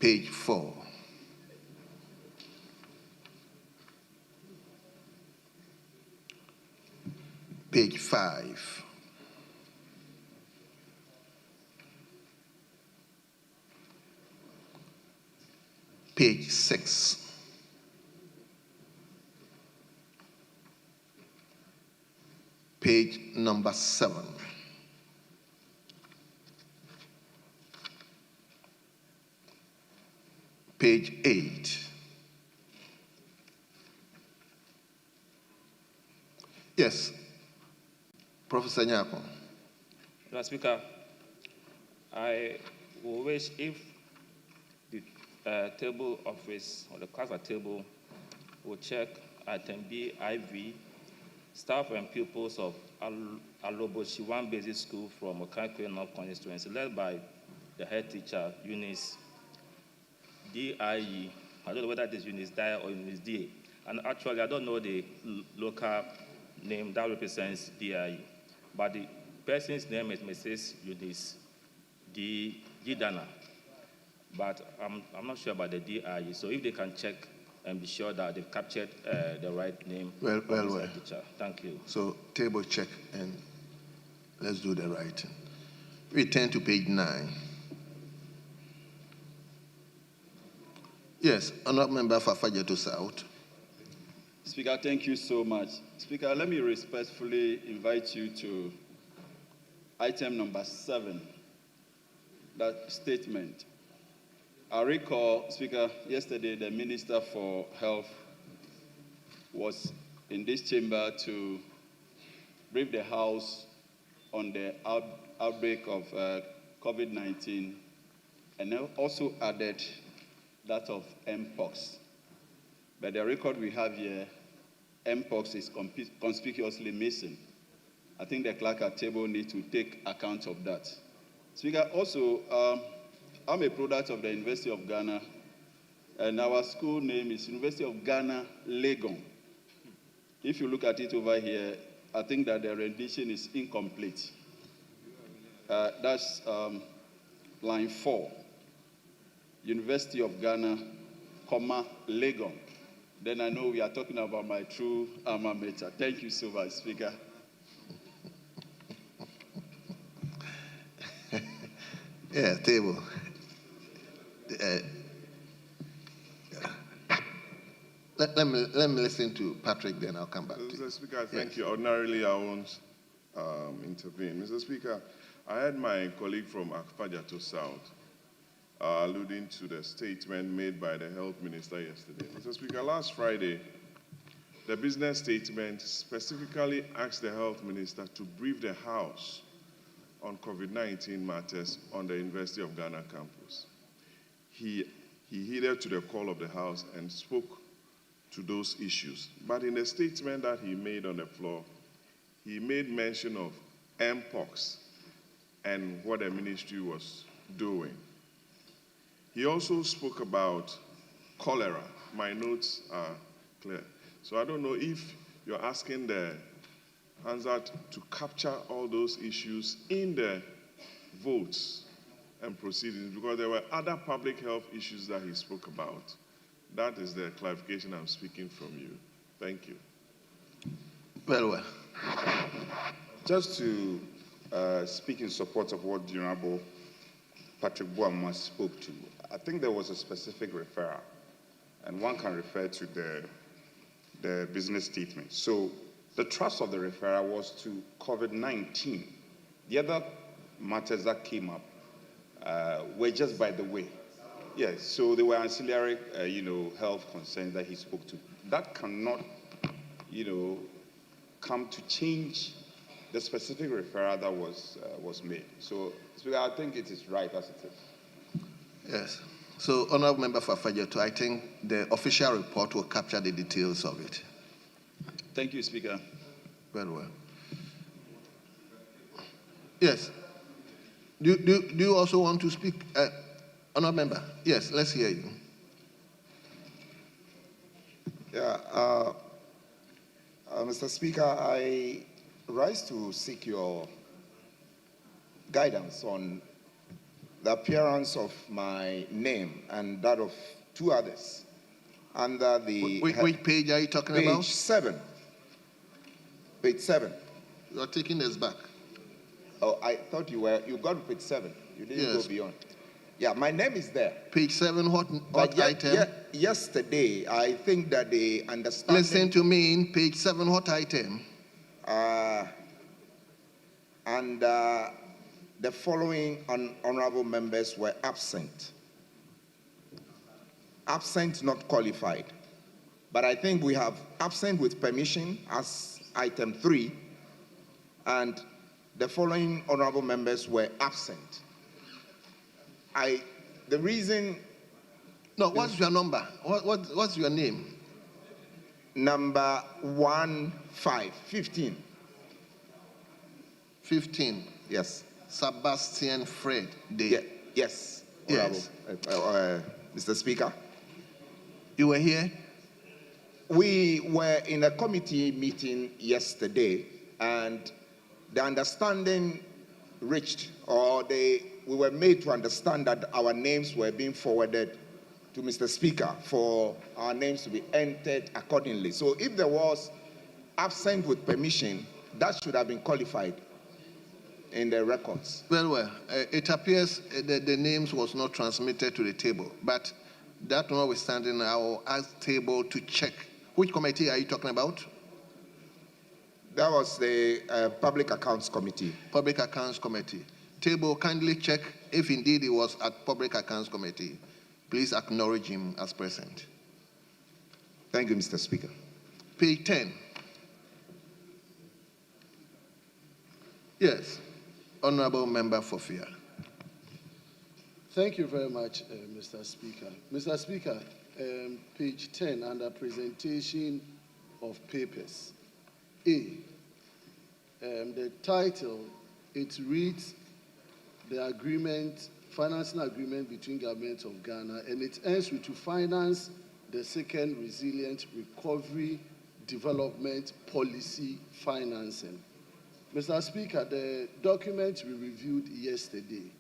Page 4. Page 5. Page 6. Page number 7. Page 8. Yes, Professor Nyako. Mr. Speaker, I will wish if the table office or the CASA table will check item B, IV, staff and pupils of Aloboshiwan Basic School from Okaikwe North constituency, led by the head teacher, Eunice DIE. I don't know whether this Eunice DIE or Eunice DA. And actually, I don't know the local name that represents DIE. But the person's name is Mrs. Eunice Gidana. But I'm not sure about the DIE. So if they can check and be sure that they've captured the right name. Well. Teacher. Thank you. So table check and let's do the writing. We turn to page 9. Yes, Honourable Member for Fajeto South. Speaker, thank you so much. Speaker, let me respectfully invite you to item number 7, that statement. I recall, Speaker, yesterday the Minister for Health was in this chamber to brief the House on the outbreak of COVID-19 and also added that of Mpox. But the record we have here, Mpox is conspicuously missing. I think the clerk at table needs to take account of that. Speaker, also, I'm a product of the University of Ghana, and our school name is University of Ghana, Legon. If you look at it over here, I think that the rendition is incomplete. That's line 4. University of Ghana, Legon. Then I know we are talking about my true alma mater. Thank you so much, Speaker. Yeah, table. Let me listen to Patrick, then I'll come back to you. Mr. Speaker, thank you. Ordinarily, I won't intervene. Mr. Speaker, I had my colleague from Akpajato South alluding to the statement made by the Health Minister yesterday. Mr. Speaker, last Friday, the business statement specifically asked the Health Minister to brief the House on COVID-19 matters on the University of Ghana campus. He heeded to the call of the House and spoke to those issues. But in the statement that he made on the floor, he made mention of Mpox and what the ministry was doing. He also spoke about cholera. My notes are clear. So I don't know if you're asking the Hansard to capture all those issues in the votes and proceedings, because there were other public health issues that he spoke about. That is the clarification I'm speaking from you. Thank you. Well. Just to speak in support of what the Honorable Patrick Boama spoke to, I think there was a specific referral, and one can refer to the business statement. So the thrust of the referral was to COVID-19. The other matters that came up were just by the way. Yes, so there were ancillary, health concerns that he spoke to. That cannot, come to change the specific referral that was made. So I think it is right as it is. Yes. So, Honourable Member for Fajeto, I think the official report will capture the details of it. Thank you, Speaker. Very well. Yes. Do you also want to speak? Honourable Member, yes, let's hear you. Yeah, Mr. Speaker, I rise to seek your guidance on the appearance of my name and that of two others under the... Which page are you talking about? Page 7. Page 7. You're taking us back. Oh, I thought you got to page 7. You didn't go beyond. Yeah, my name is there. Page 7, what item? Yesterday, I think that the understanding... Listen to me, in page 7, what item? The following honorable members were absent. Absent, not qualified. But I think we have absent with permission as item 3, and the following honorable members were absent. The reason... No, what's your number? What's your name? Number 15. 15. Yes. Sebastian Fred Day. Yeah, yes. Yes. Mr. Speaker. You were here? We were in a committee meeting yesterday, and the understanding reached, we were made to understand that our names were being forwarded to Mr. Speaker for our names to be entered accordingly. So if there was absent with permission, that should have been qualified in the records. Well, it appears that the names was not transmitted to the table, but that notwithstanding, I will ask table to check. Which committee are you talking about? That was the Public Accounts Committee. Public Accounts Committee. Table, kindly check if indeed it was at Public Accounts Committee. Please acknowledge him as present. Thank you, Mr. Speaker. Page 10. Yes. Honorable Member Fofia. Thank you very much, Mr. Speaker. Mr. Speaker, page 10 under presentation of papers. A. The title, it reads the agreement, financing agreement between government of Ghana, and it ends with to finance the second resilient recovery development policy financing. Mr. Speaker, the document we reviewed yesterday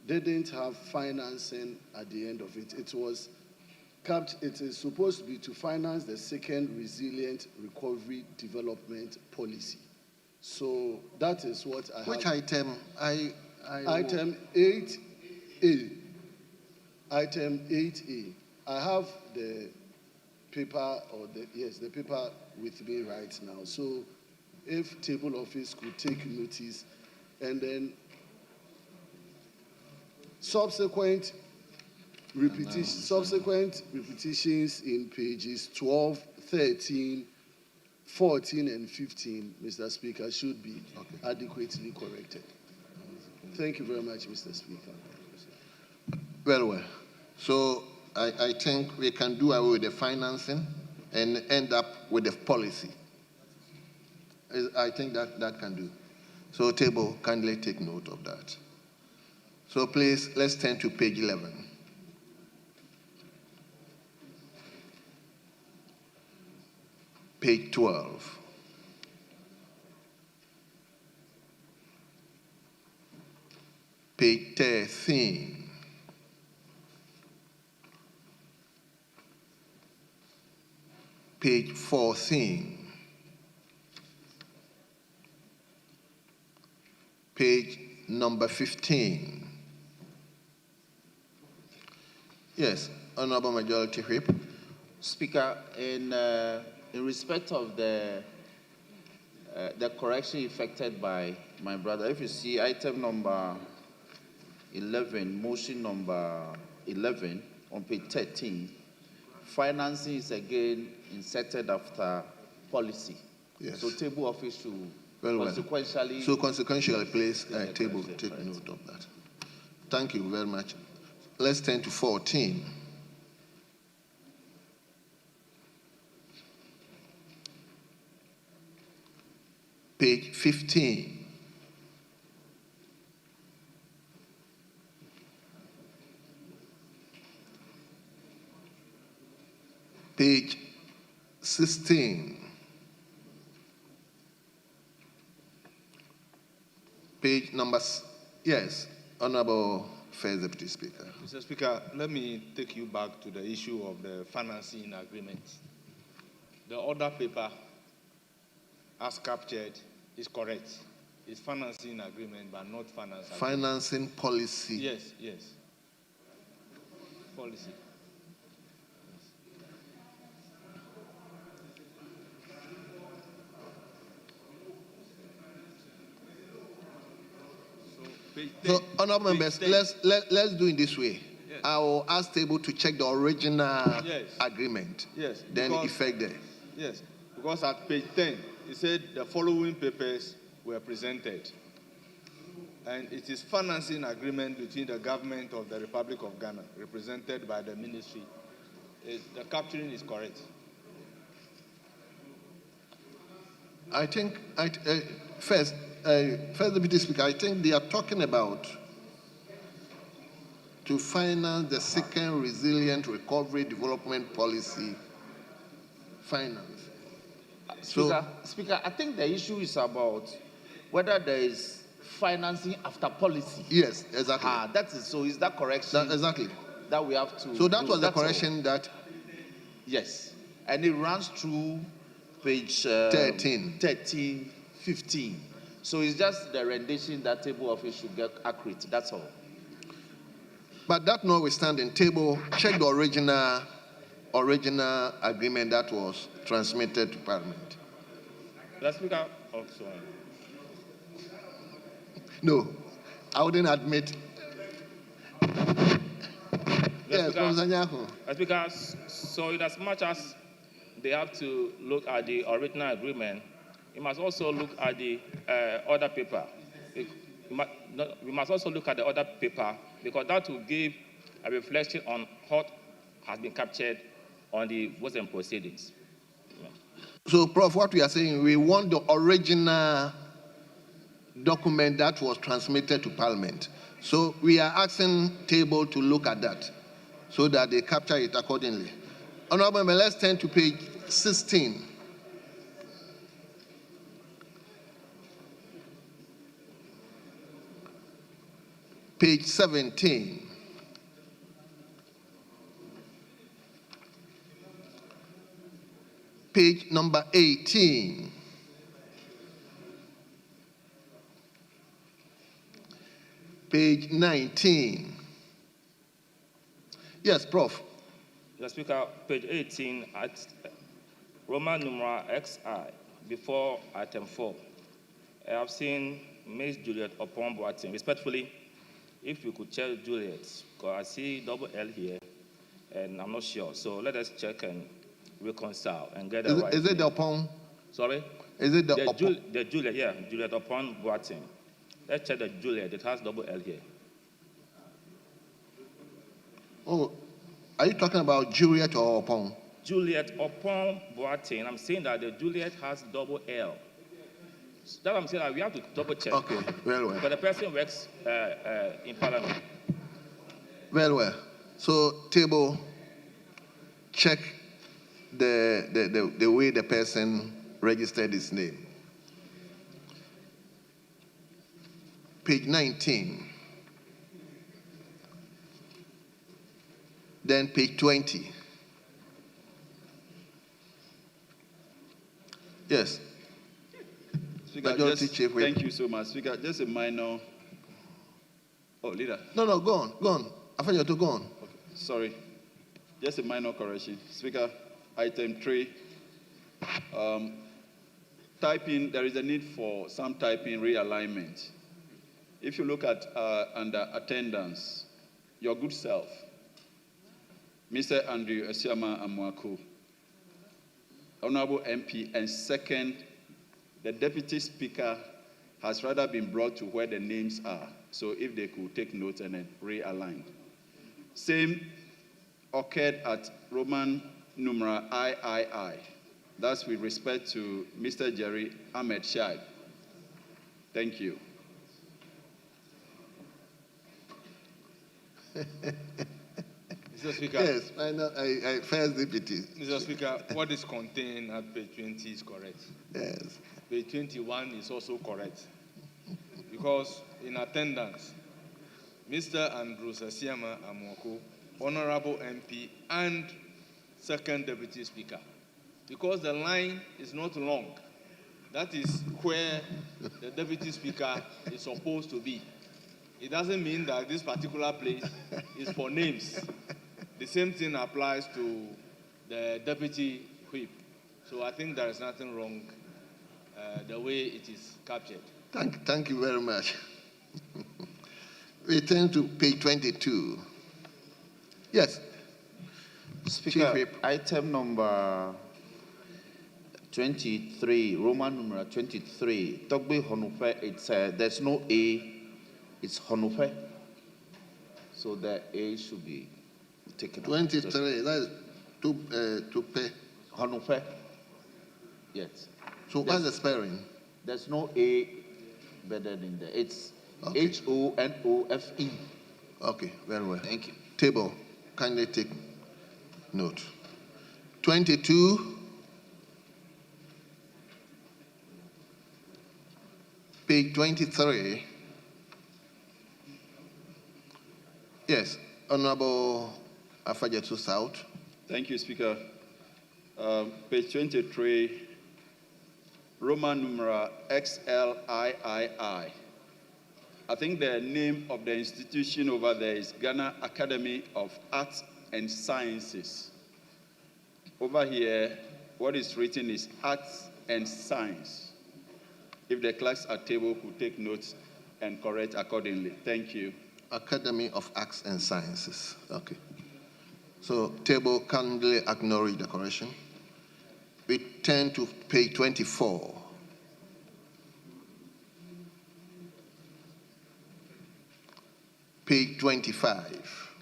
didn't have financing at the end of it. It is supposed to be to finance the second resilient recovery development policy. So that is what I have. Which item? Item 8A. Item 8A. I have the paper, the paper with me right now. So if table office could take notice, and then subsequent repetitions in pages 12, 13, 14, and 15, Mr. Speaker, should be adequately corrected. Thank you very much, Mr. Speaker. Well. So I think we can do away with the financing and end up with the policy. I think that can do. So table, kindly take note of that. So please, let's turn to page 11. Page 12. Page 13. Page 14. Page number 15. Yes, Honorable Majority Whip. Speaker, in respect of the correction effected by my brother, if you see item number 11, motion number 11 on page 13, financing is again inserted after policy. Yes. So table office should consequentially... So consequentially, please, table, take note of that. Thank you very much. Let's turn to 14. Page 15. Page 16. Page number, yes, Honorable First Deputy Speaker. Mr. Speaker, let me take you back to the issue of the financing agreement. The order paper, as captured, is correct. It's financing agreement, but not finance agreement. Financing policy. Yes, yes. Policy. So, honorable members, let's do it this way. Yes. I will ask table to check the original Yes. agreement. Yes. Then because- effect there. Yes, because at page 10, it said the following papers were presented. And it is financing agreement between the government of the Republic of Ghana, represented by the ministry. The capturing is correct. I think, first Deputy Speaker, I think they are talking about to finance the second resilient recovery development policy finance. Speaker, I think the issue is about whether there is financing after policy. Yes, exactly. That is so. Is that correction? Exactly. That we have to. So that do? was the That's all. correction that. Yes, and it runs through page 13, 15. So it's just the rendition that table office should get accurate. That's all. But that notwithstanding, table check the original agreement that was transmitted to Parliament. Mr. Speaker, also. No, I wouldn't admit. Yes, Professor Nyako. Speaker, so in as much as they have to look at the original agreement, you must also look at the order paper. We must also look at the order paper because that will give a reflection on what has been captured on the votes and proceedings. So, Prof, what we are saying, we want the original document that was transmitted to Parliament. So we are asking table to look at that so that they capture it accordingly. Honorable member, let's turn to page 16. Page 17. Page number 18. Page 19. Yes, Prof. Mr. Speaker, page 18 at Roman numeral XI before item 4. I have seen Ms. Juliet upon Boating. Respectfully, if we could check Juliet, because I see double L here, and I'm not sure. So let us check and reconcile and get the right. Is it the upon? Sorry? Is it the upon? The Juliet, yeah, Juliet upon Boating. Let's check the Juliet. It has double L here. Oh, are you talking about Juliet or upon? Juliet upon Boating. I'm saying that the Juliet has double L. That I'm saying that we have to double check. Okay, very well. But the person works in Parliament. Very well. So, table, check the way the person registered his name. Page 19. Then page 20. Yes. Speaker, Majority Chief Whip. thank you so much. Speaker, just a minor. Oh, leader. No, go on. I thought you had to go on. Okay. Sorry. Just a minor correction. Speaker, item 3. Typing, there is a need for some typing realignment. If you look at under attendance, your good self, Mr. Andrew Esiama Amwaku, Honorable MP, and second, the Deputy Speaker has rather been brought to where the names are. So if they could take notes and then realign. Same occurred at Roman numeral III. That's with respect to Mr. Jerry Ahmed Shaib. Thank you. Mr. Speaker. Yes, I first deputy. Mr. Speaker, what is contained at page 20 is correct. Yes. Page 21 is also correct. Because in attendance, Mr. Andrew Sasiama Amwako, Honorable MP, and Second Deputy Speaker. Because the line is not long. That is where the Deputy Speaker is supposed to be. It doesn't mean that this particular place is for names. The same thing applies to the Deputy Whip. So I think there is nothing wrong the way it is captured. Thank you very much. We turn to page 22. Yes. Speaker, item number 23, Roman numeral 23. Togbe Honufe, it's there's no A, it's Honufe. So the A should be taken out. 23, that is to pay. Honufe. Yes. So what's the spelling? There's no A embedded in there. It's Okay. Honofe. Okay, very well. Thank you. Table, kindly take note. 22, page 23. Yes, Honorable Afajetu South. Thank you, Speaker. Page 23, Roman numeral XLIII. I think the name of the institution over there is Ghana Academy of Arts and Sciences. Over here, what is written is Arts and Science. If the clerks at table could take notes and correct accordingly. Thank you. Academy of Arts and Sciences. Okay. So table kindly acknowledge the correction. We turn to page 24. Page 25.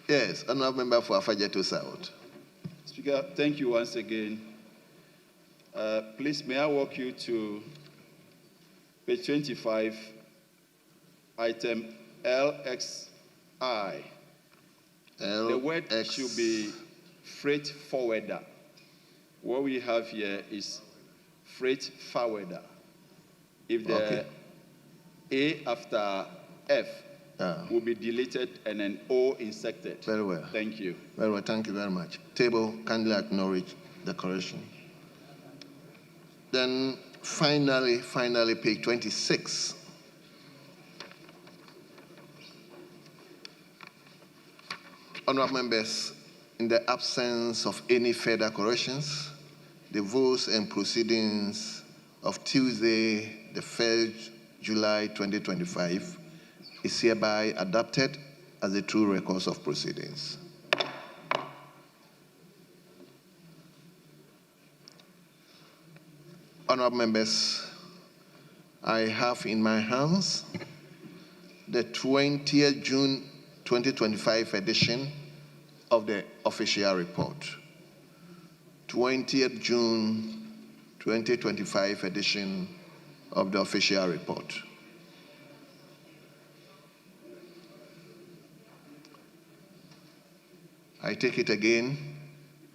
Yes, Honorable Member for Afajeto South. Speaker, thank you once again. Please, may I walk you to page 25, item LXI. The word should be freight forwarder. What we have here is freight forwarder. If the A after F will be deleted and an O inserted. Very well. Thank you. Very well, thank you very much. Table kindly acknowledge the correction. Then finally, page 26. Honorable members, in the absence of any further corrections, the votes and proceedings of Tuesday, the 1st July 2025 is hereby adopted as the true records of proceedings. Honorable members, I have in my hands the 20th June 2025 edition of the official report. 20th June 2025 edition of the official report. I take it again,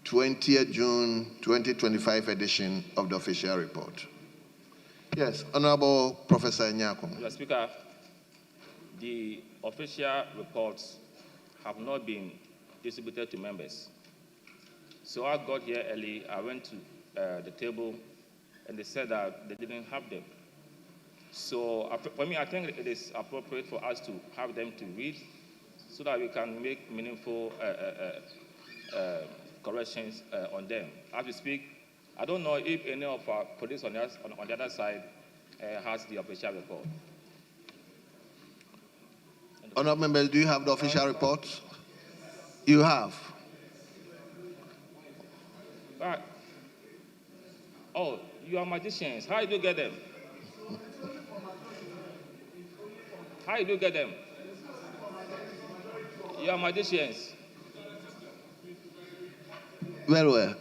20th June 2025 edition of the official report. Yes, Honorable Professor Nyakon. Mr. Speaker, the official reports have not been distributed to members. So I got here early, I went to the table, and they said that they didn't have them. So for me, I think it is appropriate for us to have them to read so that we can make meaningful corrections on them. As we speak, I don't know if any of our colleagues on the other side has the official report. Honorable members, do you have the official report? You have. Oh, you are magicians. How do you get them? How do you get them? You are magicians. Very well.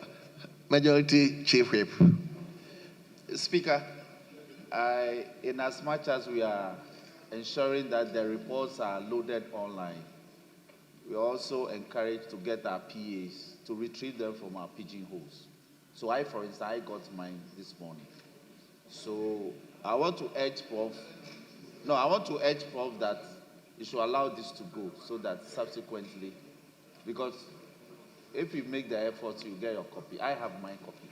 Majority Chief Whip. Speaker, in as much as we are ensuring that the reports are loaded online, we also encourage to get our PAs to retrieve them from our pigeonholes. So for instance, I got mine this morning. So I want to urge Prof No, I want to urge Prof that you should allow this to go so that subsequently, because if you make the effort, you get your copy. I have my copy.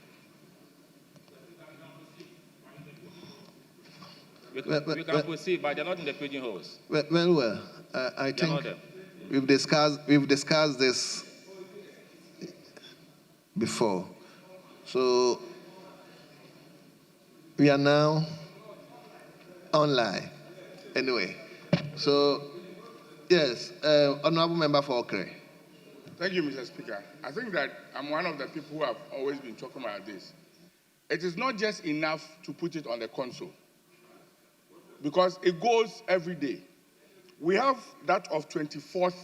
We can proceed, but they're not in the pigeonholes. Well. I think we've discussed this before. So we are now online. Anyway, so yes, Honorable Member for Okre. Thank you, Mr. Speaker. I think that I'm one of the people who have always been talking about this. It is not just enough to put it on the console, because it goes every day. We have that of 24th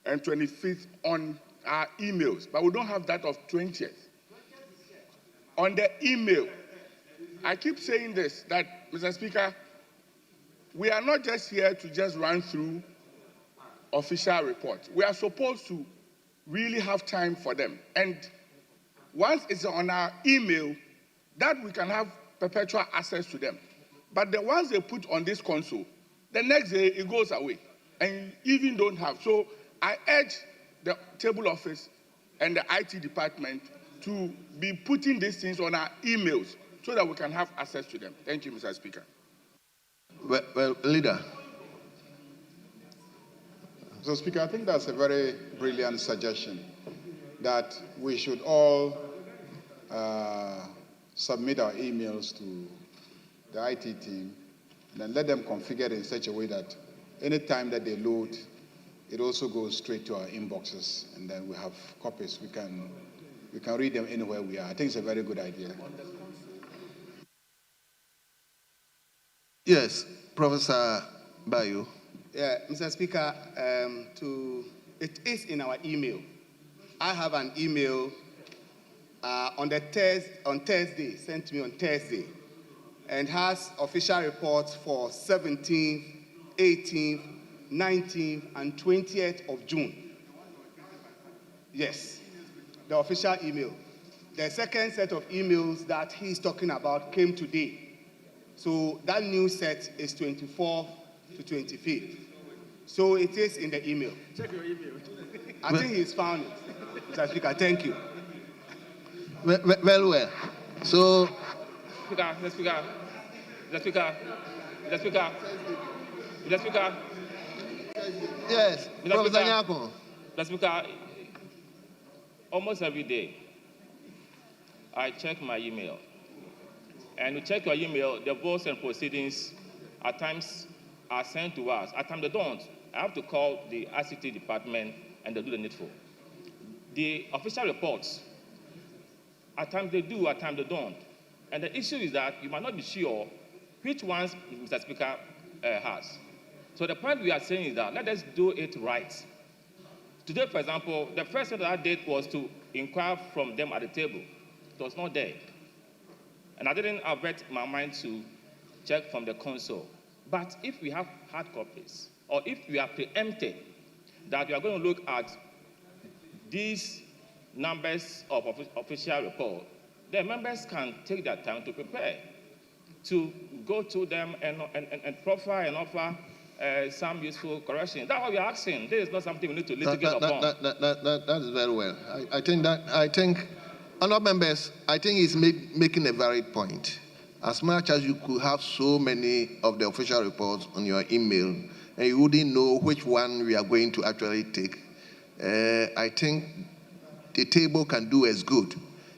and 25th on our emails, but we don't have that of 20th. On the email, I keep saying this, that, Mr. Speaker, we are not just here to just run through official reports. We are supposed to really have time for them. And once it's on our email, that we can have perpetual access to them. But the ones they put on this console, the next day it goes away, and you even don't have. So I urge the table office and the IT department to be putting these things on our emails so that we can have access to them. Thank you, Mr. Speaker. Well, Leader. So, Speaker, I think that's a very brilliant suggestion, that we should all submit our emails to the IT team, and then let them configure it in such a way that any time that they load, it also goes straight to our inboxes, and then we have copies. We can read them anywhere we are. I think it's a very good idea. Yes, Professor Bayo. Yeah, Mr. Speaker, it is in our email. I have an email on Thursday, sent to me on Thursday, and has official reports for 17th, 18th, 19th, and 20th of June. Yes, the official email. The second set of emails that he's talking about came today. So that new set is 24th to 25th. So it is in the email. Check your email. I think he's found it. Mr. Speaker, thank you. Well. So, Mr. Speaker. Yes, Professor Nyako. Mr. Speaker, almost every day, I check my email. And you check your email, the votes and proceedings at times are sent to us. At times they don't. I have to call the ICT department and they do the needful. The official reports, at times they do, at times they don't. And the issue is that you might not be sure which ones Mr. Speaker has. So the point we are saying is that let us do it right. Today, for example, the first thing that I did was to inquire from them at the table. It was not there. And I didn't avert my mind to check from the console. But if we have hard copies, or if we are preempted that we are going to look at these numbers of official report, the members can take their time to prepare, to go to them and profile and offer some useful correction. That's what we are asking. This is not something we need to litigate upon. That is very well. I think, honourable members, I think he's making a valid point. As much as you could have so many of the official reports on your email, and you wouldn't know which one we are going to actually take, I think the table can do as good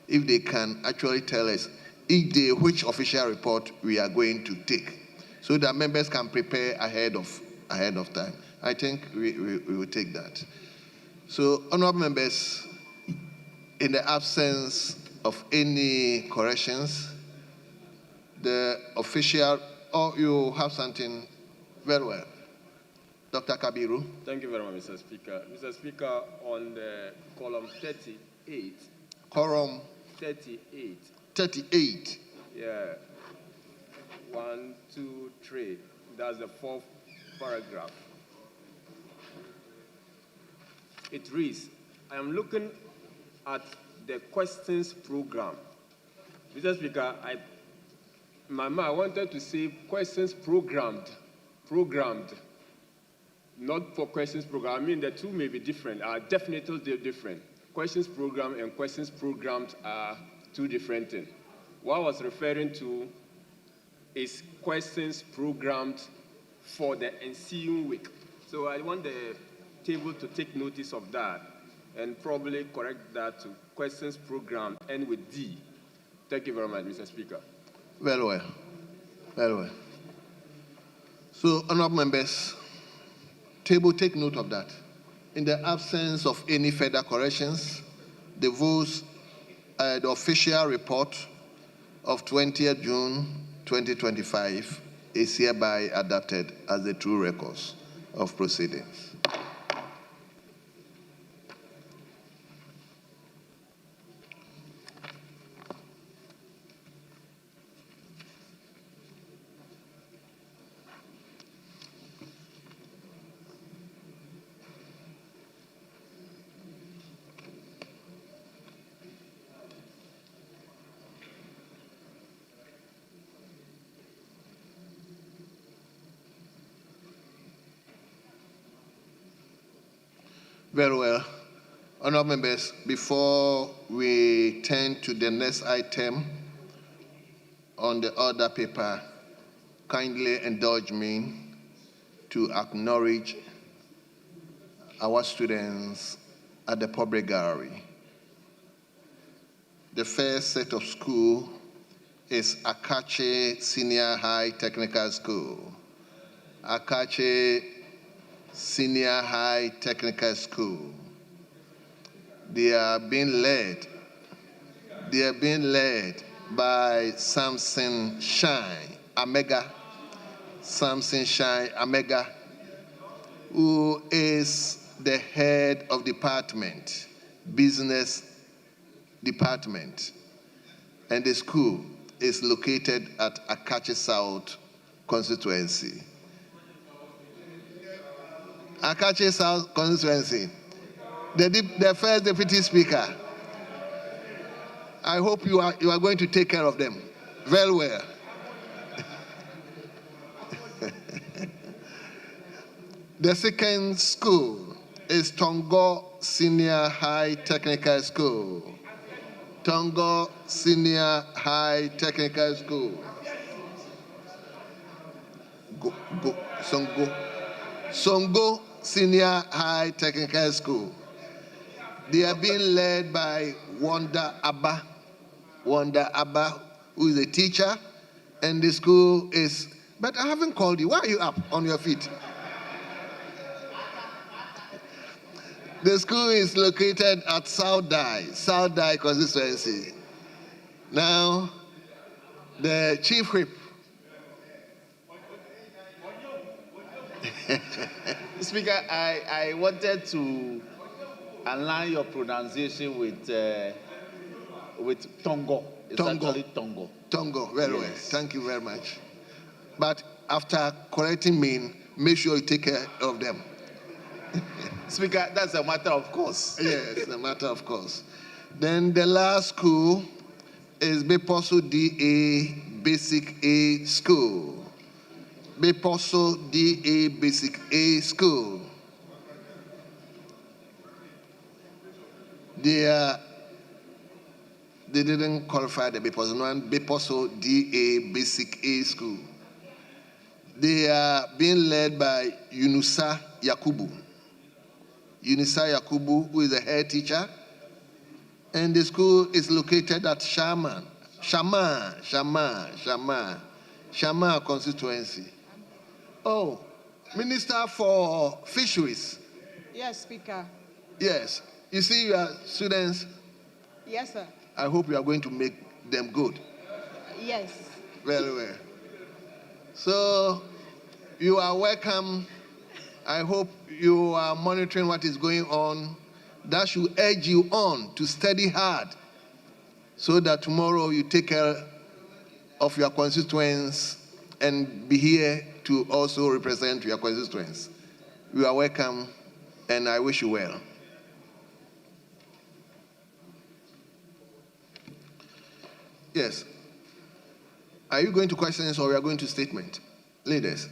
if they can actually tell us each day which official report we are going to take, so that members can prepare ahead of time. I think we will take that. So, honourable members, in the absence of any corrections, the official, or you have something very well. Dr. Kabiru. Thank you very much, Mr. Speaker. Mr. Speaker, on the column 38. Column 38. 38. Yeah. 1, 2, 3. That's the fourth paragraph. It reads, I am looking at the questions program. Mr. Speaker, I wanted to say questions programmed, programmed, not for questions program. I mean, the two may be different, are definitely different. Questions program and questions programmed are two different things. What I was referring to is questions programmed for the ensuing week. So I want the table to take notice of that and probably correct that to questions programmed end with D. Thank you very much, Mr. Speaker. Very well. Very well. So, honorable members, table take note of that. In the absence of any further corrections, the official report of 20th June 2025 is hereby adopted as the true records of proceedings. Very well. Honourable members, before we turn to the next item on the order paper, kindly indulge me to acknowledge our students at the public gallery. The first set of school is Akache Senior High Technical School. Akache Senior High Technical School. They are being led by Samson Shine Amega, who is the head of department, business department, and the school is located at Akache South constituency. Akache South constituency. The first deputy speaker. I hope you are going to take care of them very well. The second school is Tongo Senior High Technical School. Tongo Senior High Technical School. Songo Senior High Technical School. They are being led by Wanda Abba, who is a teacher, and the school is, but I haven't called you. Why are you up on your feet? The school is located at South Dai constituency. Now, the chief whip. Speaker, I wanted to align your pronunciation with Tongo. It's actually Tongo. Tongo, very well. Thank you very much. But after correcting me, make sure you take care of them. Speaker, that's a matter of course. Yes, a matter of course. Then the last school is Beposo DA Basic A School. Beposo DA Basic A School. They didn't qualify the Beposo DA Basic A School. They are being led by Yunusa Yakubu. Yunusa Yakubu, who is a head teacher, and the school is located at Shama constituency. Oh, Minister for Fisheries. Yes, Speaker. Yes. You see your students? Yes, sir. I hope you are going to make them good. Yes. Very well. So, you are welcome. I hope you are monitoring what is going on. That should urge you on to study hard so that tomorrow you take care of your constituents and be here to also represent your constituents. You are welcome, and I wish you well. Yes. Are you going to questions or we are going to statement? Leaders.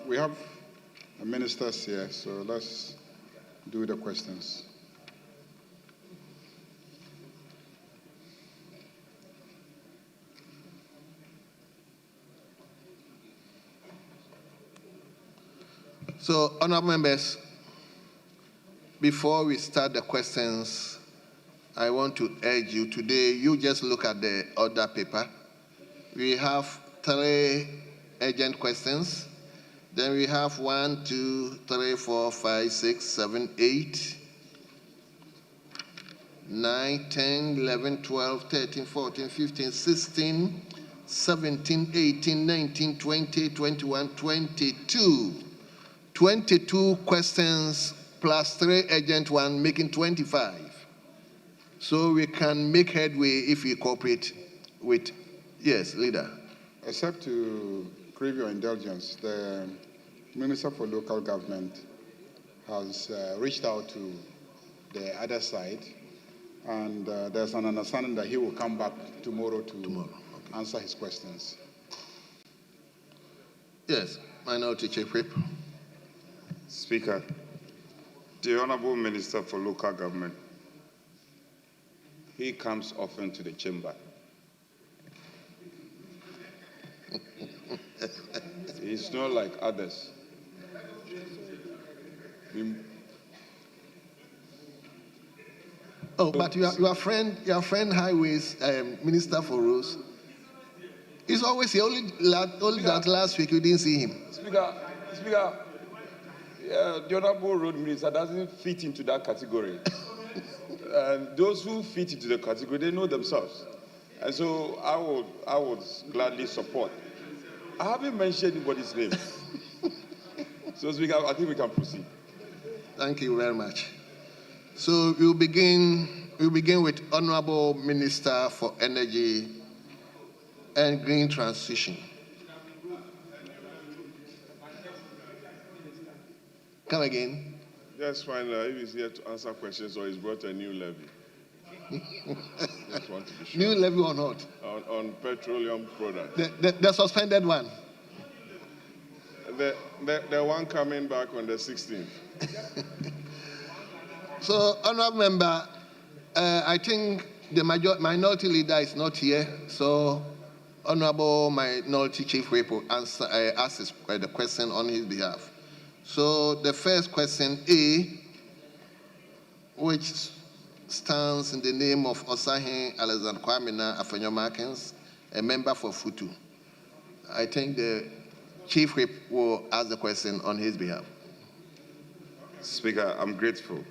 We have ministers here, so let's do the questions. So, honorable members, before we start the questions, I want to urge you today, you just look at the order paper. We have 3 urgent questions. Then we have 1, 2, 3, 4, 5, 6, 7, 8, 9, 10, 11, 12, 13, 14, 15, 16, 17, 18, 19, 20, 21, 22. 22 questions plus 3 urgent ones, making 25. So we can make headway if we cooperate with, yes, leader. Except to crave your indulgence, the Minister for Local Government has reached out to the other side, and there's an understanding that he will come back tomorrow to answer his questions. Yes, Minority Chief Whip. Speaker, the Honorable Minister for Local Government, he comes often to the chamber. He's not like others. Oh, but your friend Highways Minister for Roads, he's always here. Only that last week you didn't see him. Speaker, the Honorable Road Minister doesn't fit into that category. And those who fit into the category, they know themselves. And so I would gladly support. I haven't mentioned anybody's name. So, Speaker, I think we can proceed. Thank you very much. So we'll begin with Honorable Minister for Energy and Green Transition. Come again. Just find out if he's here to answer questions or he's brought a new levy. Just want to be sure. New levy or not? On petroleum products. The suspended one. The one coming back on the 16th. So, honorable member, I think the minority leader is not here. So, honorable minority chief whip will ask the question on his behalf. So, the first question A, which stands in the name of Osahin Alexander Kwamina Afenyomakens, a member for Futu. I think the chief whip will ask the question on his behalf. Speaker, I'm grateful.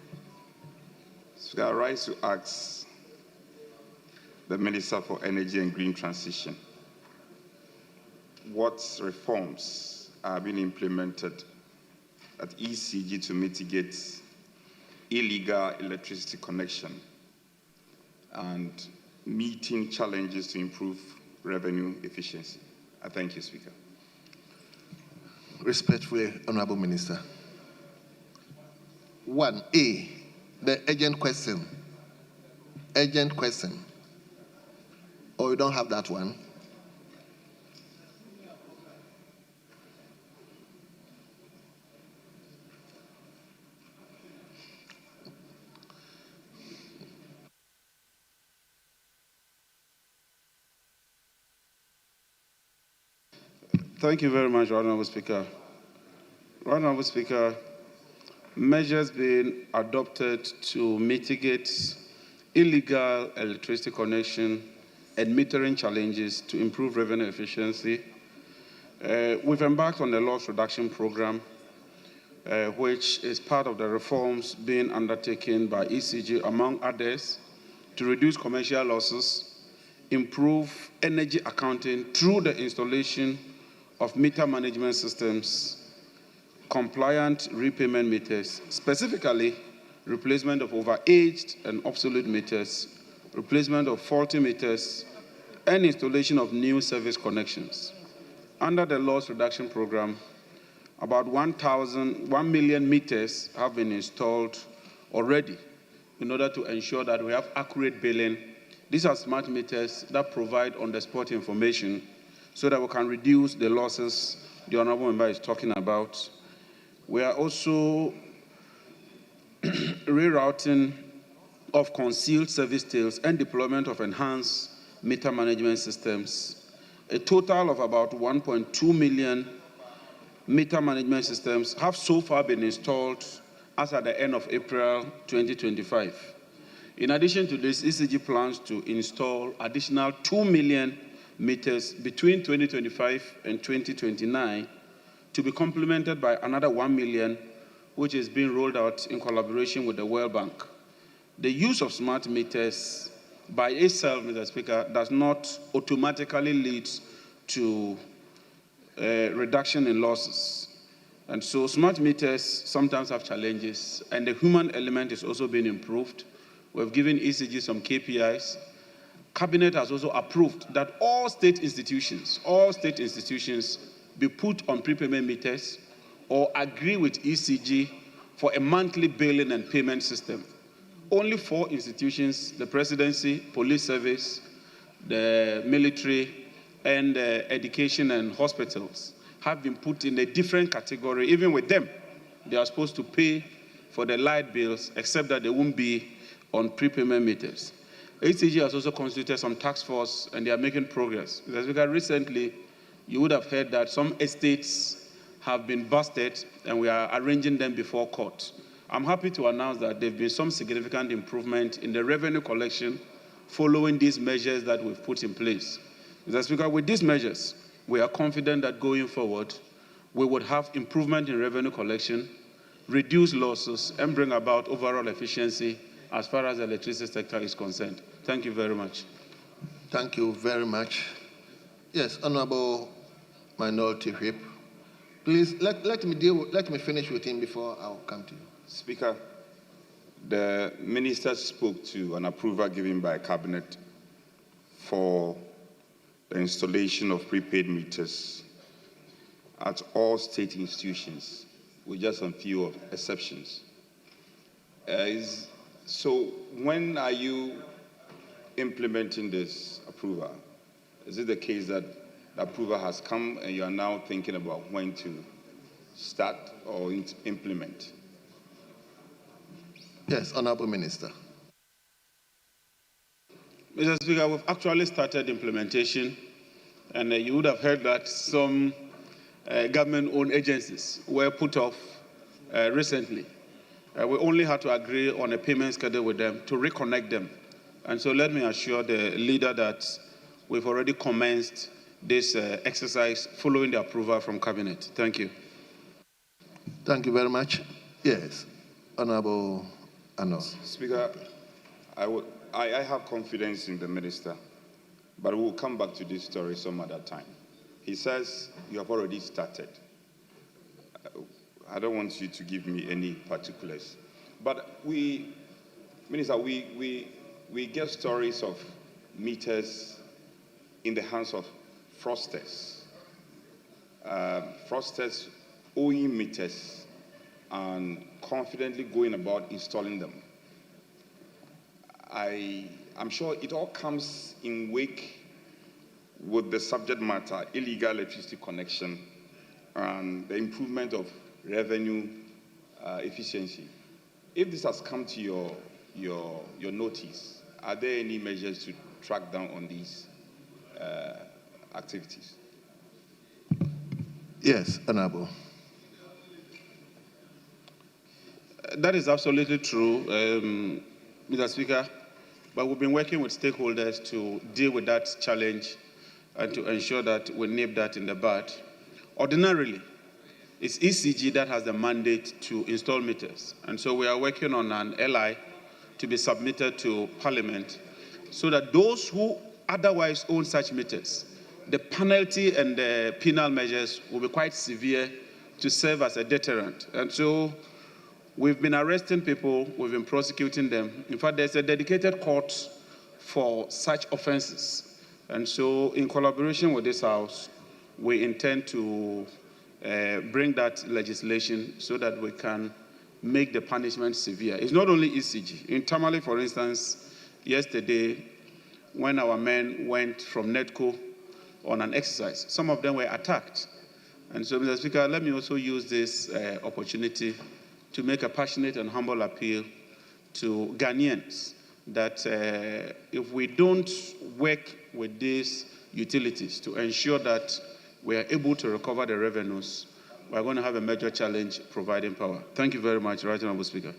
Speaker, I rise to ask the Minister for Energy and Green Transition what reforms are being implemented at ECG to mitigate illegal electricity connection and meeting challenges to improve revenue efficiency. I thank you, Speaker. Respectfully, Honorable Minister. 1A, the urgent question. Urgent question. Or you don't have that one? Thank you very much, Honorable Speaker. Honorable Speaker, measures being adopted to mitigate illegal electricity connection and metering challenges to improve revenue efficiency. We've embarked on the loss reduction program, which is part of the reforms being undertaken by ECG, among others, to reduce commercial losses, improve energy accounting through the installation of meter management systems, compliant repayment meters, specifically replacement of overaged and obsolete meters, replacement of faulty meters, and installation of new service connections. Under the loss reduction program, about 1 million meters have been installed already in order to ensure that we have accurate billing. These are smart meters that provide on-the-spot information so that we can reduce the losses the Honorable Member is talking about. We are also rerouting of concealed service tails and deployment of enhanced meter management systems. A total of about 1.2 million meter management systems have so far been installed as at the end of April 2025. In addition to this, ECG plans to install additional 2 million meters between 2025 and 2029 to be complemented by another 1 million, which is being rolled out in collaboration with the World Bank. The use of smart meters by itself, Mr. Speaker, does not automatically lead to reduction in losses. And so smart meters sometimes have challenges, and the human element is also being improved. We've given ECG some KPIs. Cabinet has also approved that all state institutions be put on prepayment meters or agree with ECG for a monthly billing and payment system. Only 4 institutions, the presidency, police service, the military, and education and hospitals, have been put in a different category. Even with them, they are supposed to pay for the light bills, except that they won't be on prepayment meters. ECG has also constituted some task force, and they are making progress. Because recently, you would have heard that some estates have been busted, and we are arranging them before court. I'm happy to announce that there have been some significant improvement in the revenue collection following these measures that we've put in place. Mr. Speaker, with these measures, we are confident that going forward, we would have improvement in revenue collection, reduce losses, and bring about overall efficiency as far as the electricity sector is concerned. Thank you very much. Thank you very much. Yes, Honorable Minority Whip. Please, let me finish with him before I'll come to you. Speaker, the minister spoke to an approval given by Cabinet for the installation of prepaid meters at all state institutions, with just a few exceptions. So when are you implementing this approval? Is it the case that the approval has come and you are now thinking about when to start or implement? Yes, Honorable Minister. Mr. Speaker, we've actually started implementation, and you would have heard that some government-owned agencies were put off recently. We only had to agree on a payment schedule with them to reconnect them. And so let me assure the leader that we've already commenced this exercise following the approval from Cabinet. Thank you. Thank you very much. Yes, Honorable Ano. Speaker, I have confidence in the minister, but we'll come back to this story some other time. He says you have already started. I don't want you to give me any particulars, but Minister, we get stories of meters in the hands of fraudsters. Fraudsters owing meters and confidently going about installing them. I'm sure it all comes in wake with the subject matter, illegal electricity connection, and the improvement of revenue efficiency. If this has come to your notice, are there any measures to track down on these activities? Yes, Honorable. That is absolutely true, Mr. Speaker, but we've been working with stakeholders to deal with that challenge and to ensure that we nip that in the bud. Ordinarily, it's ECG that has the mandate to install meters, and so we are working on an LI to be submitted to Parliament so that those who otherwise own such meters, the penalty and the penal measures will be quite severe to serve as a deterrent. And so we've been arresting people, we've been prosecuting them. In fact, there's a dedicated court for such offenses. And so in collaboration with this House, we intend to bring that legislation so that we can make the punishment severe. It's not only ECG. In Tamale, for instance, yesterday, when our men went from NETCO on an exercise. Some of them were attacked. And so, Mr. Speaker, let me also use this opportunity to make a passionate and humble appeal to Ghanaians that if we don't work with these utilities to ensure that we are able to recover the revenues, we're going to have a major challenge providing power. Thank you very much, Right Honourable Speaker.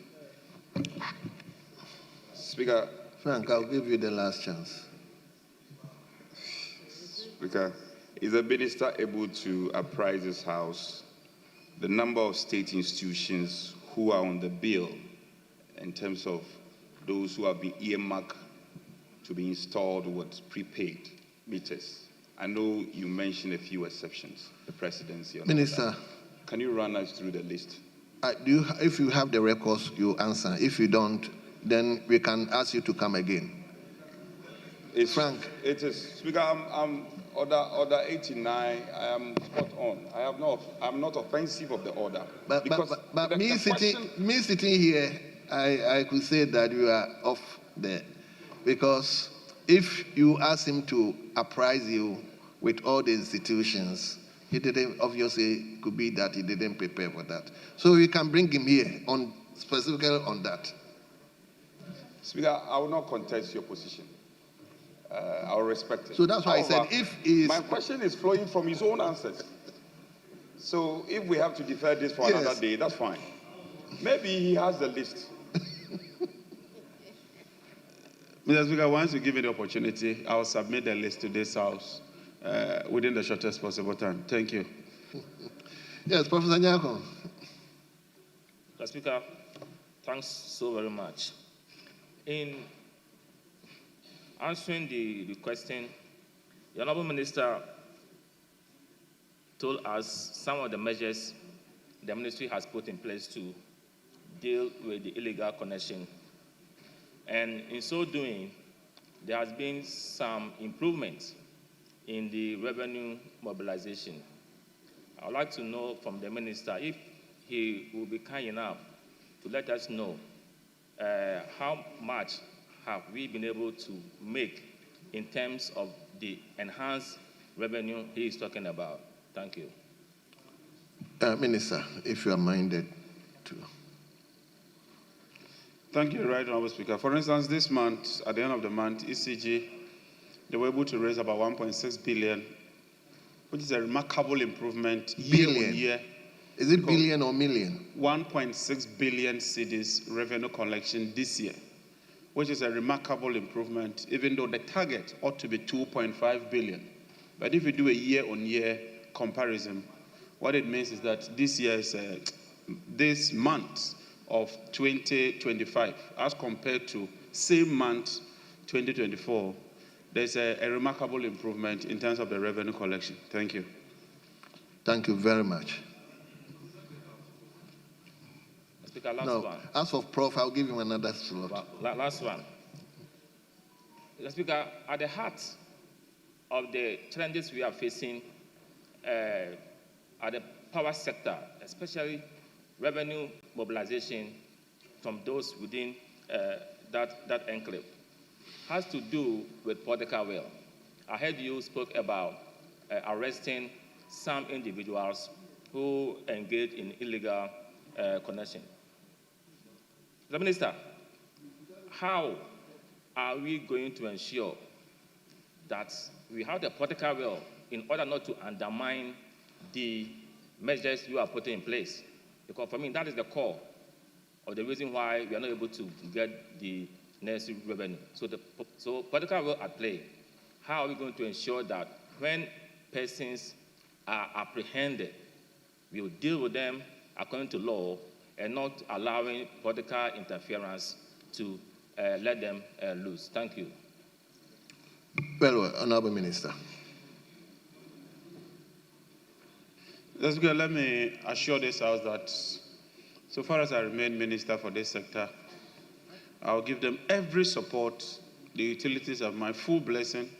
Speaker. Frank, I'll give you the last chance. Speaker, is the minister able to apprise this House the number of state institutions who are on the bill in terms of those who have been earmarked to be installed with prepaid meters? I know you mentioned a few exceptions, the presidency. Minister. Can you run us through the list? If you have the records, you answer. If you don't, then we can ask you to come again. Frank. It is, Speaker, I'm order 89, I am spot on. I'm not offensive of the order. But me sitting here, I could say that you are off there. Because if you ask him to apprise you with all the institutions, he didn't, obviously, could be that he didn't prepare for that. So you can bring him here on specifically on that. Speaker, I will not contest your position. I will respect it. So that's why I said my question is flowing from his own answers. So if we have to defer this for another day, that's fine. Maybe he has the list. Mr. Speaker, once you give me the opportunity, I'll submit the list to this House within the shortest possible time. Thank you. Yes, Professor Nyako. Mr. Speaker, thanks so very much. In answering the question, the Honourable Minister told us some of the measures the ministry has put in place to deal with the illegal connection. And in so doing, there has been some improvement in the revenue mobilization. I would like to know from the minister if he will be kind enough to let us know how much have we been able to make in terms of the enhanced revenue he is talking about. Thank you. Minister, if you are minded to. Thank you, Right Honourable Speaker. For instance, this month, at the end of the month, ECG, they were able to raise about 1.6 billion, which is a remarkable improvement year on year. Is it billion or million? 1.6 billion cedis revenue collection this year, which is a remarkable improvement, even though the target ought to be 2.5 billion. But if you do a year-on-year comparison, what it means is that this month of 2025, as compared to same month 2024, there's a remarkable improvement in terms of the revenue collection. Thank you. Thank you very much. Speaker, last one. As for Prof, I'll give him another slot. Last one. Speaker, at the heart of the challenges we are facing at the power sector, especially revenue mobilization from those within that enclave, has to do with political will. I heard you spoke about arresting some individuals who engage in illegal connection. The Minister, how are we going to ensure that we have the political will in order not to undermine the measures you are putting in place? Because for me, that is the core of the reason why we are not able to get the necessary revenue. So political will at play. How are we going to ensure that when persons are apprehended, we will deal with them according to law and not allowing political interference to let them loose? Thank you. Well, Honourable Minister. Let me assure this House that so far as I remain minister for this sector, I'll give them every support. The utilities have my full blessing.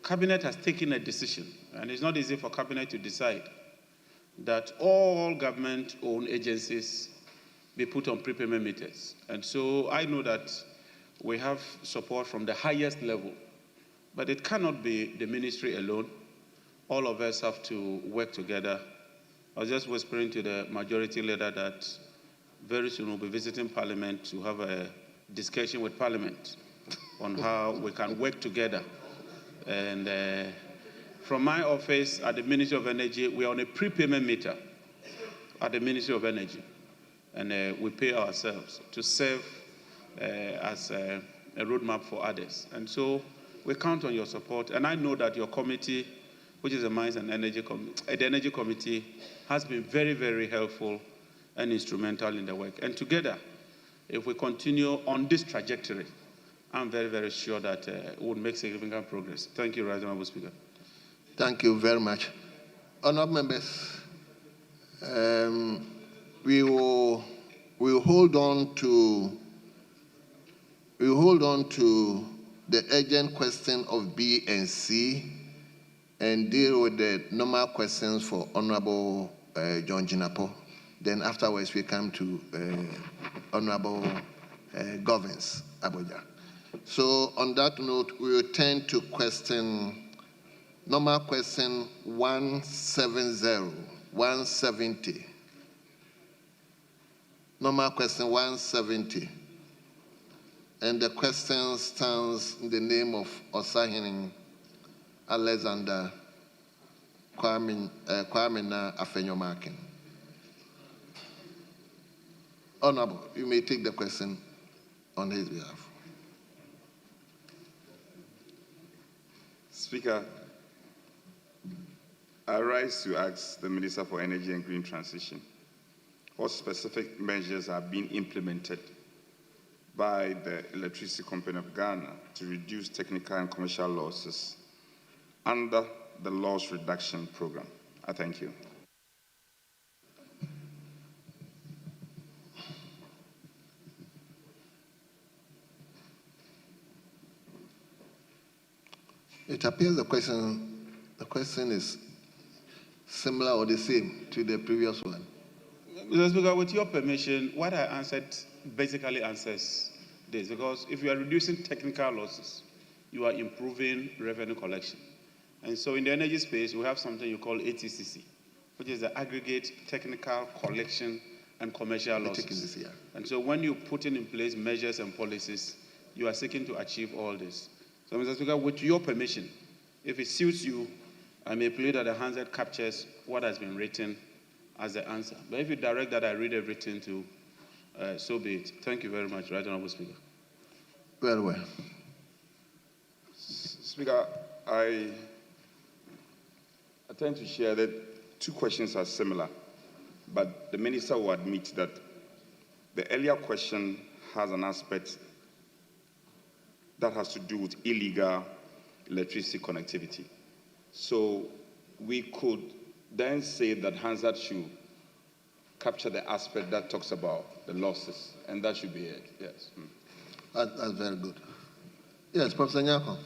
Cabinet has taken a decision, and it's not easy for Cabinet to decide, that all government-owned agencies be put on prepayment meters. And so I know that we have support from the highest level, but it cannot be the ministry alone. all of us have to work together. I was just whispering to the majority leader that very soon we'll be visiting Parliament to have a discussion with Parliament on how we can work together. And from my office at the Ministry of Energy, we are on a prepayment meter at the Ministry of Energy. And we pay ourselves to serve as a roadmap for others. And so we count on your support. And I know that your committee, which is the Mines and Energy the Energy Committee, has been very, very helpful and instrumental in the work. And together, if we continue on this trajectory, I'm very, very sure that we will make significant progress. Thank you, Right Honourable Speaker. Thank you very much. Honourable members, we will hold on to the urgent question of B and C and deal with the normal questions for Honourable John Jinapo. Then afterwards we come to Honourable Govins Aboja. So on that note, we will turn to normal question 170. Normal question 170. And the question stands in the name of Osahinin Alexander Kwamina Afenyomakin. Honorable, you may take the question on his behalf. Speaker, I rise to ask the Minister for Energy and Green Transition what specific measures are being implemented by the Electricity Company of Ghana to reduce technical and commercial losses under the loss reduction program. I thank you. It appears the question is similar or the same to the previous one. Mr. Speaker, with your permission, what I answered basically answers this, because if you are reducing technical losses, you are improving revenue collection. And so in the energy space, we have something you call ATCC, which is the aggregate technical collection and commercial losses. And so when you put in place measures and policies, you are seeking to achieve all this. So, Mr. Speaker, with your permission, if it suits you, I may plead that the handset captures what has been written as the answer. But if you direct that I read everything to, so be it. Thank you very much, Right Honourable Speaker. Very well. Speaker, I tend to share that two questions are similar, but the Minister will admit that the earlier question has an aspect that has to do with illegal electricity connectivity. So we could then say that Hansard should capture the aspect that talks about the losses, and that should be it, yes. That's very good. Yes, Professor Nyako.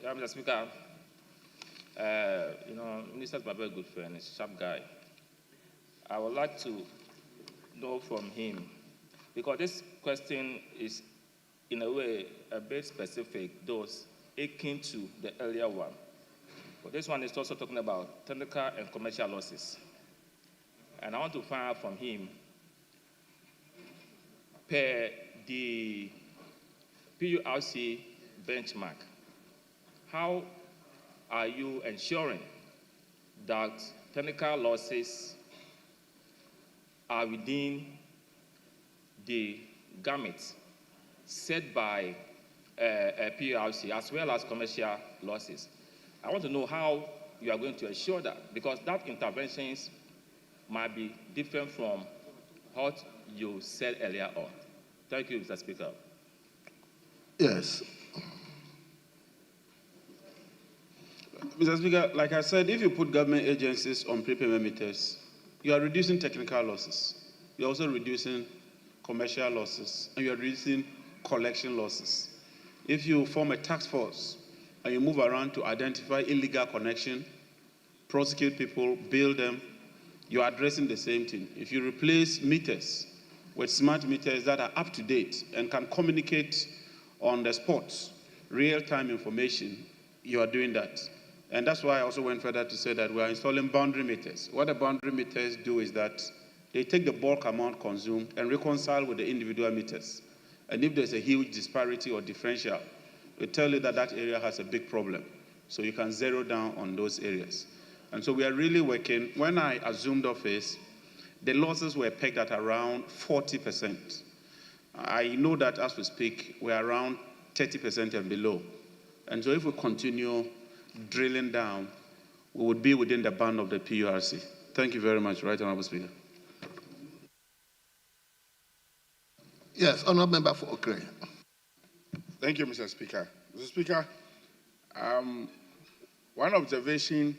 Yeah, Mr. Speaker, Minister's my very good friend, he's a sharp guy. I would like to know from him, because this question is in a way a bit specific, those akin to the earlier one. But this one is also talking about technical and commercial losses. And I want to find out from him, per the PURC benchmark, how are you ensuring that technical losses are within the gamut set by PURC as well as commercial losses? I want to know how you are going to ensure that, because that interventions might be different from what you said earlier on. Thank you, Mr. Speaker. Yes. Mr. Speaker, like I said, if you put government agencies on prepayment meters, you are reducing technical losses. You're also reducing commercial losses, and you're reducing collection losses. If you form a task force and you move around to identify illegal connection, prosecute people, bill them, you are addressing the same thing. If you replace meters with smart meters that are up to date and can communicate on the spot, real-time information, you are doing that. And that's why I also went further to say that we are installing boundary meters. What the boundary meters do is that they take the bulk amount consumed and reconcile with the individual meters. And if there's a huge disparity or differential, we tell you that that area has a big problem. So you can zero down on those areas. And so we are really working. When I assumed office, the losses were pegged at around 40%. I know that as we speak, we're around 30% and below. And so if we continue drilling down, we would be within the band of the PURC. Thank you very much, Right Honorable Speaker. Yes, Honorable Member for Okre. Thank you, Mr. Speaker. Mr. Speaker, one observation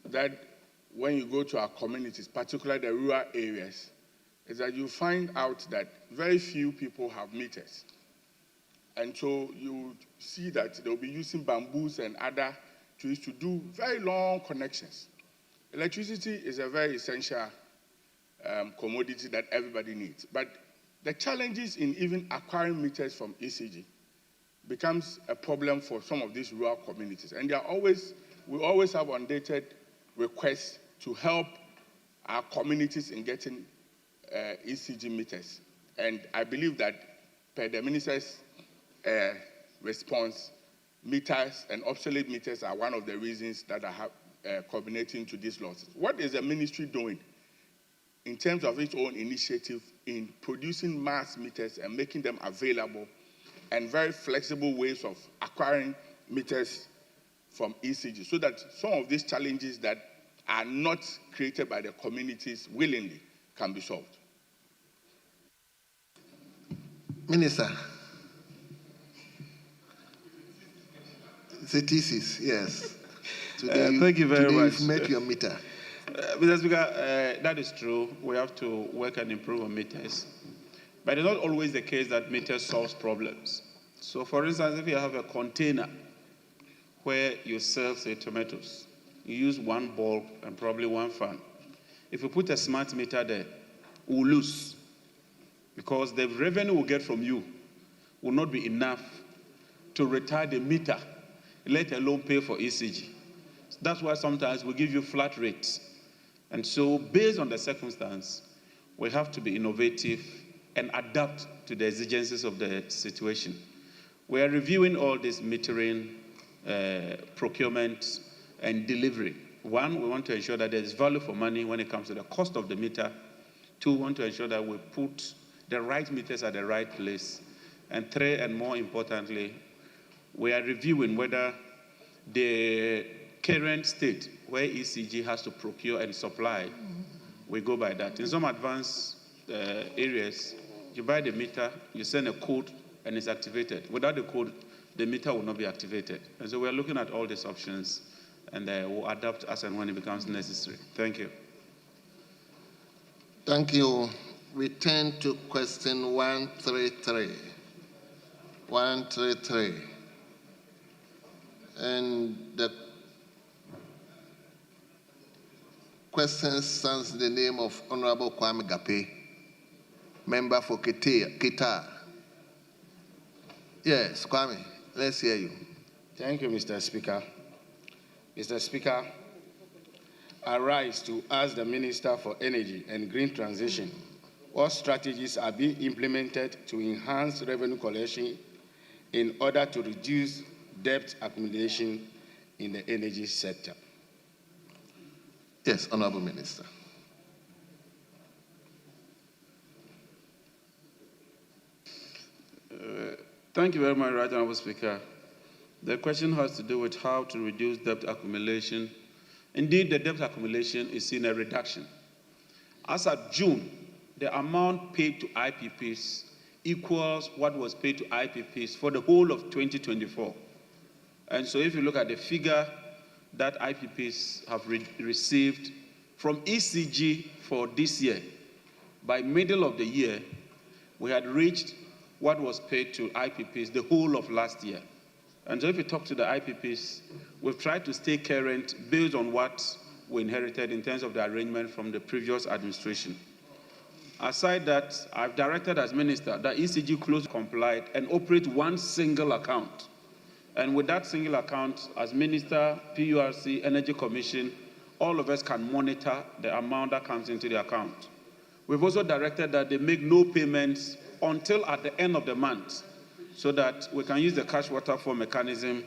that when you go to our communities, particularly the rural areas, is that you find out that very few people have meters. And so you see that they'll be using bamboos and other trees to do very long connections. Electricity is a very essential commodity that everybody needs. But the challenges in even acquiring meters from ECG becomes a problem for some of these rural communities. And we always have undated requests to help our communities in getting ECG meters. And I believe that per the minister's response, meters and obsolete meters are one of the reasons that are culminating to these losses. What is the ministry doing in terms of its own initiative in producing mass meters and making them available and very flexible ways of acquiring meters from ECG so that some of these challenges that are not created by the communities willingly can be solved? Minister. It's a thesis, yes. Today, thank you very much. You've met your meter. Mr. Speaker, that is true. We have to work and improve on meters. But it's not always the case that meters solves problems. So, for instance, if you have a container where you sell, say, tomatoes, you use one bulb and probably one fan. If you put a smart meter there, we'll lose because the revenue we'll get from you will not be enough to retire the meter, let alone pay for ECG. That's why sometimes we give you flat rates. And so based on the circumstance, we have to be innovative and adapt to the exigencies of the situation. We are reviewing all this metering, procurement, and delivery. One, we want to ensure that there is value for money when it comes to the cost of the meter. Two, we want to ensure that we put the right meters at the right place. And three, and more importantly, we are reviewing whether the current state where ECG has to procure and supply, we go by that. In some advanced areas, you buy the meter, you send a code, and it's activated. Without the code, the meter will not be activated. And so we're looking at all these options, and we'll adapt as and when it becomes necessary. Thank you. Thank you. We turn to question 133. 133. And the question stands in the name of Honorable Kwame Gape, member for Kita. Yes, Kwame, let's hear you. Thank you, Mr. Speaker. Mr. Speaker, I rise to ask the Minister for Energy and Green Transition what strategies are being implemented to enhance revenue collection in order to reduce debt accumulation in the energy sector. Yes, Honorable Minister. Thank you very much, Right Honorable Speaker. The question has to do with how to reduce debt accumulation. Indeed, the debt accumulation is seeing a reduction. As of June, the amount paid to IPPs equals what was paid to IPPs for the whole of 2024. And so if you look at the figure that IPPs have received from ECG for this year, by middle of the year, we had reached what was paid to IPPs the whole of last year. And so if you talk to the IPPs, we've tried to stay current based on what we inherited in terms of the arrangement from the previous administration. Aside that, I've directed as minister that ECG close complied and operate one single account. And with that single account, as Minister, PURC, Energy Commission, all of us can monitor the amount that comes into the account. We've also directed that they make no payments until at the end of the month, so that we can use the cash waterfall mechanism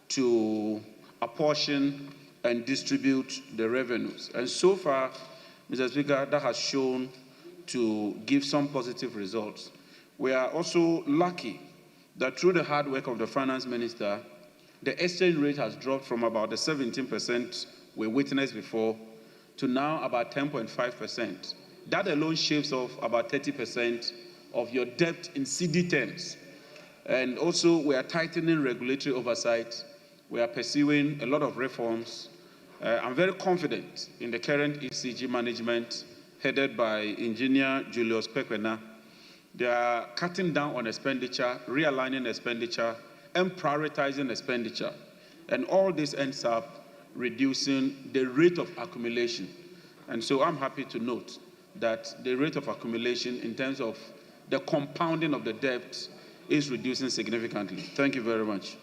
to apportion and distribute the revenues. And so far, Mr. Speaker, that has shown to give some positive results. We are also lucky that through the hard work of the finance minister, the exchange rate has dropped from about the 17% we witnessed before to now about 10.5%. That alone shaves off about 30% of your debt in CD terms. And also, we are tightening regulatory oversight. We are pursuing a lot of reforms. I'm very confident in the current ECG management headed by Engineer Julius Pekwena. They are cutting down on expenditure, realigning expenditure, and prioritizing expenditure. And all this ends up reducing the rate of accumulation. And so I'm happy to note that the rate of accumulation in terms of the compounding of the debt is reducing significantly. Thank you very much.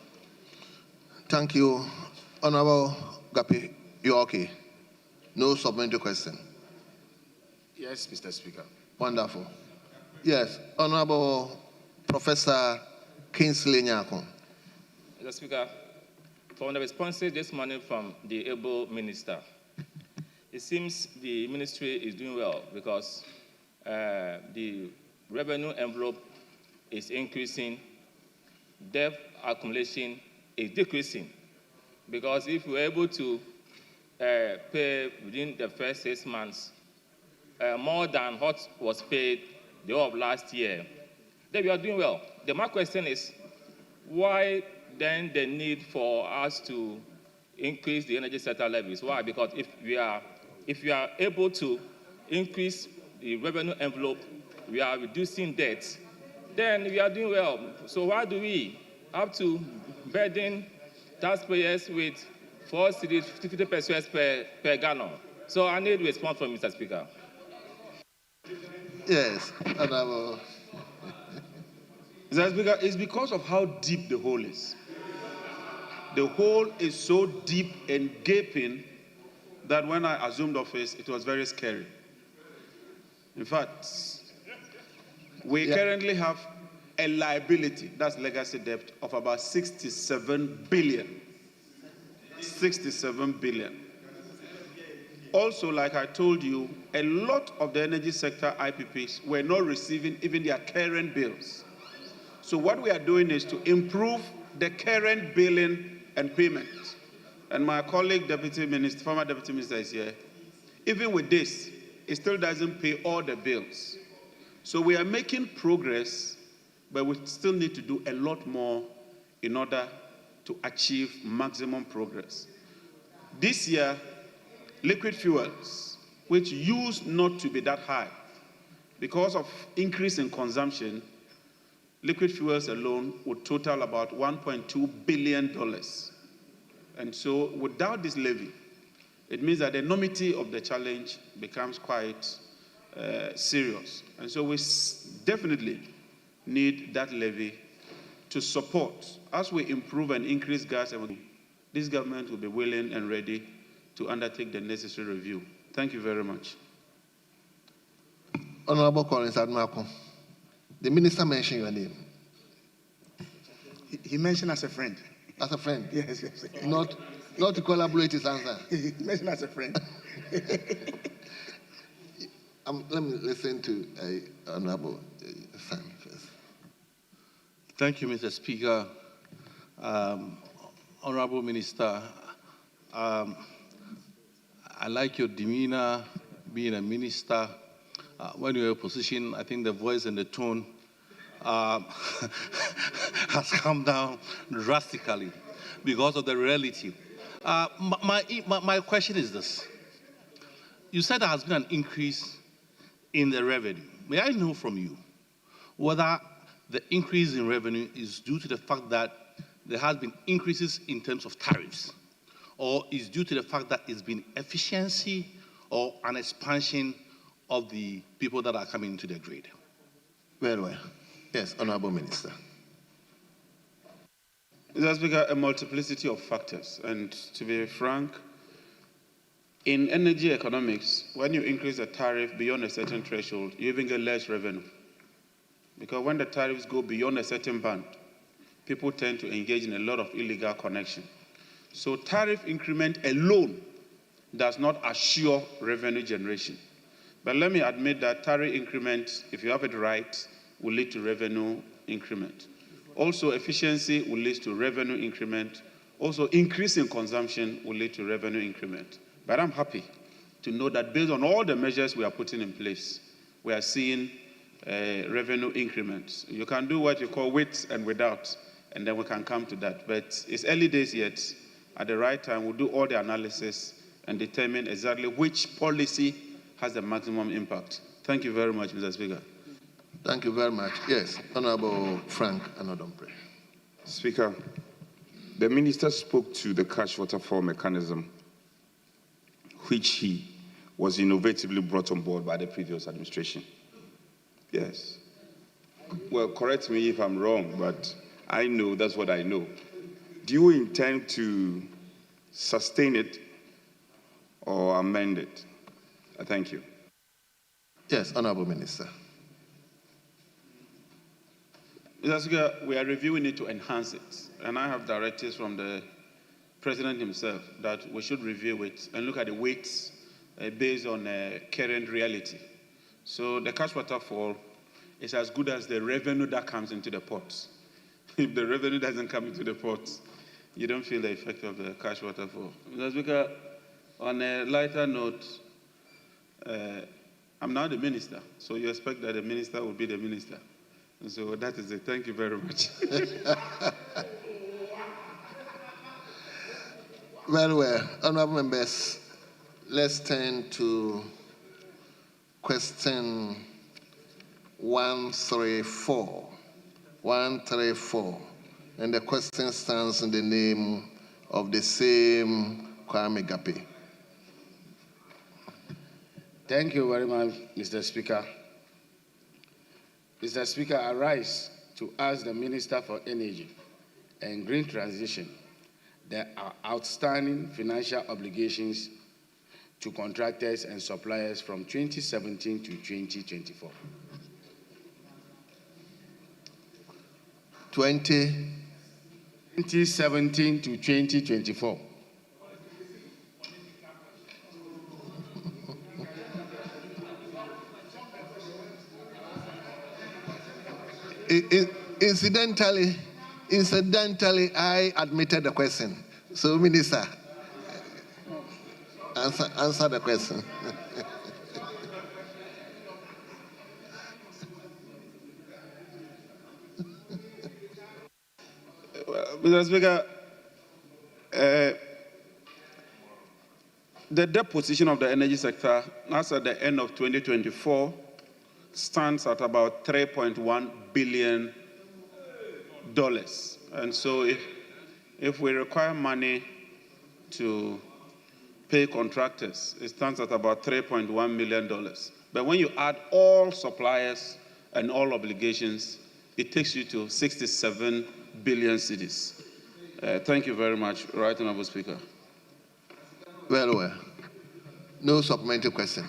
Thank you. Honorable Gapi, you're okay? No supplementary question? Yes, Mr. Speaker. Wonderful. Yes, Honorable Professor Kingsley Nyako. Mr. Speaker, from the responses this morning from the able minister, it seems the ministry is doing well because the revenue envelope is increasing, debt accumulation is decreasing. Because if we're able to pay within the first 6 months more than what was paid the whole of last year, then we are doing well. My question is, why then the need for us to increase the energy sector levies? Why? Because if we are able to increase the revenue envelope, we are reducing debt, then we are doing well. So why do we have to burden taxpayers with 4 cedis, 50 pesos per gallon? So I need a response from Mr. Speaker. Yes, Honorable. Mr. Speaker, it's because of how deep the hole is. The hole is so deep and gaping that when I assumed office, it was very scary. In fact, we currently have a liability, that's legacy debt, of about 67 billion. 67 billion. Also, like I told you, a lot of the energy sector IPPs were not receiving even their current bills. So what we are doing is to improve the current billing and payment. And my colleague, former Deputy Minister is here. Even with this, it still doesn't pay all the bills. So we are making progress, but we still need to do a lot more in order to achieve maximum progress. This year, liquid fuels, which used not to be that high, because of increase in consumption, liquid fuels alone would total about $1.2 billion. And so without this levy, it means that the enormity of the challenge becomes quite serious. And so we definitely need that levy to support. As we improve and increase gas, this government will be willing and ready to undertake the necessary review. Thank you very much. Honorable Collins Admako, the minister mentioned your name. He mentioned as a friend. As a friend? Yes, yes. Not to collaborate his answer. He mentioned as a friend. Let me listen to Honorable Sam first. Thank you, Mr. Speaker. Honorable Minister, I like your demeanor being a minister. When you're in opposition, I think the voice and the tone has come down drastically because of the reality. My question is this. You said there has been an increase in the revenue. May I know from you whether the increase in revenue is due to the fact that there has been increases in terms of tariffs, or is due to the fact that it's been efficiency or an expansion of the people that are coming into the grid? Very well. Yes, Honorable Minister. Mr. Speaker, a multiplicity of factors. And to be frank, in energy economics, when you increase the tariff beyond a certain threshold, you even get less revenue. Because when the tariffs go beyond a certain band, people tend to engage in a lot of illegal connection. So tariff increment alone does not assure revenue generation. But let me admit that tariff increment, if you have it right, will lead to revenue increment. Also, efficiency will lead to revenue increment. Also, increasing consumption will lead to revenue increment. But I'm happy to know that based on all the measures we are putting in place, we are seeing revenue increments. You can do what you call with and without, and then we can come to that. But it's early days yet. At the right time, we'll do all the analysis and determine exactly which policy has the maximum impact. Thank you very much, Mr. Speaker. Thank you very much. Yes, Honorable Frank Anodombre. Speaker, the minister spoke to the cash waterfall mechanism, which he was innovatively brought on board by the previous administration. Yes. Well, correct me if I'm wrong, but I know that's what I know. Do you intend to sustain it or amend it? Thank you. Yes, Honorable Minister. Mr. Speaker, we are reviewing it to enhance it. And I have directives from the President himself that we should review it and look at the weights based on current reality. So the cash waterfall is as good as the revenue that comes into the pot. If the revenue doesn't come into the pot, you don't feel the effect of the cash waterfall. Mr. Speaker, on a lighter note, I'm now the minister, so you expect that the minister will be the minister. And so that is it. Thank you very much. Very well. Honorable members, let's turn to question 134. 134. And the question stands in the name of the same Kwame Gape. Thank you very much, Mr. Speaker. Mr. Speaker, I rise to ask the Minister for Energy and Green Transition the outstanding financial obligations to contractors and suppliers from 2017 to 2024. 2017 to 2024. Incidentally, I admitted the question. So, Minister, answer the question. Mr. Speaker, the debt position of the energy sector as at the end of 2024 stands at about $3.1 billion. And so if we require money to pay contractors, it stands at about $3.1 million. But when you add all suppliers and all obligations, it takes you to 67 billion cedis. Thank you very much, Right Honorable Speaker. Very well. No supplementary question.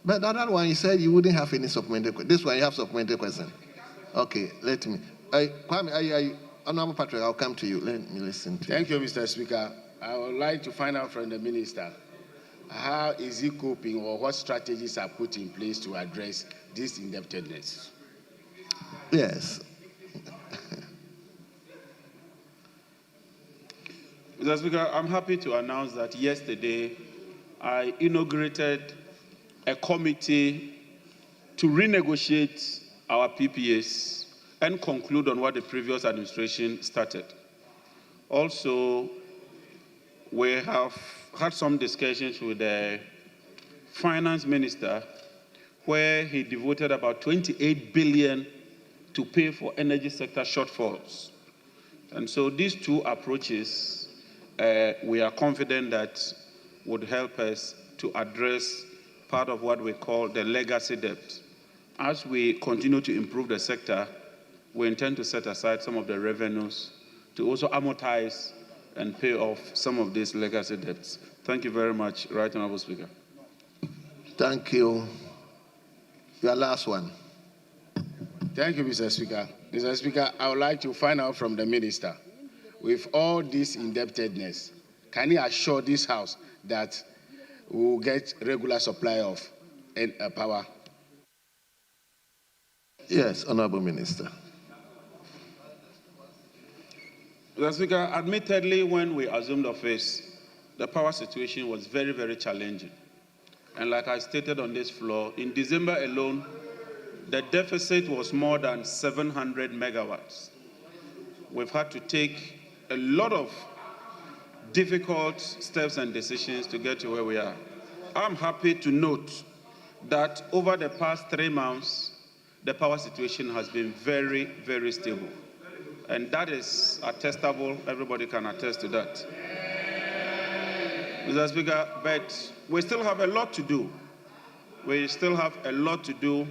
But the other one, you said you wouldn't have any supplementary question. This one, you have supplementary question. Okay, let me. Kwame, Honorable Patrick, I'll come to you. Let me listen to you. Thank you, Mr. Speaker. I would like to find out from the Minister, how is he coping or what strategies are put in place to address this indebtedness? Yes. Mr. Speaker, I'm happy to announce that yesterday I inaugurated a committee to renegotiate our PPAs and conclude on what the previous administration started. Also, we have had some discussions with the finance minister where he devoted about 28 billion to pay for energy sector shortfalls. And so these two approaches, we are confident that would help us to address part of what we call the legacy debt. As we continue to improve the sector, we intend to set aside some of the revenues to also amortize and pay off some of these legacy debts. Thank you very much, Right Honorable Speaker. Thank you. Your last one. Thank you, Mr. Speaker. Mr. Speaker, I would like to find out from the minister, with all this indebtedness, can he assure this House that we will get regular supply of power? Yes, Honorable Minister. Mr. Speaker, admittedly, when we assumed office, the power situation was very, very challenging. And like I stated on this floor, in December alone, the deficit was more than 700 megawatts. We've had to take a lot of difficult steps and decisions to get to where we are. I'm happy to note that over the past 3 months, the power situation has been very, very stable. And that is attestable. Everybody can attest to that. Mr. Speaker, but we still have a lot to do. We still have a lot to do.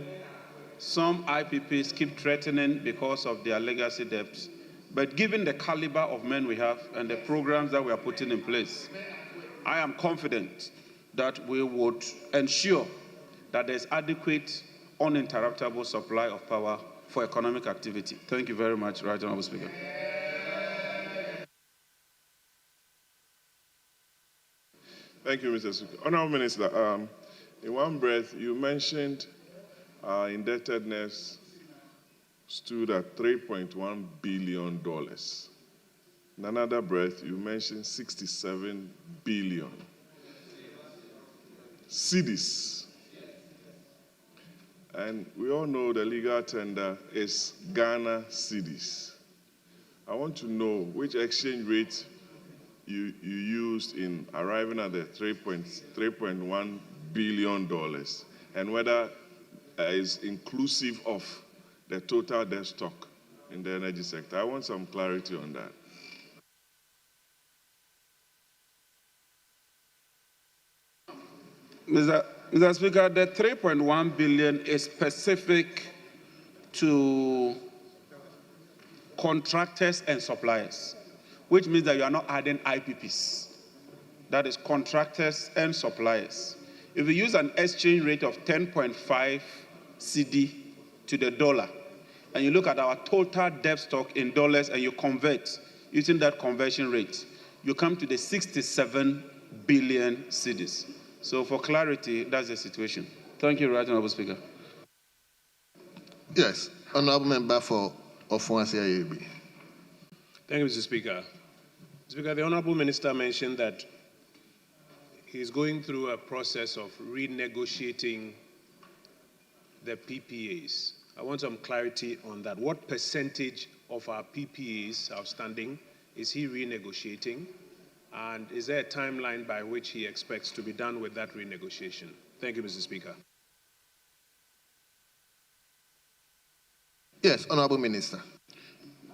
Some IPPs keep threatening because of their legacy debts. But given the caliber of men we have and the programs that we are putting in place, I am confident that we would ensure that there's adequate, uninterruptible supply of power for economic activity. Thank you very much, Right Honorable Speaker. Thank you, Mr. Speaker. Honorable Minister, in one breath, you mentioned indebtedness stood at $3.1 billion. In another breath, you mentioned 67 billion cedis. And we all know the legal tender is Ghana cedis. I want to know which exchange rate you used in arriving at the $3.1 billion and whether is inclusive of the total debt stock in the energy sector. I want some clarity on that. Mr. Speaker, the 3.1 billion is specific to contractors and suppliers, which means that you are not adding IPPs. That is contractors and suppliers. If you use an exchange rate of 10.5 CD to the dollar, and you look at our total debt stock in dollars and you convert using that conversion rate, you come to the 67 billion cedis. So for clarity, that's the situation. Thank you, Right Honorable Speaker. Yes, Honorable Member for Ofuasi Ayebi. Thank you, Mr. Speaker. Speaker, the Honorable Minister mentioned that he's going through a process of renegotiating the PPAs. I want some clarity on that. What percentage of our PPAs outstanding is he renegotiating? And is there a timeline by which he expects to be done with that renegotiation? Thank you, Mr. Speaker. Yes, Honorable Minister.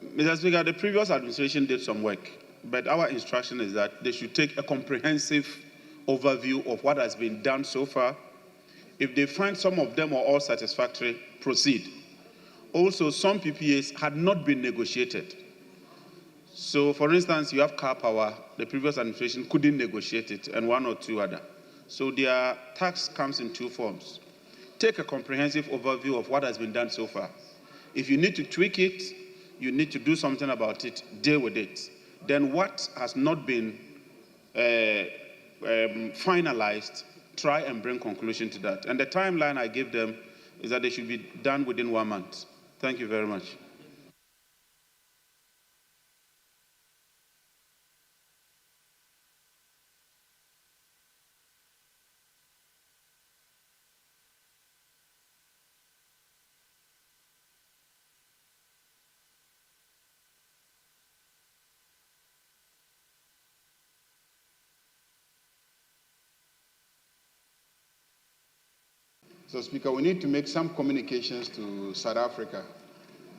Mr. Speaker, the previous administration did some work, but our instruction is that they should take a comprehensive overview of what has been done so far. If they find some of them are all satisfactory, proceed. Also, some PPAs had not been negotiated. So, for instance, you have car power, the previous administration couldn't negotiate it, and one or two other. So their tax comes in two forms. Take a comprehensive overview of what has been done so far. If you need to tweak it, you need to do something about it, deal with it. Then what has not been finalized, try and bring conclusion to that. And the timeline I give them is that they should be done within 1 month. Thank you very much. So, Speaker, we need to make some communications to South Africa,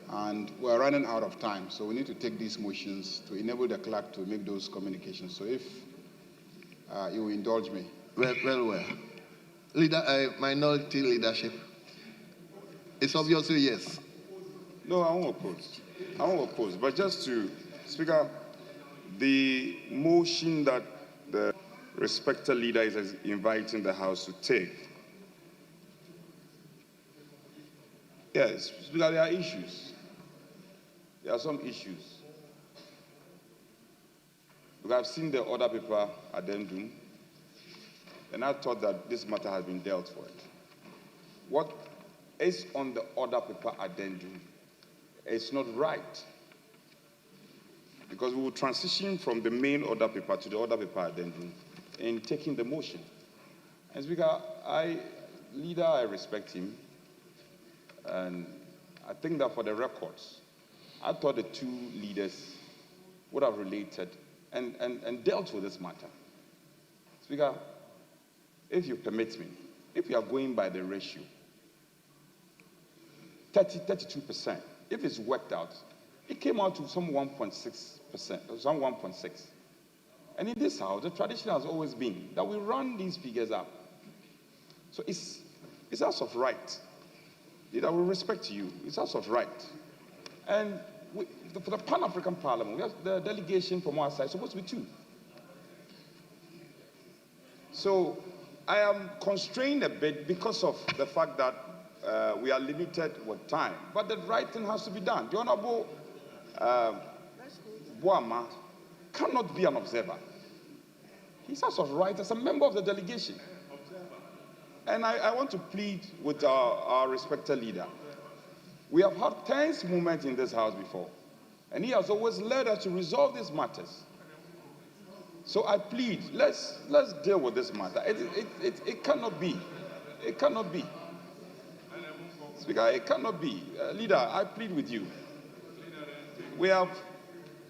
and we're running out of time. So we need to take these motions to enable the clerk to make those communications. So if you will indulge me. Well. Minority leadership. It's obviously yes. No, I won't oppose. I won't oppose. But just to, Speaker, the motion that the respected leader is inviting the House to take. Yes, Speaker, there are issues. There are some issues. Because I've seen the other paper addendum, and I thought that this matter has been dealt with. What is on the other paper addendum is not right. Because we will transition from the main order paper to the other paper addendum in taking the motion. And Speaker, leader, I respect him. And I think that for the records, I thought the two leaders would have related and dealt with this matter. Speaker, if you permit me, if you are going by the ratio, 32%, if it's worked out, it came out to some 1.6%, some 1.6. And in this house, the tradition has always been that we run these figures up. So it's us of right. I will respect you. It's us of right. And for the Pan-African Parliament, we have the delegation from our side supposed to be 2. So I am constrained a bit because of the fact that we are limited with time. But the right thing has to be done. The Honorable Boama cannot be an observer. He's us of right as a member of the delegation. And I want to plead with our respected leader. We have had tense moments in this house before, and he has always led us to resolve these matters. So I plead, let's deal with this matter. It cannot be. It cannot be. Speaker, it cannot be. Leader, I plead with you. We have,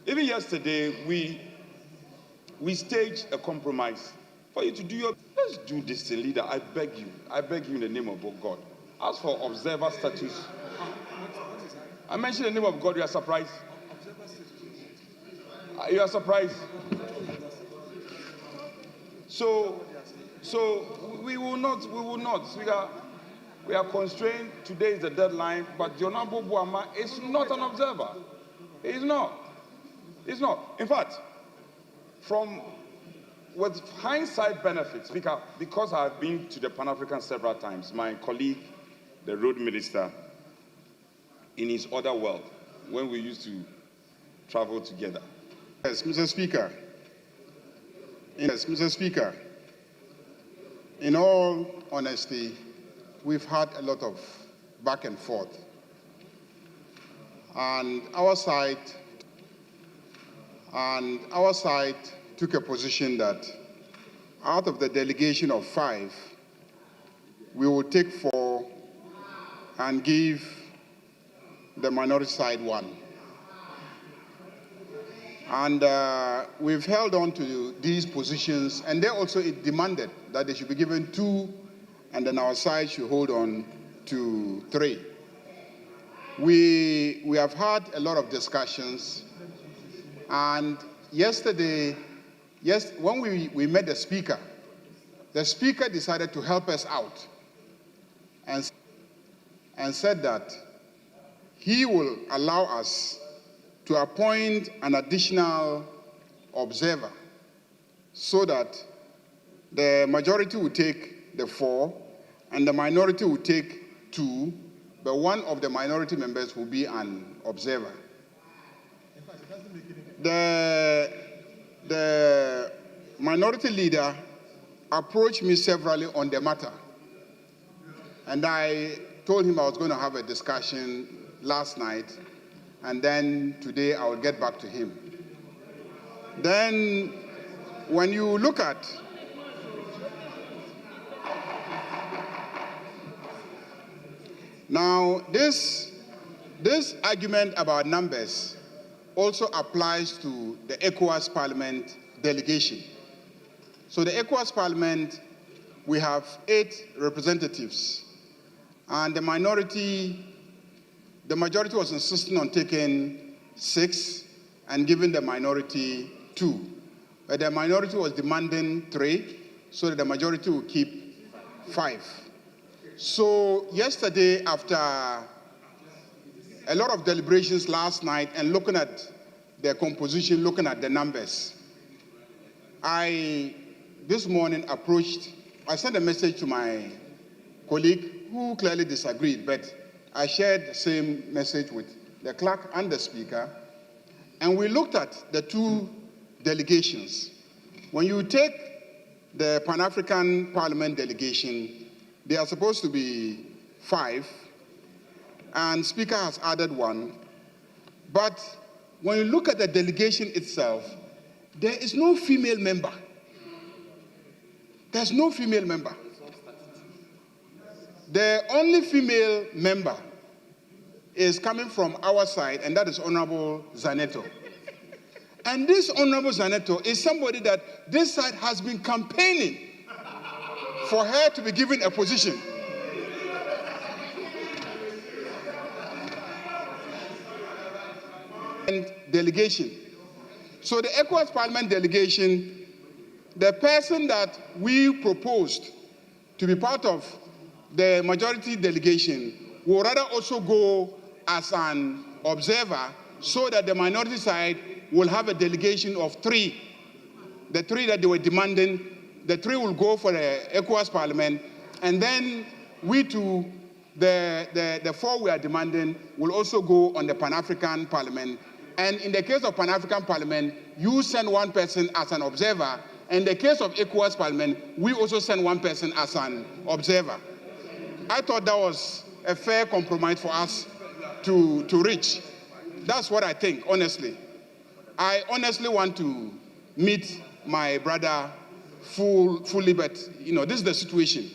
even yesterday, we staged a compromise for you to do your. Let's do this thing, leader. I beg you in the name of God. As for observer status, I mentioned the name of God. You are surprised. You are surprised. So we will not. We are constrained. Today is the deadline, but the Honorable Boama is not an observer. He is not. He's not. In fact, with hindsight benefits, because I've been to the Pan-African several times, my colleague, the road minister, in his other world, when we used to travel together. Yes, Mr. Speaker. Yes, Mr. Speaker. In all honesty, we've had a lot of back and forth. And our side took a position that out of the delegation of 5, we will take 4 and give the minority side 1. And we've held on to these positions, and they also demanded that they should be given 2, and then our side should hold on to 3. We have had a lot of discussions, and yesterday, when we met the Speaker decided to help us out and said that he will allow us to appoint an additional observer so that the majority will take the 4 and the minority will take 2, but one of the minority members will be an observer. The minority leader approached me severally on the matter, and I told him I was going to have a discussion last night, and then today I will get back to him. Then when you look at now this argument about numbers also applies to the ECOWAS Parliament delegation. So the ECOWAS Parliament, we have 8 representatives, and the majority was insisting on taking 6 and giving the minority 2. But the minority was demanding 3, so that the majority will keep 5. So yesterday, after a lot of deliberations last night and looking at the composition, looking at the numbers. This morning I sent a message to my colleague who clearly disagreed, but I shared the same message with the clerk and the speaker, and we looked at the two delegations. When you take the Pan-African Parliament delegation, they are supposed to be 5, and Speaker has added 1. But when you look at the delegation itself, there is no female member. There's no female member. The only female member is coming from our side, and that is Honorable Zaneto. And this Honorable Zaneto is somebody that this side has been campaigning for her to be given a position. And delegation. So the ECOWAS Parliament delegation, the person that we proposed to be part of the majority delegation will rather also go as an observer so that the minority side will have a delegation of 3. The 3 that they were demanding, the 3 will go for the ECOWAS Parliament, and then we too, the 4 we are demanding will also go on the Pan-African Parliament. And in the case of Pan-African Parliament, you send 1 person as an observer. In the case of ECOWAS Parliament, we also send 1 person as an observer. I thought that was a fair compromise for us to reach. That's what I think, honestly. I honestly want to meet my brother fully, but this is the situation.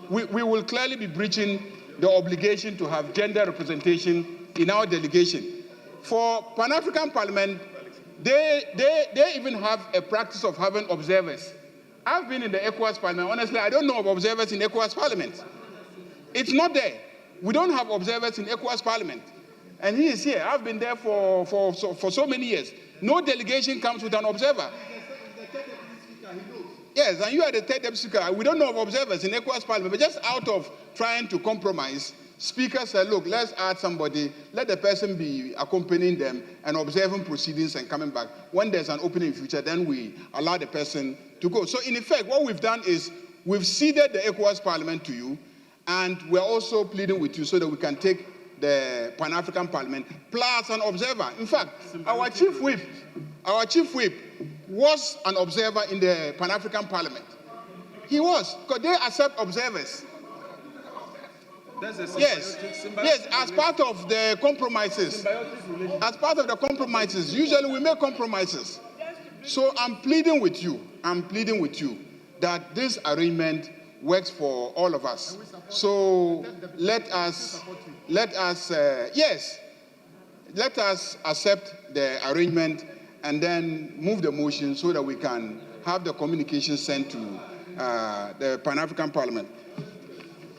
We will clearly be breaching the obligation to have gender representation in our delegation. For Pan-African Parliament, they even have a practice of having observers. I've been in the ECOWAS Parliament. Honestly, I don't know of observers in ECOWAS Parliament. It's not there. We don't have observers in ECOWAS Parliament. And he is here. I've been there for so many years. No delegation comes with an observer. Yes, and you are the third deputy speaker. We don't know of observers in ECOWAS Parliament, but just out of trying to compromise, Speaker said, look, let's add somebody, let the person be accompanying them and observing proceedings and coming back. When there's an opening in future, then we allow the person to go. So in effect, what we've done is we've ceded the ECOWAS Parliament to you, and we're also pleading with you so that we can take the Pan-African Parliament plus an observer. In fact, our chief whip was an observer in the Pan-African Parliament. He was, because they accept observers. Yes, as part of the compromises. As part of the compromises, usually we make compromises. So I'm pleading with you that this arrangement works for all of us. So let us accept the arrangement and then move the motion so that we can have the communication sent to the Pan-African Parliament.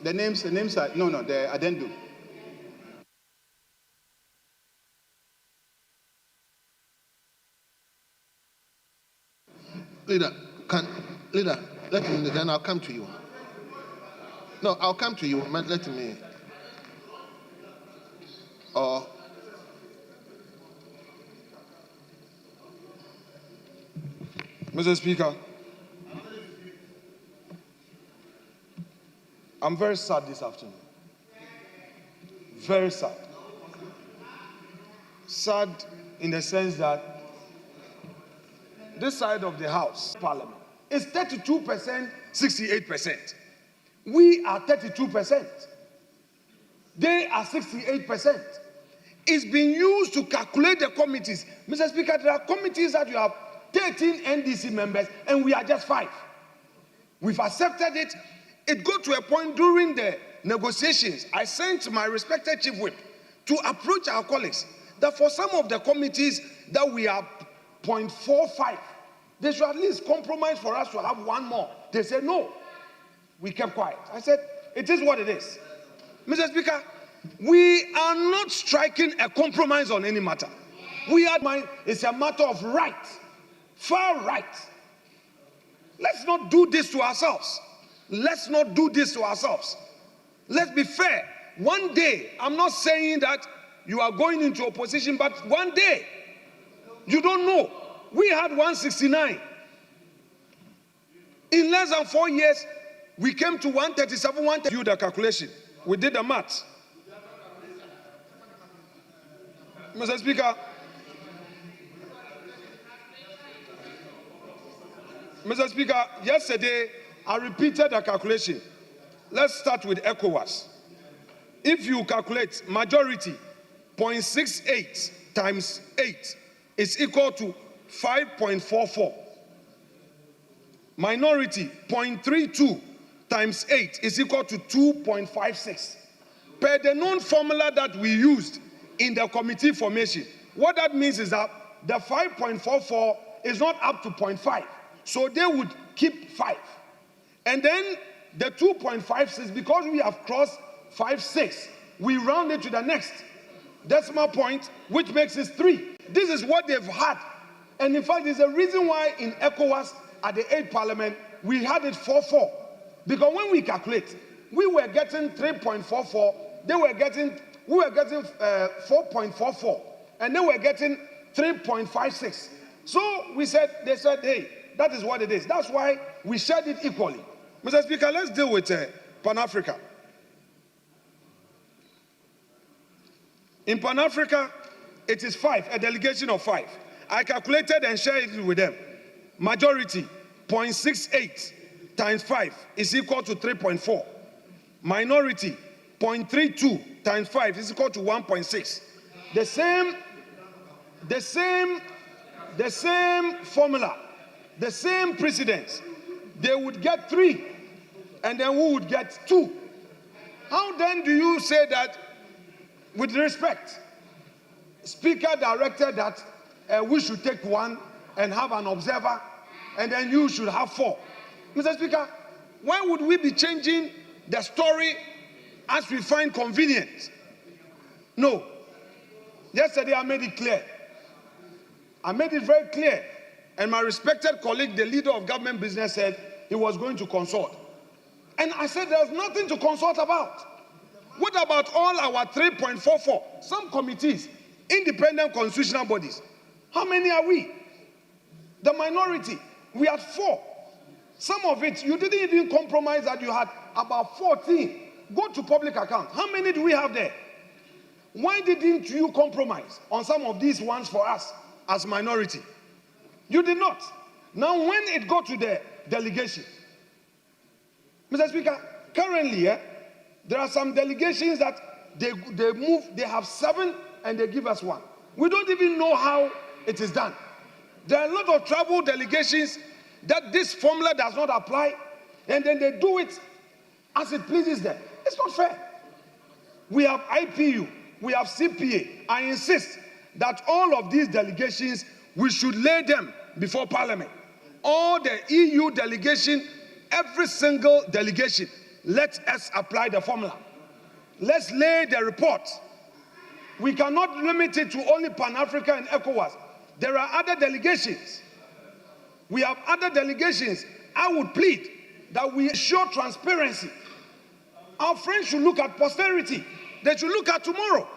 The names are, the addendum. Leader, let me, then I'll come to you. No, I'll come to you, let me. Mr. Speaker, I'm very sad this afternoon. Very sad. Sad in the sense that this side of the House, Parliament, is 32%, 68%. We are 32%. They are 68%. It's been used to calculate the committees. Mr. Speaker, there are committees that you have 13 NDC members and we are just 5. We've accepted it. It got to a point during the negotiations, I sent my respected chief whip to approach our colleagues that for some of the committees that we are 0.45, they should at least compromise for us to have 1 more. They said no. We kept quiet. I said, it is what it is. Mr. Speaker, we are not striking a compromise on any matter. It's a matter of right, far right. Let's not do this to ourselves. Let's not do this to ourselves. Let's be fair. One day, I'm not saying that you are going into opposition, but one day, you don't know. We had 169. In less than 4 years, we came to 137, 130. Do the calculation. We did the maths. Mr. Speaker, yesterday, I repeated the calculation. Let's start with ECOWAS. If you calculate majority, 0.68 times 8 is equal to 5.44. Minority, 0.32 times 8 is equal to 2.56. Per the known formula that we used in the committee formation, what that means is that the 5.44 is not up to 0.5. So they would keep 5. And then the 2.56, because we have crossed 5.6, we round it to the next decimal point, which makes it 3. This is what they've had. And in fact, there's a reason why in ECOWAS at the 8th Parliament, we had it 4.4. Because when we calculate, we were getting 3.44, we were getting 4.44, and they were getting 3.56. So they said, hey, that is what it is. That's why we shared it equally. Mr. Speaker, let's deal with Pan-Africa. In Pan-Africa, it is 5, a delegation of 5. I calculated and shared it with them. Majority, 0.68 times 5 is equal to 3.4. Minority, 0.32 times 5 is equal to 1.6. The same formula, the same precedence. They would get 3, and then we would get 2. How then do you say that, with respect, Speaker directed that we should take 1 and have an observer, and then you should have 4? Mr. Speaker, why would we be changing the story as we find convenient? No. Yesterday I made it clear. I made it very clear. And my respected colleague, the leader of government business, said he was going to consult. And I said there's nothing to consult about. What about all our 3.44? Some committees, independent constitutional bodies. How many are we? The minority. We had 4. Some of it, you didn't even compromise that you had about 14. Go to public account. How many do we have there? Why didn't you compromise on some of these ones for us as minority? You did not. Now, when it got to the delegation, Mr. Speaker, currently, there are some delegations that they move, they have 7 and they give us 1. We don't even know how it is done. There are a lot of travel delegations that this formula does not apply, and then they do it as it pleases them. It's not fair. We have IPU, we have CPA. I insist that all of these delegations, we should lay them before Parliament. All the EU delegation, every single delegation, let us apply the formula. Let's lay the report. We cannot limit it to only Pan-Africa and ECOWAS. There are other delegations. We have other delegations. I would plead that we ensure transparency. Our friends should look at posterity. They should look at tomorrow.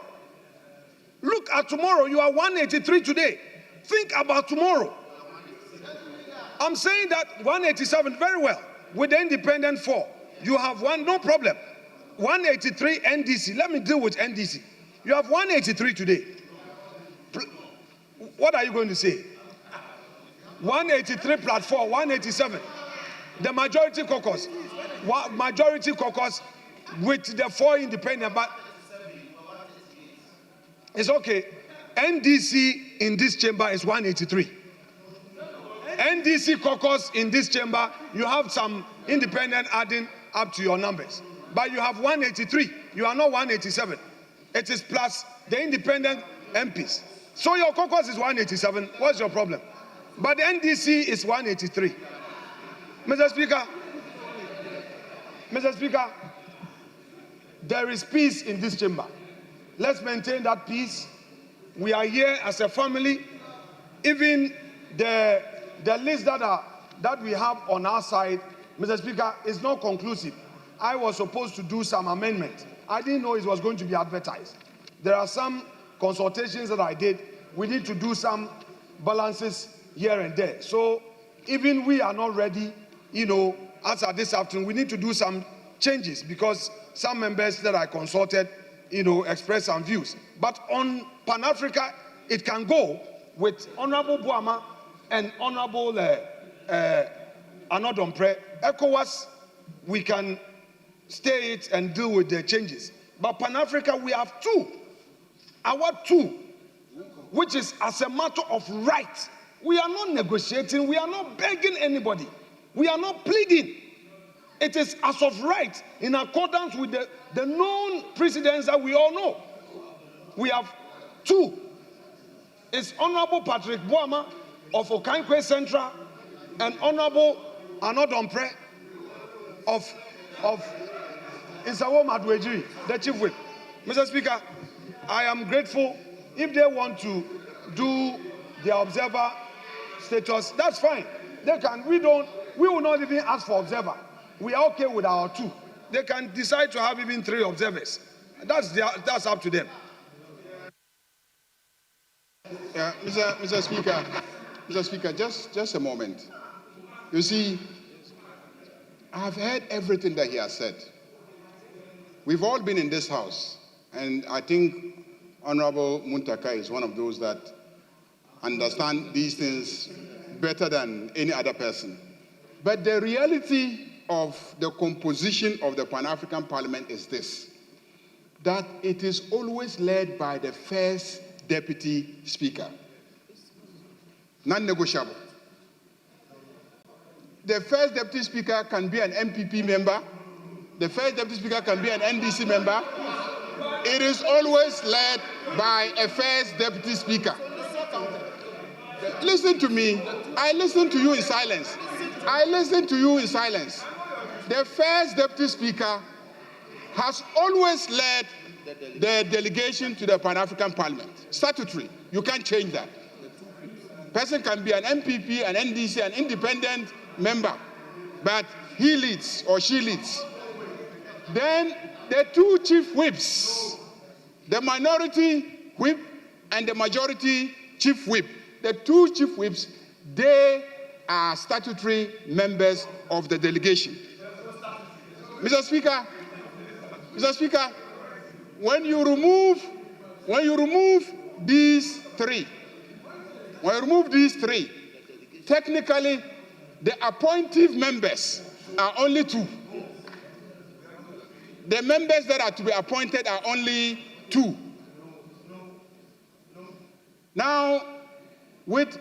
Look at tomorrow. You are 183 today. Think about tomorrow. I'm saying that 187, very well. With the independent 4, you have 1, no problem. 183 NDC. Let me deal with NDC. You have 183 today. What are you going to say? 183 plus 4, 187. The majority caucus. Majority caucus with the 4 independent, but it's okay. NDC in this chamber is 183. NDC caucus in this chamber, you have some independent adding up to your numbers. But you have 183. You are not 187. It is plus the independent MPs. So your caucus is 187. What's your problem? But the NDC is 183. Mr. Speaker, there is peace in this chamber. Let's maintain that peace. We are here as a family. Even the list that we have on our side, Mr. Speaker, is not conclusive. I was supposed to do some amendment. I didn't know it was going to be advertised. There are some consultations that I did, we need to do some balances here and there. So even we are not ready, as at this afternoon, we need to do some changes because some members that I consulted, expressed some views. But on Pan-Africa, it can go with Honorable Boama and Honorable Anodompre. ECOWAS, we can stay it and deal with the changes. But Pan-Africa, we have two. Our two, which is as a matter of right. We are not negotiating. We are not begging anybody. We are not pleading. It is as of right in accordance with the known precedents that we all know. We have two. It's Honorable Patrick Boama of Okankwe Central and Honorable Anodompre of Isawo Madweji, the Chief Whip. Mr. Speaker, I am grateful. If they want to do their observer status, that's fine. They can. We will not even ask for observer. We are okay with our two. They can decide to have even 3 observers. That's up to them. Yeah, Mr. Speaker, just a moment. You see, I've heard everything that he has said. We've all been in this house, and I think Honorable Muntaka is one of those that understand these things better than any other person. But the reality of the composition of the Pan-African Parliament is this, that it is always led by the first Deputy Speaker. Non-negotiable. The first Deputy Speaker can be an MPP member. The first Deputy Speaker can be an NDC member. It is always led by a first Deputy Speaker. Listen to me. I listen to you in silence. I listen to you in silence. The first Deputy Speaker has always led the delegation to the Pan-African Parliament. Statutory. You can't change that. Person can be an MPP, an NDC, an independent member, but he leads or she leads. Then the 2 chief whips, the minority whip and the majority chief whip. The 2 chief whips, they are statutory members of the delegation. Mr. Speaker, when you remove these 3, technically the appointive members are only 2. The members that are to be appointed are only 2. Now, with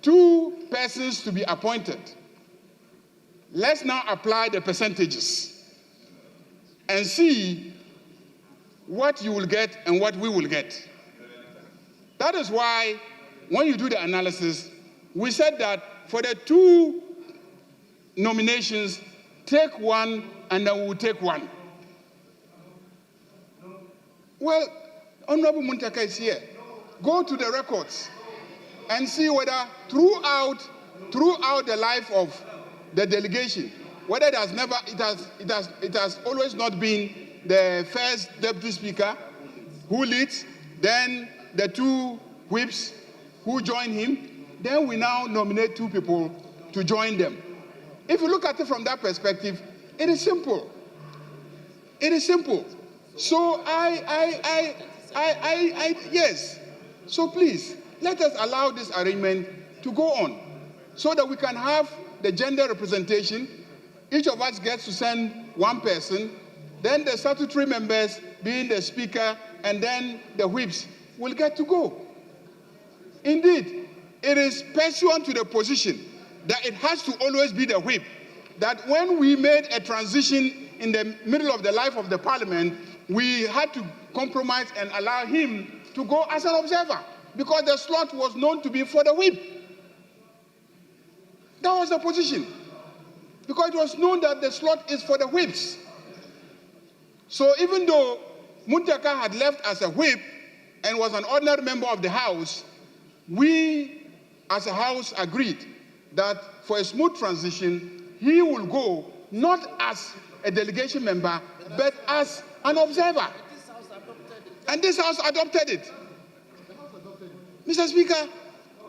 2 persons to be appointed, let's now apply the percentages and see what you will get and what we will get. That is why, when you do the analysis, we said that for the 2 nominations, take 1 and then we'll take 1. Well, Honorable Muntaka is here. Go to the records and see whether throughout the life of the delegation, whether it has always not been the first Deputy Speaker who leads, then the 2 whips who join him, then we now nominate 2 people to join them. If you look at it from that perspective, it is simple. It is simple. So yes. So please, let us allow this arrangement to go on so that we can have the gender representation. Each of us gets to send 1 person, then the statutory members, being the speaker, and then the whips, will get to go. Indeed, it is pursuant to the position that it has to always be the whip, that when we made a transition in the middle of the life of the parliament, we had to compromise and allow him to go as an observer, because the slot was known to be for the whip. That was the position, because it was known that the slot is for the whips. So even though Muntaka had left as a whip and was an ordinary member of the House, we as a House agreed that for a smooth transition, he will go not as a delegation member, but as an observer. And this House adopted it. Mr. Speaker,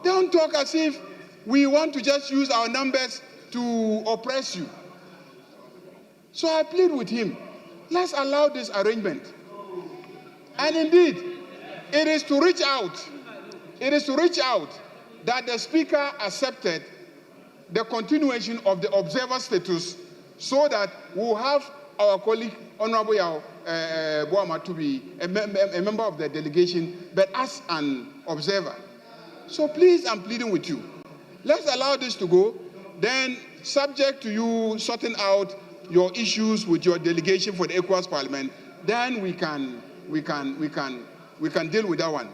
don't talk as if we want to just use our numbers to oppress you. So I plead with him, let's allow this arrangement. And indeed, it is to reach out that the Speaker accepted the continuation of the observer status so that we'll have our colleague, Honorable Yao Boama, to be a member of the delegation, but as an observer. So please, I'm pleading with you. Let's allow this to go. Then, subject to you sorting out your issues with your delegation for the ECOWAS Parliament, then we can deal with that one.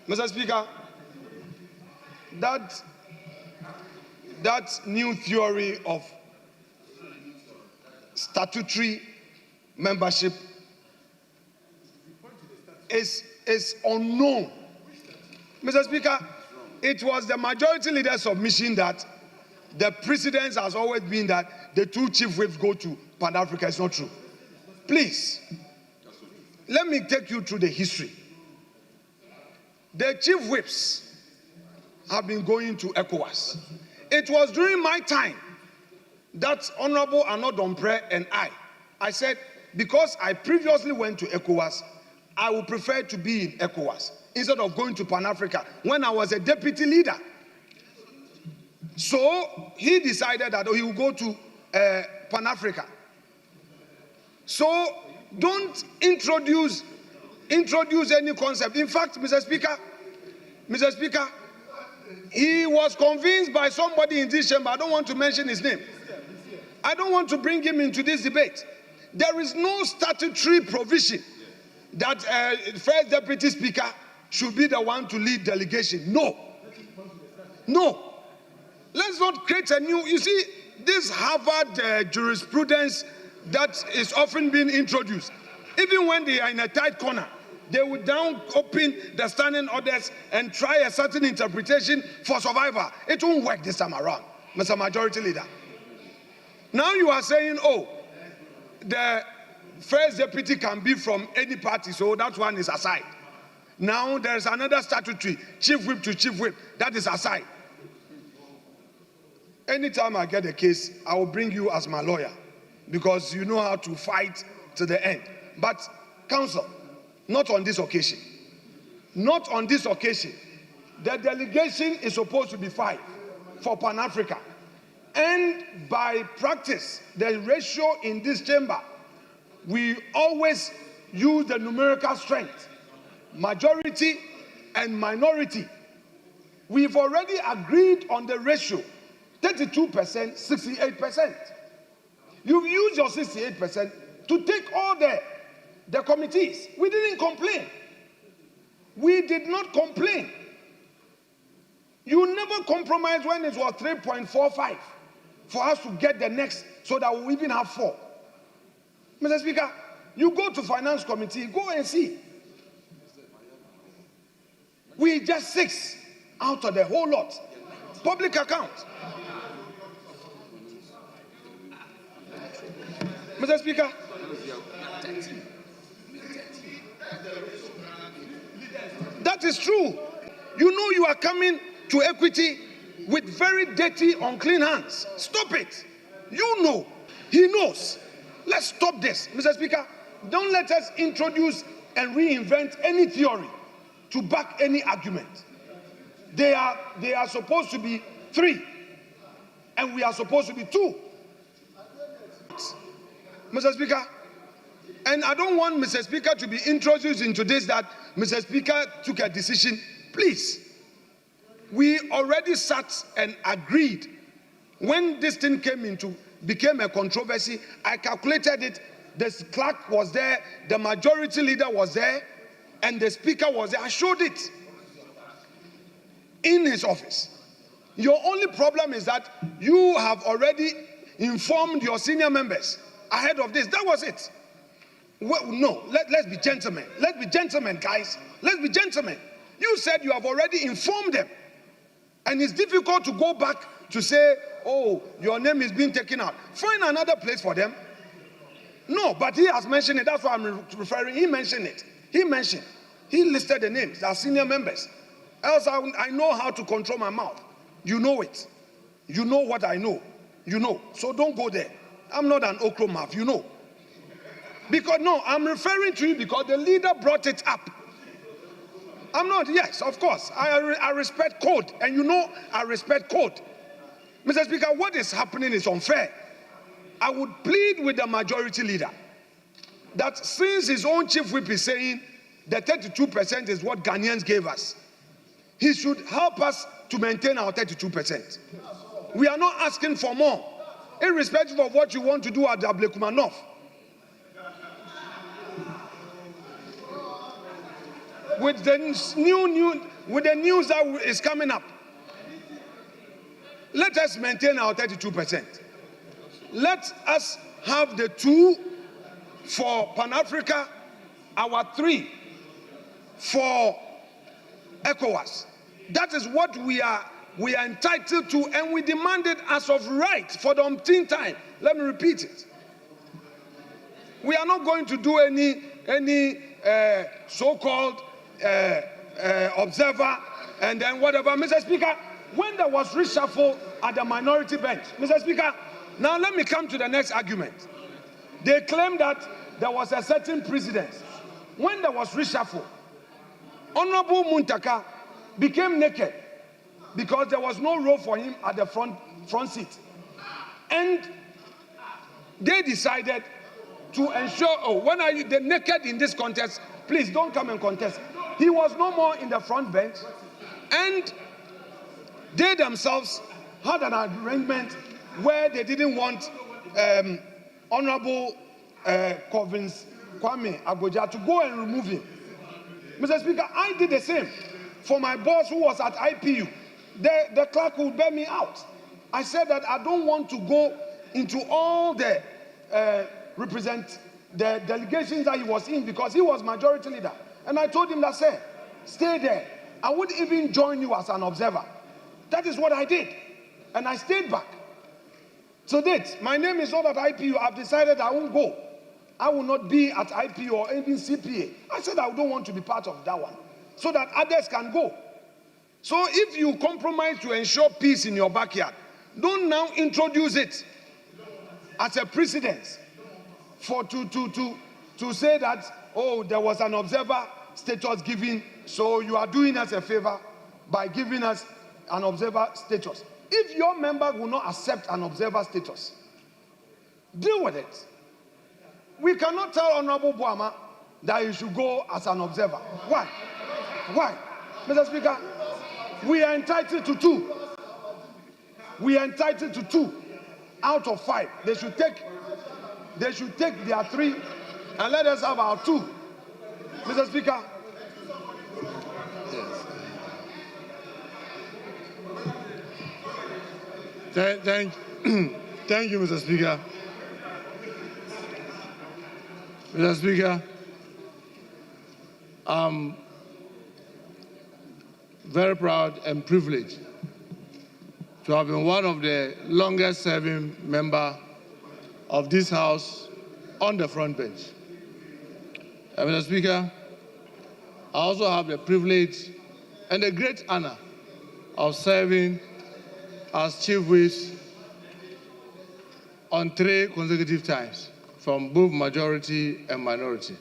Mr. Speaker, that new theory of statutory membership is unknown. Mr. Speaker, it was the majority leader's submission that the precedence has always been that the two chief whips go to Pan-Africa. It's not true. Please, let me take you through the history. The chief whips have been going to ECOWAS. It was during my time that Honorable Arnaud Dompré and I said, because I previously went to ECOWAS, I would prefer to be in ECOWAS instead of going to Pan-Africa when I was a deputy leader. So he decided that he would go to Pan-Africa. So don't introduce any concept. In fact, Mr. Speaker, he was convinced by somebody in this chamber. I don't want to mention his name. I don't want to bring him into this debate. There is no statutory provision that first deputy speaker should be the one to lead delegation. No. Let's not create a new. You see, this Harvard jurisprudence that is often being introduced, even when they are in a tight corner, they will down open the standing orders and try a certain interpretation for survival. It won't work this time around, Mr. Majority Leader. Now you are saying, oh, the first deputy can be from any party, so that one is aside. Now there's another statutory, chief whip to chief whip, that is aside. Anytime I get a case, I will bring you as my lawyer because you know how to fight to the end. But, Counsel, not on this occasion. Not on this occasion. The delegation is supposed to be 5 for Pan-Africa. And by practice, the ratio in this chamber, we always use the numerical strength, majority and minority. We've already agreed on the ratio, 32%, 68%. You've used your 68% to take all the committees. We didn't complain. We did not complain. You never compromised when it was 3.45 for us to get the next so that we even have 4. Mr. Speaker, you go to Finance Committee, go and see. We just 6 out of the whole lot. Public account. Mr. Speaker, that is true. You know you are coming to equity with very dirty, unclean hands. Stop it. You know. He knows. Let's stop this. Mr. Speaker, don't let us introduce and reinvent any theory to back any argument. They are supposed to be 3, and we are supposed to be 2. Mr. Speaker, and I don't want Mr. Speaker to be introduced into this that Mr. Speaker took a decision. Please, we already sat and agreed. When this thing became a controversy, I calculated it. The clerk was there, the majority leader was there, and the speaker was there. I showed it in his office. Your only problem is that you have already informed your senior members ahead of this. That was it. Well, no, let's be gentlemen. Let's be gentlemen, guys. Let's be gentlemen. You said you have already informed them. And it's difficult to go back to say, oh, your name is being taken out. Find another place for them. No, but he has mentioned it. That's why I'm referring. He mentioned it. He listed the names, our senior members. Else I know how to control my mouth. You know it. You know what I know. You know. So don't go there. I'm not an okro mouth, you know. Because, no, I'm referring to you because the leader brought it up. I'm not, yes, of course. I respect code, and you know I respect code. Mr. Speaker, what is happening is unfair. I would plead with the majority leader that since his own chief whip is saying the 32% is what Ghanaians gave us, he should help us to maintain our 32%. We are not asking for more, irrespective of what you want to do at the Ablekumanov. With the news that is coming up, let us maintain our 32%. Let us have the 2 for Pan-Africa, our 3 for ECOWAS. That is what we are entitled to, and we demand it as of right for the umpteenth time. Let me repeat it. We are not going to do any so-called observer and then whatever. Mr. Speaker, when there was reshuffle at the minority bench, Mr. Speaker, now let me come to the next argument. They claim that there was a certain precedence. When there was reshuffle, Honorable Muntaka became naked because there was no role for him at the front seat. And they decided to ensure, when are you the naked in this contest? Please don't come and contest. He was no more in the front bench, and they themselves had an arrangement where they didn't want Honorable Kovins Kwame Agoja to go and remove him. Mr. Speaker, I did the same for my boss who was at IPU. The clerk would bear me out. I said that I don't want to go into all the the delegations that he was in because he was majority leader. And I told him that, sir, stay there. I would even join you as an observer. That is what I did. And I stayed back. So that my name is not at IPU. I've decided I won't go. I will not be at IPU or even CPA. I said I don't want to be part of that one so that others can go. So if you compromise to ensure peace in your backyard, don't now introduce it as a precedent for to say that, oh, there was an observer status given, so you are doing us a favor by giving us an observer status. If your member will not accept an observer status, deal with it. We cannot tell Honorable Boama that you should go as an observer. Why? Why? Mr. Speaker, we are entitled to 2. We are entitled to 2 out of 5. They should take their 3 and let us have our 2. Mr. Speaker. Yes. Thank you, Mr. Speaker. Mr. Speaker, I'm very proud and privileged to have been one of the longest serving members of this House on the front bench. Mr. Speaker, I also have the privilege and the great honor of serving as Chief Whip on 3 consecutive times from both majority and minority.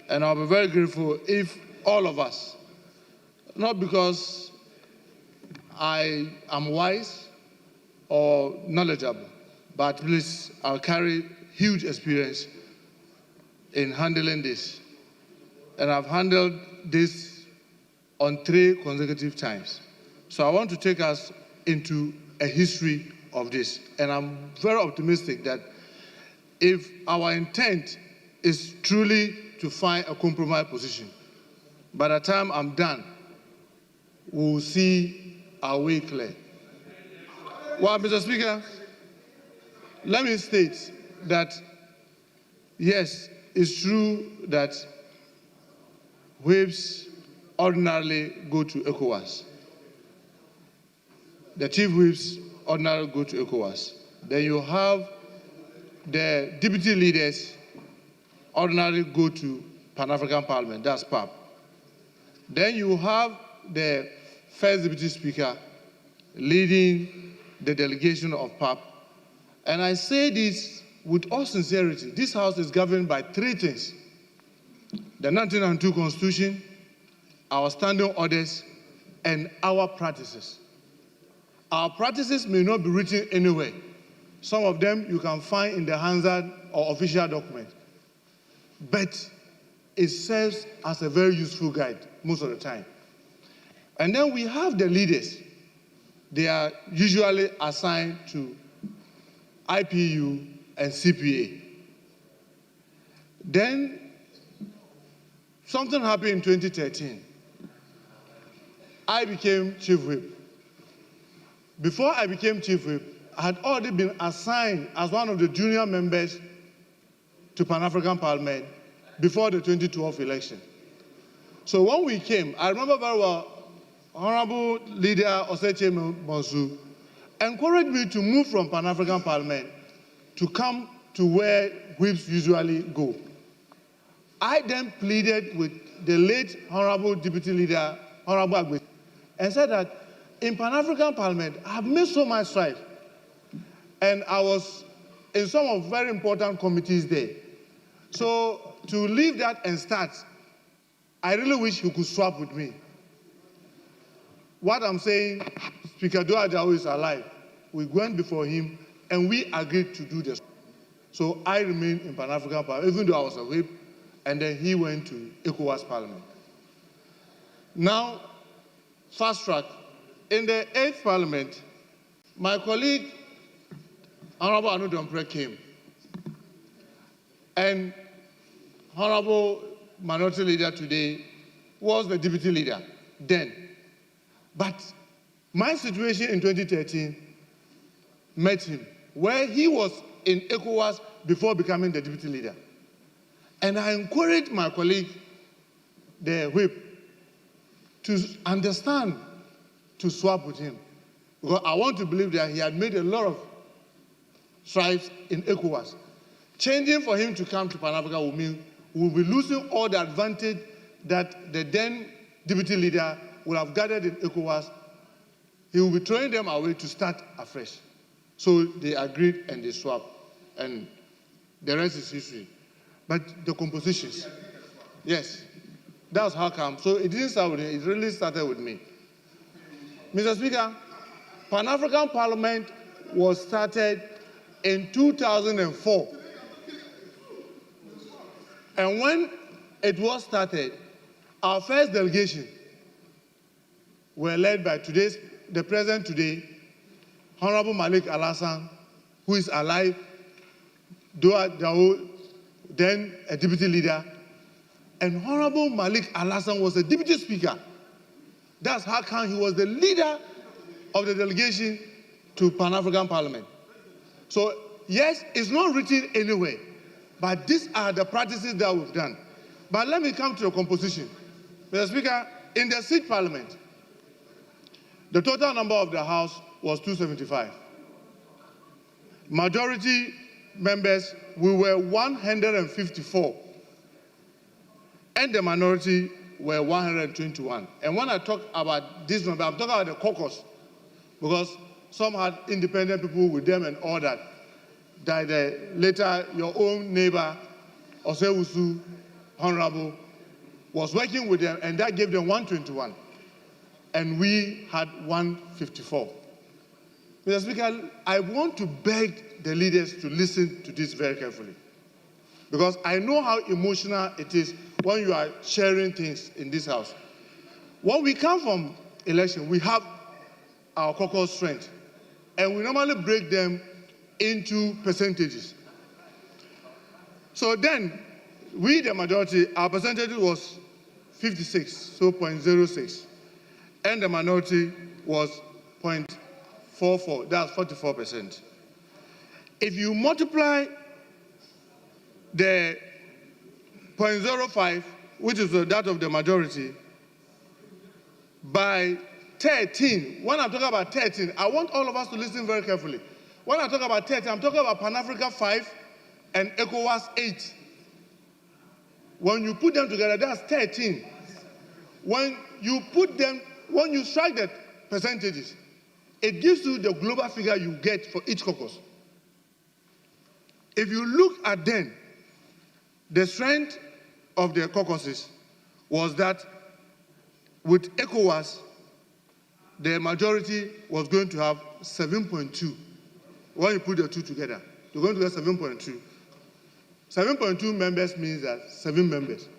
And I'll be very grateful if all of us, not because I am wise or knowledgeable, but please, I'll carry huge experience in handling this. And I've handled this on 3 consecutive times. So I want to take us into a history of this. And I'm very optimistic that if our intent is truly to find a compromise position, by the time I'm done, we'll see our way clear. Well, Mr. Speaker, let me state that, yes, it's true that whips ordinarily go to ECOWAS. The chief whips ordinarily go to ECOWAS. Then you have the deputy leaders ordinarily go to Pan-African Parliament, that's PAP. Then you have the first deputy speaker leading the delegation of PAP. And I say this with all sincerity. This House is governed by three things: the 1992 Constitution, our standing orders, and our practices. Our practices may not be written anywhere. Some of them you can find in the Hansard or official document. But it serves as a very useful guide most of the time. And then we have the leaders. They are usually assigned to IPU and CPA. Then something happened in 2013. I became chief whip. Before I became chief whip, I had already been assigned as one of the junior members to Pan-African Parliament before the 2012 election. So when we came, I remember very well, Honorable Leader Oseche Monsu encouraged me to move from Pan-African Parliament to come to where whips usually go. I then pleaded with the late Honorable Deputy Leader, Honorable Agbe, and said that in Pan-African Parliament, I have made so much strides. And I was in some of very important committees there. So to leave that and start, I really wish he could swap with me. What I'm saying, Speaker Doajawo is alive. We went before him and we agreed to do this. So I remained in Pan-African Parliament, even though I was a whip, and then he went to ECOWAS Parliament. Now, fast track. In the 8th Parliament, my colleague, Honorable Anu Dompre, came. And Honorable Minority Leader today was the Deputy Leader then. But my situation in 2013 met him, where he was in ECOWAS before becoming the Deputy Leader. And I encouraged my colleague, the whip, to understand, to swap with him. Because I want to believe that he had made a lot of strides in ECOWAS. Changing for him to come to Pan-Africa will mean we'll be losing all the advantage that the then Deputy Leader would have gathered in ECOWAS. He will be throwing them away to start afresh. So they agreed and they swapped. And the rest is history. But the compositions, yes, that's how come. So it didn't start with him, it really started with me. Mr. Speaker, Pan-African Parliament was started in 2004. And when it was started, our first delegation were led by the president today, Honorable Malik Alassane, who is alive, Doa Jao, then a deputy leader, and Honorable Malik Alassane was a deputy speaker. That's how come he was the leader of the delegation to Pan-African Parliament. So, yes, it's not written anywhere, but these are the practices that we've done. But let me come to the composition. Mr. Speaker, in the sixth Parliament, the total number of the House was 275. Majority members, we were 154. And the minority were 121. And when I talk about this number, I'm talking about the caucus, because some had independent people with them and all that. Later, your own neighbor, Osewusu, Honorable, was working with them, and that gave them 121. And we had 154. Mr. Speaker, I want to beg the leaders to listen to this very carefully, because I know how emotional it is when you are sharing things in this House. When we come from election, we have our caucus strength, and we normally break them into percentages. So then, we, the majority, our percentage was 56, so 0.06, and the minority was 0.44, that's 44%. If you multiply the 0.05, which is that of the majority, by 13. When I'm talking about 13, I want all of us to listen very carefully. When I talk about 13, I'm talking about Panafrican 5 and ECOWAS 8. When you put them together, that's 13. When you strike the percentages, it gives you the global figure you get for each caucus. If you look at then, the strength of the caucuses was that with ECOWAS, the majority was going to have 7.2. When you put the two together, you're going to get 7.2. 7.2 members means that 7 members.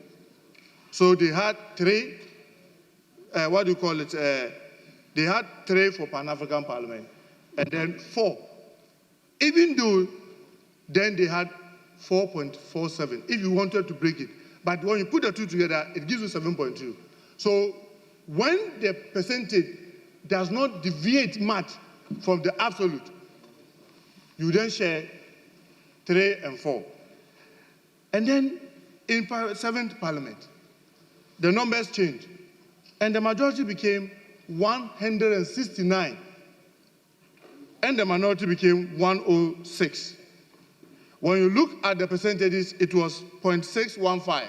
So they had 3, they had 3 for Pan-African Parliament, and then 4. Even though then they had 4.47, if you wanted to break it. But when you put the two together, it gives you 7.2. So when the percentage does not deviate much from the absolute, you then share 3 and 4. And then in 7th Parliament, the numbers changed, and the majority became 169, and the minority became 106. When you look at the percentages, it was 0.615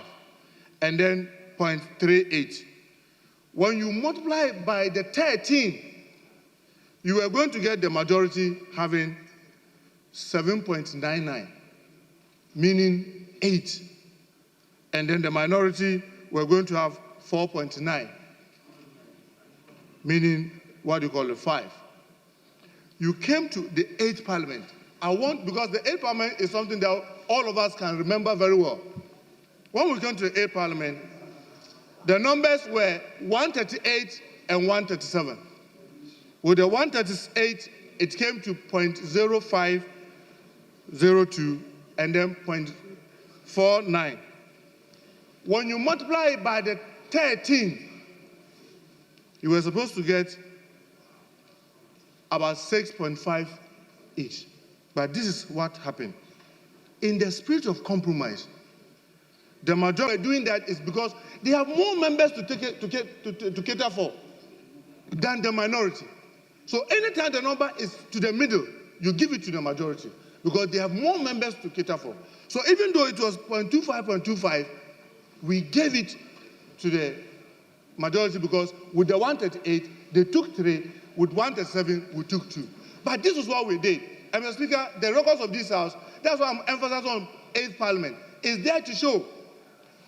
and then 0.38. When you multiply by the 13, you are going to get the majority having 7.99, meaning 8. And then the minority were going to have 4.9, meaning what you call a 5. You came to the 8th Parliament. Because the 8th Parliament is something that all of us can remember very well. When we came to the 8th Parliament, the numbers were 138 and 137. With the 138, it came to 0.0502 and then 0.49. When you multiply it by the 13, you were supposed to get about 6.5 each. But this is what happened. In the spirit of compromise, the majority doing that is because they have more members to cater for than the minority. So anytime the number is to the middle, you give it to the majority because they have more members to cater for. So even though it was 0.25, we gave it to the majority because with the 138, they took 3, with 137, we took 2. But this is what we did. And Mr. Speaker, the records of this House, that's why I'm emphasizing on 8th Parliament, is there to show.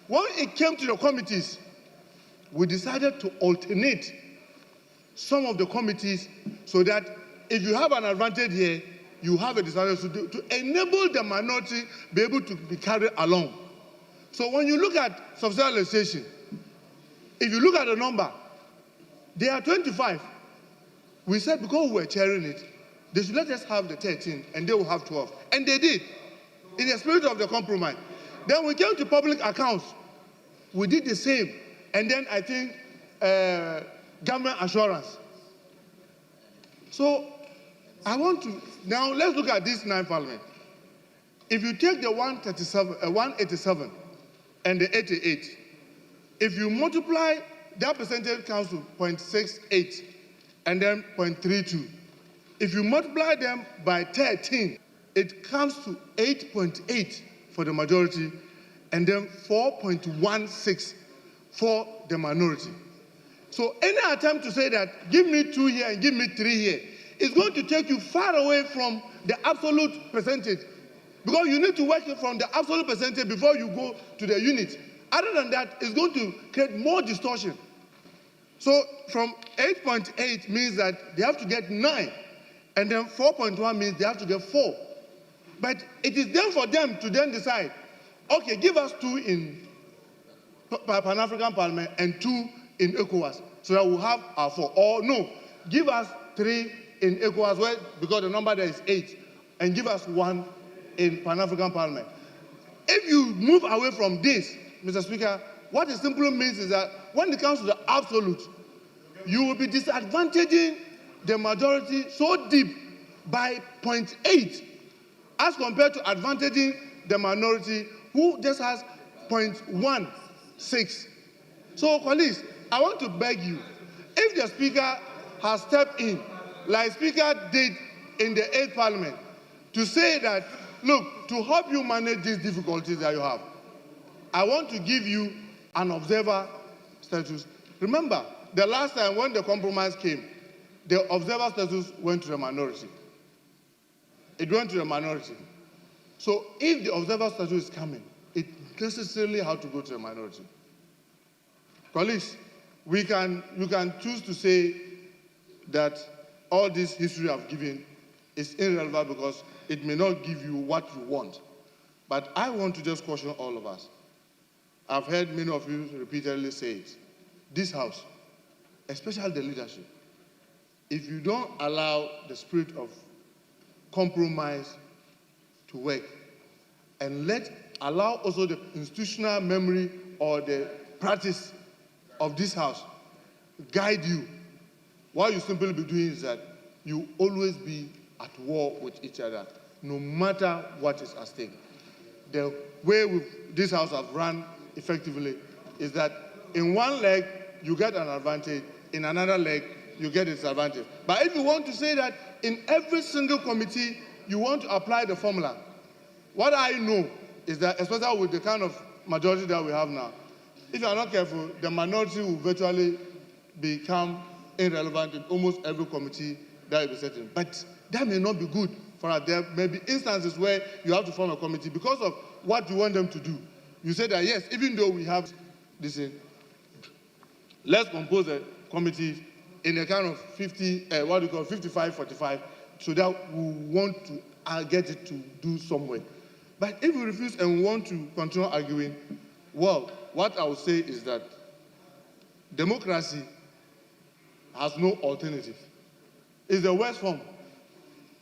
When it came to the committees, we decided to alternate some of the committees so that if you have an advantage here, you have a disadvantage to enable the minority be able to be carried along. So when you look at subsidiary legislation, if you look at the number, they are 25. We said because we were chairing it, they should let us have the 13 and they will have 12. And they did, in the spirit of the compromise. Then we came to public accounts. We did the same. And then I think government assurance. So I want to, now let's look at this 9th Parliament. If you take the 187 and the 88, if you multiply, that percentage comes to 0.68 and then 0.32. If you multiply them by 13, it comes to 8.8 for the majority and then 4.16 for the minority. So any attempt to say that, give me 2 here and give me 3 here, is going to take you far away from the absolute percentage. Because you need to work from the absolute percentage before you go to the unit. Other than that, it's going to create more distortion. So from 8.8 means that they have to get 9. And then 4.1 means they have to get 4. But it is then for them to then decide, okay, give us 2 in Pan-African Parliament and 2 in ECOWAS, so that we'll have our 4. Or no, give us 3 in ECOWAS, because the number there is 8, and give us 1 in Pan-African Parliament. If you move away from this, Mr. Speaker, what it simply means is that when it comes to the absolute, you will be disadvantaging the majority so deep by 0.8 as compared to advantaging the minority who just has 1.16. So, colleagues, I want to beg you, if the Speaker has stepped in, like Speaker did in the 8th Parliament, to say that, look, to help you manage these difficulties that you have, I want to give you an observer status. Remember, the last time when the compromise came, the observer status went to the minority. It went to the minority. So if the observer status is coming, it necessarily has to go to the minority. Colleagues, you can choose to say that all this history I've given is irrelevant because it may not give you what you want. But I want to just caution all of us. I've heard many of you repeatedly say it. This House, especially the leadership, if you don't allow the spirit of compromise to work and allow also the institutional memory or the practice of this House guide you, what you simply be doing is that you always be at war with each other, no matter what is at stake. The way this House has run effectively is that in one leg, you get an advantage, in another leg, you get a disadvantage. But if you want to say that in every single committee, you want to apply the formula, what I know is that, especially with the kind of majority that we have now, if you are not careful, the minority will virtually become irrelevant in almost every committee that will be set in. But that may not be good for us. There may be instances where you have to form a committee because of what you want them to do. You say that, yes, even though we have this, let's compose a committee in a kind of 55-45, so that we want to get it to do somewhere. But if we refuse and we want to continue arguing, well, what I would say is that democracy has no alternative. It's the worst form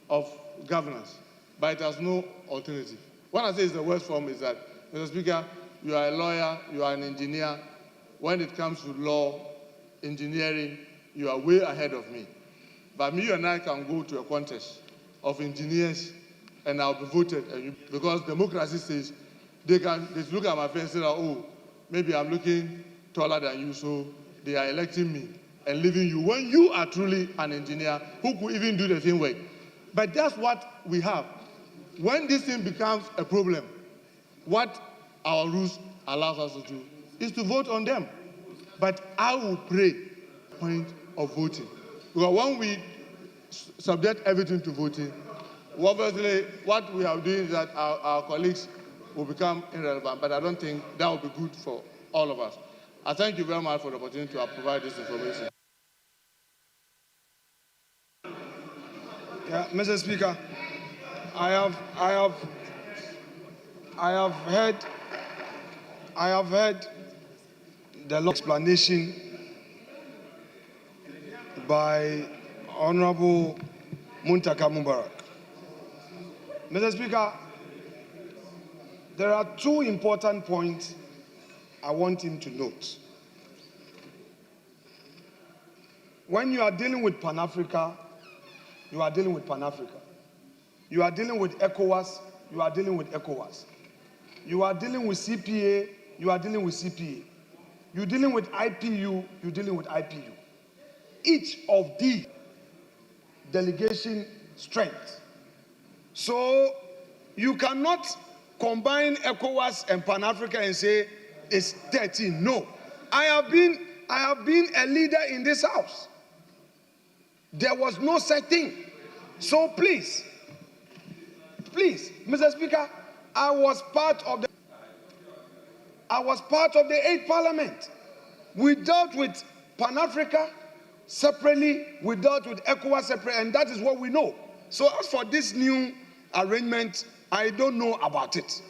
of governance, but it has no alternative. When I say it's the worst form is that, Mr. Speaker, you are a lawyer, you are an engineer. When it comes to law, engineering, you are way ahead of me. But me and I can go to a contest of engineers and I'll be voted. Because democracy says they look at my face and say, oh, maybe I'm looking taller than you, so they are electing me and leaving you when you are truly an engineer who could even do the same work. But that's what we have. When this thing becomes a problem, what our rules allows us to do is to vote on them. But I will pray point of voting. Because when we subject everything to voting, obviously what we are doing is that our colleagues will become irrelevant. But I don't think that will be good for all of us. I thank you very much for the opportunity to provide this information. Yeah, Mr. Speaker, I have heard the explanation by Honorable Muntaka Mubarak. Mr. Speaker, there are two important points I want him to note. When you are dealing with Pan-Africa, you are dealing with Pan-Africa. You are dealing with ECOWAS, you are dealing with ECOWAS. You are dealing with CPA, you are dealing with CPA. You're dealing with IPU, you're dealing with IPU. Each of these delegation strength. So you cannot combine ECOWAS and Pan-Africa and say it's 13. No. I have been a leader in this house. There was no such thing. So please, Mr. Speaker, I was part of the 8th Parliament. We dealt with Pan-Africa separately, we dealt with ECOWAS separately, and that is what we know. So as for this new arrangement, I don't know about it.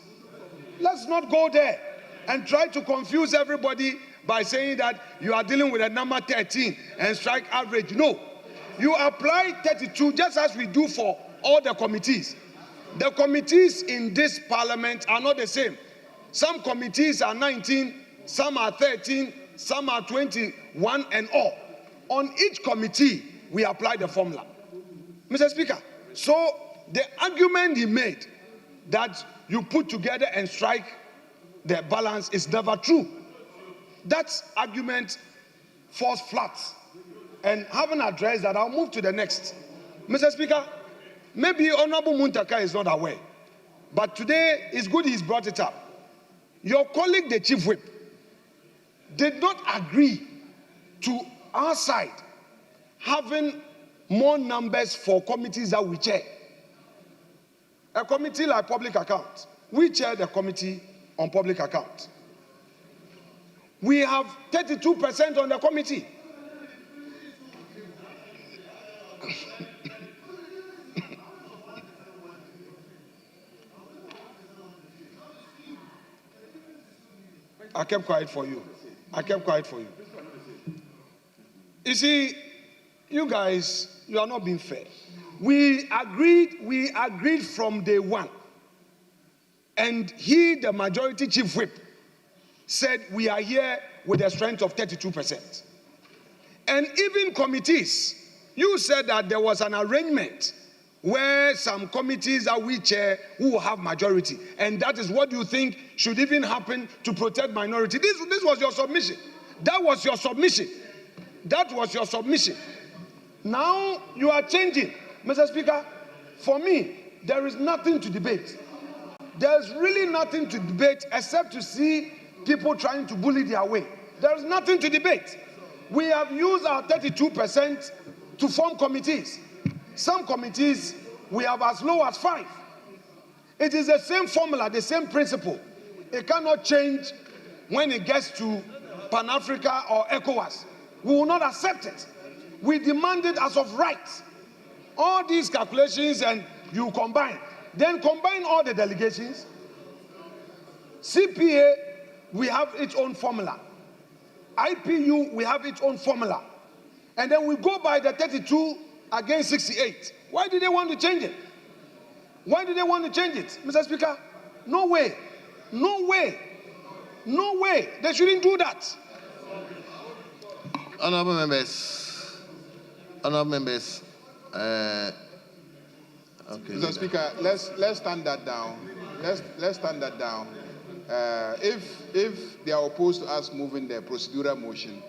Let's not go there and try to confuse everybody by saying that you are dealing with a number 13 and strike average. No. You apply 32 just as we do for all the committees. The committees in this parliament are not the same. Some committees are 19, some are 13, some are 21 and all. On each committee, we apply the formula. Mr. Speaker, so the argument he made that you put together and strike the balance is never true. That argument falls flat. And having addressed that, I'll move to the next. Mr. Speaker, maybe Honorable Muntaka is not aware, but today it's good he's brought it up. Your colleague, the Chief Whip, did not agree to our side having more numbers for committees that we chair. A committee like public account, we chair the committee on public account. We have 32% on the committee. I kept quiet for you. I kept quiet for you. You see, you guys, you are not being fair. We agreed from day one. And he, the majority Chief Whip, said we are here with a strength of 32%. And even committees, you said that there was an arrangement where some committees that we chair who will have majority. And that is what you think should even happen to protect minority. This was your submission. That was your submission. That was your submission. Now you are changing. Mr. Speaker, for me, there is nothing to debate. There's really nothing to debate except to see people trying to bully their way. There's nothing to debate. We have used our 32% to form committees. Some committees, we have as low as 5. It is the same formula, the same principle. It cannot change when it gets to Panafrican or ECOWAS. We will not accept it. We demand it as of right. All these calculations and you combine. Then combine all the delegations. CPA, we have its own formula. IPU, we have its own formula. And then we go by the 32 against 68. Why do they want to change it? Why do they want to change it? Mr. Speaker, no way. No way. No way. They shouldn't do that. Honorable members. Honorable members. Okay. Mr. Speaker, let's stand that down. Let's stand that down. If they are opposed to us moving the procedural motion,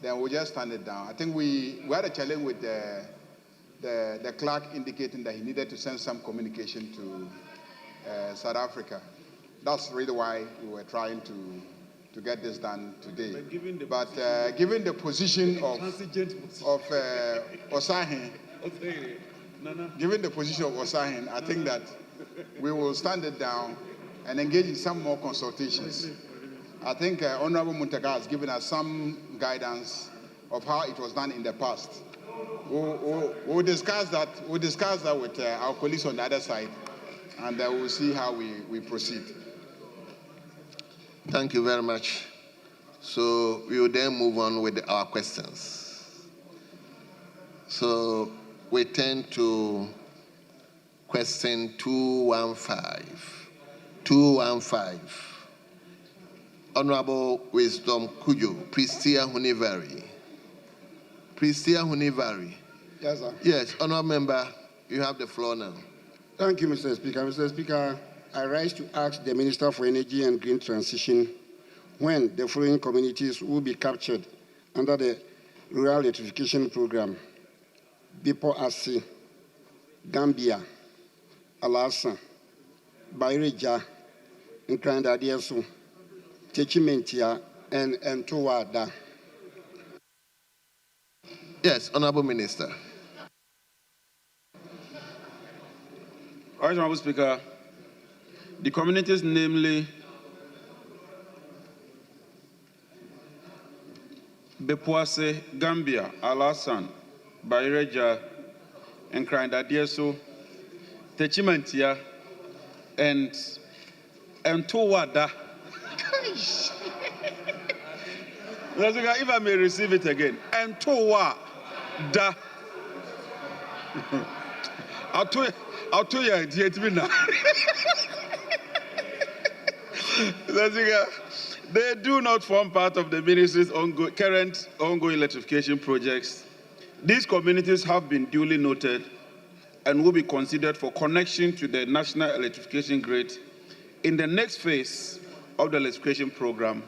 then we'll just stand it down. I think we had a challenge with the clerk indicating that he needed to send some communication to South Africa. That's really why we were trying to get this done today. But given the position of Osahin, given the position of Osahin, I think that we will stand it down and engage in some more consultations. I think Honorable Muntaka has given us some guidance of how it was done in the past. We'll discuss that. We'll discuss that with our colleagues on the other side, and we'll see how we proceed. Thank you very much. So we will then move on with our questions. So we turn to question 215. 215. Honorable Wisdom Kujo, Pristia Hunivari. Pristia Hunivari. Yes, sir. Yes, honorable member, you have the floor now. Thank you, Mr. Speaker. Mr. Speaker, I rise to ask the Minister for Energy and Green Transition when the following communities will be captured under the Rural Electrification Program: Bipo Asi, Gambia, Alasa, Baireja, Nkranda Diesu, Techimentia, and Ntowada. Yes, Honorable Minister. Honorable Speaker, the communities, namely Bepoase, Gambia, Alasan, Baireja, Nkranda Diesu, Techimentia, and Ntowada. If I may receive it again, Ntowada. I'll tell you, they do not form part of the ministry's current ongoing electrification projects. These communities have been duly noted and will be considered for connection to the national electrification grid in the next phase of the electrification program,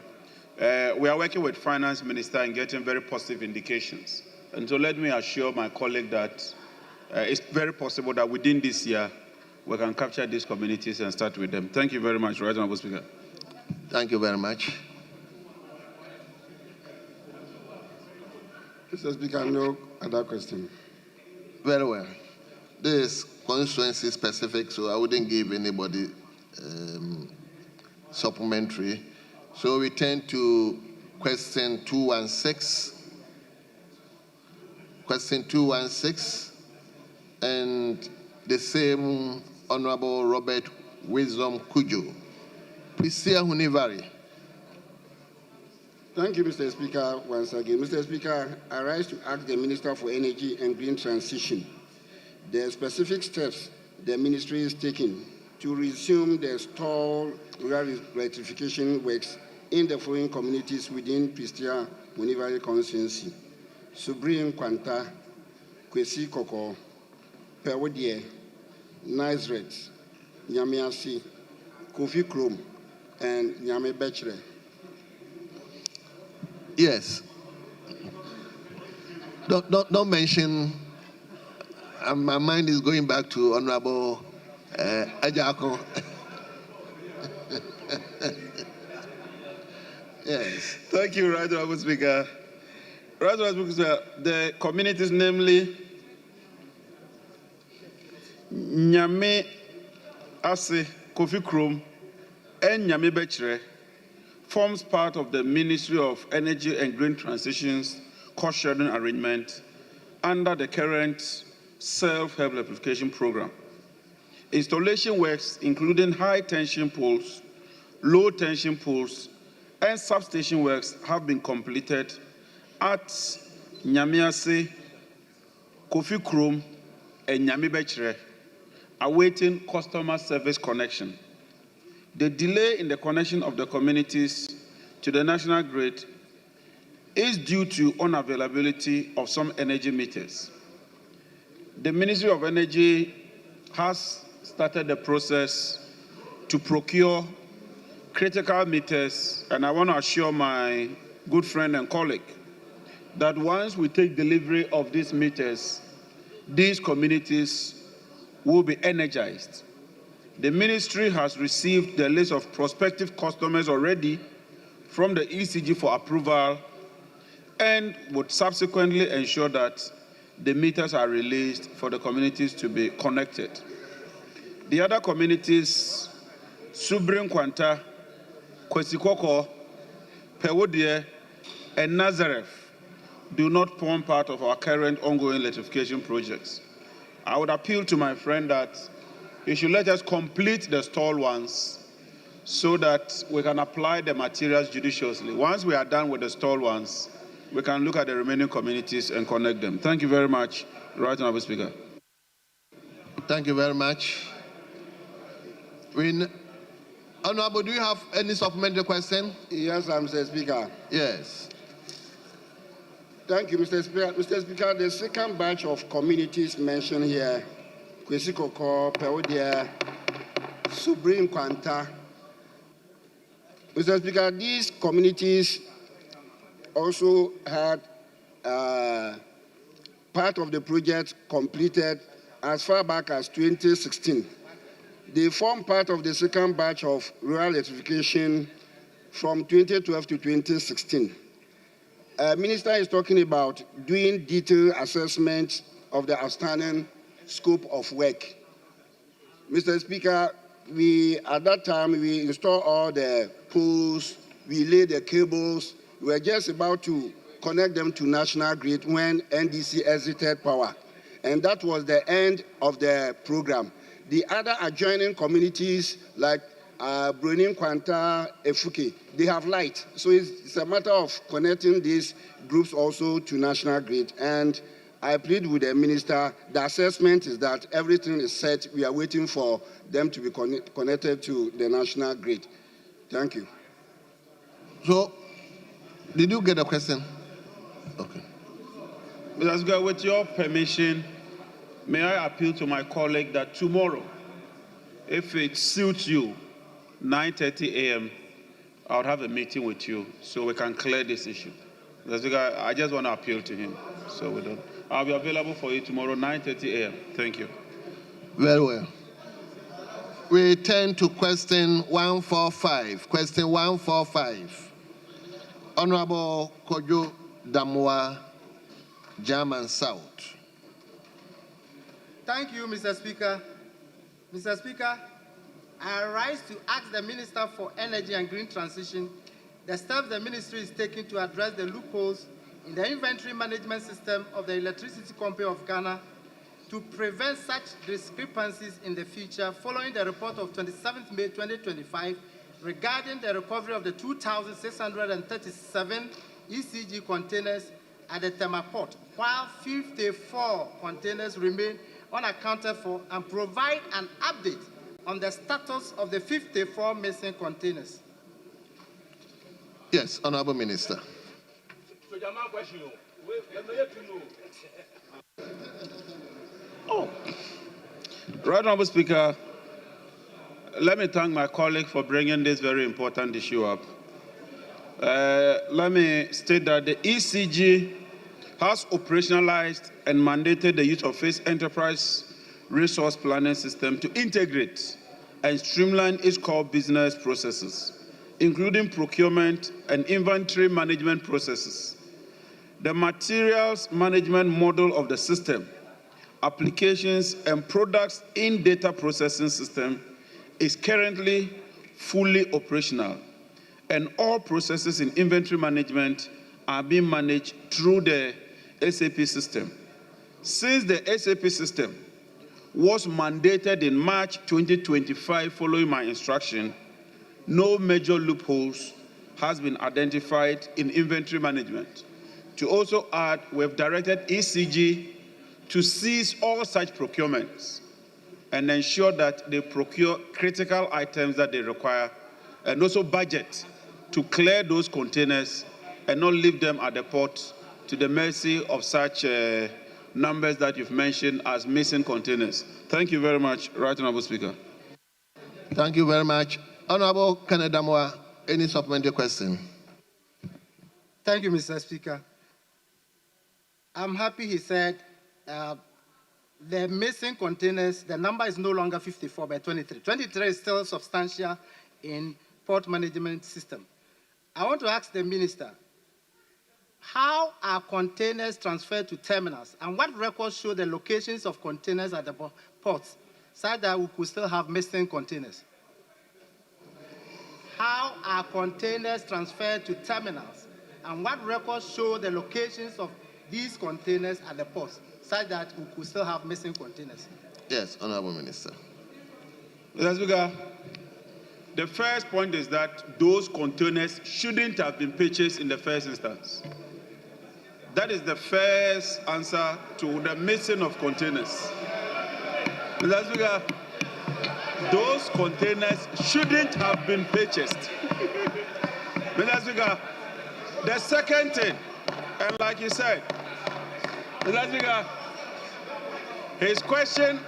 we are working with Finance Minister and getting very positive indications. And so let me assure my colleague that it's very possible that within this year, we can capture these communities and start with them. Thank you very much, Right Honourable Speaker. Thank you very much. Mr. Speaker, no other question. Very well. This is constituency specific, so I wouldn't give anybody supplementary. So we turn to question 216. Question 216, and the same Honorable Robert Wisdom Kujo. Prisia Hunivari. Thank you, Mr. Speaker, once again. Mr. Speaker, I rise to ask the Minister for Energy and Green Transition the specific steps the ministry is taking to resume the stalled rural electrification works in the following communities within Pristia Hunivari constituency: Subrim Kwanta, Kwesi Koko, Pewodie, Nazareth, Nyamiasi, Kofi Krom, and Nyame Bechere. Yes. Don't mention. My mind is going back to Honorable Ajako. Yes. Thank you, Right Honourable Speaker. Right Honourable Speaker, the communities, namely Nyame Ase, Kofi Krom, and Nyame Bechere, forms part of the Ministry of Energy and Green Transition's cost-sharing arrangement under the current self-help electrification program. Installation works, including high-tension poles, low-tension poles, and substation works, have been completed at Nyamiase, Kofi Krom, and Nyame Bechere, awaiting customer service connection. The delay in the connection of the communities to the national grid is due to unavailability of some energy meters. The Ministry of Energy has started the process to procure critical meters, and I want to assure my good friend and colleague that once we take delivery of these meters, these communities will be energized. The ministry has received the list of prospective customers already from the ECG for approval and would subsequently ensure that the meters are released for the communities to be connected. The other communities, Subrim Kwanta, Kwesikoko, Pewodie, and Nazareth, do not form part of our current ongoing electrification projects. I would appeal to my friend that he should let us complete the stalled ones so that we can apply the materials judiciously. Once we are done with the stalled ones, we can look at the remaining communities and connect them. Thank you very much, Right Honourable Speaker. Thank you very much. Honourable, do you have any supplementary question? Yes, Mr. Speaker. Yes. Thank you, Mr. Speaker. Mr. Speaker, the second batch of communities mentioned here, Kwesi Koko, Pewodie, Subrim Kwanta. Mr. Speaker, these communities also had part of the project completed as far back as 2016. They form part of the second batch of rural electrification from 2012 to 2016. Minister is talking about doing detailed assessment of the outstanding scope of work. Mr. Speaker, at that time, we installed all the poles, we laid the cables, we were just about to connect them to national grid when NDC exited power. And that was the end of the program. The other adjoining communities like Brunin, Kwanta, Efuke, they have light. So it's a matter of connecting these groups also to national grid. And I plead with the minister, the assessment is that everything is set. We are waiting for them to be connected to the national grid. Thank you. So, did you get a question? Okay. Mr. Speaker, with your permission, may I appeal to my colleague that tomorrow, if it suits you, 9:30 a.m., I would have a meeting with you so we can clear this issue. Mr. Speaker, I just want to appeal to him so we don't. I'll be available for you tomorrow, 9:30 a.m. Thank you. Very well. We turn to question 145. Question 145. Honorable Kojo Damwa, German South. Thank you, Mr. Speaker. Mr. Speaker, I rise to ask the Minister for Energy and Green Transition the steps the ministry is taking to address the loopholes in the inventory management system of the Electricity Company of Ghana to prevent such discrepancies in the future following the report of 27th May 2025 regarding the recovery of the 2,637 ECG containers at the Tema port, while 54 containers remain unaccounted for, and provide an update on the status of the 54 missing containers. Yes, Honorable Minister. Right, Honorable Speaker, let me thank my colleague for bringing this very important issue up. Let me state that the ECG has operationalized and mandated the use of its enterprise resource planning system to integrate and streamline its core business processes, including procurement and inventory management processes. The materials management model of the system, applications, and products in data processing system is currently fully operational, and all processes in inventory management are being managed through the SAP system. Since the SAP system was mandated in March 2025 following my instruction, no major loopholes has been identified in inventory management. To also add, we have directed ECG to cease all such procurements and ensure that they procure critical items that they require, and also budget to clear those containers and not leave them at the port to the mercy of such numbers that you've mentioned as missing containers. Thank you very much, Right Honorable Speaker. Thank you very much. Honorable Kanedamwa, any supplementary question? Thank you, Mr. Speaker. I'm happy he said the missing containers, the number is no longer 54 but 23. 23 is still substantial in port management system. I want to ask the minister, how are containers transferred to terminals, and what records show the locations of containers at the ports such that we could still have missing containers? How are containers transferred to terminals, and what records show the locations of these containers at the ports such that we could still have missing containers? Yes, Honorable Minister. Mr. Speaker, the first point is that those containers shouldn't have been purchased in the first instance. That is the first answer to the missing of containers. Mr. Speaker, those containers shouldn't have been purchased. Mr. Speaker, the second thing, and like you said, Mr. Speaker, his question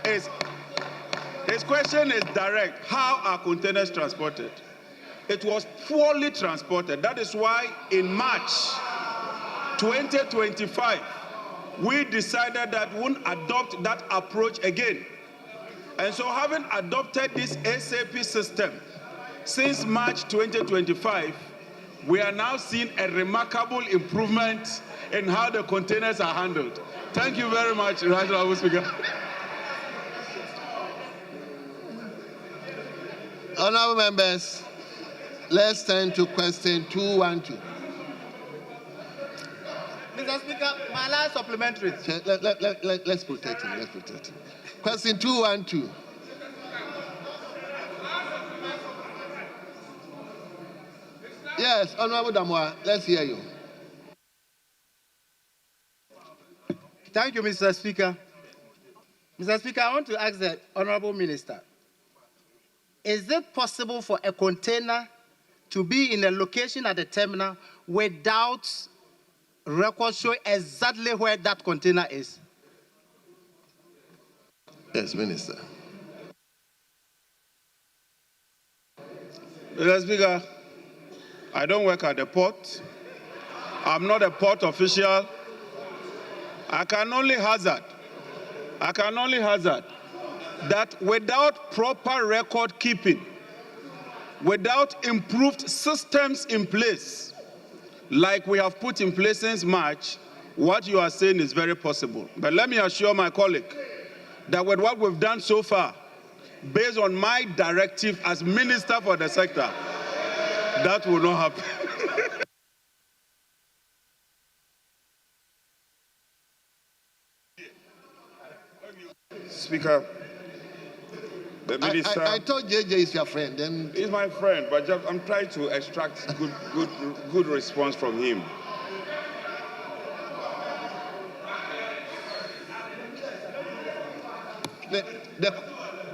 is direct. How are containers transported? It was poorly transported. That is why in March 2025, we decided that we wouldn't adopt that approach again. And so having adopted this SAP system since March 2025, we are now seeing a remarkable improvement in how the containers are handled. Thank you very much, Right Honorable Speaker. Honorable members, let's turn to question 212. Mr. Speaker, my last supplementary. Let's protect him. Let's protect him. Question 212. Yes, Honorable Damwa, let's hear you. Thank you, Mr. Speaker. Mr. Speaker, I want to ask the Honorable Minister, is it possible for a container to be in a location at the terminal without records showing exactly where that container is? Yes, Minister. Mr. Speaker, I don't work at the port. I'm not a port official. I can only hazard that without proper record keeping, without improved systems in place, like we have put in place since March, what you are saying is very possible. But let me assure my colleague that with what we've done so far, based on my directive as Minister for the sector, that will not happen. Speaker, the minister. I thought JJ is your friend. Then he's my friend, but just, I'm trying to extract good response from him.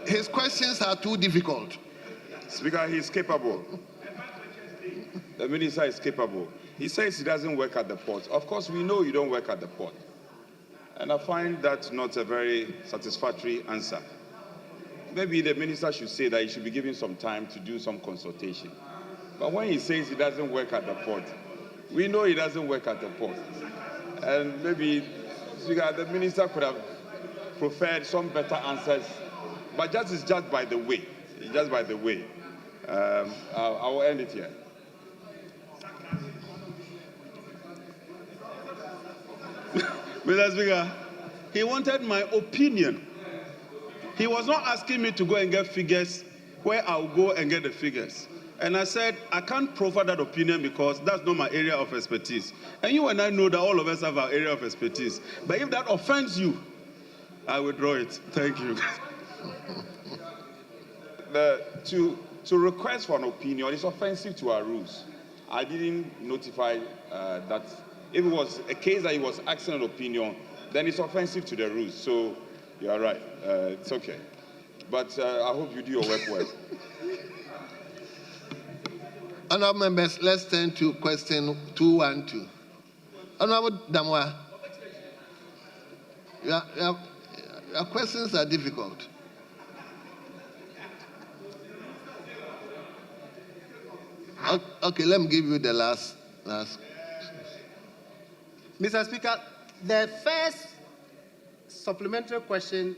His questions are too difficult. Speaker, he's capable. The minister is capable. He says he doesn't work at the port. Of course, we know you don't work at the port. And I find that not a very satisfactory answer. Maybe the minister should say that he should be given some time to do some consultation. But when he says he doesn't work at the port, we know he doesn't work at the port. And maybe, Speaker, the minister could have preferred some better answers. But it's just by the way. It's just by the way. I will end it here. Mr. Speaker, he wanted my opinion. He was not asking me to go and get figures where I'll go and get the figures. And I said, I can't provide that opinion because that's not my area of expertise. And you and I know that all of us have our area of expertise. But if that offends you, I withdraw it. Thank you. To request for an opinion is offensive to our rules. I didn't notify that. If it was a case that he was asking an opinion, then it's offensive to the rules. So you are right. It's okay. But I hope you do your work well. Honourable members, let's turn to question 212. Honourable Damwa, your questions are difficult. Okay, let me give you the last. Mr. Speaker, the first supplementary question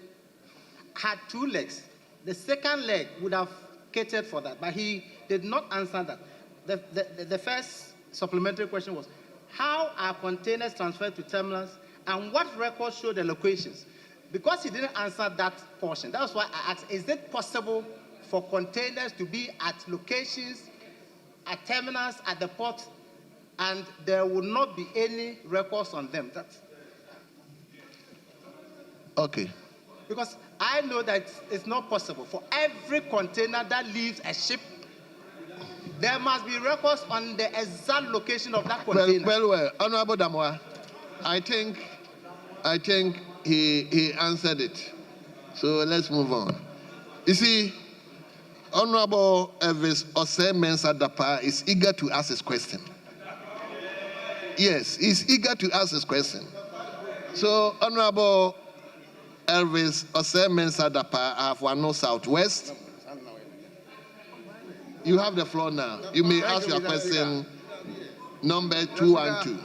had two legs. The second leg would have catered for that, but he did not answer that. The first supplementary question was, how are containers transferred to terminals and what records show the locations? Because he didn't answer that portion, that's why I asked, is it possible for containers to be at locations, at terminals, at the port, and there will not be any records on them? That's okay. Because I know that it's not possible. For every container that leaves a ship, there must be records on the exact location of that container. Well, Honourable Damwa, I think he answered it. So let's move on. You see, Honourable Elvis Osei Mensah Dapa is eager to ask his question. Yes, he's eager to ask his question. So, Honourable Elvis Osei Mensah Dapa of Wano Southwest, you have the floor now. You may ask your question number 212.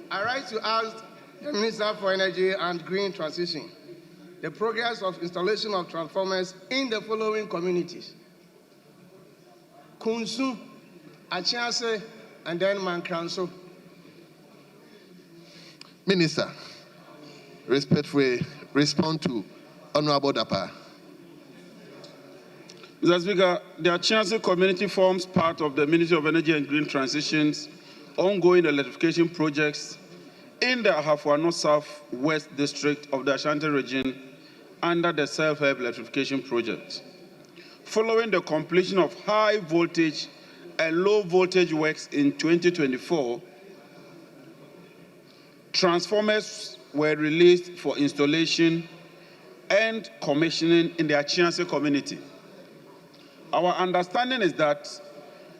I rise to ask the Minister for Energy and Green Transition the progress of installation of transformers in the following communities: Kunsu, Achiase, and then Mankranso. Minister, respectfully respond to Honourable Dapa. Mr. Speaker, the Achiase community forms part of the Ministry of Energy and Green Transition's ongoing electrification projects in the Ahafo South-West District of the Ashanti region under the Self-Help Electrification Project. Following the completion of high voltage and low voltage works in 2024, transformers were released for installation and commissioning in the Achiase community. Our understanding is that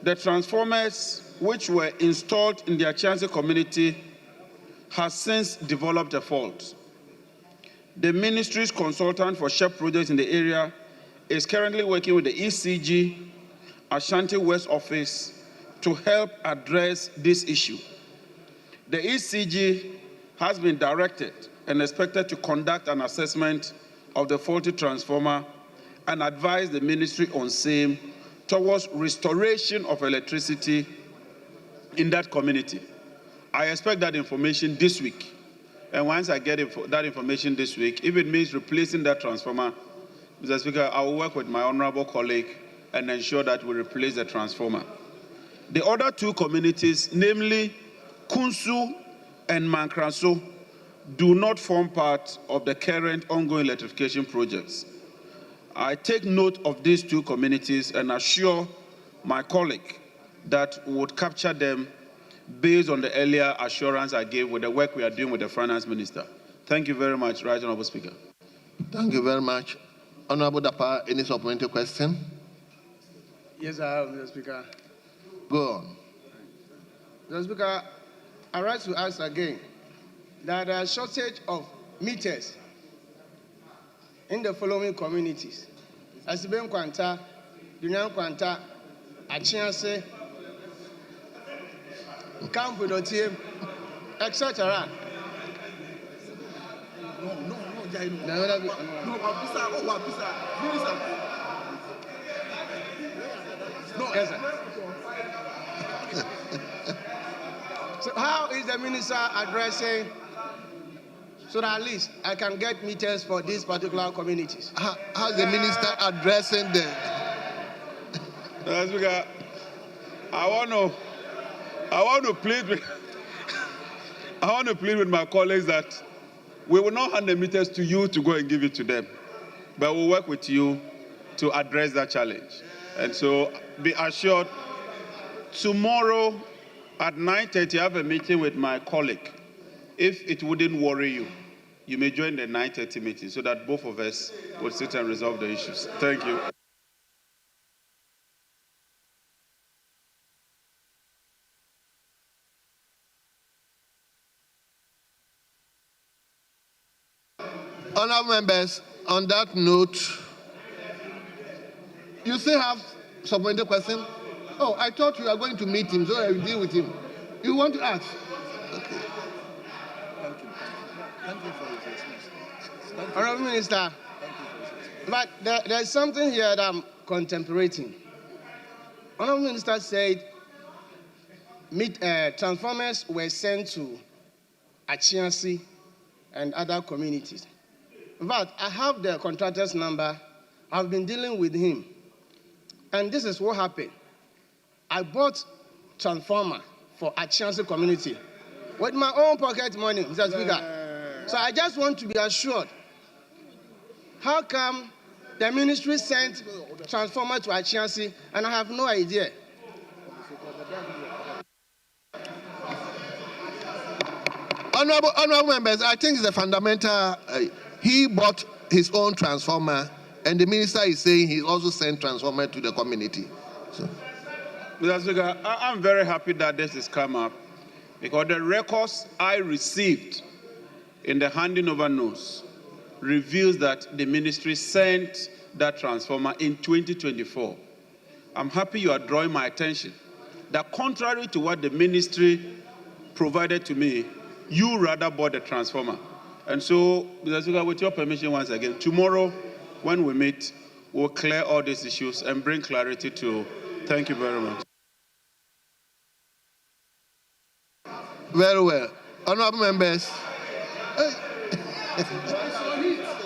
the transformers which were installed in the Achiase community has since developed a fault. The ministry's consultant for SHEP projects in the area is currently working with the ECG, Ashanti West Office, to help address this issue. The ECG has been directed and expected to conduct an assessment of the faulty transformer and advise the ministry on same towards restoration of electricity in that community. I expect that information this week. And once I get that information this week, if it means replacing that transformer, Mr. Speaker, I will work with my honorable colleague and ensure that we replace the transformer. The other two communities, namely Kunsu and Mankraso, do not form part of the current ongoing electrification projects. I take note of these two communities and assure my colleague that we would capture them based on the earlier assurance I gave with the work we are doing with the Finance Minister. Thank you very much, Right Honourable Speaker. Thank you very much. Honourable Dapa, any supplementary question? Yes, I have, Mr. Speaker. Go on. Mr. Speaker, I rise to ask again that there is shortage of meters in the following communities: Asiben Kwanta, Dunyan Kwanta, Achiase, Campo Dotiem, etc. Yes, sir. So how is the minister addressing so that at least I can get meters for these particular communities? How is the minister addressing them? Speaker, I want to plead with my colleagues that we will not hand the meters to you to go and give it to them, but we'll work with you to address that challenge. And so be assured, tomorrow at 9:30 I have a meeting with my colleague. If it wouldn't worry you, you may join the 9:30 meeting so that both of us will sit and resolve the issues. Thank you. Honourable members, on that note, you still have supplementary question? Oh, I thought you were going to meet him, so I will deal with him. You want to ask? Okay. Thank you. Thank you for your response. Honourable Minister, but there's something here that I'm contemplating. Honourable Minister said transformers were sent to Achiasi and other communities. But I have the contractor's number. I've been dealing with him. And this is what happened. I bought transformer for Achiasi community with my own pocket money, Mr. Speaker. So I just want to be assured, how come the ministry sent transformer to Achiasi and I have no idea? Honourable members, I think it's a fundamental. He bought his own transformer, and the minister is saying he also sent transformer to the community. So. Mr. Speaker, I'm very happy that this has come up because the records I received in the handing over notes reveals that the ministry sent that transformer in 2024. I'm happy you are drawing my attention that contrary to what the ministry provided to me, you rather bought the transformer. And so, Mr. Speaker, with your permission once again, tomorrow when we meet, we'll clear all these issues and bring clarity to. Thank you very much. Very well. Honourable members.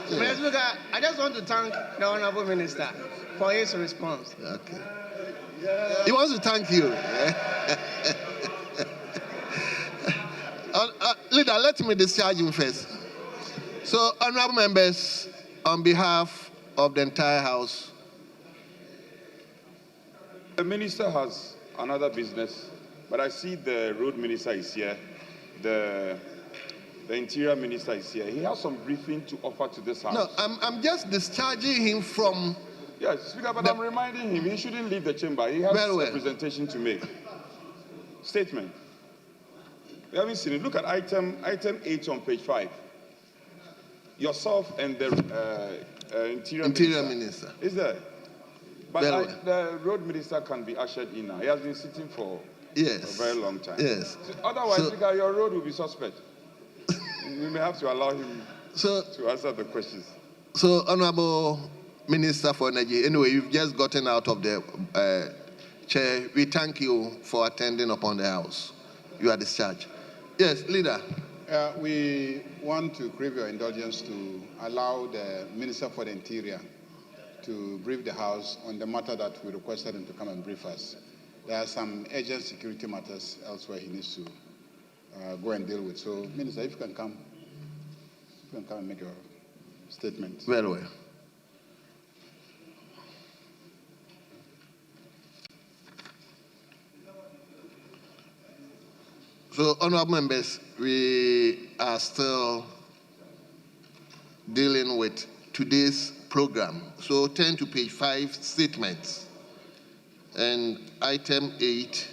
Mr. Speaker, I just want to thank the Honourable Minister for his response. Okay. He wants to thank you. Leader, let me discharge him first. So, honourable members, on behalf of the entire House. The minister has another business, but I see the road minister is here, the interior minister is here. He has some briefing to offer to this House. No, I'm just discharging him from... Yes, Speaker, but I'm reminding him he shouldn't leave the chamber. He has a presentation to make. Statement. We haven't seen it. Look at item 8 on page 5. Yourself and the interior minister. Is there? But Well, the road minister can be ushered in now. He has been sitting for a very long time. Yes. So otherwise, So- Speaker, your road will be suspect. We may have to allow him to answer the questions. So, Honorable Minister for Energy, anyway, you've just gotten out of the chair. We thank you for attending upon the House. You are discharged. Yes, Leader. We want to crave your indulgence to allow the Minister for the Interior to brief the House on the matter that we requested him to come and brief us. There are some urgent security matters elsewhere he needs to go and deal with. So, Minister, if you can come and make your statement. Very well. So, honorable members, we are still dealing with today's program. So, turn to page 5, statements. And item 8,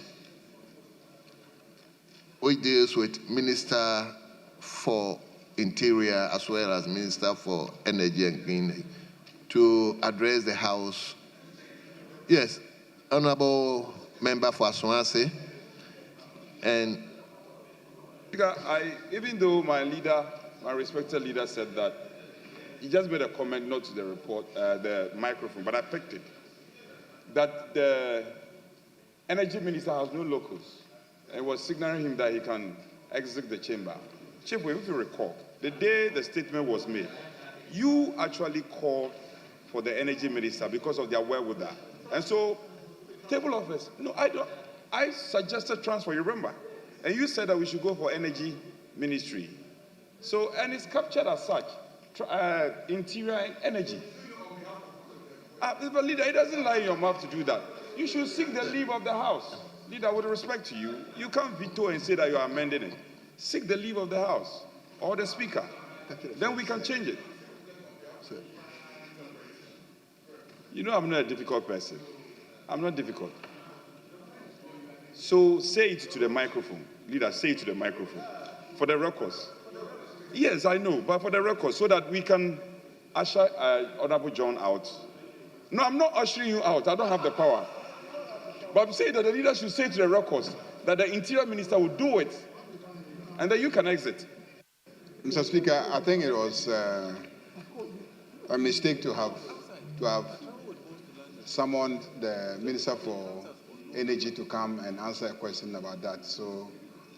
which deals with Minister for Interior as well as Minister for Energy and Green, to address the House. Yes, Honorable Member for Aswanse. And Speaker, even though my respected leader said that, he just made a comment, not to the report, the microphone, but I picked it, that the energy minister has no locus, and was signaling him that he can exit the chamber. Chief, if you recall, the day the statement was made, you actually called for the energy minister because of their wherewithal. And so, table office, no, I don't. I suggested transfer, you remember? And you said that we should go for energy ministry. So, and it's captured as such, interior and energy. But leader, it doesn't lie in your mouth to do that. You should seek the leave of the House. Leader, with respect to you, you can't veto and say that you are amending it. Seek the leave of the House or the Speaker. Then we can change it. You know I'm not a difficult person. I'm not difficult. So say it to the microphone. Leader, say it to the microphone. For the records. Yes, I know, but for the records, so that we can usher Honorable John out. No, I'm not ushering you out. I don't have the power. But I'm saying that the leader should say to the records that the Interior Minister will do it, and then you can exit. Mr. Speaker, I think it was a mistake to have summoned the Minister for Energy to come and answer a question about that. So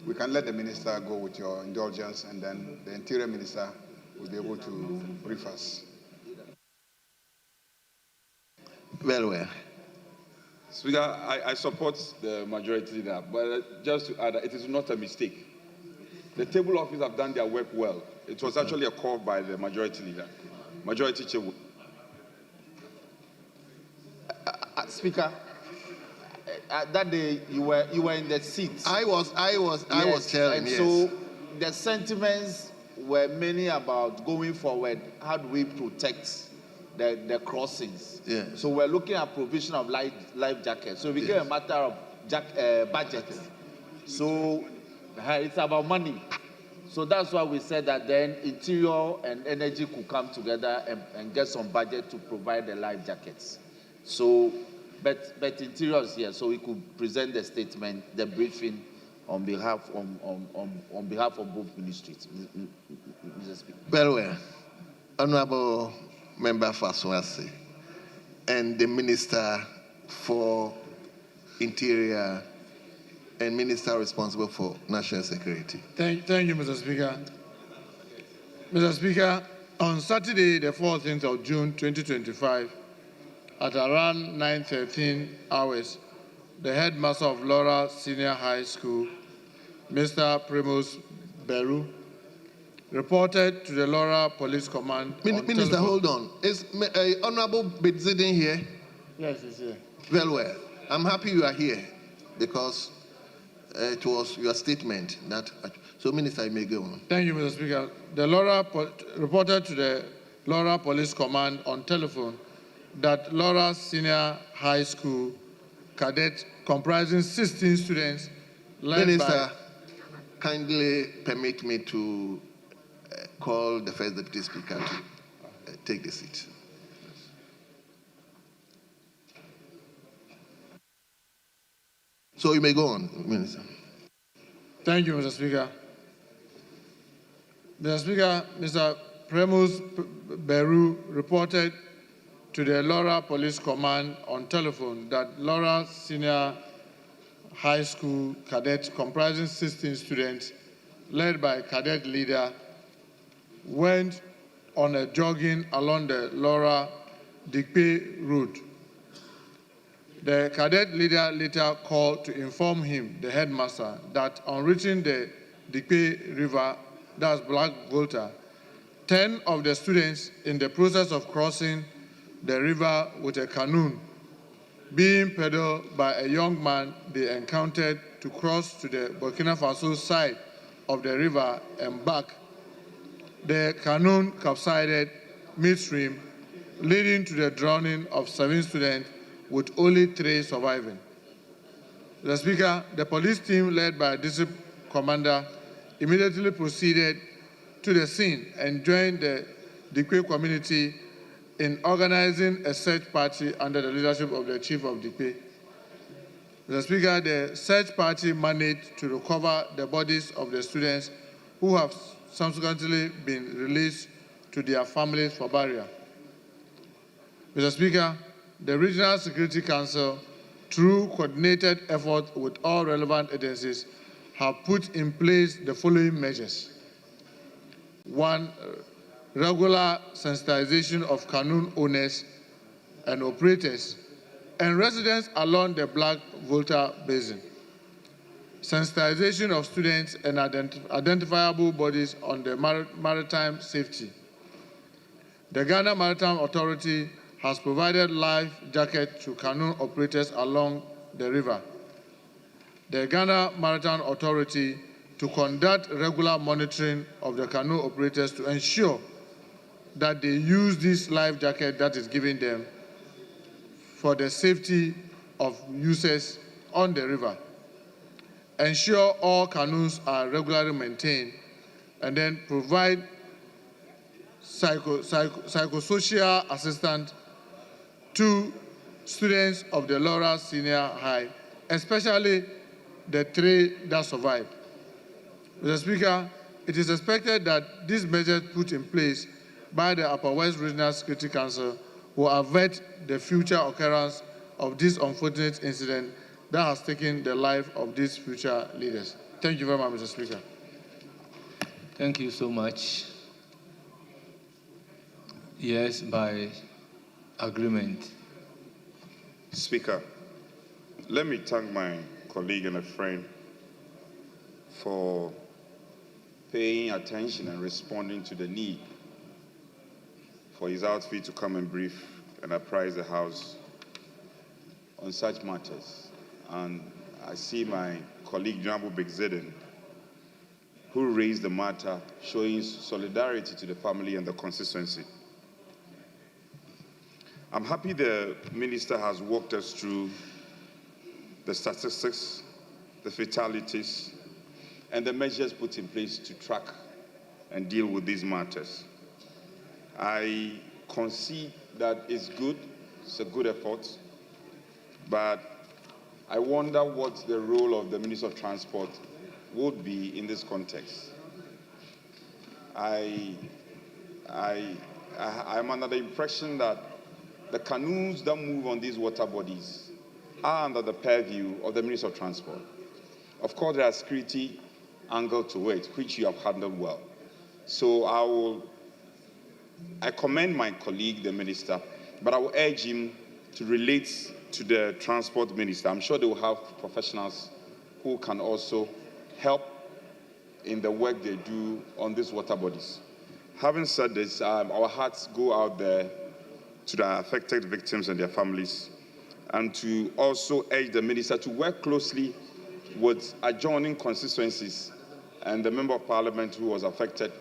we can let the Minister go with your indulgence, and then the Interior Minister will be able to brief us. Very well. Speaker, I support the majority leader, but just to add, it is not a mistake. The table office have done their work well. It was actually a call by the majority leader, Majority Chair. Speaker, that day you were in the seat. I was chairing. And yes. so the sentiments were many about going forward. How do we protect the crossings? Yeah. So we're looking at provision of life jackets. So it became a matter of budget. So it's about money. So that's why we said that then Interior and Energy could come together and get some budget to provide the life jackets. So, but Interior is here, so we could present the statement, the briefing on behalf of both ministries. Mr. Speaker. Very well. Honorable Member for Aswanse and the Minister for Interior and Minister responsible for National Security. Thank you, Mr. Speaker. Mr. Speaker, on Saturday, the 14th of June, 2025, at around 9:13 hours, the headmaster of Laura Senior High School, Mr. Primoz Beru, reported to the Laura Police Command. Minister, hold on. Is Honorable Bidzidin here? Yes, he's here. Very well. I'm happy you are here because it was your statement that. So, Minister, you may go on. Thank you, Mr. Speaker. The Laura reported to the Laura Police Command on telephone that Laura Senior High School cadet comprising 16 students. Minister, kindly permit me to call the First Deputy Speaker to take the seat. So you may go on, Minister. Thank you, Mr. Speaker. Mr. Speaker, Mr. Premus Beru reported to the Laura Police Command on telephone that Laura Senior High School cadet comprising 16 students, led by cadet leader, went on a jogging along the Laura Dikpe route. The cadet leader later called to inform him, the headmaster, that on reaching the Dikpe River, that's Black Volta, 10 of the students in the process of crossing the river with a canoe being paddled by a young man they encountered to cross to the Burkina Faso side of the river and back. The canoe capsized midstream, leading to the drowning of 7 students with only 3 surviving. Mr. Speaker, the police team led by district commander immediately proceeded to the scene and joined the Dikpe community in organizing a search party under the leadership of the chief of Dikpe. Mr. Speaker, the search party managed to recover the bodies of the students who have subsequently been released to their families for burial. Mr. Speaker, the Regional Security Council, through coordinated effort with all relevant agencies, have put in place the following measures. 1, regular sensitization of canoe owners and operators and residents along the Black Volta Basin. Sensitization of students and identifiable bodies on the maritime safety. The Ghana Maritime Authority has provided life jackets to canoe operators along the river. The Ghana Maritime Authority to conduct regular monitoring of the canoe operators to ensure that they use this life jacket that is given them for the safety of users on the river. Ensure all canoes are regularly maintained, and then provide psychosocial assistance to students of the Laura Senior High, especially the 3 that survived. Mr. Speaker, it is expected that these measures put in place by the Upper West Regional Security Council will avert the future occurrence of this unfortunate incident that has taken the life of these future leaders. Thank you very much, Mr. Speaker. Thank you so much. Yes, by agreement. Speaker, let me thank my colleague and a friend for paying attention and responding to the need for his outfit to come and brief and apprise the House on such matters. And I see my colleague, Jambo Begzeden, who raised the matter, showing solidarity to the family and the constituency. I'm happy the minister has walked us through the statistics, the fatalities, and the measures put in place to track and deal with these matters. I concede that it's good, it's a good effort, but I wonder what the role of the Minister of Transport would be in this context. I'm under the impression that the canoes that move on these water bodies are under the purview of the Minister of Transport. Of course, there are security angle to it, which you have handled well. So I commend my colleague, the minister, but I will urge him to relate to the transport minister. I'm sure they will have professionals who can also help in the work they do on these water bodies. Having said this, our hearts go out there to the affected victims and their families, and to also urge the minister to work closely with adjoining constituencies and the member of parliament who was affected,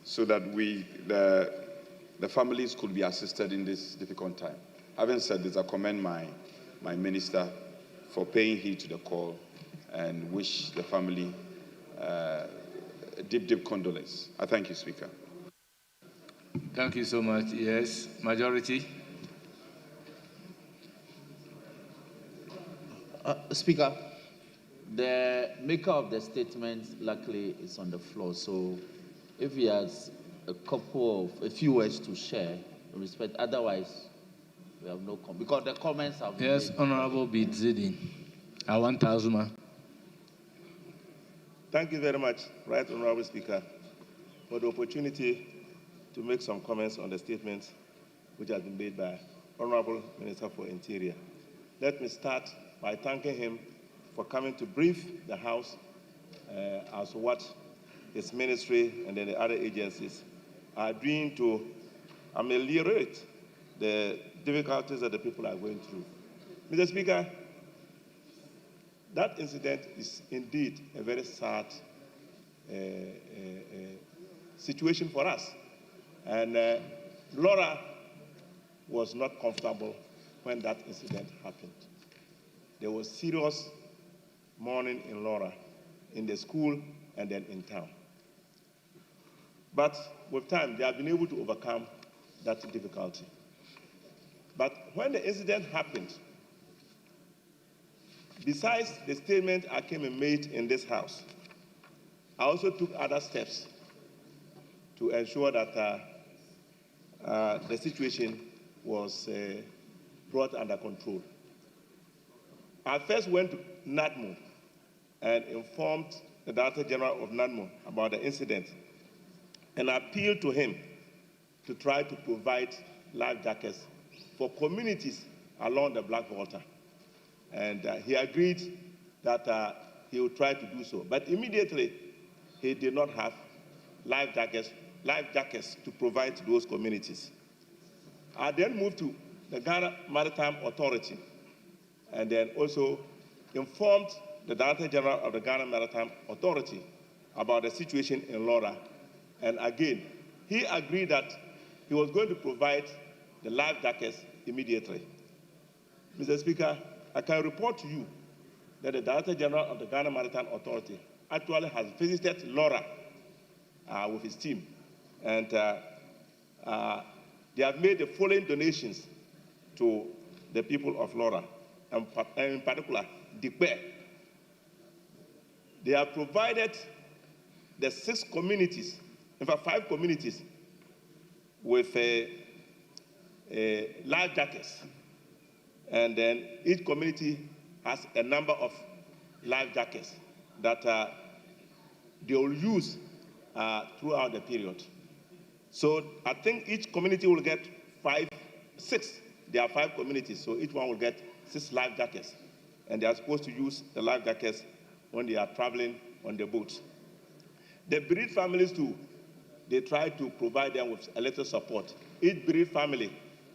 so that the families could be assisted in this difficult time. Having said this, I commend my minister for paying heed to the call and wish the family deep condolence. I thank you, Speaker. Thank you so much. Yes, majority. Speaker, The maker of the statement, luckily, is on the floor. So if he has a few words to share, respect. Otherwise, we have no comment. Because the comments have been Yes, made. Honorable Bidzidi. I want Azuma. Thank you very much, Right Honorable Speaker, for the opportunity to make some comments on the statements which have been made by Honorable Minister for Interior. Let me start by thanking him for coming to brief the House as to what his ministry and then the other agencies are doing to ameliorate the difficulties that the people are going through. Mr. Speaker, that incident is indeed a very sad situation for us. And Laura was not comfortable when that incident happened. There was serious mourning in Laura, in the school and then in town. But with time, they have been able to overcome that difficulty. But when the incident happened, besides the statement I came and made in this House, I also took other steps to ensure that the situation was brought under control. I first went to NADMO and informed the Director General of NADMO about the incident and appealed to him to try to provide life jackets for communities along the Black Water. And he agreed that he would try to do so. But immediately, he did not have life jackets to provide to those communities. I then moved to the Ghana Maritime Authority and then also informed the Director General of the Ghana Maritime Authority about the situation in Laura. And again, he agreed that he was going to provide the life jackets immediately. Mr. Speaker, I can report to you that the Director General of the Ghana Maritime Authority actually has visited Laura with his team. And they have made the following donations to the people of Laura, and in particular, Dikpe. They have provided the 6 communities, in fact 5 communities, with life jackets. And then each community has a number of life jackets that they will use throughout the period. So I think each community will get 6. There are 5 communities, so each one will get 6 life jackets. And they are supposed to use the life jackets when they are traveling on the boats. The bereaved families too, they try to provide them with a little support. Each bereaved family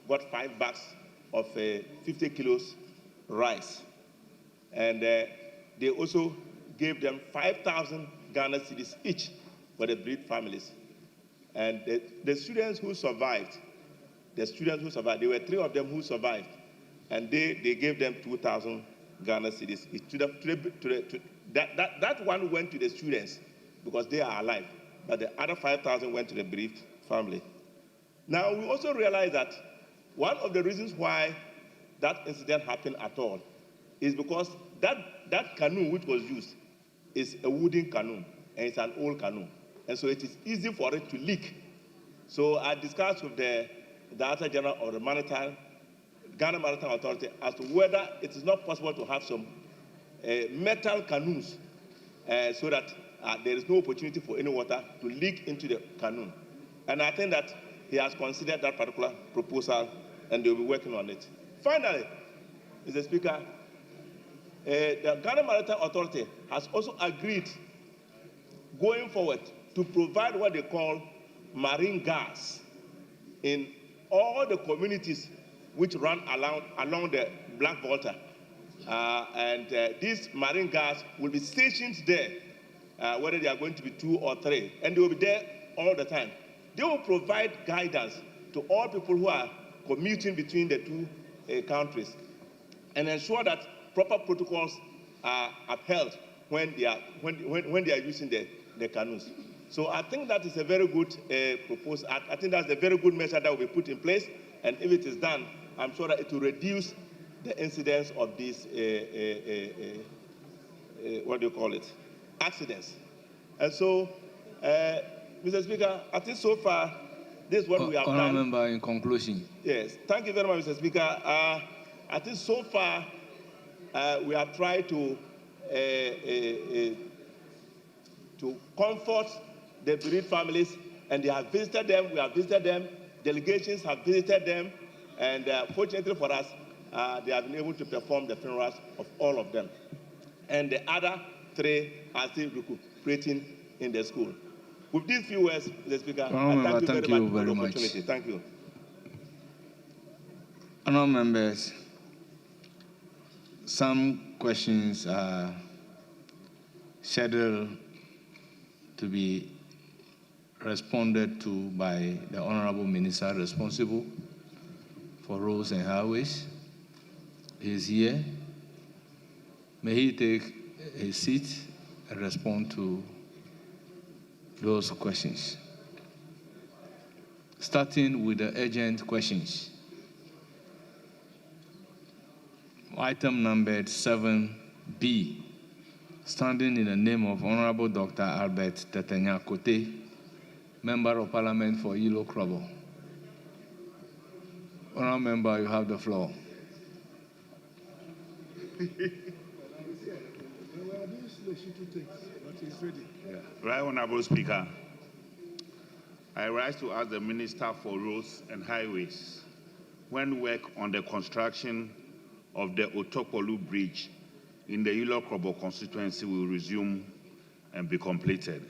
got 5 bags of 50 kilos rice. And they also gave them 5,000 Ghana cedis each for the bereaved families. And the students who survived, there were 3 of them who survived, and they gave them 2,000 Ghana cedis each. That one went to the students because they are alive, but the other 5,000 went to the bereaved family. Now, we also realize that one of the reasons why that incident happened at all is because that canoe which was used is a wooden canoe, and it's an old canoe. And so it is easy for it to leak. So I discussed with the Director General of the Ghana Maritime Authority as to whether it is not possible to have some metal canoes so that there is no opportunity for any water to leak into the canoe. And I think that he has considered that particular proposal and they will be working on it. Finally, Mr. Speaker, the Ghana Maritime Authority has also agreed going forward to provide what they call marine gas in all the communities which run along the Black Water. These marine gas will be stationed there, whether they are going to be 2 or 3, and they will be there all the time. They will provide guidance to all people who are commuting between the 2 countries and ensure that proper protocols are upheld when they are using the canoes. So I think that is a very good proposal. I think that's a very good measure that will be put in place, and if it is done, I'm sure that it will reduce the incidence of these what do you call it, accidents. And so, Mr. Speaker, I think so far, this is what we have done. Member, in conclusion. Yes, thank you very much, Mr. Speaker. I think so far, we have tried to comfort the bereaved families, and they have visited them, we have visited them, delegations have visited them, and fortunately for us, they have been able to perform the funerals of all of them. And the other 3 are still recuperating in the school. With these few words, Mr. Speaker, I thank you very much for the opportunity. Thank you. Honourable members, some questions are scheduled to be responded to by the Honourable Minister responsible for roads and highways. He is here. May he take a seat and respond to those questions. Starting with the urgent questions. Item numbered 7B, standing in the name of Honorable Dr. Albert Tetenya Kote, Member of Parliament for Ilo Krobo. Honorable Member, you have the floor. Right, Honorable Speaker. I rise to ask the Minister for Roads and Highways when work on the construction of the Otokpolu Bridge in the Ilo Krobo constituency will resume and be completed.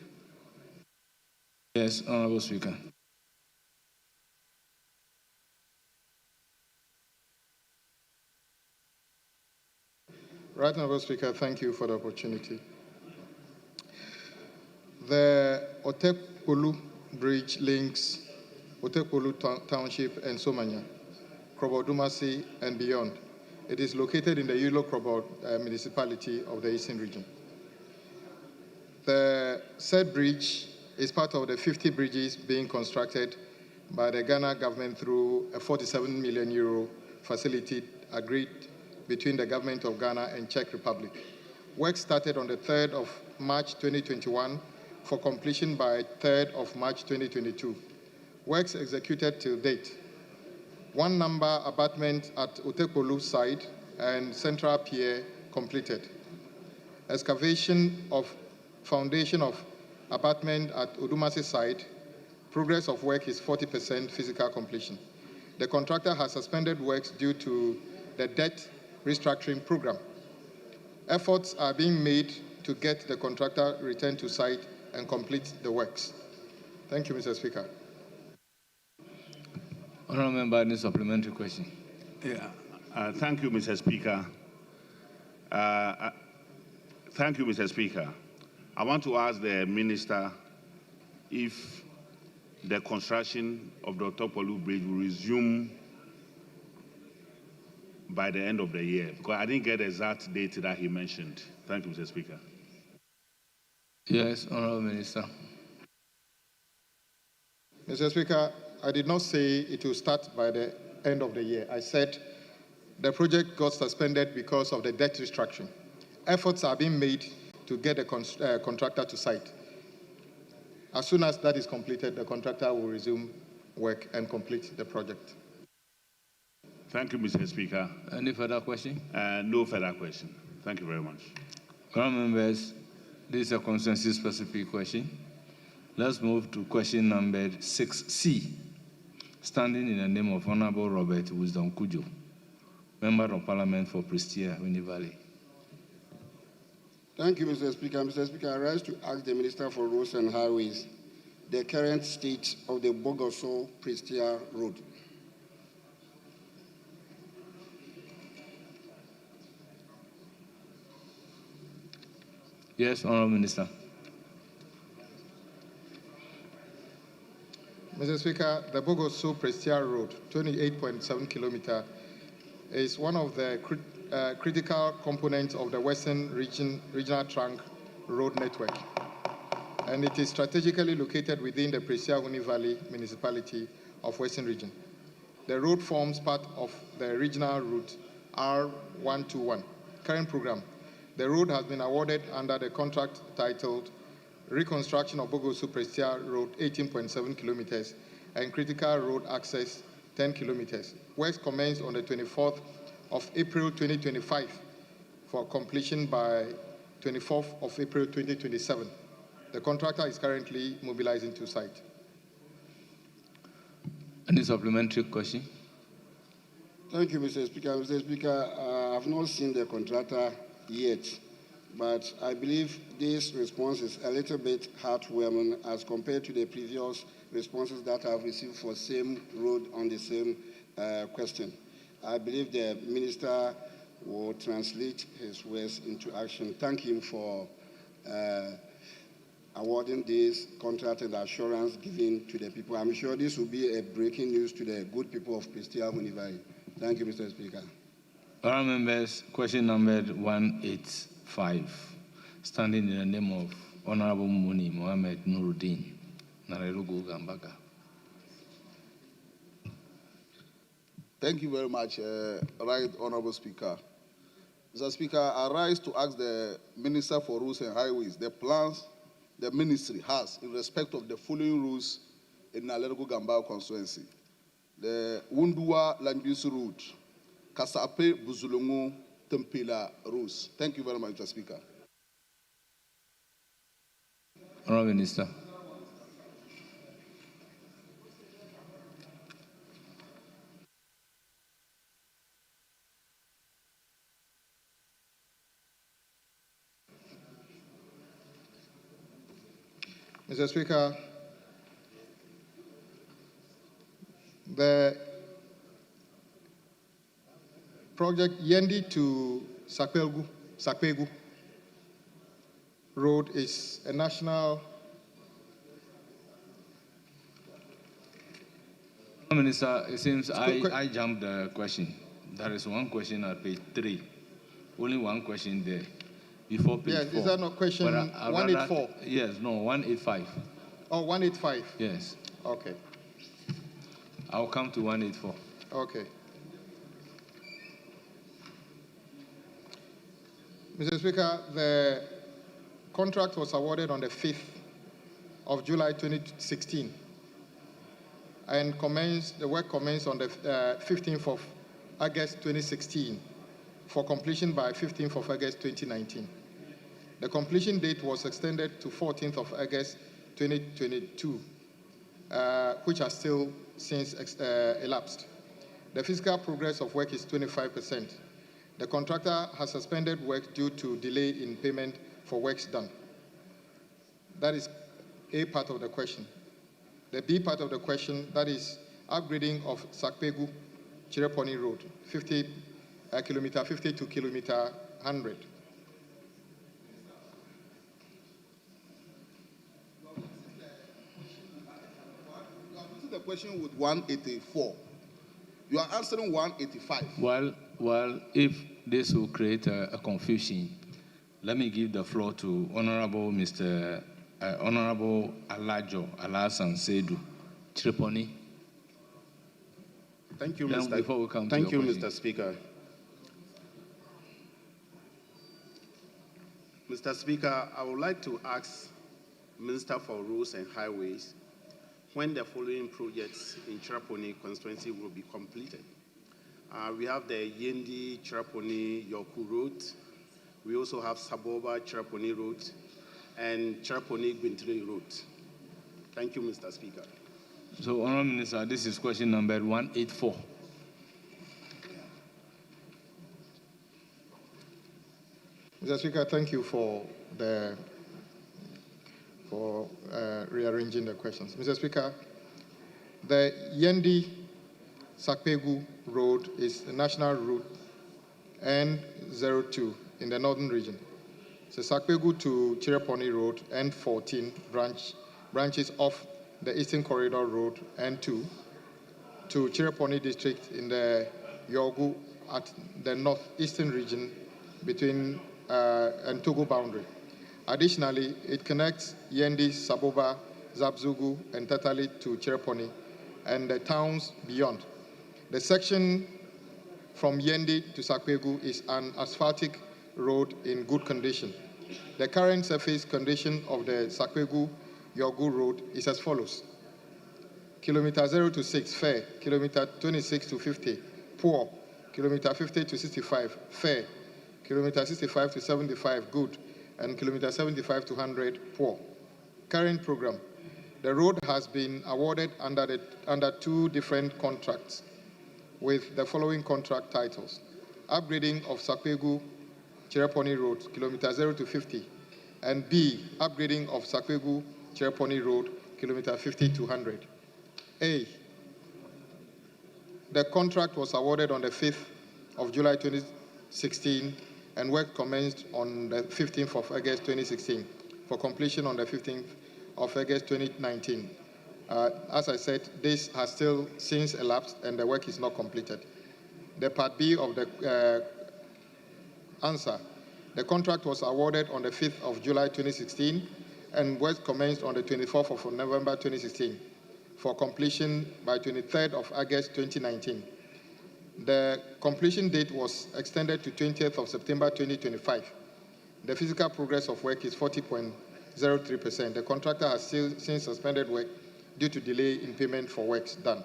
Yes, Honorable Speaker. Right, Honorable Speaker, thank you for the opportunity. The Otokpolu Bridge links Otokpolu Township and Somanya, Krobo Dumasi, and beyond. It is located in the Ilo Krobo municipality of the Eastern Region. The said bridge is part of the 50 bridges being constructed by the Ghana government through a 47 million euro facility agreed between the government of Ghana and Czech Republic. Work started on the 3rd of March 2021 for completion by 3rd of March 2022. Works executed till date. 1 number abutment at Otokpolu side and central pier completed. Excavation of foundation of abutment at Odumasi side. Progress of work is 40% physical completion. The contractor has suspended works due to the debt restructuring program. Efforts are being made to get the contractor returned to site and complete the works. Thank you, Mr. Speaker. Honourable Member, any supplementary question? Yeah. Thank you, Mr. Speaker. Thank you, Mr. Speaker. I want to ask the Minister if the construction of the Otokpolu Bridge will resume by the end of the year, because I didn't get the exact date that he mentioned. Thank you, Mr. Speaker. Yes, Honourable Minister. Mr. Speaker, I did not say it will start by the end of the year. I said the project got suspended because of the debt restructuring. Efforts are being made to get the contractor to site. As soon as that is completed, the contractor will resume work and complete the project. Thank you, Mr. Speaker. Any further question? No further question. Thank you very much. Honourable members, this is a consensus-specific question. Let's move to question number 6C, standing in the name of Honourable Robert Wisdom Kujo, Member of Parliament for Prestia, Winnie Valley. Thank you, Mr. Speaker. Mr. Speaker, I rise to ask the Minister for Roads and Highways the current state of the Bogoso-Prestia Road. Yes, Honourable Minister. Mr. Speaker, the Bogoso-Prestia Road, 28.7 kilometers, is one of the critical components of the Western Regional Trunk Road Network, and it is strategically located within the Prestia-Winnie Valley municipality of Western Region. The road forms part of the regional route R121 current program. The road has been awarded under the contract titled Reconstruction of Bogosu-Prestia Road, 18.7 kilometers, and Critical Road Access, 10 kilometers. Works commenced on the 24th of April 2025 for completion by 24th of April 2027. The contractor is currently mobilizing to site. Any supplementary question? Thank you, Mr. Speaker. Mr. Speaker, I have not seen the contractor yet, but I believe this response is a little bit heartwarming as compared to the previous responses that I've received for same road on the same question. I believe the minister will translate his words into action. Thank him for awarding this contract and assurance given to the people. I'm sure this will be a breaking news to the good people of Prestia Munivai. Thank you, Mr. Speaker. Honourable members, question number 185, standing in the name of Honourable Muni Mohammed Nuruddin, Narerugu Gambaka. Thank you very much, Right Honourable Speaker. Mr. Speaker, I rise to ask the Minister for Roads and Highways the plans the ministry has in respect of the following routes in Narerugu Gambaka constituency. The Wundua Landbuse Road, Kasape Buzulungu Tempila routes. Thank you very much, Mr. Speaker. Honourable Minister. Mr. Speaker, the project Yendi to Sakpegu Road is a national. Minister, it seems I jumped the question. There is one question at page 3. Only one question there. Before page 4. Yes, is that not question 184? Yes, no, 185. Oh, 185? Yes. Okay. I'll come to 184. Okay. Mr. Speaker, the contract was awarded on the 5th of July 2016 and the work commenced on the 15th of August 2016 for completion by 15th of August 2019. The completion date was extended to 14th of August 2022, which has still since elapsed. The physical progress of work is 25%. The contractor has suspended work due to delay in payment for works done. That is A part of the question. The B part of the question, that is upgrading of Sakpegu Chireponi Road, 50 kilometer, 52 kilometer, 100. The question with 184. You are answering 185. Well, if this will create a confusion, let me give the floor to Honourable Honourable Alajo Alasan Sedu Chireponi. Thank you, Mr. Speaker. Mr. Speaker, I would like to ask Minister for Roads and Highways when the following projects in Chireponi constituency will be completed. We have the Yendi Chireponi Yoku Road. We also have Saboba Chireponi Road and Chireponi Gwintri Road. Thank you, Mr. Speaker. So, Honourable Minister, this is question number 184. Mr. Speaker, thank you for rearranging the questions. Mr. Speaker, the Yendi Sakpegu Road is a national route N02 in the northern region. So Sakpegu to Chireponi Road, N14 branches off the Eastern Corridor Road, N2, to Chireponi district in the Yogu at the northeastern region between and Togo boundary. Additionally, it connects Yendi, Saboba, Zabzugu, and Tatali to Chireponi and the towns beyond. The section from Yendi to Sakpegu is an asphaltic Road in good condition. The current surface condition of the Sakwegu-Yogu Road is as follows. Kilometer 0 to 6, fair. Kilometer 26 to 50, poor. Kilometer 50 to 65, fair. Kilometer 65 to 75, good. And kilometer 75 to 100, poor. Current program. The road has been awarded under two different contracts with the following contract titles. Upgrading of Sakwegu-Chereponi Road, kilometer 0 to 50. And B, upgrading of Sakwegu-Chereponi Road, kilometer 50 to 100. A, the contract was awarded on the 5th of July 2016 and work commenced on the 15th of August 2016 for completion on the 15th of August 2019. As I said, this has still since elapsed and the work is not completed. The part B of the answer, the contract was awarded on the 5th of July 2016 and work commenced on the 24th of November 2016 for completion by 23rd of August 2019. The completion date was extended to 20th of September 2025. The physical progress of work is 40.03%. The contractor has since suspended work due to delay in payment for works done.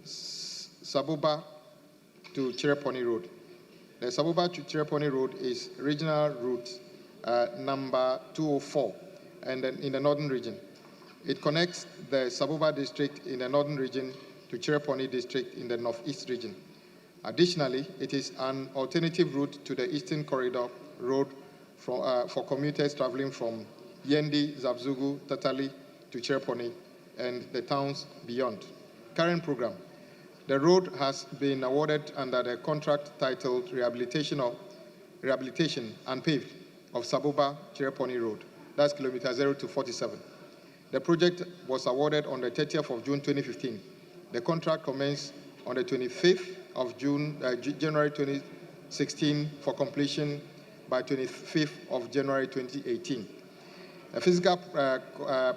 Sabuba to Chereponi Road. The Sabuba to Chereponi Road is regional route number 204 and then in the northern region. It connects the Sabuba district in the northern region to Chereponi district in the northeast region. Additionally, it is an alternative route to the Eastern Corridor Road for commuters traveling from Yendi, Zabzugu, Tatali to Chereponi and the towns beyond. Current program. The road has been awarded under the contract titled Rehabilitation and Paved of Sabuba Chereponi Road. That's kilometer 0 to 47. The project was awarded on the 30th of June 2015. The contract commenced on the 25th of January 2016 for completion by 25th of January 2018. The physical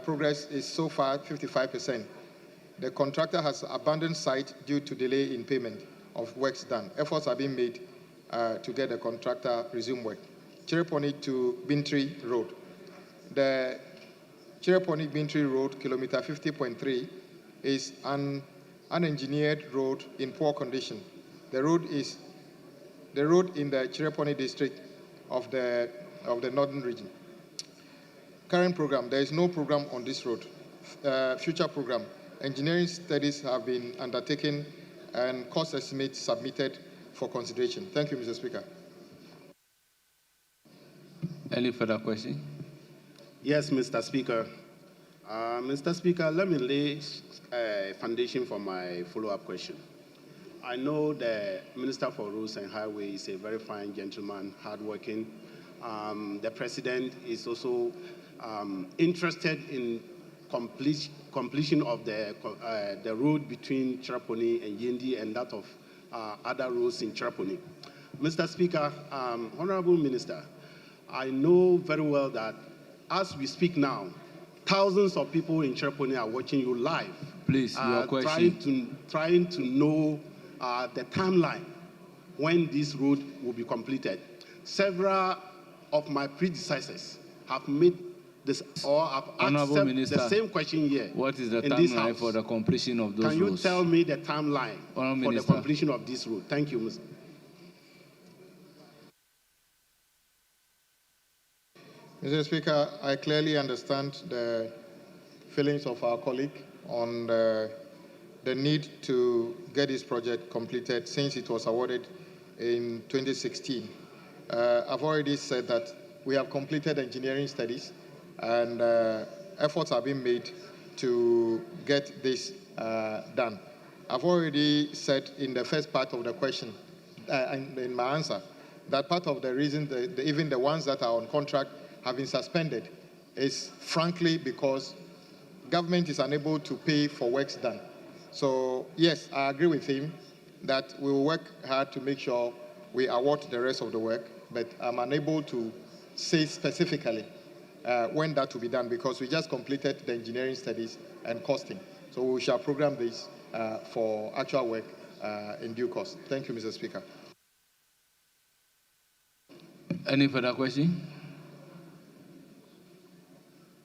progress is so far 55%. The contractor has abandoned site due to delay in payment of works done. Efforts are being made to get the contractor resume work. Chereponi to Bintri Road. The Chereponi-Bintri Road, kilometer 50.3, is an unengineered road in poor condition. The road in the Chereponi district of the northern region. Current program, there is no program on this road. Future program, engineering studies have been undertaken and cost estimates submitted for consideration. Thank you, Mr. Speaker. Any further question? Yes, Mr. Speaker. Mr. Speaker, let me lay a foundation for my follow-up question. I know the Minister for Roads and Highways is a very fine gentleman, hardworking. The President is also interested in completion of the road between Chereponi and Yendi and that of other roads in Chereponi. Mr. Speaker, Honorable Minister, I know very well that as we speak now, thousands of people in Chereponi are watching you live. Please, your question. Trying to know the timeline when this road will be completed. Several of my predecessors have made this or have asked the same question here. What is the timeline for the completion of those roads? Can you tell me the timeline for the completion of this road? Thank you, Mr. Mr. Speaker, I clearly understand the feelings of our colleague on the need to get this project completed since it was awarded in 2016. I've already said that we have completed engineering studies and efforts are being made to get this done. I've already said in the first part of the question, in my answer, that part of the reason even the ones that are on contract have been suspended is frankly because government is unable to pay for works done. So yes, I agree with him that we will work hard to make sure we award the rest of the work, but I'm unable to say specifically when that will be done because we just completed the engineering studies and costing. So we shall program this for actual work in due course. Thank you, Mr. Speaker. Any further question?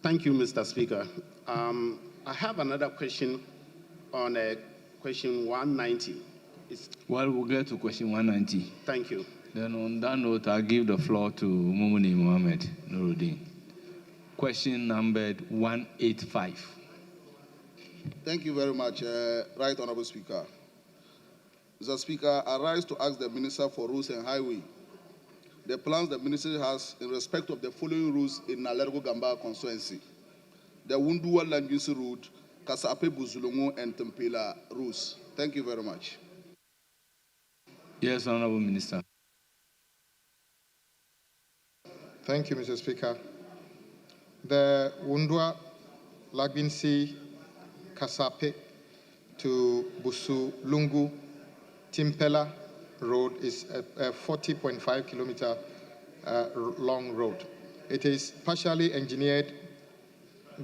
Thank you, Mr. Speaker. I have another question on question 190. Well, we'll get to question 190. Thank you. Then on that note, I'll give the floor to Mumuni Mohammed Nuruddin. Question numbered 185. Thank you very much, Right Honorable Speaker. Mr. Speaker, I rise to ask the Minister for Roads and Highway the plans the Ministry has in respect of the following routes in Nalergo Gamba constituency: the Wundua Langisi route, Kasape Buzulungu, and Tempela routes. Thank you very much. Yes, Honorable Minister. Thank you, Mr. Speaker. The Wundua Lagbinsi Kasape to Busulungu Timpela road is a 40.5 kilometer long road. It is partially engineered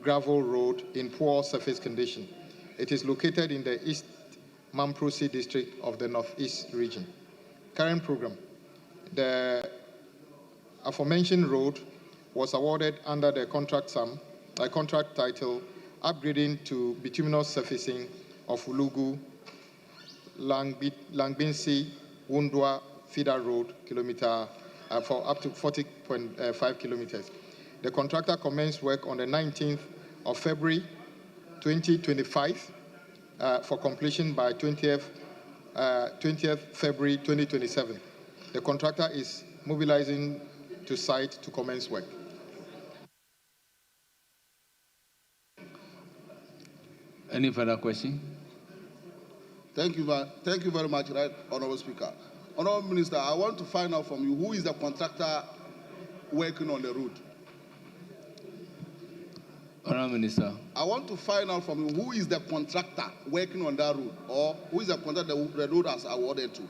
gravel road in poor surface condition. It is located in the East Mamprosi district of the Northeast region. Current program: the aforementioned road was awarded under the contract title upgrading to bituminous surfacing of Ulugu, Langbinsi, Wundua feeder road for up to 40.5 kilometers. The contractor commenced work on the 19th of February 2025 for completion by 20th February 2027. The contractor is mobilizing to site to commence work. Any further question? Thank you very much, Right Honorable Speaker. Honorable Minister, I want to find out from you who is the contractor working on the route. Honorable Minister. I want to find out from you who is the contractor working on that route, or who is the contractor the road has awarded to.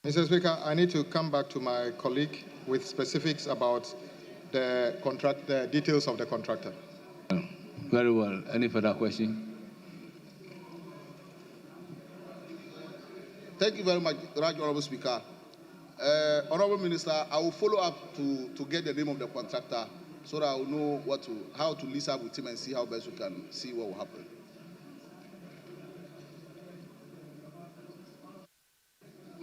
Mr. Speaker, I need to come back to my colleague with specifics about the details of the contractor. Very well. Any further question? Thank you very much, Right Honorable Speaker. Honorable Minister, I will follow up to get the name of the contractor so that I will know how to listen up with him and see how best we can see what will happen.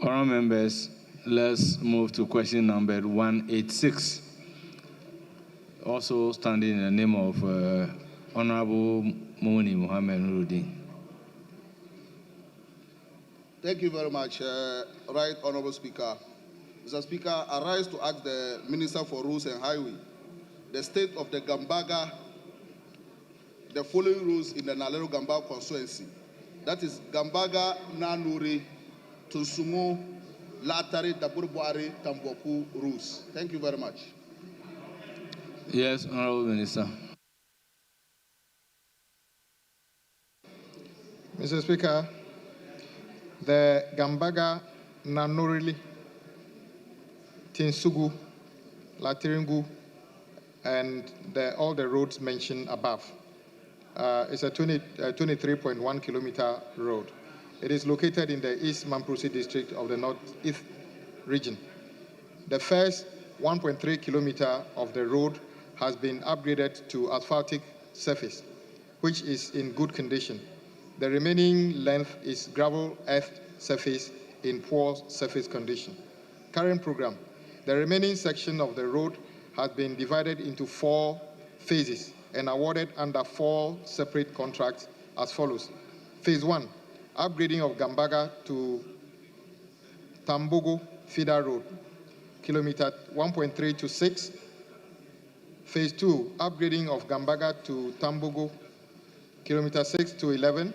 Honourable members, let's move to question number 186. Also standing in the name of Honourable Mumuni Mohammed Nuruddin. Thank you very much, Right Honorable Speaker. Mr. Speaker, I rise to ask the Minister for Roads and Highway the state of the Gambaga, the following roads in the Nalero Gamba constituency. That is Gambaga, Nanuri, Tunsumu, Latari, Daburbuari, Tamboku routes. Thank you very much. Yes, Honourable Minister. Mr. Speaker, the Gambaga, Nanurili, Tinsugu, Latiringu, and all the roads mentioned above. It's a 23.1 kilometer road. It is located in the East Mamprosi district of the Northeast region. The first 1.3 kilometer of the road has been upgraded to asphaltic surface, which is in good condition. The remaining length is gravel earth surface in poor surface condition. Current program: the remaining section of the road has been divided into 4 phases and awarded under 4 separate contracts as follows. Phase 1, upgrading of Gambaga to Tambogo feeder road, kilometer 1.3 to 6. Phase 2, upgrading of Gambaga to Tambogo, kilometer 6 to 11.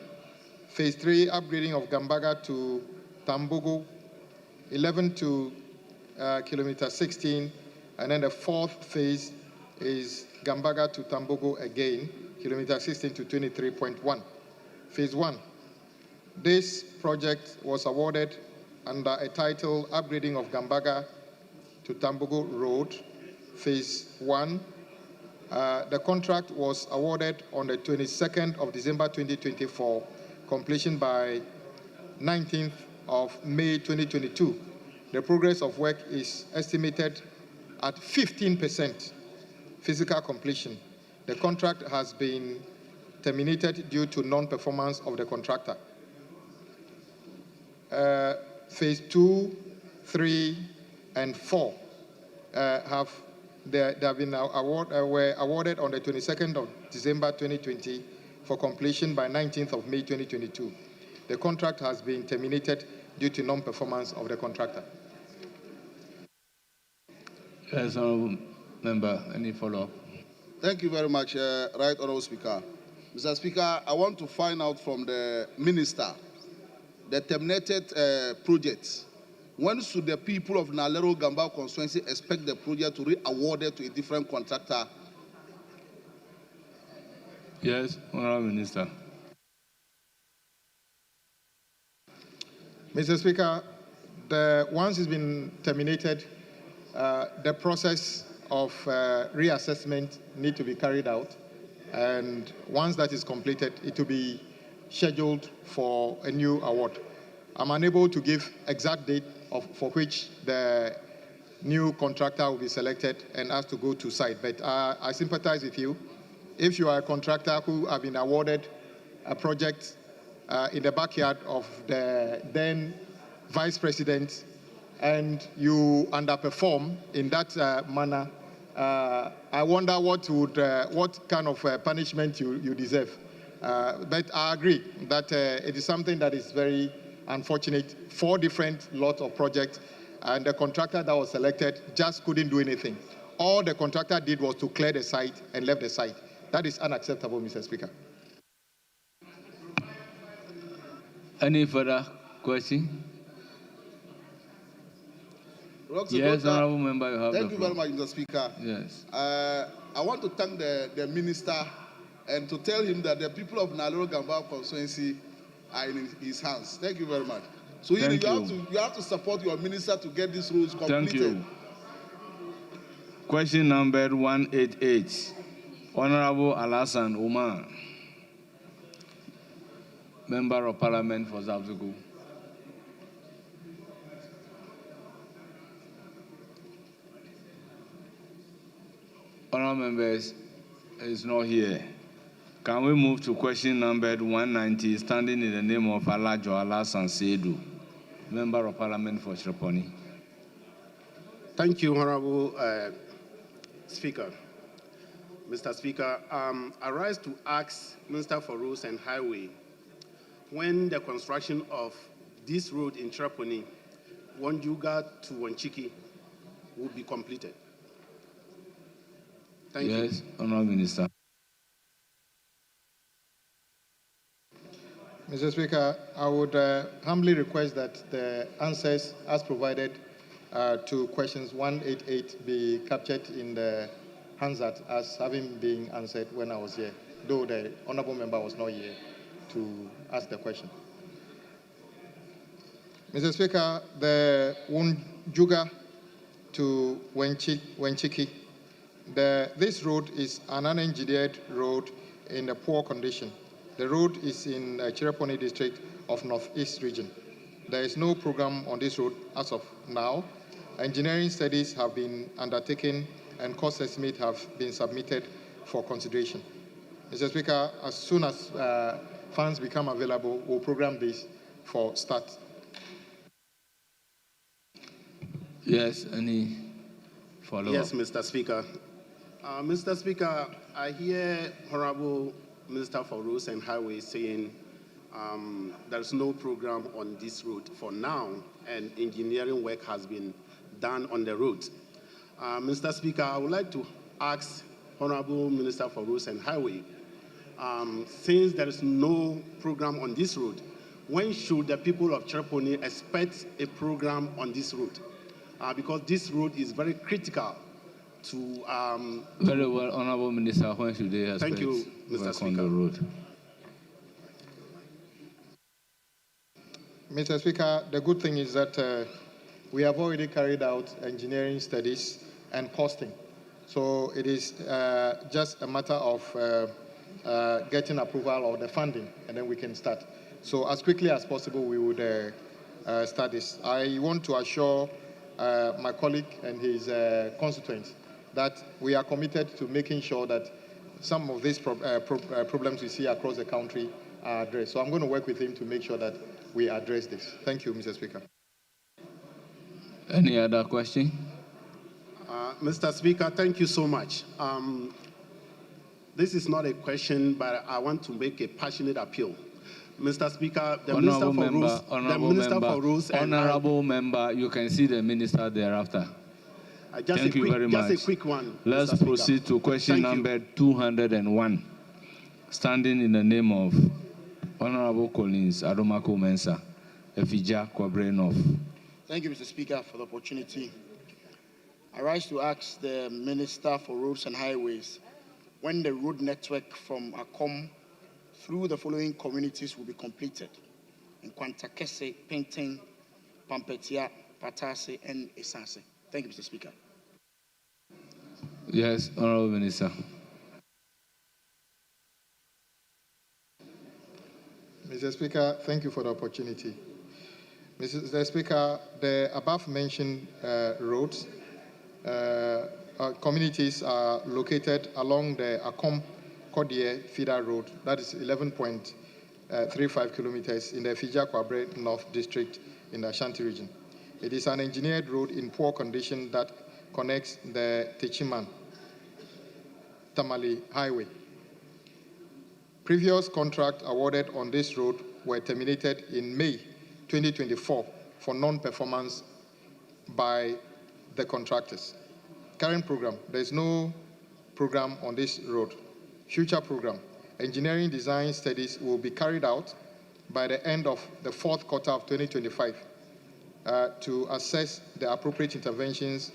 Phase 3, upgrading of Gambaga to Tambogo, 11 to kilometer 16. And then the fourth phase is Gambaga to Tambogo again, kilometer 16 to 23.1. Phase 1. This project was awarded under a title, Upgrading of Gambaga to Tambogo Road, Phase 1. The contract was awarded on the 22nd of December 2024, completion by 19th of May 2022. The progress of work is estimated at 15% physical completion. The contract has been terminated due to non-performance of the contractor. Phase 2, 3, and 4 were awarded on the 22nd of December 2020 for completion by 19th of May 2022. The contract has been terminated due to non-performance of the contractor. Yes, Honourable Member, any follow-up? Thank you very much, Right Honourable Speaker. Mr. Speaker, I want to find out from the Minister the terminated projects. When should the people of Nalero Gambao constituency expect the project to be awarded to a different contractor? Yes, Honourable Minister. Mr. Speaker, once it's been terminated, the process of reassessment need to be carried out. And once that is completed, it will be scheduled for a new award. I'm unable to give exact date for which the new contractor will be selected and has to go to site. But I sympathize with you. If you are a contractor who have been awarded a project in the backyard of the then Vice President and you underperform in that manner, I wonder what kind of punishment you deserve. But I agree that it is something that is very unfortunate. 4 different lots of projects, and the contractor that was selected just couldn't do anything. All the contractor did was to clear the site and left the site. That is unacceptable, Mr. Speaker. Any further question? Yes, Honourable Member, you have Thank the you floor. very much, Mr. Speaker. Yes. I want to thank the Minister and to tell him that the people of Nalero Gambao constituency are in his hands. Thank you very much. So you have to support your Minister to get these rules completed. Thank you. Question number 188. Honourable Alassane Omar, Member of Parliament for Zabzugu. Honourable members, is not here. Can we move to question number 190, standing in the name of Alajo Alassane Seidu, Member of Parliament for Shreponi? Thank you, Honourable Speaker. Mr. Speaker, I rise to ask Minister for Roads and Highway when the construction of this road in Shreponi, Wanjuga to Wanchiki, will be completed. Thank you. Yes, Honourable Minister. Mr. Speaker, I would humbly request that the answers as provided to questions 188 be captured in the Hansard as having been answered when I was here, though the Honourable Member was not here to ask the question. Mr. Speaker, the Wanjuga to Wanchiki, this road is an unengineered road in a poor condition. The road is in Chiraponi district of Northeast region. There is no program on this road as of now. Engineering studies have been undertaken and cost estimates have been submitted for consideration. Mr. Speaker, as soon as funds become available, we'll program this for start. Yes, any follow-up? Yes, Mr. Speaker. Mr. Speaker, I hear Honourable Minister for Roads and Highways saying there's no program on this road for now, and engineering work has been done on the road. Mr. Speaker, I would like to ask Honourable Minister for Roads and Highway since there is no program on this road, when should the people of Chereponi expect a program on this road? Because this road is very critical to. Very well, Honorable Minister. When should they expect Thank you, Mr. work Speaker. on the road? Mr. Speaker, the good thing is that we have already carried out engineering studies and costing. So it is just a matter of getting approval of the funding, and then we can start. So as quickly as possible, we would start this. I want to assure my colleague and his constituents that we are committed to making sure that some of these problems we see across the country are addressed. So I'm going to work with him to make sure that we address this. Thank you, Mr. Speaker. Any other question? Mr. Speaker, thank you so much. This is not a question, but I want to make a passionate appeal. Mr. Speaker, the Minister for Rules, Honorable member, you can see the minister thereafter. Thank you very much. Just a quick one. Let's proceed to question number 201. Standing in the name of Honorable Collins Adomako Mensah, Efija Kwabrenov. Thank you, Mr. Speaker, for the opportunity. I rise to ask the Minister for Roads and Highways when the road network from Akom through the following communities will be completed: in Kwantakese, Penting, Pampetia, Patase, and Esase. Thank you, Mr. Speaker. Yes, Honorable Minister. Mr. Speaker, thank you for the opportunity. Mr. Speaker, the above-mentioned roads communities are located along the Akom Kodie feeder road, that is 11.35 kilometers in the Fija Kwabre North District in the Ashanti region. It is an engineered road in poor condition that connects the Techiman Tamale Highway. Previous contract awarded on this road were terminated in May 2024 for non-performance by the contractors. Current program, there is no program on this road. Future program, engineering design studies will be carried out by the end of the fourth quarter of 2025 to assess the appropriate interventions,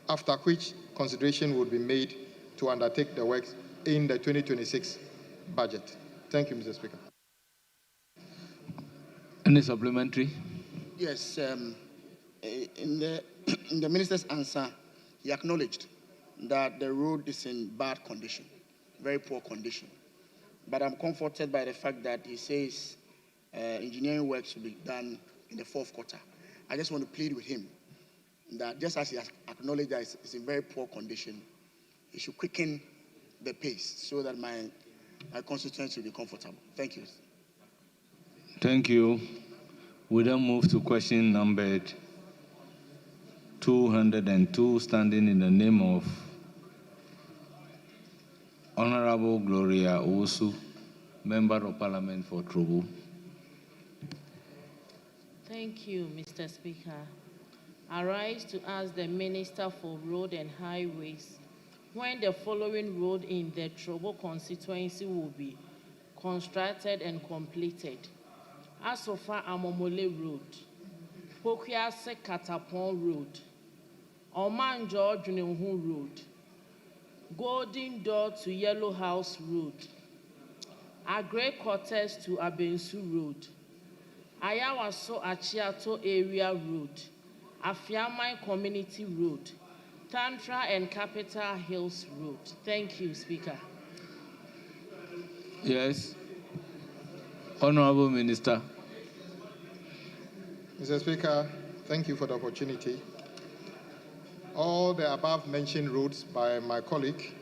after which consideration will be made to undertake the works in the 2026 budget. Thank you, Mr. Speaker. Any supplementary? Yes, in the minister's answer, he acknowledged that the road is in bad condition, very poor condition. But I'm comforted by the fact that he says engineering works will be done in the fourth quarter. I just want to plead with him that just as he has acknowledged that it's in very poor condition, he should quicken the pace so that my constituents will be comfortable. Thank you. Thank you. We then move to question numbered 202, standing in the name of Honorable Gloria Owusu, Member of Parliament for Trobo. Thank you, Mr. Speaker. I rise to ask the Minister for Road and Highways when the following road in the Trobo constituency will be constructed and completed: Asofa Amomole Road, Pokuase Katapon Road, Omanjo Junenhu Road, Golden Door to Yellow House Road, Agre Quarters to Abensu Road, Ayawaso Achiato Area Road, Afiamai Community Road, Tantra and Capital Hills Road. Thank you, Speaker. Yes. Honorable Minister. Mr. Speaker, thank you for the opportunity. All the above-mentioned roads by my colleague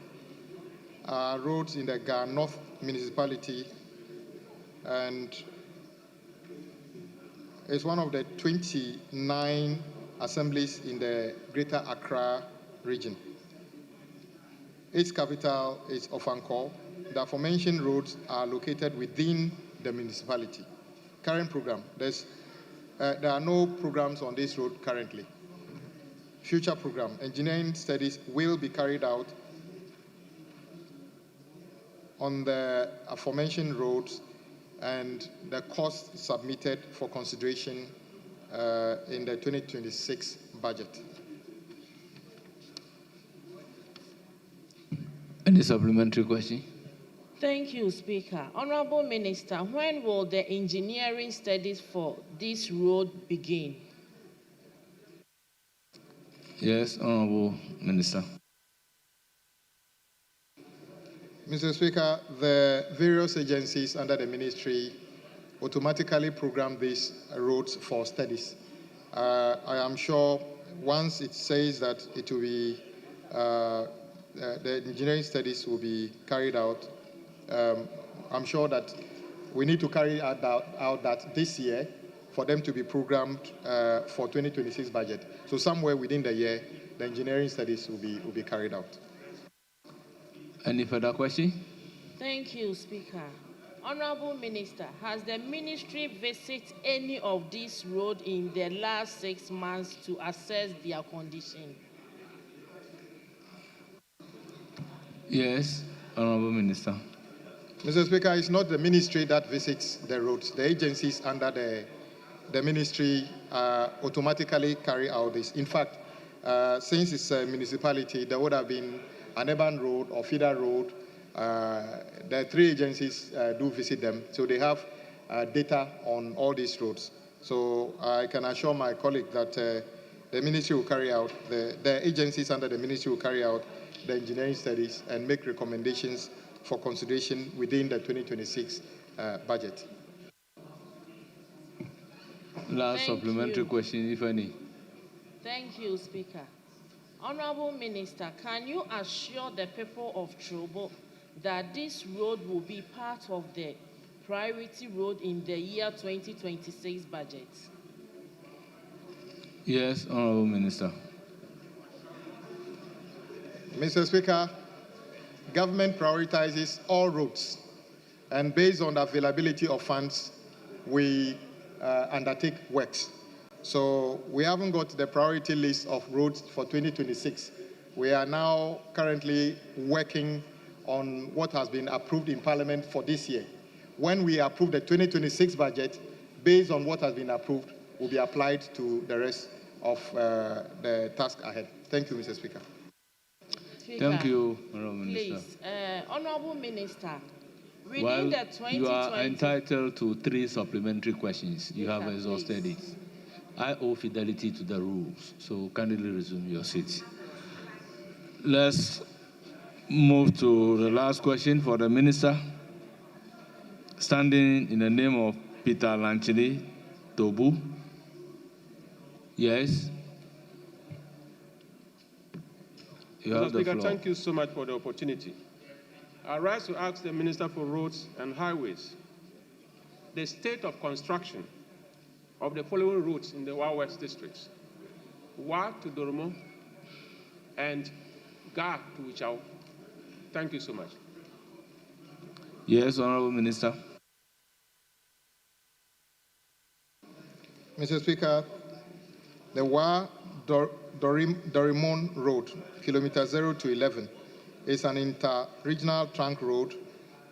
are roads in the Ga North municipality, and it's one of the 29 assemblies in the Greater Accra region. Its capital is Ofankor. The aforementioned roads are located within the municipality. Current program, there are no programs on this road currently. Future program, engineering studies will be carried out on the aforementioned roads and the costs submitted for consideration in the 2026 budget. Any supplementary question? Thank you, Speaker. Honorable Minister, when will the engineering studies for this road begin? Yes, Honorable Minister. Mr. Speaker, the various agencies under the ministry automatically program these roads for studies. I am sure once it says that it will be, the engineering studies will be carried out, I'm sure that we need to carry out that this year for them to be programmed for 2026 budget. So somewhere within the year, the engineering studies will be carried out. Any further question? Thank you, Speaker. Honorable Minister, has the ministry visited any of these roads in the last 6 months to assess their condition? Yes, Honorable Minister. Mr. Speaker, it's not the ministry that visits the roads. The agencies under the ministry automatically carry out this. In fact, since it's a municipality, there would have been an urban road or feeder road. The three agencies do visit them, so they have data on all these roads. So I can assure my colleague that the ministry will carry out, the agencies under the ministry will carry out the engineering studies and make recommendations for consideration within the 2026 budget. Last Thank supplementary you. question, if any. Thank you, Speaker. Honorable Minister, can you assure the people of Trobo that this road will be part of the priority road in the year 2026 budget? Yes, Honorable Minister. Mr. Speaker, government prioritizes all roads, and based on the availability of funds, we undertake works. So we haven't got the priority list of roads for 2026. We are now currently working on what has been approved in Parliament for this year. When we approve the 2026 budget, based on what has been approved, will be applied to the rest of the task ahead. Thank you, Mr. Speaker. Thank you, Honorable Minister. Please, Honorable Minister, within Well, the 2020... you are entitled to 3 supplementary questions. You have exhausted it. I owe fidelity to the rules, so kindly resume your seat. Let's move to the last question for the Minister. Standing in the name of Peter Lanchini Tobu. Yes. You have Mr. the Speaker, floor. thank you so much for the opportunity. I rise to ask the Minister for Roads and Highways the state of construction of the following routes in the Wa West districts: Wa to Doromo and Ga to Wichau. Thank you so much. Yes, Honorable Minister. Mr. Speaker, the Wa Dorimon Road, kilometer 0 to 11, is an inter-regional trunk road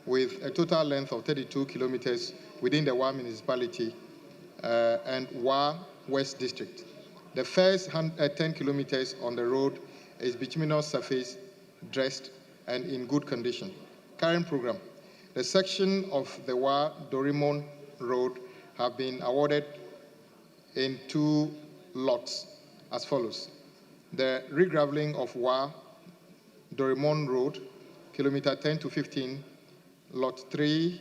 with a total length of 32 kilometers within the Wa municipality and Wa West district. The first 10 kilometers on the road is bituminous surface, dressed, and in good condition. Current program. The section of the Wa Dorimon Road have been awarded in 2 lots as follows. The regraveling of Wa Dorimon Road, kilometer 10 to 15, lot 3,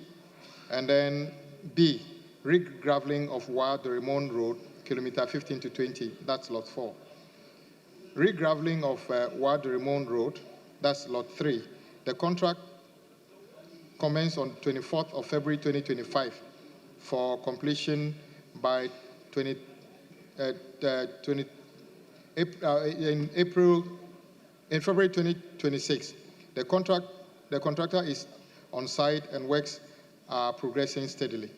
and then B, regraveling of Wa Dorimon Road, kilometer 15 to 20, that's lot 4. Regraveling of Wa Dorimon Road, that's lot 3. The contract commenced on 24th of February 2025 for completion by in February 2026. The contractor is on site and works are progressing steadily.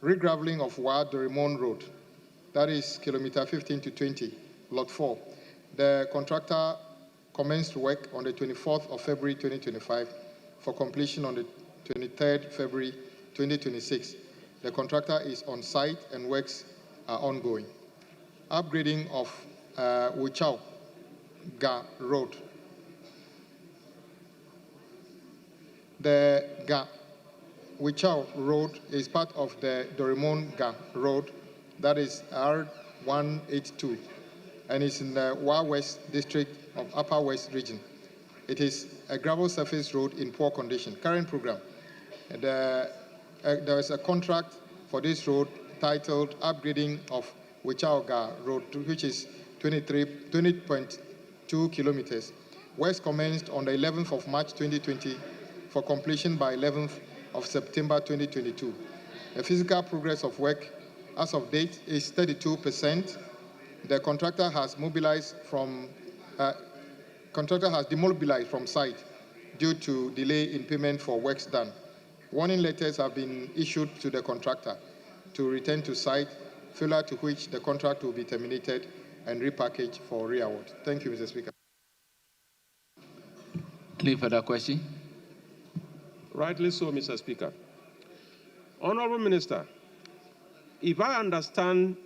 Regraveling of Wa Dorimon Road, that is kilometer 15 to 20, lot 4. The contractor commenced work on the 24th of February 2025 for completion on the 23rd February 2026. The contractor is on site and works are ongoing. Upgrading of Wichao Ga Road. The Ga Wichao Road is part of the Dorimon Ga Road, that is R182, and is in the Wa West district of Upper West region. It is a gravel surface road in poor condition. Current program. There is a contract for this road titled Upgrading of Wichao Ga Road, which is 20.2 kilometers. Works commenced on the 11th of March 2020 for completion by 11th of September 2022. The physical progress of work as of date is 32%. The contractor has demobilized from site due to delay in payment for works done. Warning letters have been issued to the contractor to return to site, failure to which the contract will be terminated and repackaged for re-award. Thank you, Mr. Speaker. Any further question? Rightly so, Mr. Speaker. Honorable Minister, if I understand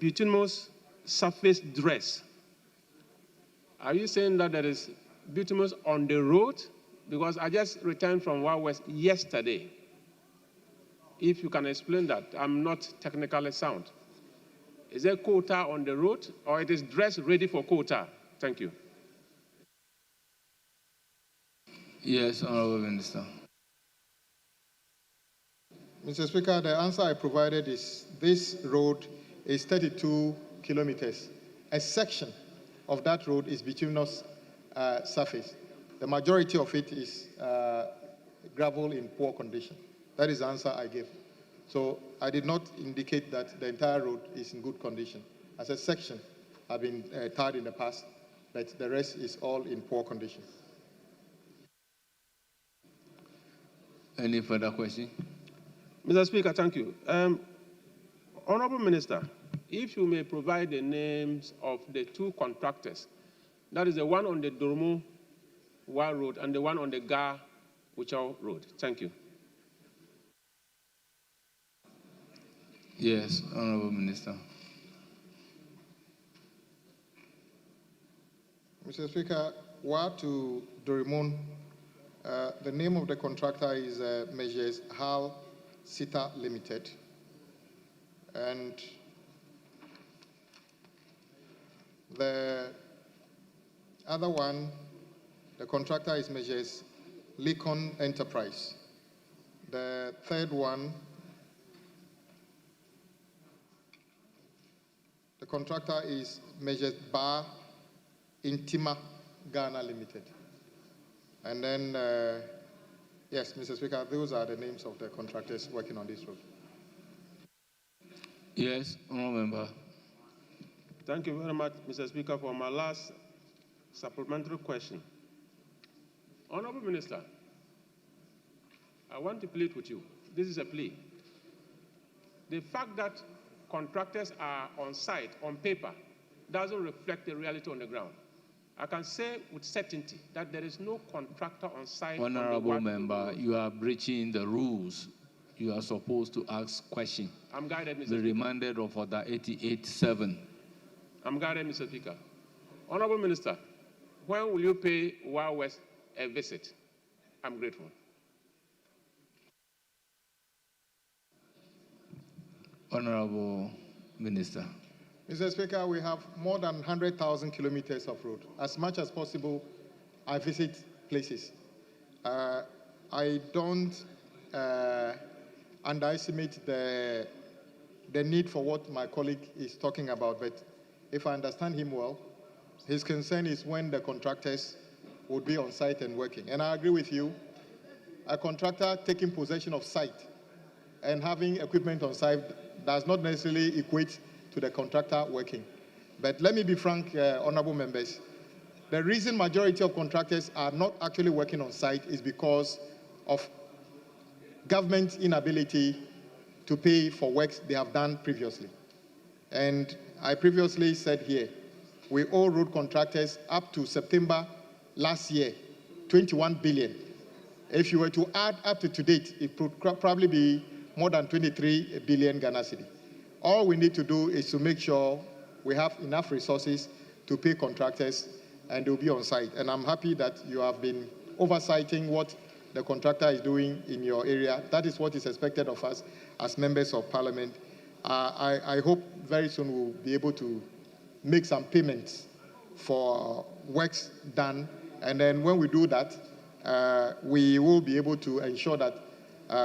bituminous surface dress, are you saying that there is bituminous on the road? Because I just returned from Wa West yesterday. If you can explain that, I'm not technically sound. Is there quota on the road, or it is dressed ready for quota? Thank you. Yes, Honorable Minister. Mr. Speaker, the answer I provided is this road is 32 kilometers. A section of that road is bituminous surface. The majority of it is gravel in poor condition. That is the answer I gave. So I did not indicate that the entire road is in good condition. As a section, have been tarred in the past, but the rest is all in poor condition. Any further question? Mr. Speaker, thank you. Honorable Minister, if you may provide the names of the two contractors, that is the one on the Dormo Wa Road and the one on the Ga Wichao Road. Thank you. Yes, Honorable Minister. Mr. Speaker, Wa to Dorimon, the name of the contractor is Measures HAL Sita Limited. And the other one, the contractor is Measures Lincoln Enterprise. The third one, the contractor is Measures Bar Intima Ghana Limited. And then, yes, Mr. Speaker, those are the names of the contractors working on this road. Yes, Honorable Member. Thank you very much, Mr. Speaker, for my last supplementary question. Honorable Minister, I want to plead with you. This is a plea. The fact that contractors are on site, on paper, doesn't reflect the reality on the ground. I can say with certainty that there is no contractor on site. Honorable Member, you are breaching the rules. You are supposed to ask questions. I'm guided, Mr. The Speaker. remanded of Order 88.7. I'm guided, Mr. Speaker. Honorable Minister, when will you pay Wa West a visit? I'm grateful. Honorable Minister. Mr. Speaker, we have more than 100,000 kilometers of road. As much as possible, I visit places. I don't underestimate the need for what my colleague is talking about, but if I understand him well, his concern is when the contractors would be on site and working. And I agree with you. A contractor taking possession of site and having equipment on site does not necessarily equate to the contractor working. But let me be frank, honorable members. The reason majority of contractors are not actually working on site is because of government inability to pay for works they have done previously. And I previously said here, we owe road contractors up to September last year, 21 billion. If you were to add up to date, it would probably be more than 23 billion Ghana cedi. All we need to do is to make sure we have enough resources to pay contractors and they'll be on site. And I'm happy that you have been oversighting what the contractor is doing in your area. That is what is expected of us as members of parliament. I hope very soon we'll be able to make some payments for works done. And then when we do that, we will be able to ensure that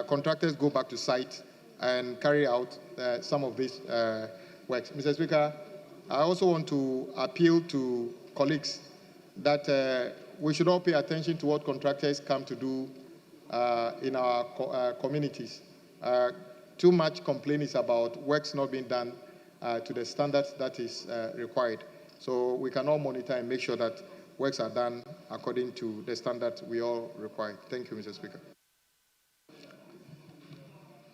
contractors go back to site and carry out some of these works. Mr. Speaker, I also want to appeal to colleagues that we should all pay attention to what contractors come to do in our communities. Too much complaint is about works not being done to the standards that is required. So we can all monitor and make sure that works are done according to the standards we all require. Thank you, Mr. Speaker.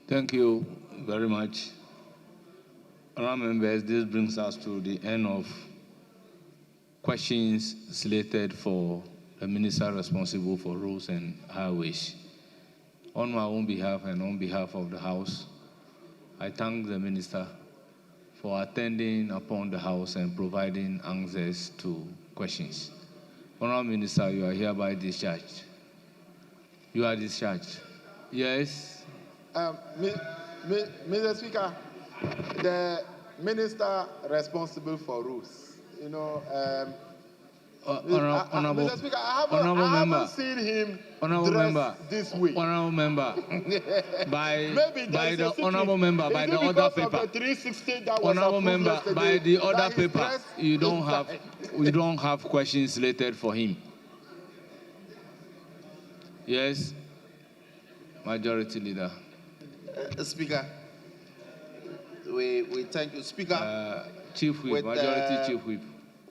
Thank you very much. Honourable members, this brings us to the end of questions slated for the minister responsible for roads and highways. On my own behalf and on behalf of the House, I thank the minister for attending upon the House and providing answers to questions. Honourable Minister, you are hereby discharged. You are discharged. Yes? Mr. Speaker, the minister responsible for roads, Honourable Mr. Speaker, I haven't seen him dressed this way. Honourable member, by the honourable member, by the order paper. 360 that was Honourable member, yesterday, by the order that his paper, dress you don't is have questions slated for him. Yes, Majority Leader. Speaker, we thank you, Speaker. Chief Whip, Majority Chief Whip.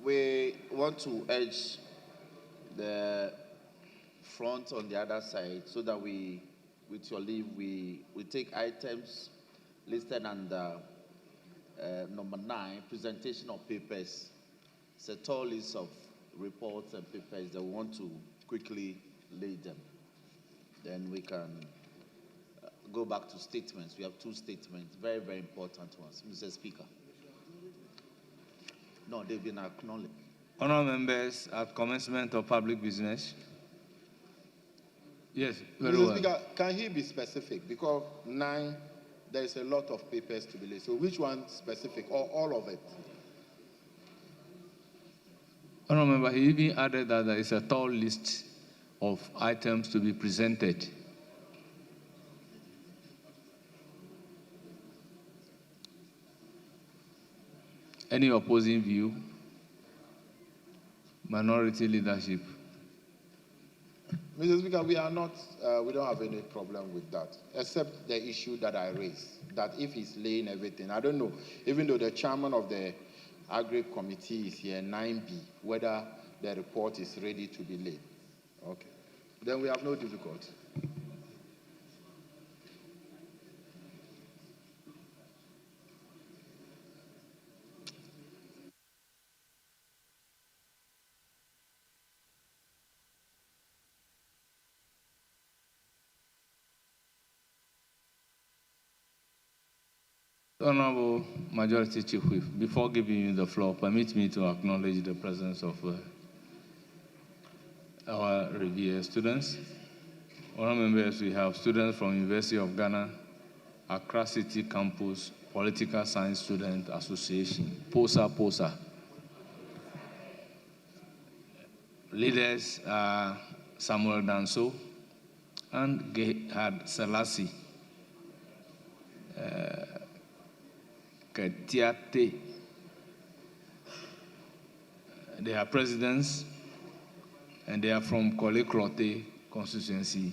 We want to urge the front on the other side so that we, with your leave, we take items listed under number 9, presentation of papers. It's a tall list of reports and papers that we want to quickly lay them. Then we can go back to statements. We have 2 statements, very, very important ones. Mr. Speaker. No, they've been acknowledged. Honourable members, at commencement of public business. Yes, very Mr. well. Speaker, can he be specific? Because 9, there is a lot of papers to be laid. So which one specific or all of it? Honourable member, he even added that there is a tall list of items to be presented. Any opposing view? Minority leadership. Mr. Speaker, we don't have any problem with that, except the issue that I raised, that if he's laying everything, I don't know, even though the chairman of the Agri Committee is here, 9B, whether the report is ready to be laid. Okay. Then we have no difficulty. Honourable Majority Chief Whip, before giving you the floor, permit me to acknowledge the presence of our revered students. Honourable members, we have students from University of Ghana, Accra City Campus, Political Science Student Association, POSA. Leaders are Samuel Danso and Gehad Selassie. Ketiate. They are presidents, and they are from Korle-Klottey constituency.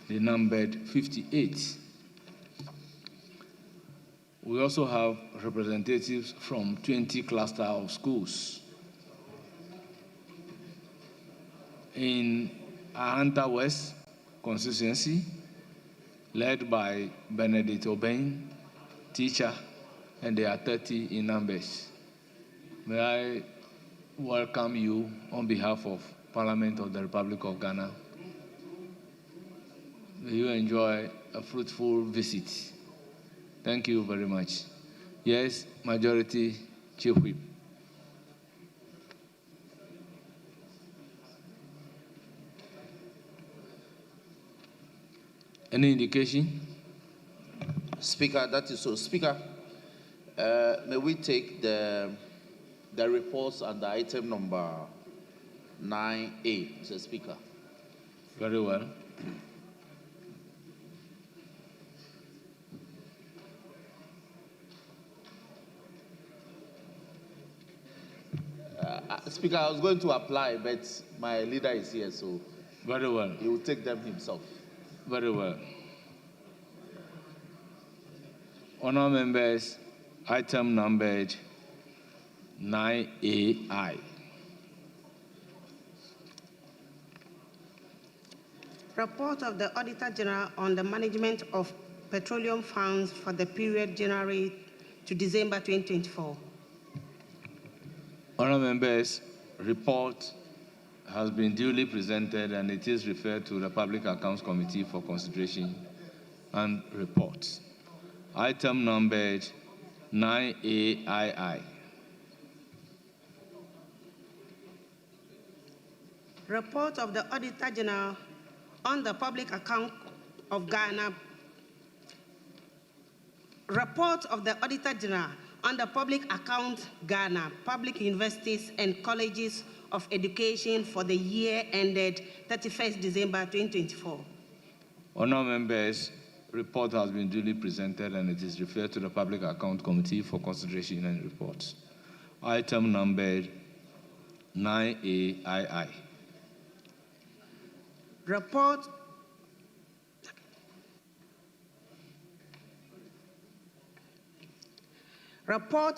They numbered 58. We also have representatives from 20 clusters of schools. In Ahanta West constituency, led by Benedict Obain, teacher, and they are 30 in numbers. May I welcome you on behalf of Parliament of the Republic of Ghana May you enjoy a fruitful visit. Thank you very much. Yes, Majority Chief Whip. Any indication? Speaker, that is so. Speaker, may we take the reports under item number 9A, Mr. Speaker? Very well. Speaker, I was going to apply, but my leader is here, so very well. He will take them himself. Very well. Honourable members, item numbered 9AI. Report of the Auditor General on the management of petroleum funds for the period January to December 2024. Honourable members, report has been duly presented and it is referred to the Public Accounts Committee for consideration and report. Item numbered 9AII. Report of the Auditor General on the Public Account of Ghana. Report of the Auditor General on the Public Account Ghana, Public Universities and Colleges of Education for the year ended 31st December 2024. Honourable members, report has been duly presented and it is referred to the Public Account Committee for consideration and report. Item numbered 9AII. Report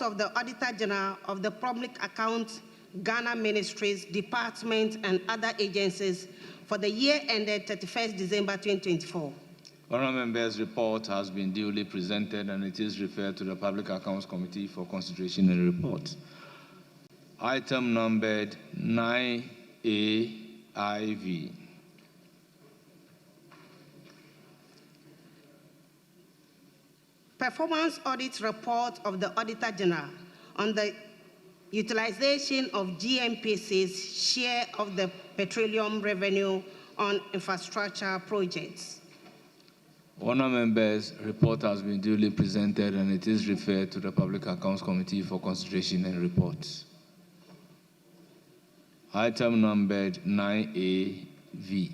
of the Auditor General of the Public Accounts, Ghana Ministries, Departments, and other agencies for the year ended 31st December 2024. Honourable members, report has been duly presented and it is referred to the Public Accounts Committee for consideration and report. Item numbered 9AIV. Performance audit report of the Auditor General on the utilization of GMPC's share of the petroleum revenue on infrastructure projects. Honourable members, report has been duly presented and it is referred to the Public Accounts Committee for consideration and report. Item numbered 9AV.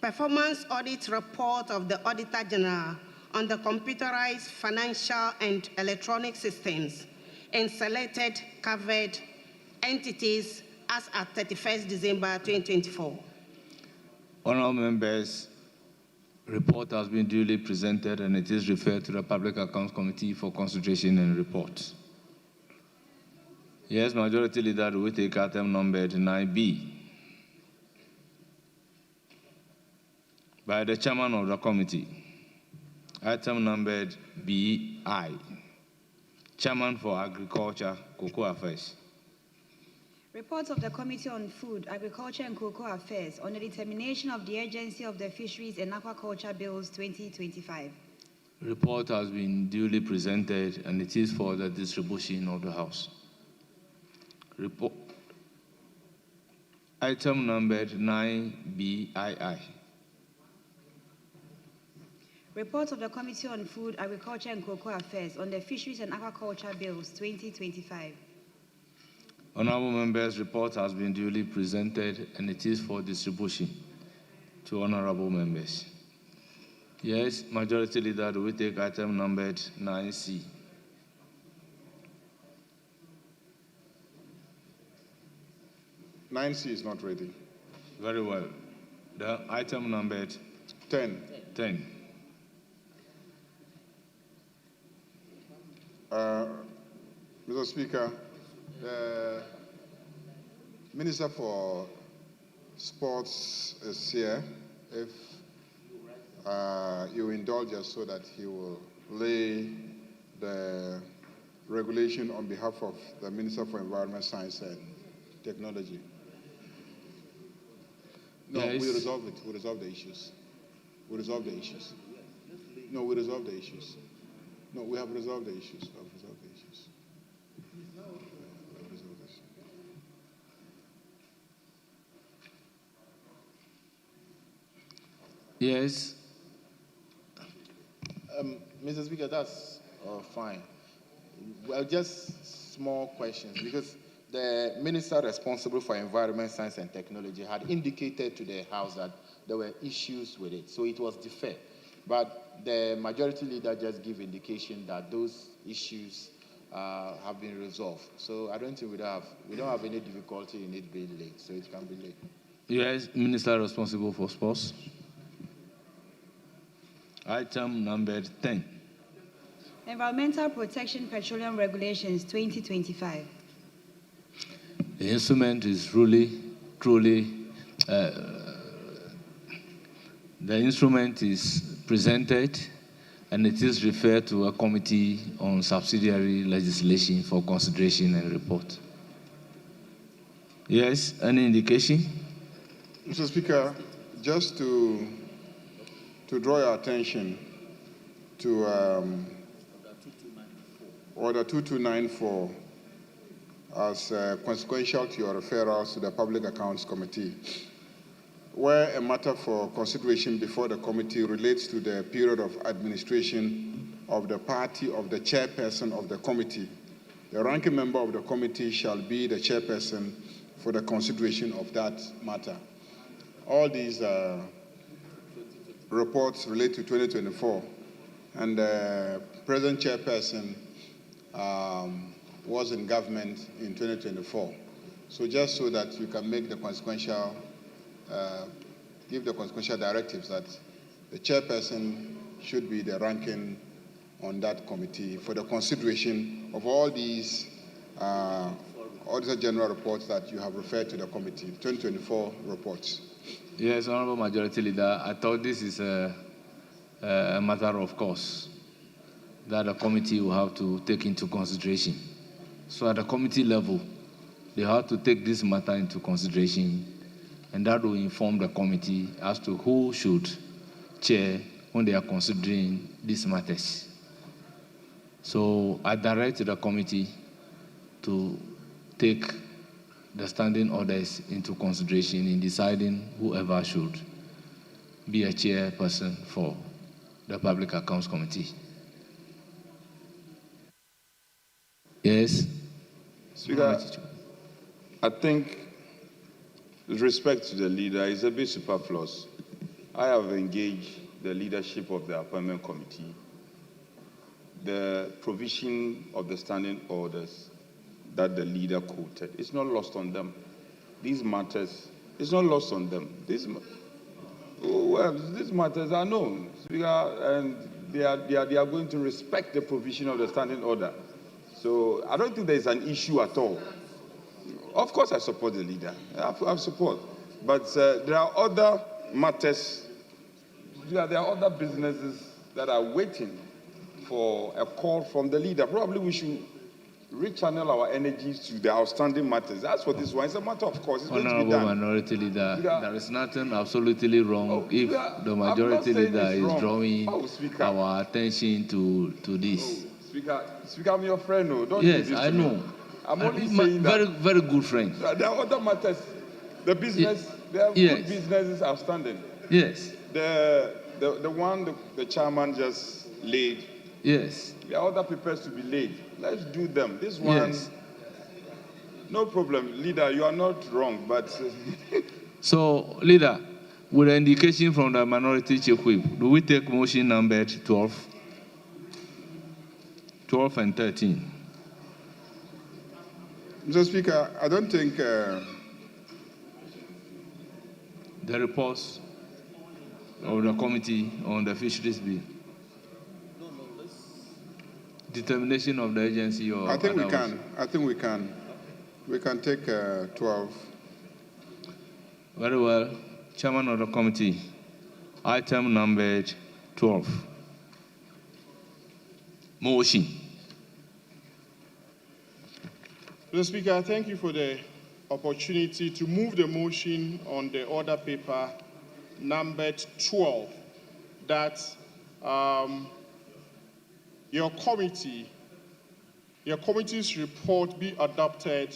Performance audit report of the Auditor General on the computerized financial and electronic systems in selected covered entities as at 31st December 2024. Honourable members, report has been duly presented and it is referred to the Public Accounts Committee for consideration and report. Yes, Majority Leader, we take item numbered 9B. By the Chairman of the Committee, item numbered BI. Chairman for Agriculture, Cocoa Affairs. Report of the Committee on Food, Agriculture and Cocoa Affairs on the determination of the urgency of the Fisheries and Aquaculture Bills 2025. Report has been duly presented and it is for the distribution of the House. Report. Item numbered 9BII. Report of the Committee on Food, Agriculture and Cocoa Affairs on the Fisheries and Aquaculture Bills 2025. Honourable members, report has been duly presented and it is for distribution to honourable members. Yes, Majority Leader, do we take item numbered 9C? (9C) is not ready. Very well. The item numbered 10. 10. Mr. Speaker, the Minister for Sports is here. If you indulge us so that he will lay the regulation on behalf of the Minister for Environment, Science and Technology. No, Yes. we resolve it. We resolve the issues. We resolve the issues. No, we resolve the issues. No, we have resolved the issues. We have resolved the issues. We have resolved the issues. Yes. Mr. Speaker, that's fine. Well, just small questions, because the minister responsible for environment, science, and technology had indicated to the House that there were issues with it, so it was deferred. But the majority leader just gave indication that those issues have been resolved. So I don't think we don't have any difficulty in it being late, so it can be late. Yes, Minister responsible for sports. Item number 10. Environmental Protection Petroleum Regulations 2025. The instrument is truly, the instrument is presented and it is referred to a committee on subsidiary legislation for consideration and report. Yes, any indication? Mr. Speaker, just to draw your attention to Order 2294 as consequential to your referrals to the Public Accounts Committee, where a matter for consideration before the committee relates to the period of administration of the party of the chairperson of the committee. The ranking member of the committee shall be the chairperson for the consideration of that matter. All these reports relate to 2024, and the present chairperson was in government in 2024. So just so that you can make the consequential, give the consequential directives that the chairperson should be the ranking on that committee for the consideration of all these Auditor General reports that you have referred to the committee, 2024 reports. Yes, Honorable Majority Leader, I thought this is a matter of course that the committee will have to take into consideration. So at the committee level, they have to take this matter into consideration, and that will inform the committee as to who should chair when they are considering these matters. So I direct the committee to take the standing orders into consideration in deciding whoever should be a chairperson for the Public Accounts Committee. Yes. Speaker, I think with respect to the leader, it's a bit superfluous. I have engaged the leadership of the appointment committee. The provision of the standing orders that the leader quoted, it's not lost on them. These matters, it's not lost on them. These matters are known, Speaker, and they are going to respect the provision of the standing order. So I don't think there is an issue at all. Of course, I support the leader. I have support. But there are other matters, there are other businesses that are waiting for a call from the leader. Probably we should rechannel our energies to the outstanding matters. That's what this one is. A matter of course. It's Honorable going to be done. Minority Leader, there is nothing absolutely wrong if the majority leader is drawing our attention to this. Speaker, I'm your friend. No, don't yes, do this I to me. know. I'm only saying very, that. very good friend. There are other matters. The business, there are good businesses outstanding. Yes. The one the chairman just laid. Yes. There are other papers to be laid. Let's do them. This one, no problem. Leader, you are not wrong, but... So, Leader, with the indication from the minority chief whip, do we take motion numbered 12? 12 and 13. Mr. Speaker, I don't think... the reports of the committee on the fisheries bill. Determination of the agency or... I think we can. I think we can. We can take 12. Very well. Chairman of the committee, item numbered 12. Motion. Mr. Speaker, thank you for the opportunity to move the motion on the order paper numbered 12 that your committee's report be adopted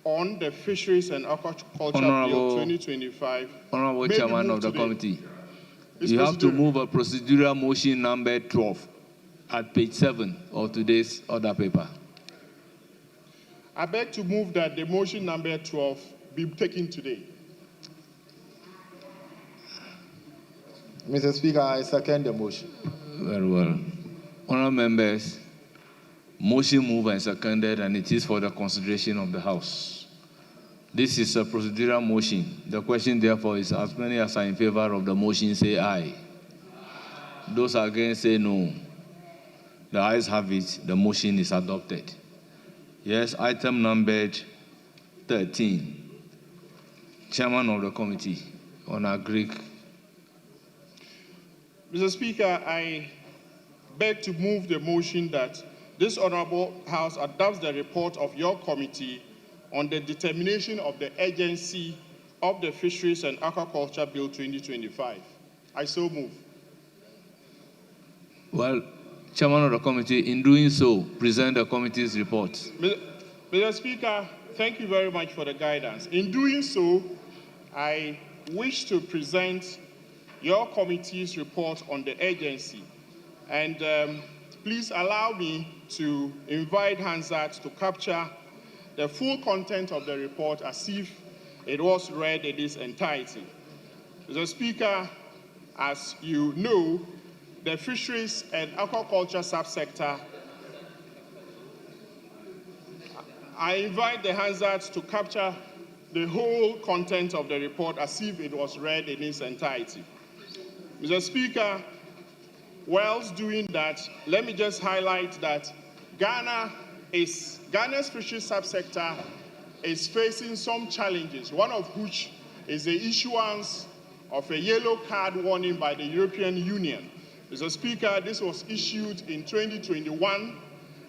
on the Fisheries and Aquaculture Bill 2025. Honorable Chairman of the committee, It's you have to procedural. move a procedural motion number 12 at page 7 of today's order paper. I beg to move that the motion number 12 be taken today. Mr. Speaker, I second the motion. Very well. Honourable members, motion moved and seconded, and it is for the consideration of the House. This is a procedural motion. The question, therefore, is as many as are in favor of the motion say aye. Those against say no. The ayes have it. The motion is adopted. Yes, item numbered 13. Chairman of the committee on Agri. Mr. Speaker, I beg to move the motion that this Honorable House adopts the report of your committee on the determination of the agency of the Fisheries and Aquaculture Bill 2025. I so move. Well, Chairman of the committee, in doing so, present the committee's report. Mr. Speaker, thank you very much for the guidance. In doing so, I wish to present your committee's report on the agency. And please allow me to invite Hansard to capture the full content of the report as if it was read in its entirety. Mr. Speaker, as you know, the fisheries and aquaculture subsector, I invite the Hansards to capture the whole content of the report as if it was read in its entirety. Mr. Speaker, whilst doing that, let me just highlight that Ghana's fisheries subsector is facing some challenges, one of which is the issuance of a yellow card warning by the European Union. Mr. Speaker, this was issued in 2021,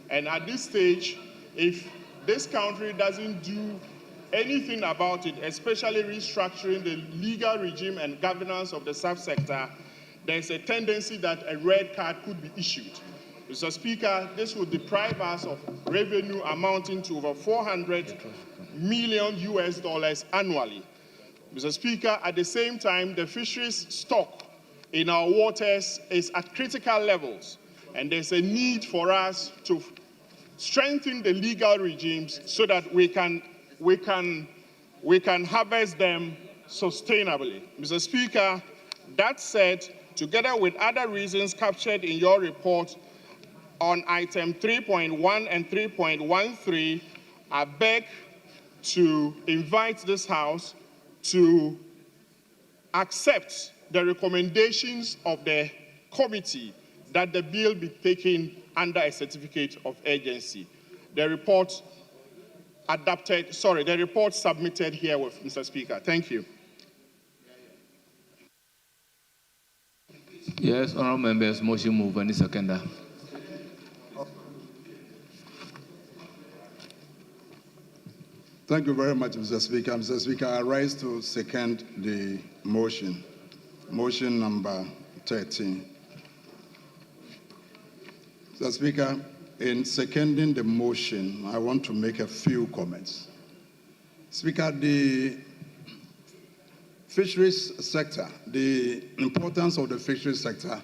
and at this stage, if this country doesn't do anything about it, especially restructuring the legal regime and governance of the subsector, there's a tendency that a red card could be issued. Mr. Speaker, this would deprive us of revenue amounting to over $400 million annually. Mr. Speaker, at the same time, the fisheries stock in our waters is at critical levels, and there's a need for us to strengthen the legal regimes so that we can harvest them sustainably. Mr. Speaker, that said, together with other reasons captured in your report on item 3.1 and 3.13, I beg to invite this House to accept the recommendations of the committee that the bill be taken under a certificate of urgency. The report submitted here with Mr. Speaker. Thank you. Yes, honourable members, motion move. Any seconder? Thank you very much, Mr. Speaker. Mr. Speaker, I rise to second the motion. Motion number 13. Mr. Speaker, in seconding the motion, I want to make a few comments. Speaker, the fisheries sector, the importance of the fisheries sector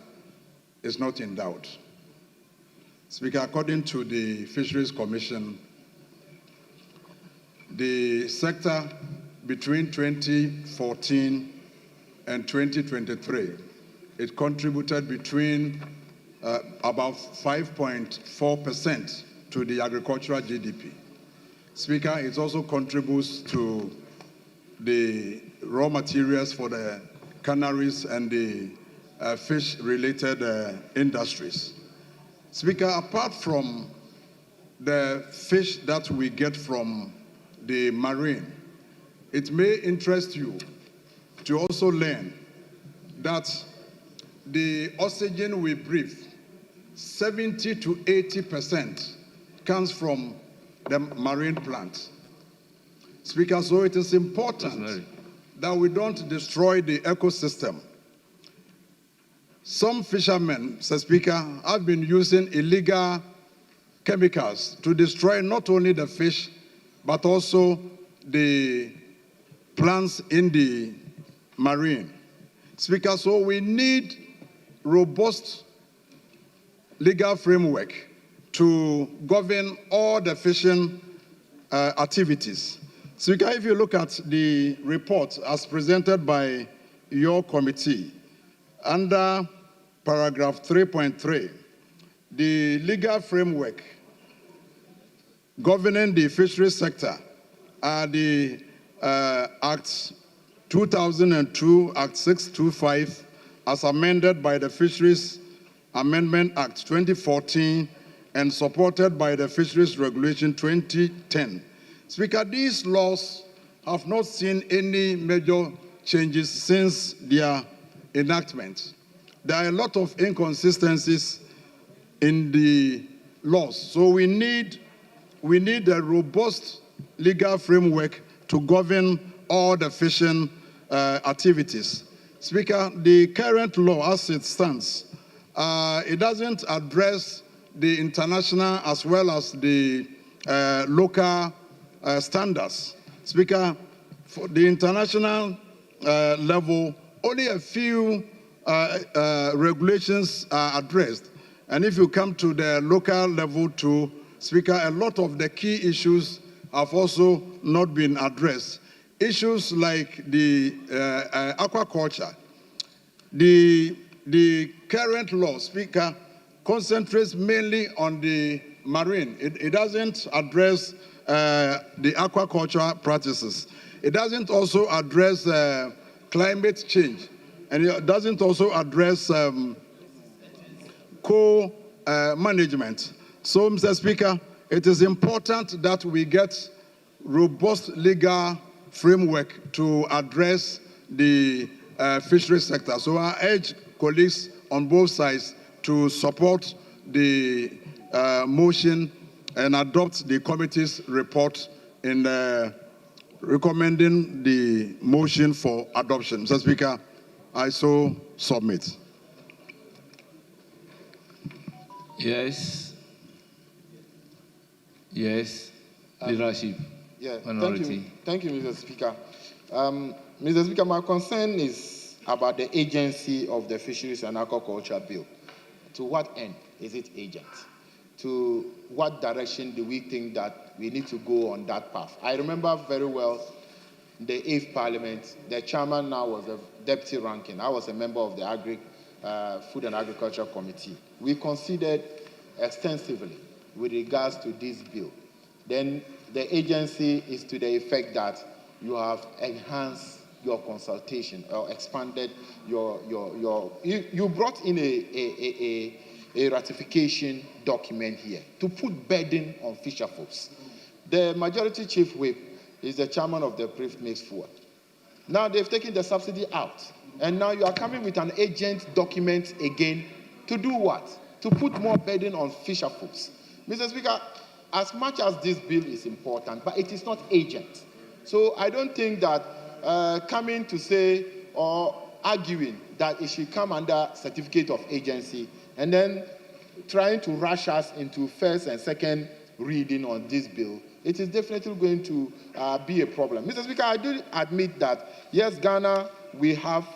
is not in doubt. Speaker, according to the Fisheries Commission, the sector between 2014 and 2023, it contributed between about 5.4% to the agricultural GDP. Speaker, it also contributes to the raw materials for the canneries and the fish-related industries. Speaker, apart from the fish that we get from the marine, it may interest you to also learn that the oxygen we breathe, 70 to 80% comes from the marine plants. Speaker, so it is important that we don't destroy the ecosystem. Some fishermen, Mr. Speaker, have been using illegal chemicals to destroy not only the fish, but also the plants in the marine. Speaker, so we need robust legal framework to govern all the fishing activities. Speaker, if you look at the report as presented by your committee, under paragraph 3.3, the legal framework governing the fisheries sector are the Act 2002, Act 625, as amended by the Fisheries Amendment Act 2014 and supported by the Fisheries Regulation 2010. Speaker, these laws have not seen any major changes since their enactment. There are a lot of inconsistencies in the laws, so we need a robust legal framework to govern all the fishing activities. Speaker, the current law as it stands, it doesn't address the international as well as the local standards. Speaker, for the international level, only a few regulations are addressed. And if you come to the local level too, Speaker, a lot of the key issues have also not been addressed. Issues like the aquaculture. The current law, Speaker, concentrates mainly on the marine. It doesn't address the aquaculture practices. It doesn't also address climate change. And it doesn't also address co-management. So, Mr. Speaker, it is important that we get robust legal framework to address the fisheries sector. So I urge colleagues on both sides to support the motion and adopt the committee's report in recommending the motion for adoption. Mr. Speaker, I so submit. Yes. Yes. Leadership. Yeah, Minority. thank you, Mr. Speaker. Mr. Speaker, my concern is about the agency of the Fisheries and Aquaculture Bill. To what end is it agent? To what direction do we think that we need to go on that path? I remember very well the 8th Parliament, the chairman now was a deputy ranking. I was a member of the Food and Agriculture Committee. We considered extensively with regards to this bill. Then the agency is to the effect that you have enhanced your consultation or expanded you brought in a ratification document here to put burden on fisher folks. The majority chief whip is the chairman of the Brief Mixed Forward. Now they've taken the subsidy out, and now you are coming with an agent document again to do what? To put more burden on fisher folks. Mr. Speaker, as much as this bill is important, but it is not agent. So I don't think that coming to say or arguing that it should come under certificate of agency and then trying to rush us into first and second reading on this bill, it is definitely going to be a problem. Mr. Speaker, I do admit that, yes, Ghana, we have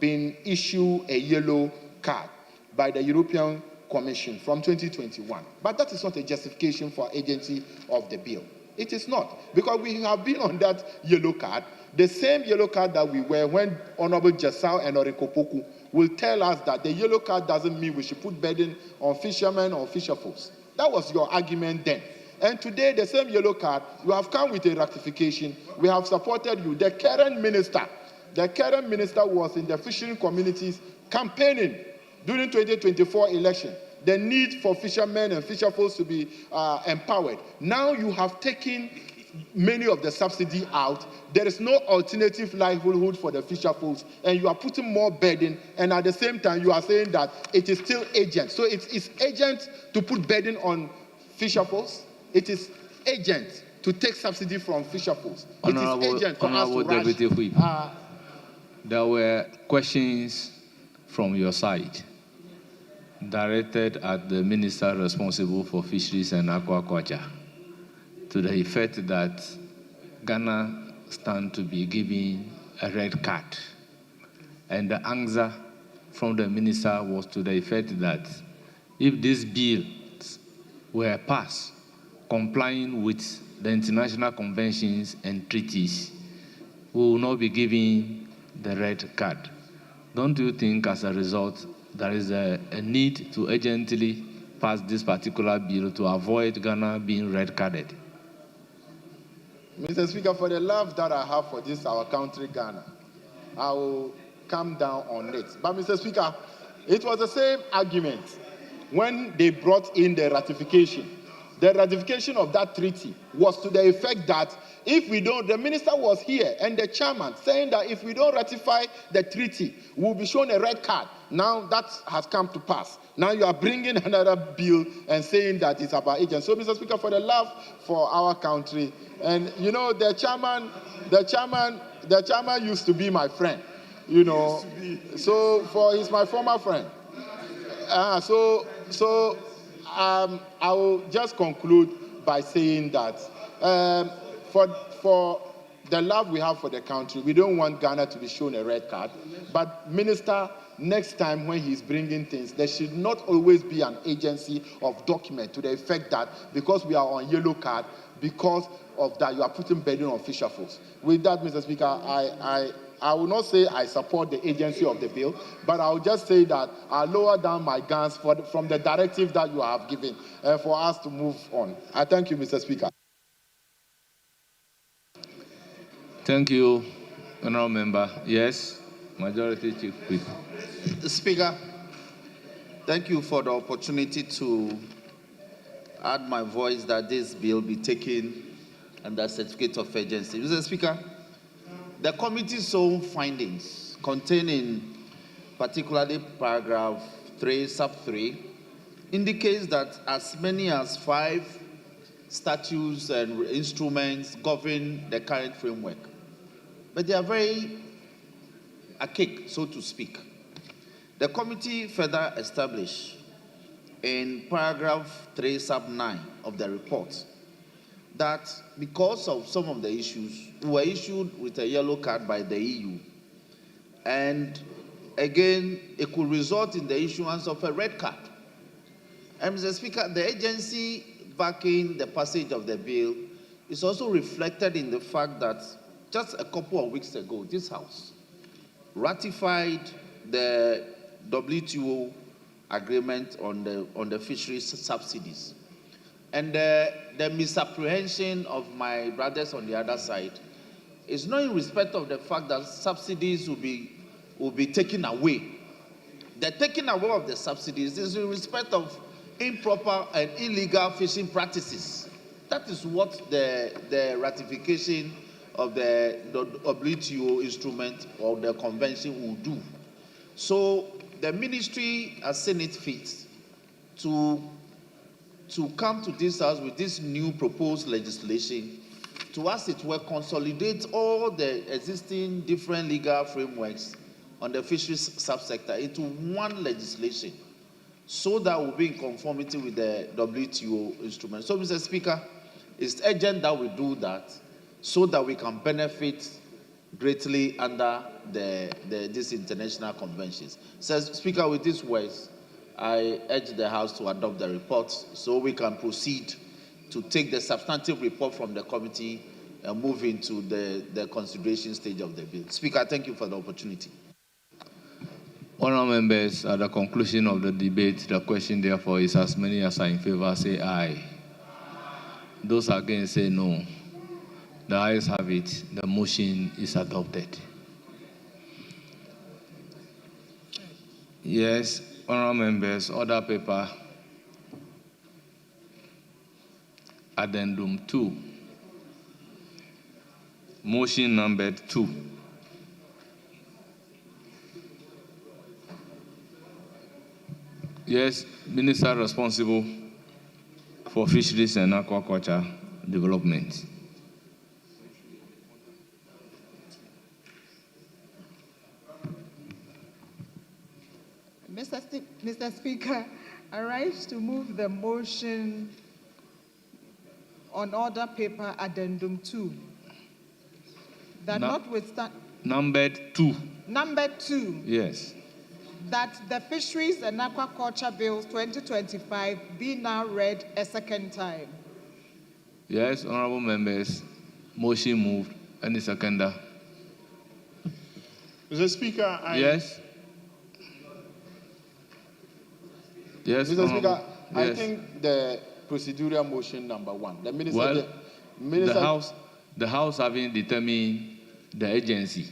been issued a yellow card by the European Commission from 2021. But that is not a justification for agency of the bill. It is not, because we have been on that yellow card, the same yellow card that we were when Honorable Jasau and Orikopoku will tell us that the yellow card doesn't mean we should put burden on fishermen or fisher folks. That was your argument then. And today, the same yellow card, you have come with a ratification. We have supported you. The current minister was in the fishing communities campaigning during 2024 election, the need for fishermen and fisher folks to be empowered. Now you have taken many of the subsidy out. There is no alternative livelihood for the fisher folks, and you are putting more burden, and at the same time you are saying that it is still agent. So it's agent to put burden on fisher folks. It is agent to take subsidy from fisher folks. It is urgent for us to Honorable rush. Deputy Whip, there were questions from your side directed at the minister responsible for fisheries and aquaculture to the effect that Ghana stand to be given a red card. And the answer from the minister was to the effect that if these bills were passed complying with the international conventions and treaties, we will not be given the red card. Don't you think as a result there is a need to urgently pass this particular bill to avoid Ghana being red carded? Mr. Speaker, for the love that I have for this, our country, Ghana, I will come down on it. But, Mr. Speaker, it was the same argument when they brought in the ratification. The ratification of that treaty was to the effect that if we don't, the minister was here and the chairman saying that if we don't ratify the treaty, we'll be shown a red card. Now that has come to pass. Now you are bringing another bill and saying that it's about agents. So, Mr. Speaker, for the love for our country, and you know, the chairman used to be my friend. You know, he's my former friend. I will just conclude by saying that for the love we have for the country, we don't want Ghana to be shown a red card. But, Minister, next time when he's bringing things, there should not always be an agency of document to the effect that because we are on yellow card, because of that, you are putting burden on fisher folks. With that, Mr. Speaker, I will not say I support the agency of the bill, but I will just say that I lower down my guns from the directive that you have given for us to move on. I thank you, Mr. Speaker. Thank you, Honourable Member. Yes, Majority Chief Whip. Speaker, thank you for the opportunity to add my voice that this bill be taken under certificate of urgency. Mr. Speaker, the committee's own findings containing particularly paragraph 3, sub 3, indicates that as many as 5 statutes and instruments govern the current framework. But they are very archaic, so to speak. The committee further established in paragraph 3, sub 9 of the report that because of some of the issues, we were issued with a yellow card by the EU. And again, it could result in the issuance of a red card. And Mr. Speaker, the agency backing the passage of the bill is also reflected in the fact that just a couple of weeks ago, this House ratified the WTO agreement on the fisheries subsidies. And the misapprehension of my brothers on the other side is not in respect of the fact that subsidies will be taken away. The taking away of the subsidies is in respect of improper and illegal fishing practices. That is what the ratification of the WTO instrument or the convention will do. So the ministry has seen it fit to come to this House with this new proposed legislation to, as it were, consolidate all the existing different legal frameworks on the fisheries subsector into one legislation so that we'll be in conformity with the WTO instrument. So, Mr. Speaker, it's urgent that we do that so that we can benefit greatly under these international conventions. So, Speaker, with these words, I urge the House to adopt the report so we can proceed to take the substantive report from the committee and move into the consideration stage of the bill. Speaker, thank you for the opportunity. Honourable members, at the conclusion of the debate, the question therefore is as many as are in favor say aye. Those against say no. The ayes have it. The motion is adopted. Yes, honourable members, order paper, addendum 2, motion numbered 2. Yes, Minister responsible for Fisheries and Aquaculture Development. Mr. Speaker, I rise to move the motion on order paper addendum 2. That notwithstanding. Numbered 2. Number 2. Yes. That the Fisheries and Aquaculture Bills 2025 be now read a second time. Yes, honorable members. Motion moved. Any seconder? Mr. Speaker, Yes. Yes, Mr. Speaker, I yes. think the procedural motion number 1. The minister. Well, the minister, the House having determined the agency.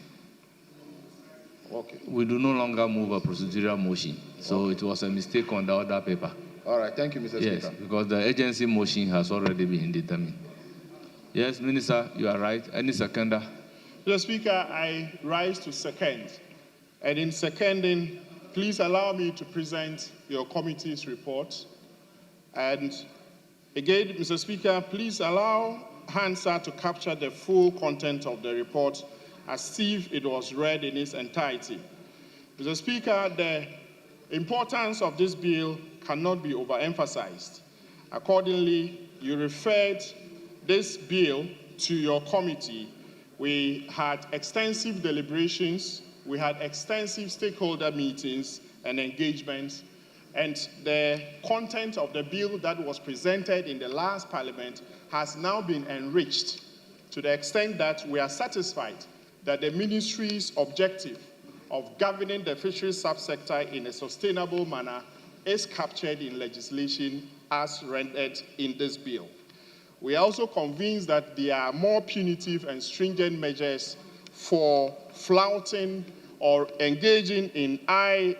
Okay. We do no longer move a procedural motion. So it was a mistake on the order paper. All right, thank you, Mr. Yes, Speaker. because the agency motion has already been determined. Yes, Minister, you are right. Any seconder? Mr. Speaker, I rise to second. And in seconding, please allow me to present your committee's report. And again, Mr. Speaker, please allow Hansard to capture the full content of the report as if it was read in its entirety. Mr. Speaker, the importance of this bill cannot be overemphasized. Accordingly, you referred this bill to your committee. We had extensive deliberations, we had extensive stakeholder meetings and engagements, and the content of the bill that was presented in the last parliament has now been enriched to the extent that we are satisfied that the ministry's objective of governing the fisheries subsector in a sustainable manner is captured in legislation as rendered in this bill. We are also convinced that there are more punitive and stringent measures for flouting or engaging in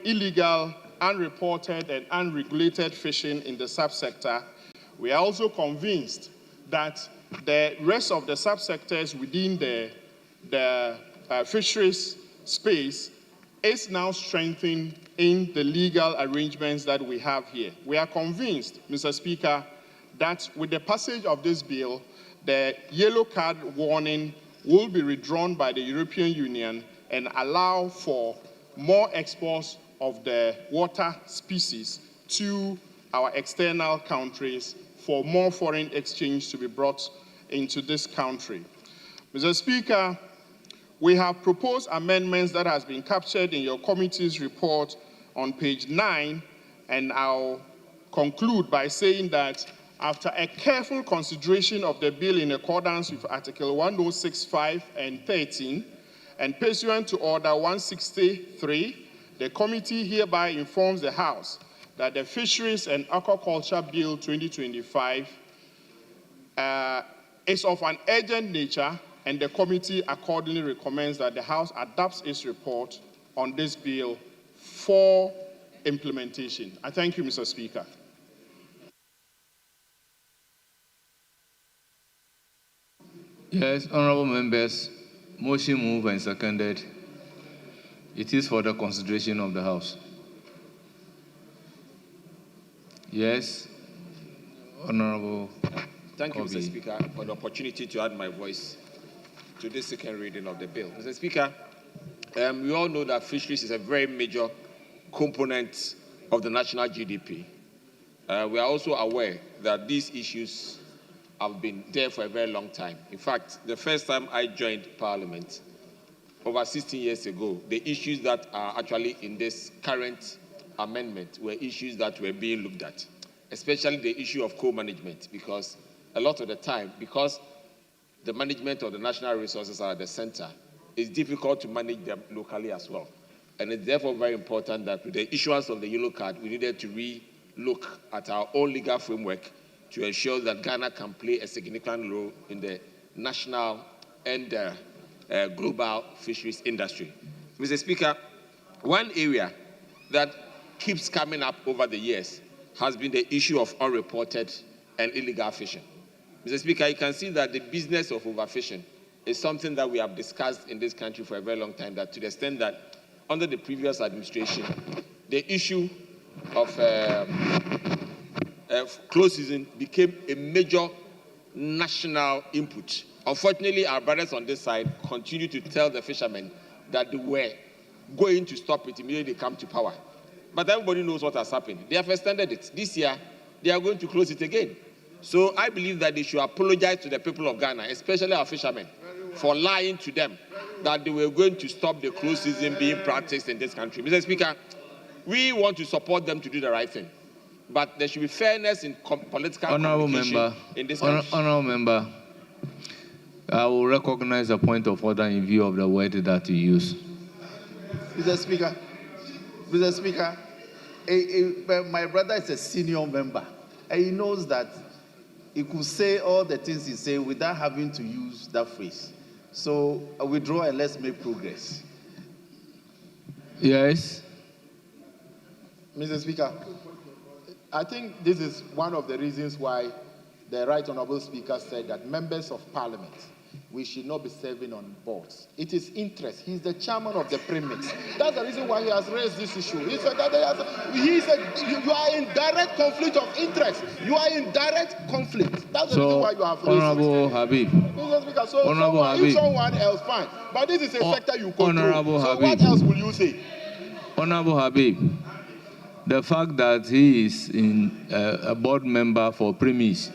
illegal, unreported, and unregulated fishing in the subsector. We are also convinced that the rest of the subsectors within the fisheries space is now strengthened in the legal arrangements that we have here. We are convinced, Mr. Speaker, that with the passage of this bill, the yellow card warning will be withdrawn by the European Union and allow for more exports of the water species to our external countries for more foreign exchange to be brought into this country. Mr. Speaker, we have proposed amendments that has been captured in your committee's report on page 9, and I'll conclude by saying that after a careful consideration of the bill in accordance with Article 106(5) and 13, and pursuant to Order 163, the committee hereby informs the House that the Fisheries and Aquaculture Bill 2025 is of an urgent nature, and the committee accordingly recommends that the House adopts its report on this bill for implementation. I thank you, Mr. Speaker. Yes, honorable members, motion moved and seconded. It is for the consideration of the House. Yes, honorable. Thank you, Kobe. Mr. Speaker, for the opportunity to add my voice to this second reading of the bill. Mr. Speaker, we all know that fisheries is a very major component of the national GDP. We are also aware that these issues have been there for a very long time. In fact, the first time I joined Parliament, over 16 years ago, the issues that are actually in this current amendment were issues that were being looked at, especially the issue of co-management, because a lot of the time, because the management of the national resources are at the center, it's difficult to manage them locally as well. And it's therefore very important that with the issuance of the yellow card, we needed to re-look at our own legal framework to ensure that Ghana can play a significant role in the national and global fisheries industry. Mr. Speaker, one area that keeps coming up over the years has been the issue of unreported and illegal fishing. Mr. Speaker, you can see that the business of overfishing is something that we have discussed in this country for a very long time, that to the extent that under the previous administration, the issue of close season became a major national input. Unfortunately, our brothers on this side continue to tell the fishermen that they were going to stop it immediately they come to power. But everybody knows what has happened. They have extended it. This year, they are going to close it again. So I believe that they should apologize to the people of Ghana, especially our fishermen, for lying to them that they were going to stop the close season being practiced in this country. Mr. Speaker, we want to support them to do the right thing. But there should be fairness in political communication in this country. Honourable Member, I will recognize a point of order in view of the word that you use. Mr. Speaker, my brother is a senior member, and he knows that he could say all the things he said without having to use that phrase. So I withdraw and let's make progress. Yes. Mr. Speaker, I think this is one of the reasons why the Right Honourable Speaker said that members of Parliament, we should not be serving on boards. It is interest. He's the chairman of the premix. That's the reason why he has raised this issue. He said that you are in direct conflict of interest. You are in direct conflict. That's the reason why you have raised Honourable Habib. Mr. Speaker, if someone else, fine. But this is a sector you control. Honourable so Habib. What else will you say? Honourable Habib, the fact that he is a board member for premise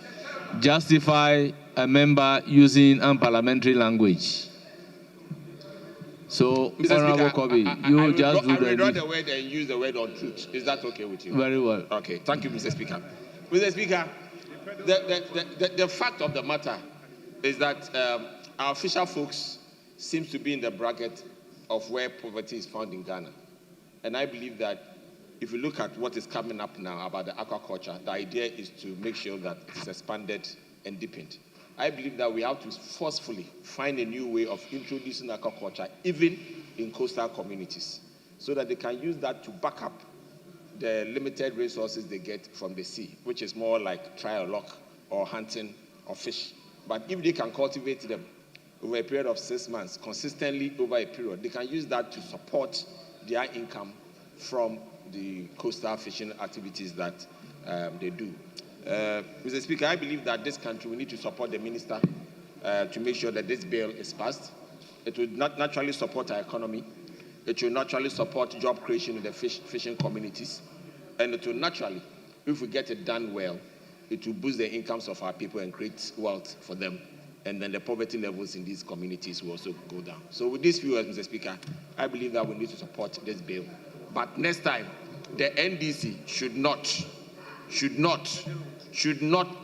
justify a member using unparliamentary language. So, Honourable Kobe, you just do I withdraw the word and use the word untruth. Is that okay with you? Very well. Okay, thank you, Mr. Speaker. Mr. Speaker, the fact of the matter is that our fisher folks seems to be in the bracket of where poverty is found in Ghana. And I believe that if you look at what is coming up now about the aquaculture, the idea is to make sure that it is expanded and deepened. I believe that we have to forcefully find a new way of introducing aquaculture, even in coastal communities, so that they can use that to back up the limited resources they get from the sea, which is more like trial lock or hunting of fish. But if they can cultivate them over a period of 6 months, consistently over a period, they can use that to support their income from the coastal fishing activities that they do. Mr. Speaker, I believe that this country, we need to support the minister to make sure that this bill is passed. It will naturally support our economy. It will naturally support job creation in the fishing communities. And it will naturally, if we get it done well, it will boost the incomes of our people and create wealth for them. And then the poverty levels in these communities will also go down. So with these views, Mr. Speaker, I believe that we need to support this bill. But next time, the NDC should not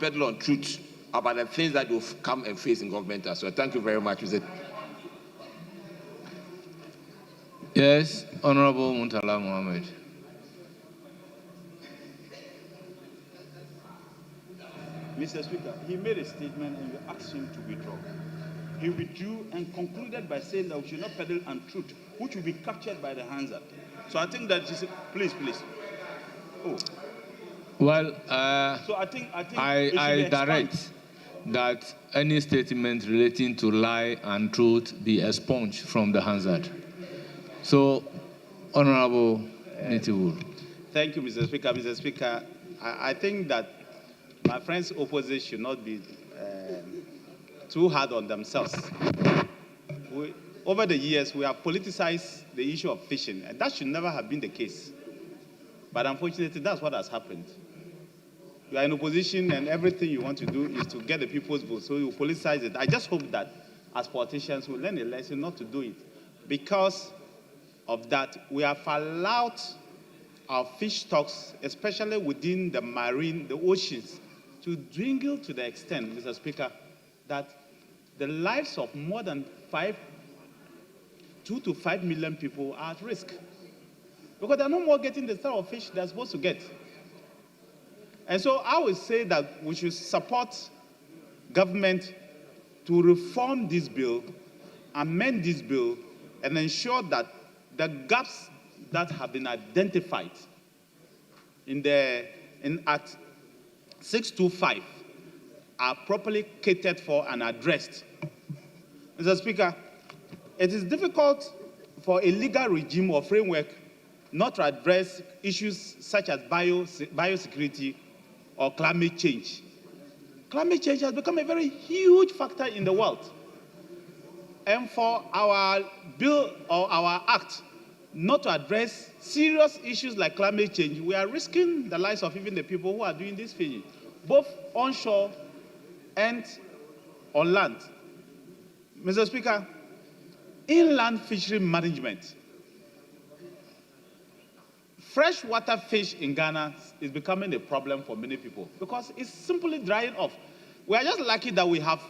peddle on truth about the things that will come and face in government as well. Thank you very much, Mr. Yes, Honourable Muntala Mohammed. Mr. Speaker, he made a statement and you asked him to withdraw. He withdrew and concluded by saying that we should not peddle untruth, which will be captured by the Hansard. So I think that, please. Oh. Well, so I think I direct that any statement relating to lie and truth be expunged from the Hansard. So, Honourable Nitiwul. Thank you, Mr. Speaker. Mr. Speaker, I think that my friends opposite should not be too hard on themselves. Over the years, we have politicized the issue of fishing, and that should never have been the case. But unfortunately, that's what has happened. You are in opposition, and everything you want to do is to get the people's vote, so you politicize it. I just hope that, as politicians, we learn a lesson not to do it. Because of that, we have allowed our fish stocks, especially within the marine, the oceans, to dwindle to the extent, Mr. Speaker, that the lives of more than 2 to 5 million people are at risk. Because they're no more getting the style of fish they're supposed to get. And so I would say that we should support government to reform this bill, amend this bill, and ensure that the gaps that have been identified in Act 625 are properly catered for and addressed. Mr. Speaker, it is difficult for a legal regime or framework not to address issues such as biosecurity or climate change. Climate change has become a very huge factor in the world. And for our bill or our act not to address serious issues like climate change, we are risking the lives of even the people who are doing this fishing, both onshore and on land. Mr. Speaker, inland fishery management. Freshwater fish in Ghana is becoming a problem for many people because it's simply drying off. We are just lucky that we have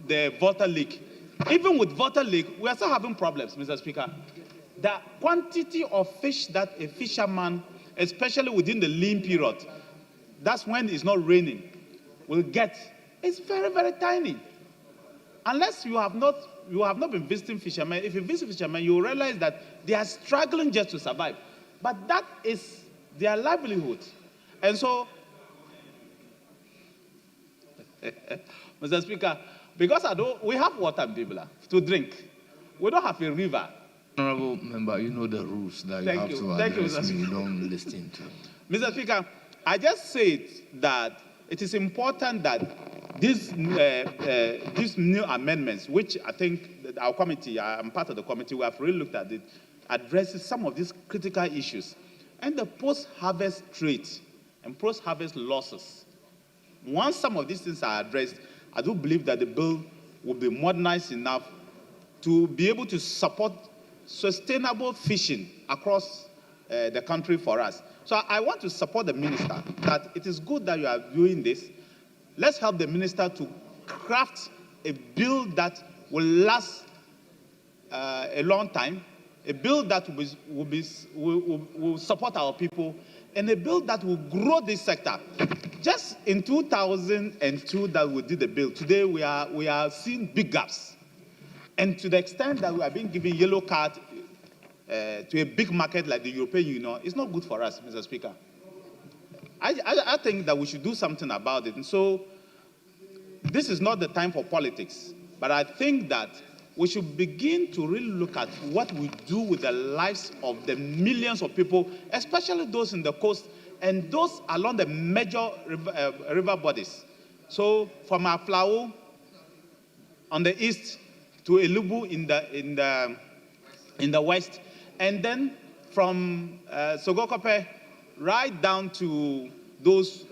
the water leak. Even with water leak, we are still having problems, Mr. Speaker. The quantity of fish that a fisherman, especially within the lean period, that's when it's not raining, will get, is very, very tiny. Unless you have not been visiting fishermen, if you visit fishermen, you will realize that they are struggling just to survive. But that is their livelihood. And so, Mr. Speaker, because we have water in Bibla to drink. We don't have a river. Honorable member, you know the rules that you have to address me. You don't listen to. Mr. Speaker, I just said that it is important that these new amendments, which I think that our committee, I'm part of the committee, we have really looked at it, addresses some of these critical issues. And the post-harvest trade and post-harvest losses. Once some of these things are addressed, I do believe that the bill will be modernized enough to be able to support sustainable fishing across the country for us. So I want to support the minister that it is good that you are doing this. Let's help the minister to craft a bill that will last a long time, a bill that will support our people, and a bill that will grow this sector. Just in 2002 that we did the bill, today we are seeing big gaps. And to the extent that we are being given yellow card to a big market like the European Union, it's not good for us, Mr. Speaker. I think that we should do something about it. And so this is not the time for politics, but I think that we should begin to really look at what we do with the lives of the millions of people, especially those in the coast and those along the major river bodies. So from Aflao on the east to Elubu in the west, and then from Sogokope right down to those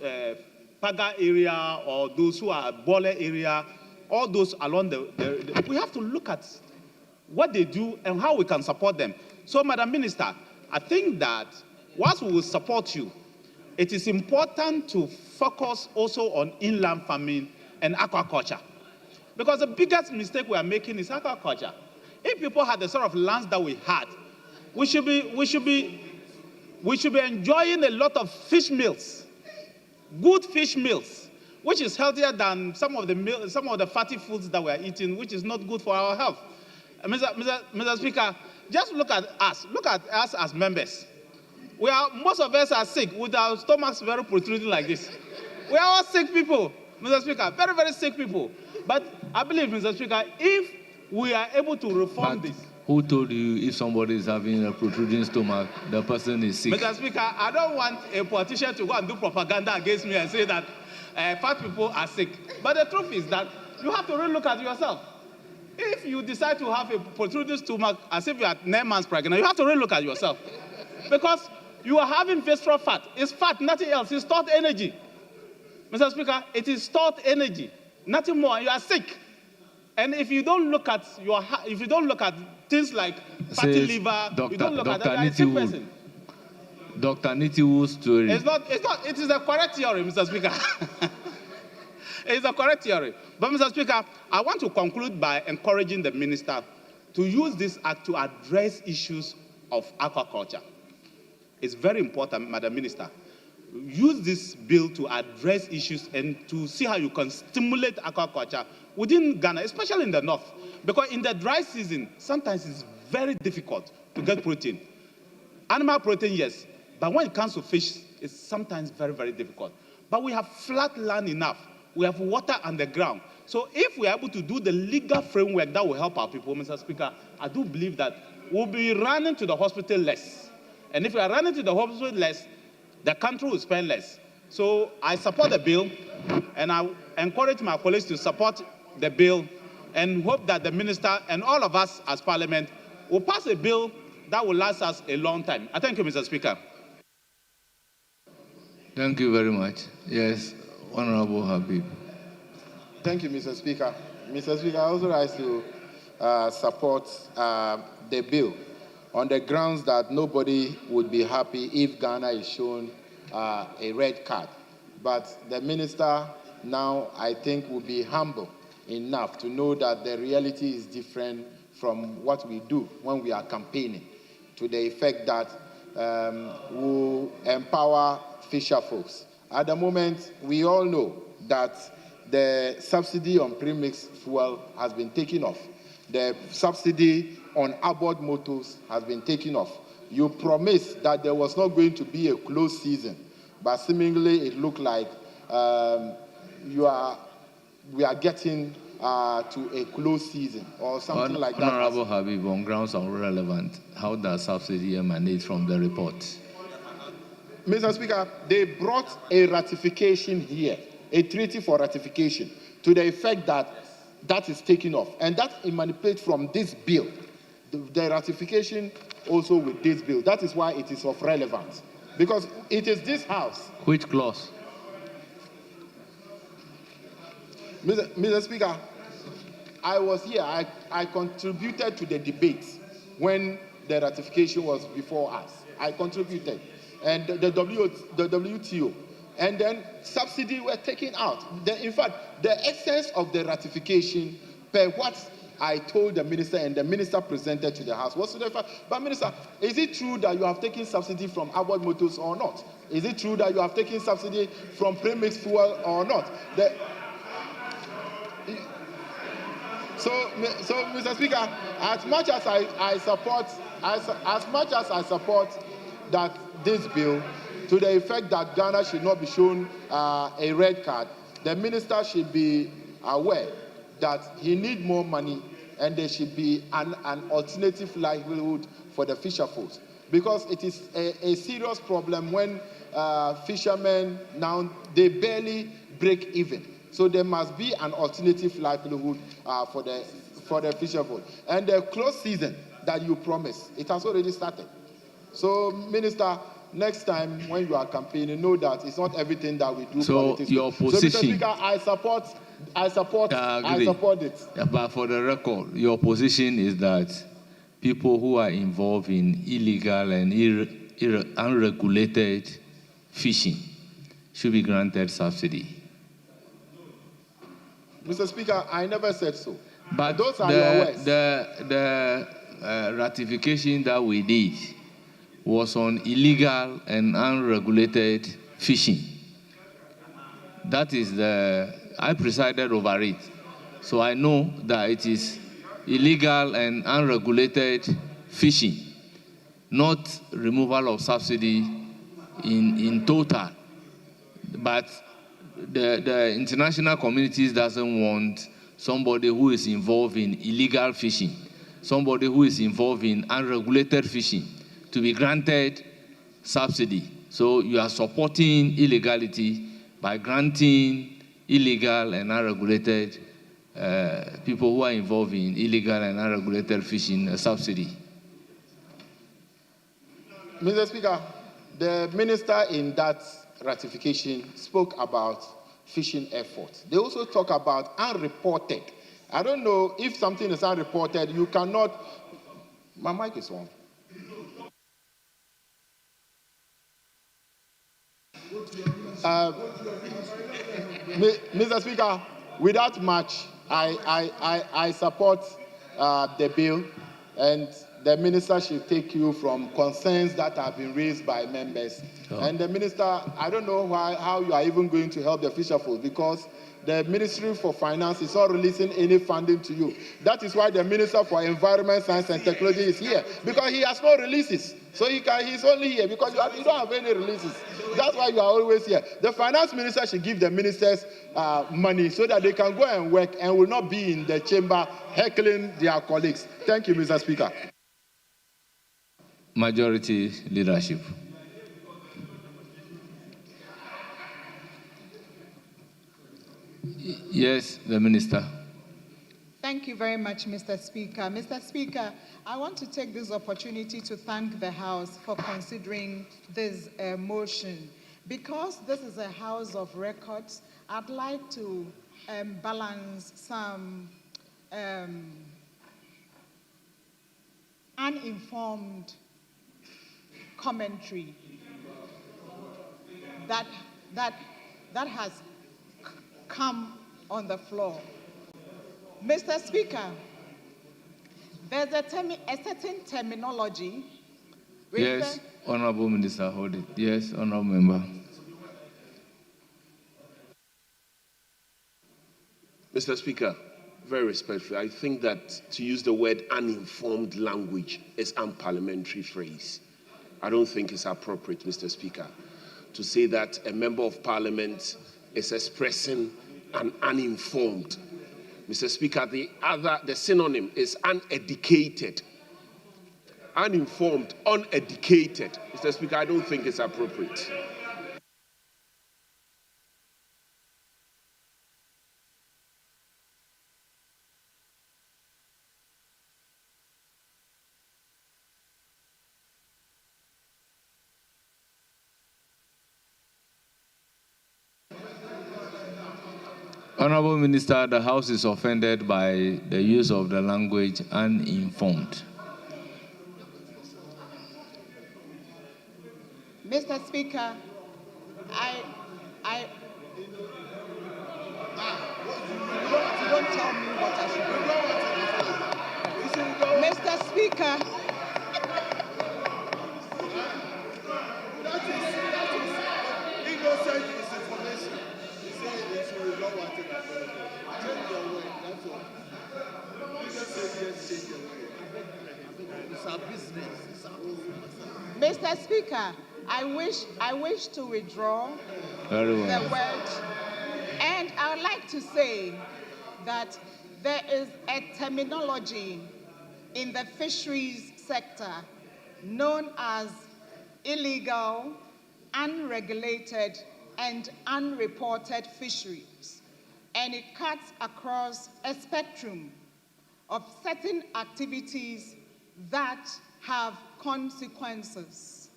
Paga area or those who are Bole area, all those along we have to look at what they do and how we can support them. So, Madam Minister, I think that whilst we will support you, it is important to focus also on inland farming and aquaculture. Because the biggest mistake we are making is aquaculture. If people had the sort of lands that we had, we should be enjoying a lot of fish meals, good fish meals, which is healthier than some of the fatty foods that we are eating, which is not good for our health. Mr. Speaker, just look at us as members. Most of us are sick with our stomachs very protruding like this. We are all sick people, Mr. Speaker, very, very sick people. But I believe, Mr. Speaker, if we are able to reform this. Who told you if somebody is having a protruding stomach, the person is sick? Mr. Speaker, I don't want a politician to go and do propaganda against me and say that fat people are sick. But the truth is that you have to really look at yourself. If you decide to have a protruding stomach as if you are 9 months pregnant, you have to really look at yourself. Because you are having visceral fat. It's fat, nothing else. It's stored energy. Mr. Speaker, it is stored energy, nothing more. You are sick. And if you don't look at things like fatty liver, you don't look at that, you are a sick person. Dr. Nitiwu's story. It is a correct theory, Mr. Speaker. It's a correct theory. But, Mr. Speaker, I want to conclude by encouraging the minister to use this act to address issues of aquaculture. It's very important, Madam Minister. Use this bill to address issues and to see how you can stimulate aquaculture within Ghana, especially in the north. Because in the dry season, sometimes it's very difficult to get protein. Animal protein, yes, but when it comes to fish, it's sometimes very, very difficult. But we have flat land enough. We have water underground. So if we are able to do the legal framework that will help our people, Mr. Speaker, I do believe that we'll be running to the hospital less. And if we are running to the hospital less, the country will spend less. So I support the bill, and I encourage my colleagues to support the bill and hope that the minister and all of us as parliament will pass a bill that will last us a long time. I thank you, Mr. Speaker. Thank you very much. Yes, Honorable Habib. Thank you, Mr. Speaker. Mr. Speaker, I also rise to support the bill on the grounds that nobody would be happy if Ghana is shown a red card. But the minister now, I think, will be humble enough to know that the reality is different from what we do when we are campaigning, to the effect that we'll empower fisher folks. At the moment, we all know that the subsidy on premixed fuel has been taken off. The subsidy on aboard motors has been taken off. You promised that there was not going to be a closed season, but seemingly it looked like we are getting to a closed season or something like that. Honorable Habib, on grounds of relevant, how does subsidy emanate from the report? Mr. Speaker, they brought a ratification here, a treaty for ratification, to the effect that that is taken off. And that emanates from this bill, the ratification also with this bill. That is why it is of relevance. Because it is this House. Which clause? Mr. Speaker, I was here. I contributed to the debate when the ratification was before us. I contributed. And the WTO. And then subsidy were taken out. In fact, the essence of the ratification, per what I told the minister and the minister presented to the House, was to the fact, but minister, is it true that you have taken subsidy from aboard motors or not? Is it true that you have taken subsidy from premixed fuel or not? So, Mr. Speaker, as much as I support that this bill, to the effect that Ghana should not be shown a red card, the minister should be aware that he needs more money and there should be an alternative livelihood for the fisher folks. Because it is a serious problem when fishermen now, they barely break even. So there must be an alternative livelihood for the fisher folks. And the closed season that you promised, it has already started. So, Minister, next time when you are campaigning, know that it's not everything that we do. So your position. So, Mr. Speaker, I support it. But for the record, your position is that people who are involved in illegal and unregulated fishing should be granted subsidy. Mr. Speaker, I never said so. But those are your words. The ratification that we did was on illegal and unregulated fishing. That is I presided over it. So I know that it is illegal and unregulated fishing, not removal of subsidy in total. But the international communities doesn't want somebody who is involved in illegal fishing, somebody who is involved in unregulated fishing, to be granted subsidy. So you are supporting illegality by granting illegal and unregulated people who are involved in illegal and unregulated fishing a subsidy. Mr. Speaker, the minister in that ratification spoke about fishing efforts. They also talk about unreported. I don't know if something is unreported, you cannot. My mic is on. Mr. Speaker, without much, I support the bill, and the minister should take you from concerns that have been raised by members. Oh. And the minister, I don't know how you are even going to help the fisher folk, because the Ministry for Finance is not releasing any funding to you. That is why the Minister for Environment, Science and Technology is here, because he has no releases. So he's only here because you don't have any releases. That's why you are always here. The Finance Minister should give the ministers money so that they can go and work and will not be in the chamber heckling their colleagues. Thank you, Mr. Speaker. Majority leadership. Yes, the minister. Thank you very much, Mr. Speaker. Mr. Speaker, I want to take this opportunity to thank the House for considering this motion. Because this is a House of Records, I'd like to balance some uninformed commentary that has come on the floor. Mr. Speaker, there's a certain terminology. Yes, Honorable Minister, hold it. Yes, Honorable Member. Mr. Speaker, very respectfully, I think that to use the word uninformed language is unparliamentary phrase. I don't think it's appropriate, Mr. Speaker, to say that a member of parliament is expressing an uninformed. Mr. Speaker, the synonym is uneducated. Uninformed, uneducated. Mr. Speaker, I don't think it's appropriate. Honorable Minister, the House is offended by the use of the language uninformed. Mr. Speaker, don't tell me what I should do. Mr. Speaker, innocent misinformation. You say it's you don't want it. Change your way, that's all. You just say yes, change your way. It's our business. It's our business. Mr. Speaker, I wish to withdraw the word, and I would like to say that there is a terminology in the fisheries sector known as illegal, unregulated, and unreported fisheries, and it cuts across a spectrum of certain activities that have consequences.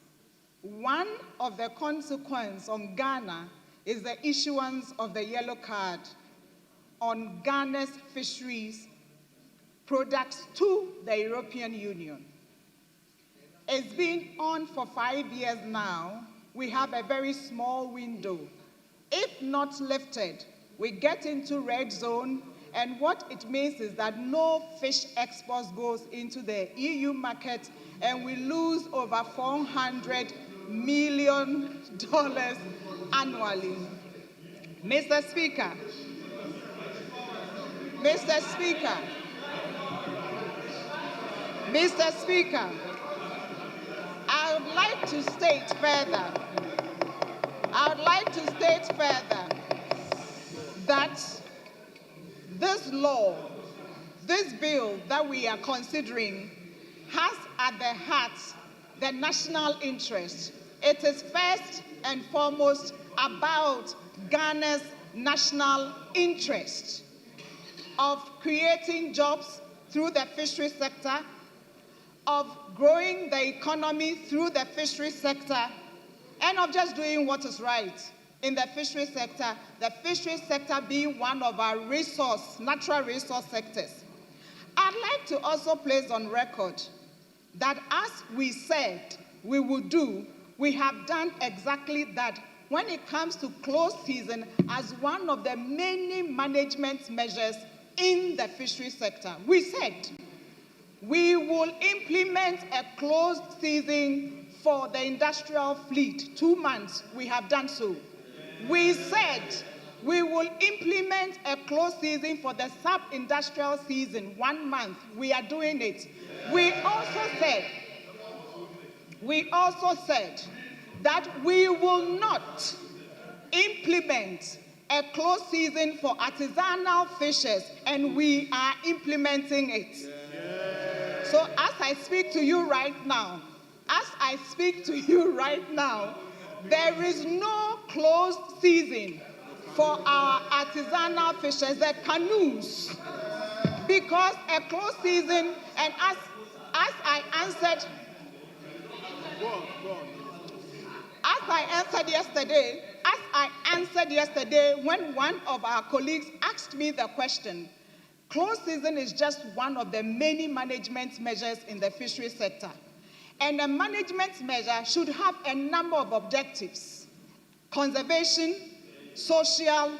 One of the consequences on Ghana is the issuance of the yellow card on Ghana's fisheries products to the European Union. It's been on for 5 years now. We have a very small window. If not lifted, we get into red zone, and what it means is that no fish exports goes into the EU market, and we lose over $400 million annually. Mr. Speaker, I would like to state further that this law, this bill that we are considering, has at the heart the national interest. It is first and foremost about Ghana's national interest of creating jobs through the fishery sector, of growing the economy through the fishery sector, and of just doing what is right in the fishery sector, the fishery sector being one of our natural resource sectors. I'd like to also place on record that as we said we would do, we have done exactly that when it comes to closed season as one of the many management measures in the fishery sector. We said we will implement a closed season for the industrial fleet, 2 months. We have done so. We said we will implement a closed season for the sub-industrial season, 1 month. We are doing it. We also said that we will not implement a closed season for artisanal fishers, and we are implementing it. So as I speak to you right now, there is no closed season for our artisanal fishers, the canoes, because a closed season, and as I answered, as I answered yesterday when one of our colleagues asked me the question, closed season is just one of the many management measures in the fisheries sector. And a management measure should have a number of objectives: conservation, social,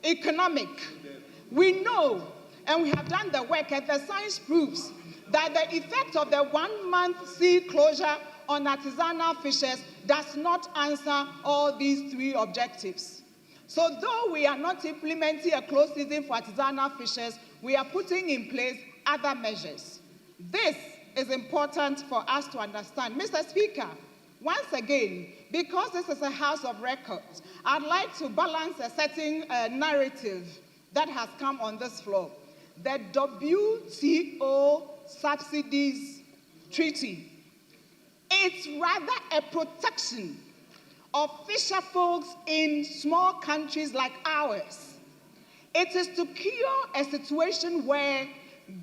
economic. We know, and we have done the work, and the science proves that the effect of the 1 month sea closure on artisanal fishers does not answer all these 3 objectives. So though we are not implementing a closed season for artisanal fishers, we are putting in place other measures. This is important for us to understand. Mr. Speaker, once again, because this is a House of Records, I'd like to balance a certain narrative that has come on this floor. The WTO subsidies treaty, it's rather a protection of fisher folks in small countries like ours. It is to cure a situation where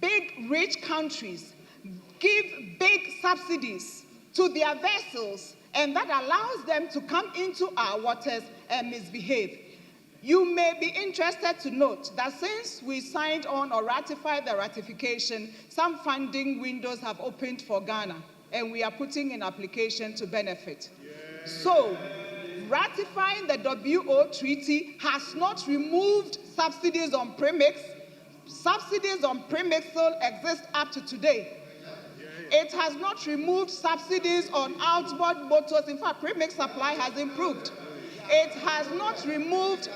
big, rich countries give big subsidies to their vessels, and that allows them to come into our waters and misbehave. You may be interested to note that since we signed on or ratified the ratification, some funding windows have opened for Ghana, and we are putting in application to benefit. So, ratifying the WTO treaty has not removed subsidies on premix. Subsidies on premix still exist up to today. It has not removed subsidies on outboard motors. In fact, premix supply has improved. It has not removed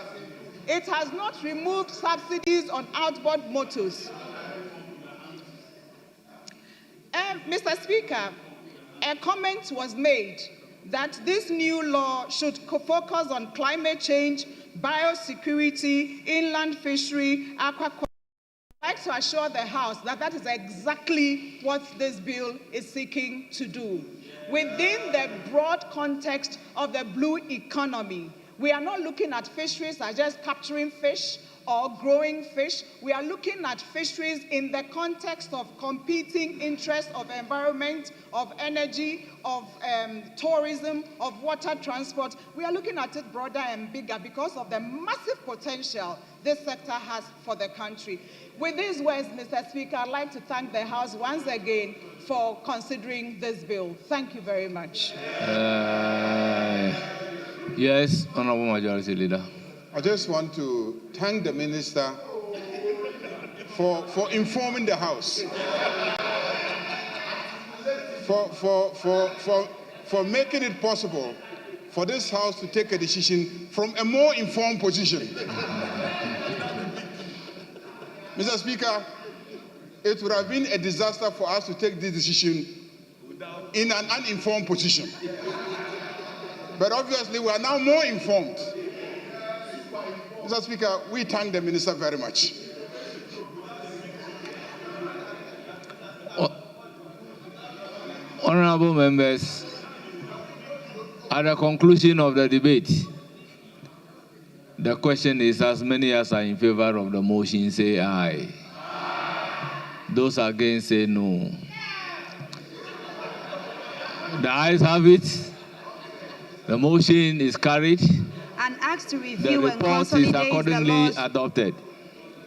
subsidies on outboard motors. Mr. Speaker, a comment was made that this new law should focus on climate change, biosecurity, inland fishery, aquaculture. I'd like to assure the House that that is exactly what this bill is seeking to do. Within the broad context of the blue economy, we are not looking at fisheries as just capturing fish or growing fish. We are looking at fisheries in the context of competing interests of environment, of energy, of tourism, of water transport. We are looking at it broader and bigger because of the massive potential this sector has for the country. With these words, Mr. Speaker, I'd like to thank the House once again for considering this bill. Thank you very much. Yes, Honorable Majority Leader. I just want to thank the Minister for informing the House, for making it possible for this House to take a decision from a more informed position. Mr. Speaker, it would have been a disaster for us to take this decision in an uninformed position. But obviously, we are now more informed. Mr. Speaker, we thank the Minister very much. Honorable members, at the conclusion of the debate, the question is, as many as are in favor of the motion say aye. Those against say no. The ayes have it. The motion is carried. And asked to review the and report consolidate is accordingly the laws. adopted.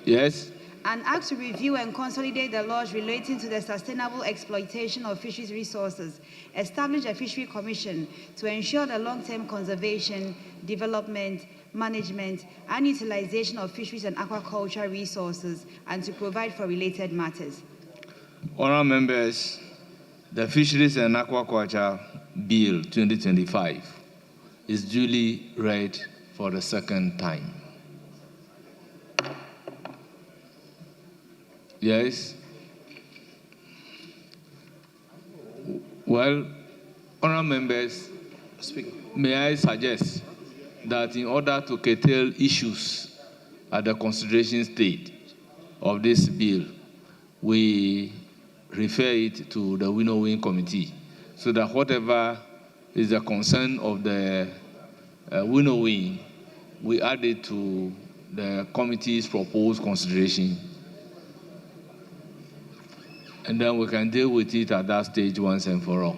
Yes? And asked to review and consolidate the laws relating to the sustainable exploitation of fisheries resources. Establish a fishery commission to ensure the long-term conservation, development, management, and utilization of fisheries and aquaculture resources, and to provide for related matters. Honourable members, the Fisheries and Aquaculture Bill 2025 is duly read for the second time. Yes? Well, honourable members, may I suggest that in order to curtail issues at the consideration stage of this bill, we refer it to the winnowing committee, so that whatever is the concern of the winnowing, we add it to the committee's proposed consideration. And then we can deal with it at that stage once and for all.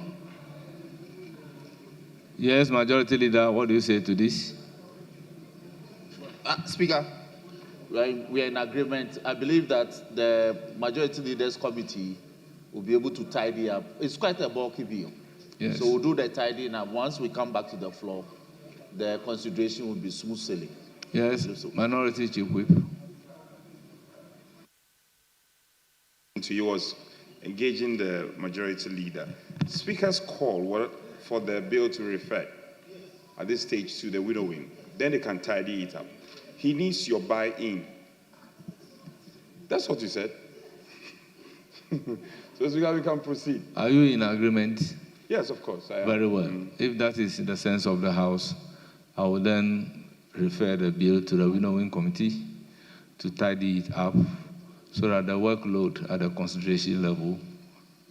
Yes, Majority Leader, what do you say to this? Speaker, we are in agreement. I believe that the Majority Leaders Committee will be able to tidy up. It's quite a bulky bill. Yes. So we'll do the tidying up. Once we come back to the floor, the consideration will be smooth sailing. Yes, Minority Chief Whip. To you was engaging the Majority Leader. Speaker's call for the bill to refer at this stage to the winnowing. Then they can tidy it up. He needs your buy-in. That's what you said. So Speaker, we can proceed. Are you in agreement? Yes, of course. I am. Very well. If that is the sense of the House, I will then refer the bill to the winnowing committee to tidy it up so that the workload at the consideration level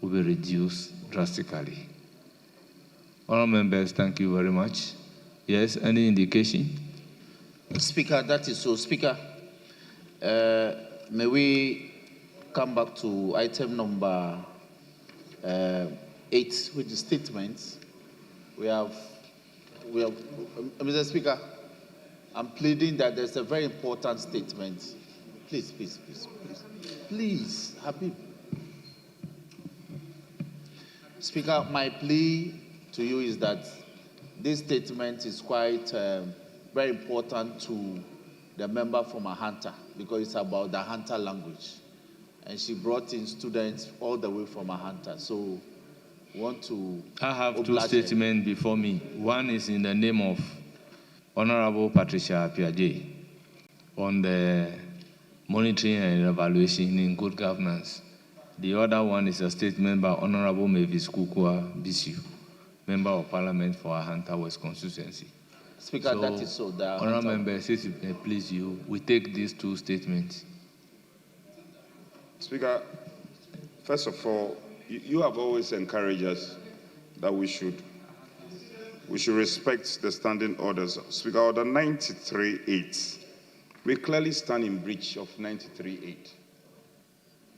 will be reduced drastically. Honourable members, thank you very much. Yes, any indication? Speaker, that is so. Speaker, may we come back to item number 8, which is statements. We have, Mr. Speaker, I'm pleading that there's a very important statement. Please, Habib. Speaker, my plea to you is that this statement is quite very important to the member from Ahanta because it's about the Ahanta language. And she brought in students all the way from Ahanta. So we want to... I have two statements before me. One is in the name of Honorable Patricia Apiaje on the monitoring and evaluation in good governance. The other one is a statement by Honorable Mavis Kukua Bisu, Member of Parliament for Ahanta West Constituency. Speaker, that is so. Honorable members, if it may please you, we take these two statements. Speaker, first of all, you have always encouraged us that we should respect the standing orders. Speaker, Order 93.8. We clearly stand in breach of 93.8.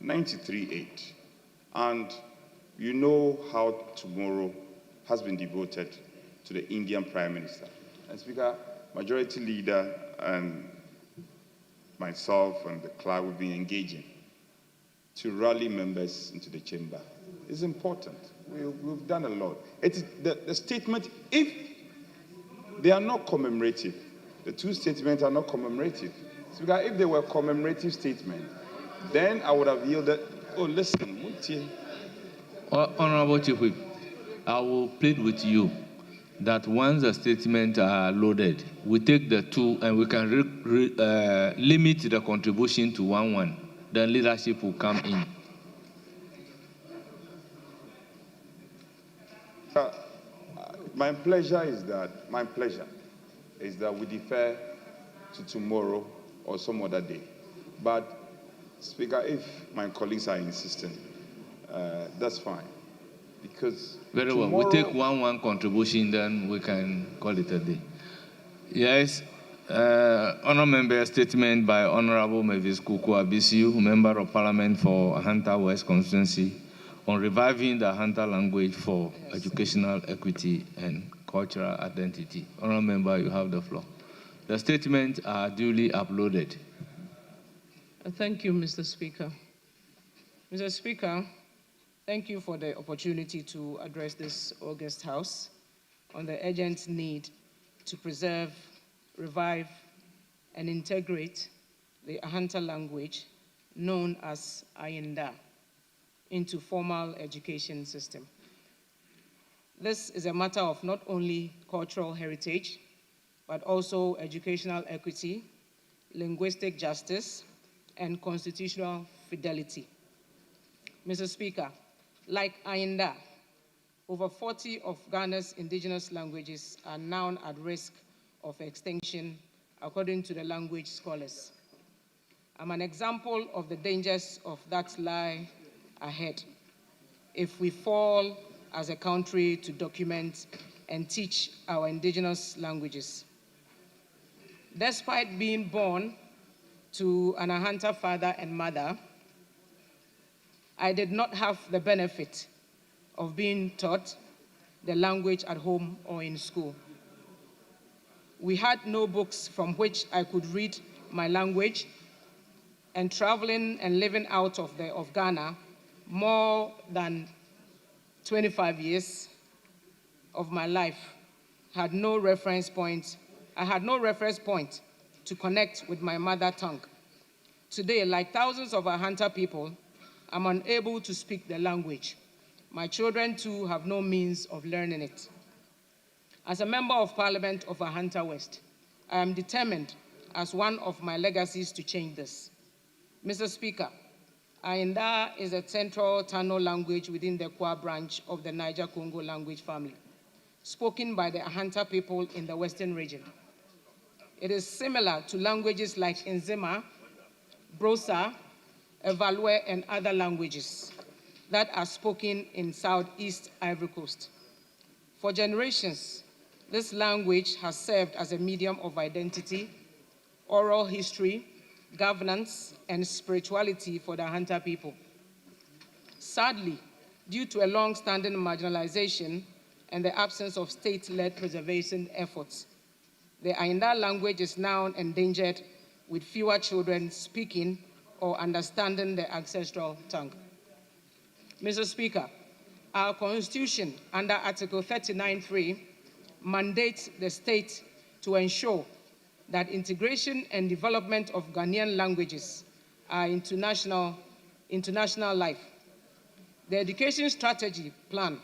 93.8. And you know how tomorrow has been devoted to the Indian Prime Minister. And Speaker, Majority Leader and myself and the clerk will be engaging to rally members into the chamber. It's important. We've done a lot. It's the statement, if they are not commemorative, the two statements are not commemorative. Speaker, if they were commemorative statements, then I would have yielded, oh, listen, Honorable Chief Whip, I will plead with you that once the statements are loaded, we take the two and we can limit the contribution to 1-1. Then leadership will come in. My pleasure is that we defer to tomorrow or some other day. But Speaker, if my colleagues are insisting, that's fine. Because very well, we take 1-1 contribution, then we can call it a day. Yes, Honourable Member statement by Honourable Mavis Kukua Bisu, Member of Parliament for Ahanta West Constituency, on reviving the Ahanta language for educational equity and cultural identity. Honourable Member, you have the floor. The statements are duly uploaded. Thank you, Mr. Speaker. Mr. Speaker, thank you for the opportunity to address this august House on the urgent need to preserve, revive, and integrate the Ahanta language known as Ayinda into formal education system. This is a matter of not only cultural heritage, but also educational equity, linguistic justice, and constitutional fidelity. Mr. Speaker, like Ayinda, over 40 of Ghana's indigenous languages are now at risk of extinction, according to the language scholars. I'm an example of the dangers of that lie ahead if we fall as a country to document and teach our indigenous languages. Despite being born to an Ahanta father and mother, I did not have the benefit of being taught the language at home or in school. We had no books from which I could read my language, and traveling and living out of Ghana more than 25 years of my life had no reference point. I had no reference point to connect with my mother tongue. Today, like thousands of Ahanta people, I'm unable to speak the language. My children, too, have no means of learning it. As a member of Parliament of Ahanta West, I am determined as one of my legacies to change this. Mr. Speaker, Ainda is a central Tano language within the Kwa branch of the Niger-Congo language family, spoken by the Ahanta people in the Western region. It is similar to languages like Nzema, Brosa, Evalue, and other languages that are spoken in Southeast Ivory Coast. For generations, this language has served as a medium of identity, oral history, governance, and spirituality for the Ahanta people. Sadly, due to a long-standing marginalization and the absence of state-led preservation efforts, the Ainda language is now endangered, with fewer children speaking or understanding the ancestral tongue. Mr. Speaker, our Constitution, under Article 39(3), mandates the state to ensure that integration and development of Ghanaian languages are into national life. The Education Strategy Plan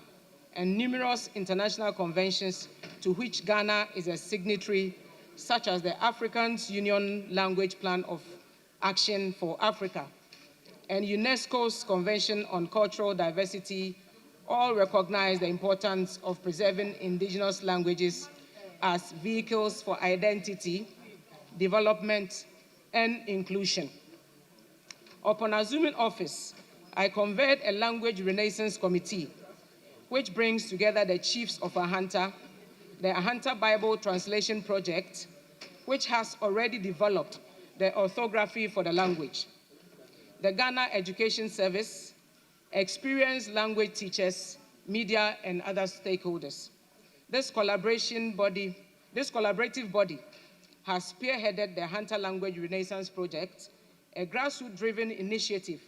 and numerous international conventions to which Ghana is a signatory, such as the African Union Language Plan of Action for Africa and UNESCO's Convention on Cultural Diversity, all recognize the importance of preserving indigenous languages as vehicles for identity, development, and inclusion. Upon assuming office, I convened a Language Renaissance Committee, which brings together the chiefs of Ahanta, the Ahanta Bible Translation Project, which has already developed the orthography for the language, the Ghana Education Service, experienced language teachers, media, and other stakeholders. This collaborative body has spearheaded the Ahanta Language Renaissance Project, a grassroots-driven initiative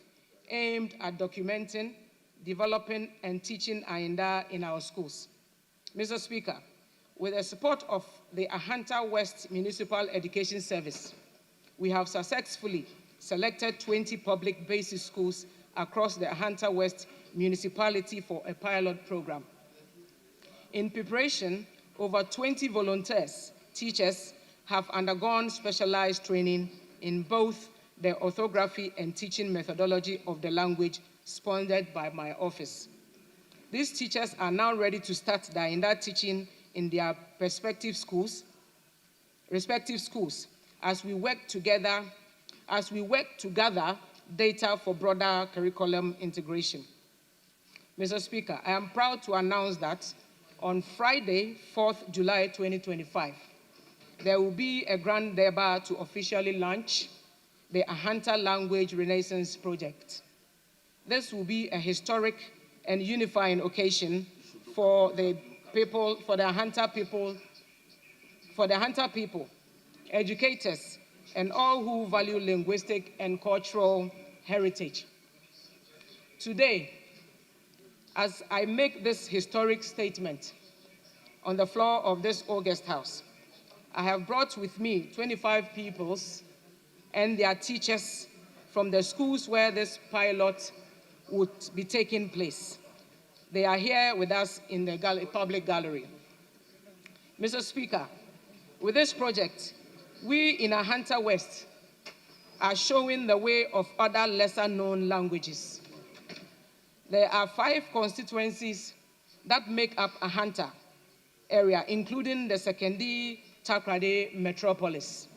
aimed at documenting, developing, and teaching Ainda in our schools. Mr. Speaker, with the support of the Ahanta West Municipal Education Service, we have successfully selected 20 public basic schools across the Ahanta West municipality for a pilot program. In preparation, over 20 volunteers, teachers, have undergone specialized training in both the orthography and teaching methodology of the language sponsored by my office. These teachers are now ready to start the Ainda teaching in their respective schools as we work to gather data for broader curriculum integration. Mr. Speaker, I am proud to announce that on Friday, 4th July 2025, there will be a grand debate to officially launch the Ahanta Language Renaissance Project. This will be a historic and unifying occasion for the Ahanta people, educators, and all who value linguistic and cultural heritage. Today, as I make this historic statement on the floor of this August House, I have brought with me 25 pupils and their teachers from the schools where this pilot would be taking place. They are here with us in the public gallery. Mr. Speaker, with this project, we in Ahanta West are showing the way of other lesser-known languages. There are 5 constituencies that make up Ahanta area, including the Sekendi Takrade metropolis,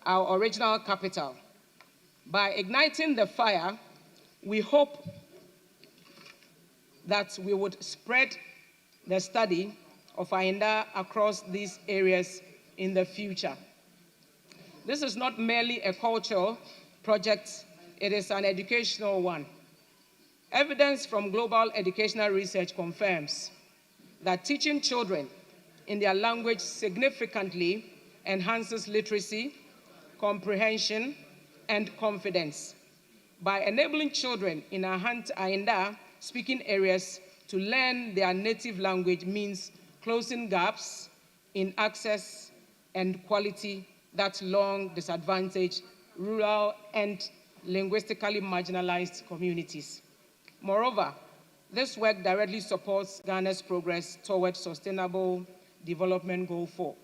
our original capital. By igniting the fire, we hope that we would spread the study of Ainda across these areas in the future. This is not merely a cultural project, it is an educational one. Evidence from global educational research confirms that teaching children in their language significantly enhances literacy, comprehension, and confidence. By enabling children in Ainda speaking areas to learn their native language means closing gaps in access and quality that long disadvantaged rural and linguistically marginalized communities. Moreover, this work directly supports Ghana's progress towards Sustainable Development Goal 4,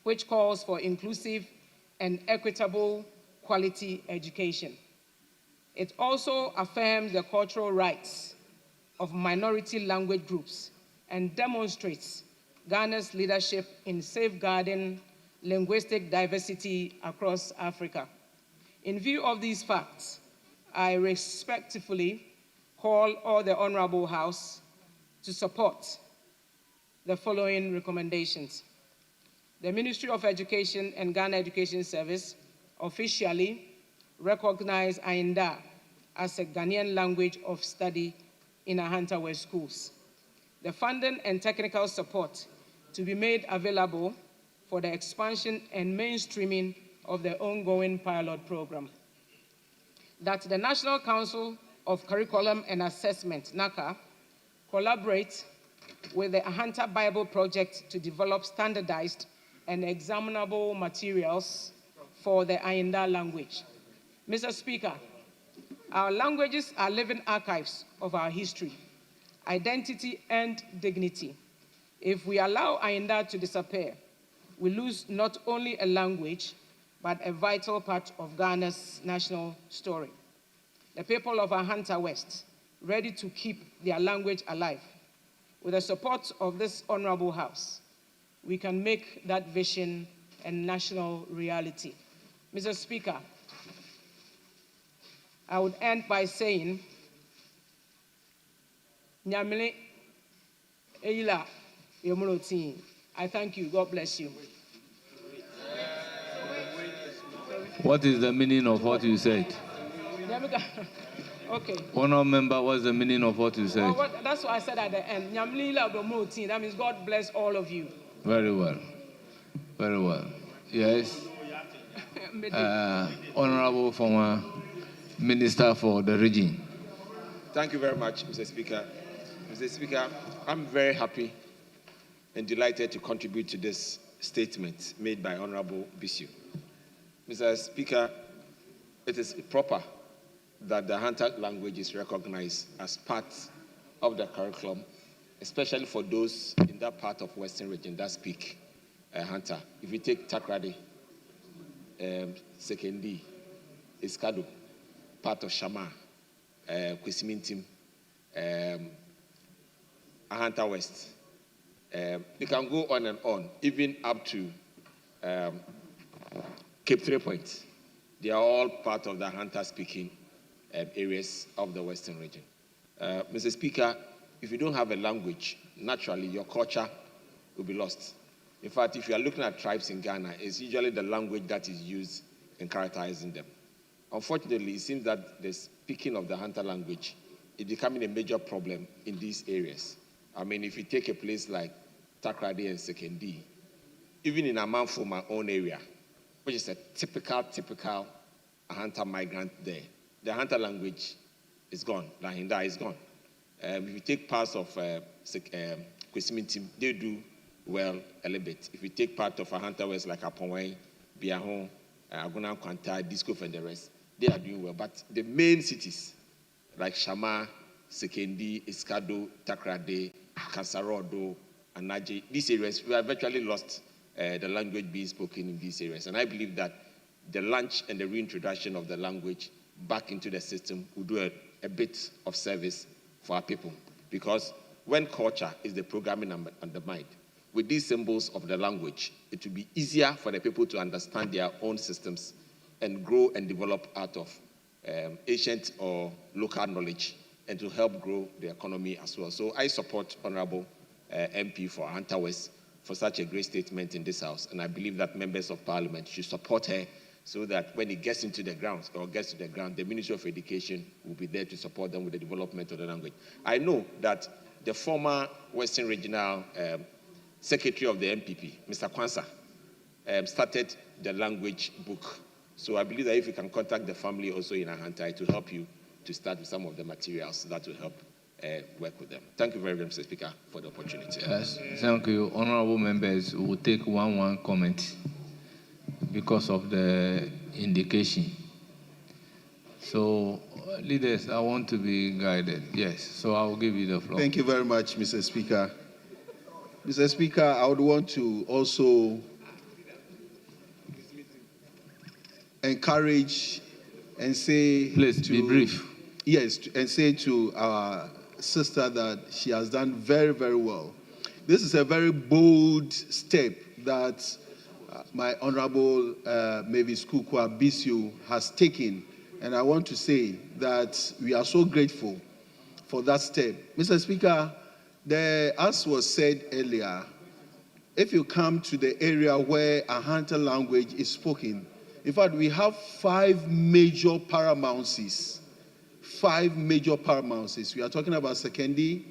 which calls for inclusive and equitable quality education. It also affirms the cultural rights of minority language groups and demonstrates Ghana's leadership in safeguarding linguistic diversity across Africa. In view of these facts, I respectfully call all the Honorable House to support the following recommendations. The Ministry of Education and Ghana Education Service officially recognize Ainda as a Ghanaian language of study in Ahanta West schools. The funding and technical support to be made available for the expansion and mainstreaming of the ongoing pilot program. That the National Council of Curriculum and Assessment, NACA, collaborate with the Ahanta Bible Project to develop standardized and examinable materials for the Ainda language. Mr. Speaker, our languages are living archives of our history, identity, and dignity. If we allow Ainda to disappear, we lose not only a language, but a vital part of Ghana's national story. The people of Ahanta West, ready to keep their language alive. With the support of this Honorable House, we can make that vision a national reality. Mr. Speaker, I would end by saying, Nyamile Eila Yomuloti, I thank you. God bless you. What is the meaning of what you said? Okay. Honourable member, what's the meaning of what you said? Well, that's what I said at the end. That means God bless all of you. Very well. Very well. Yes. Honourable former Minister for the region. Thank you very much, Mr. Speaker. Mr. Speaker, I'm very happy and delighted to contribute to this statement made by Honourable Bisu. Mr. Speaker, it is proper that the Hunter language is recognized as part of the curriculum, especially for those in that part of Western region that speak Hunter. If you take Takrady, Sekendi, Iskado, part of Shama, Kwesimintim, Ahanta West, you can go on, even up to Cape 3 Point. They are all part of the Hunter-speaking areas of the Western region. Mr. Speaker, if you don't have a language, naturally your culture will be lost. In fact, if you are looking at tribes in Ghana, it's usually the language that is used in characterizing them. Unfortunately, it seems that the speaking of the Hunter language is becoming a major problem in these areas. I mean, if you take a place like Takrady and Sekendi, even in Amanfo, my own area, which is a typical Hunter migrant there, the Hunter language is gone. The Hinda is gone. If you take parts of Kwesimintim, they do well a little bit. If you take part of Ahanta West like Aponwai, Biahon, Aguna Kwanta, Disco, and the rest, they are doing well. But the main cities like Shama, Sekendi, Iskado, Takrady, Kasarodo, and Naje, these areas, we have virtually lost the language being spoken in these areas. And I believe that the launch and the reintroduction of the language back into the system will do a bit of service for our people. Because when culture is the programming undermined, with these symbols of the language, it will be easier for the people to understand their own systems and grow and develop out of ancient or local knowledge and to help grow the economy as well. So I support Honorable MP for Ahanta West for such a great statement in this House. And I believe that members of Parliament should support her so that when it gets into the grounds or gets to the ground, the Ministry of Education will be there to support them with the development of the language. I know that the former Western Regional Secretary of the MPP, Mr. Kwanzaa, started the language book. So I believe that if you can contact the family also in Ahanta, it will help you to start with some of the materials that will help work with them. Thank you very much, Mr. Speaker, for the opportunity. Yes, thank you. Honorable members, we will take one comment because of the indication. So, leaders, I want to be guided. Yes, so I will give you the floor. Thank you very much, Mr. Speaker. Mr. Speaker, I would want to also encourage and say... Please, be brief. Yes, and say to our sister that she has done very, very well. This is a very bold step that my Honorable Mavis Kukwa Bisu has taken. And I want to say that we are so grateful for that step. Mr. Speaker, as was said earlier, if you come to the area where a Ahanta language is spoken, in fact, we have 5 major paramouncies. 5 major paramouncies. We are talking about Sekendi.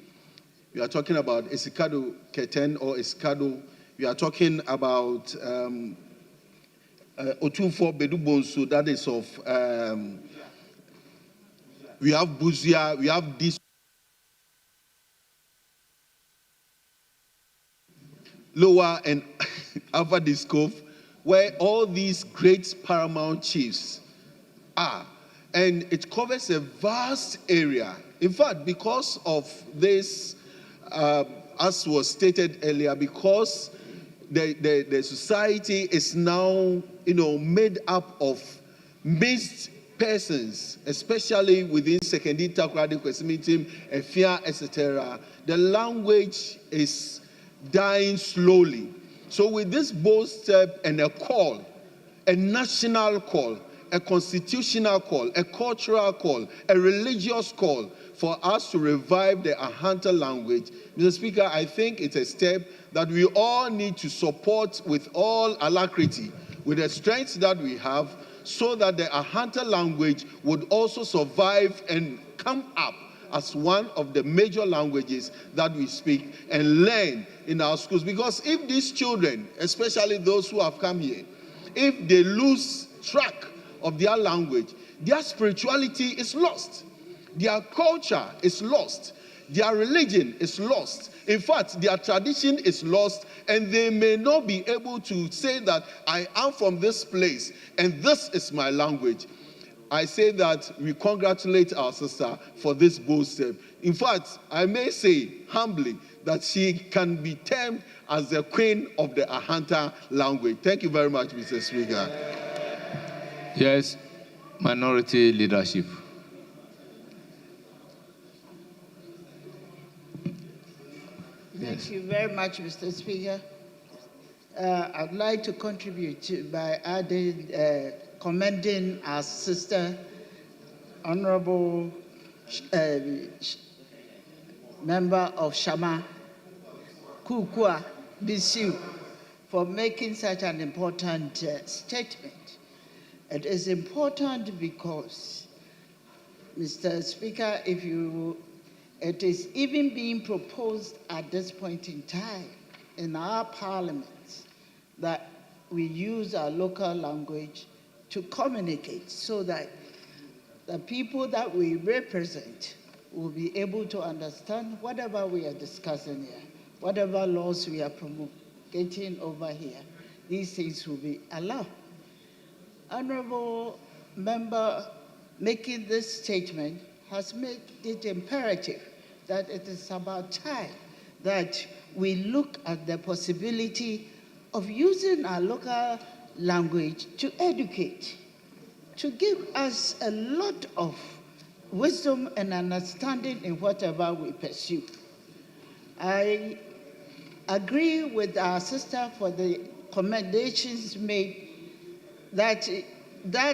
We are talking about Esikado Keten or Esikado. We are talking about Otunfo Bedubonsu, that is of, we have Buzia, we have this. Lower and Upper Discove, where all these great paramount chiefs are. And it covers a vast area. In fact, because of this, as was stated earlier, because the society is now, made up of mixed persons, especially within Sekendi, Takoradi, Kwesimitim, Efia, etc., the language is dying slowly. So with this bold step and a call, a national call, a constitutional call, a cultural call, a religious call for us to revive the Ahanta language, Mr. Speaker, I think it's a step that we all need to support with all alacrity, with the strength that we have, so that the Ahanta language would also survive and come up as one of the major languages that we speak and learn in our schools. Because if these children, especially those who have come here, if they lose track of their language, their spirituality is lost, their culture is lost, their religion is lost. In fact, their tradition is lost, and they may not be able to say that I am from this place and this is my language. I say that we congratulate our sister for this bold step. In fact, I may say humbly that she can be termed as the queen of the Ahanta language. Thank you very much, Mr. Speaker. Yes, minority leadership. Thank you very much, Mr. Speaker. I'd like to contribute by adding, commending our sister, Honorable Member of Shama, Kukwa Bisu, for making such an important statement. It is important because, Mr. Speaker, it is even being proposed at this point in time in our parliament that we use our local language to communicate so that the people that we represent will be able to understand whatever we are discussing here, whatever laws we are promulgating over here. These things will be allowed. Honorable Member making this statement has made it imperative that it is about time that we look at the possibility of using our local language to educate, to give us a lot of wisdom and understanding in whatever we pursue. I agree with our sister for the commendations made that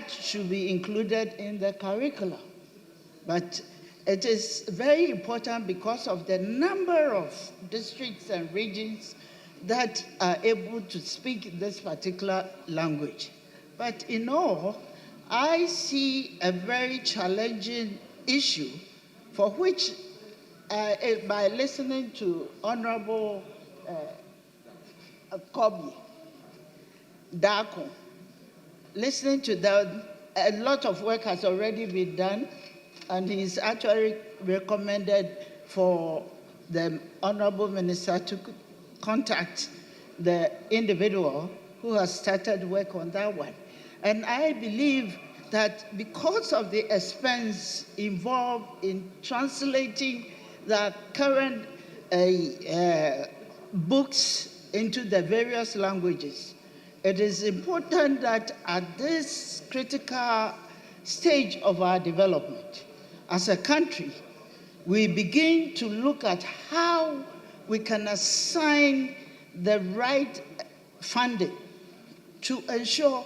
should be included in the curriculum. But it is very important because of the number of districts and regions that are able to speak this particular language. But in all, I see a very challenging issue for which, by listening to Honorable Kobi Darko, listening to them, a lot of work has already been done, and he's actually recommended for the Honorable Minister to contact the individual who has started work on that one. And I believe that because of the expense involved in translating the current books into the various languages, it is important that at this critical stage of our development as a country, we begin to look at how we can assign the right funding to ensure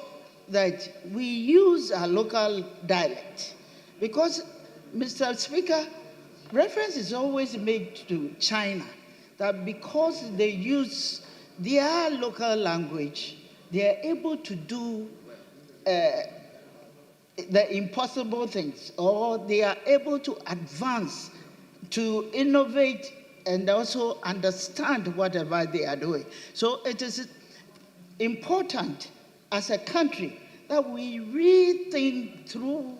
that we use our local dialect. Because, Mr. Speaker, reference is always made to China, that because they use their local language, they are able to do the impossible things, or they are able to advance, to innovate, and also understand whatever they are doing. So it is important as a country that we rethink through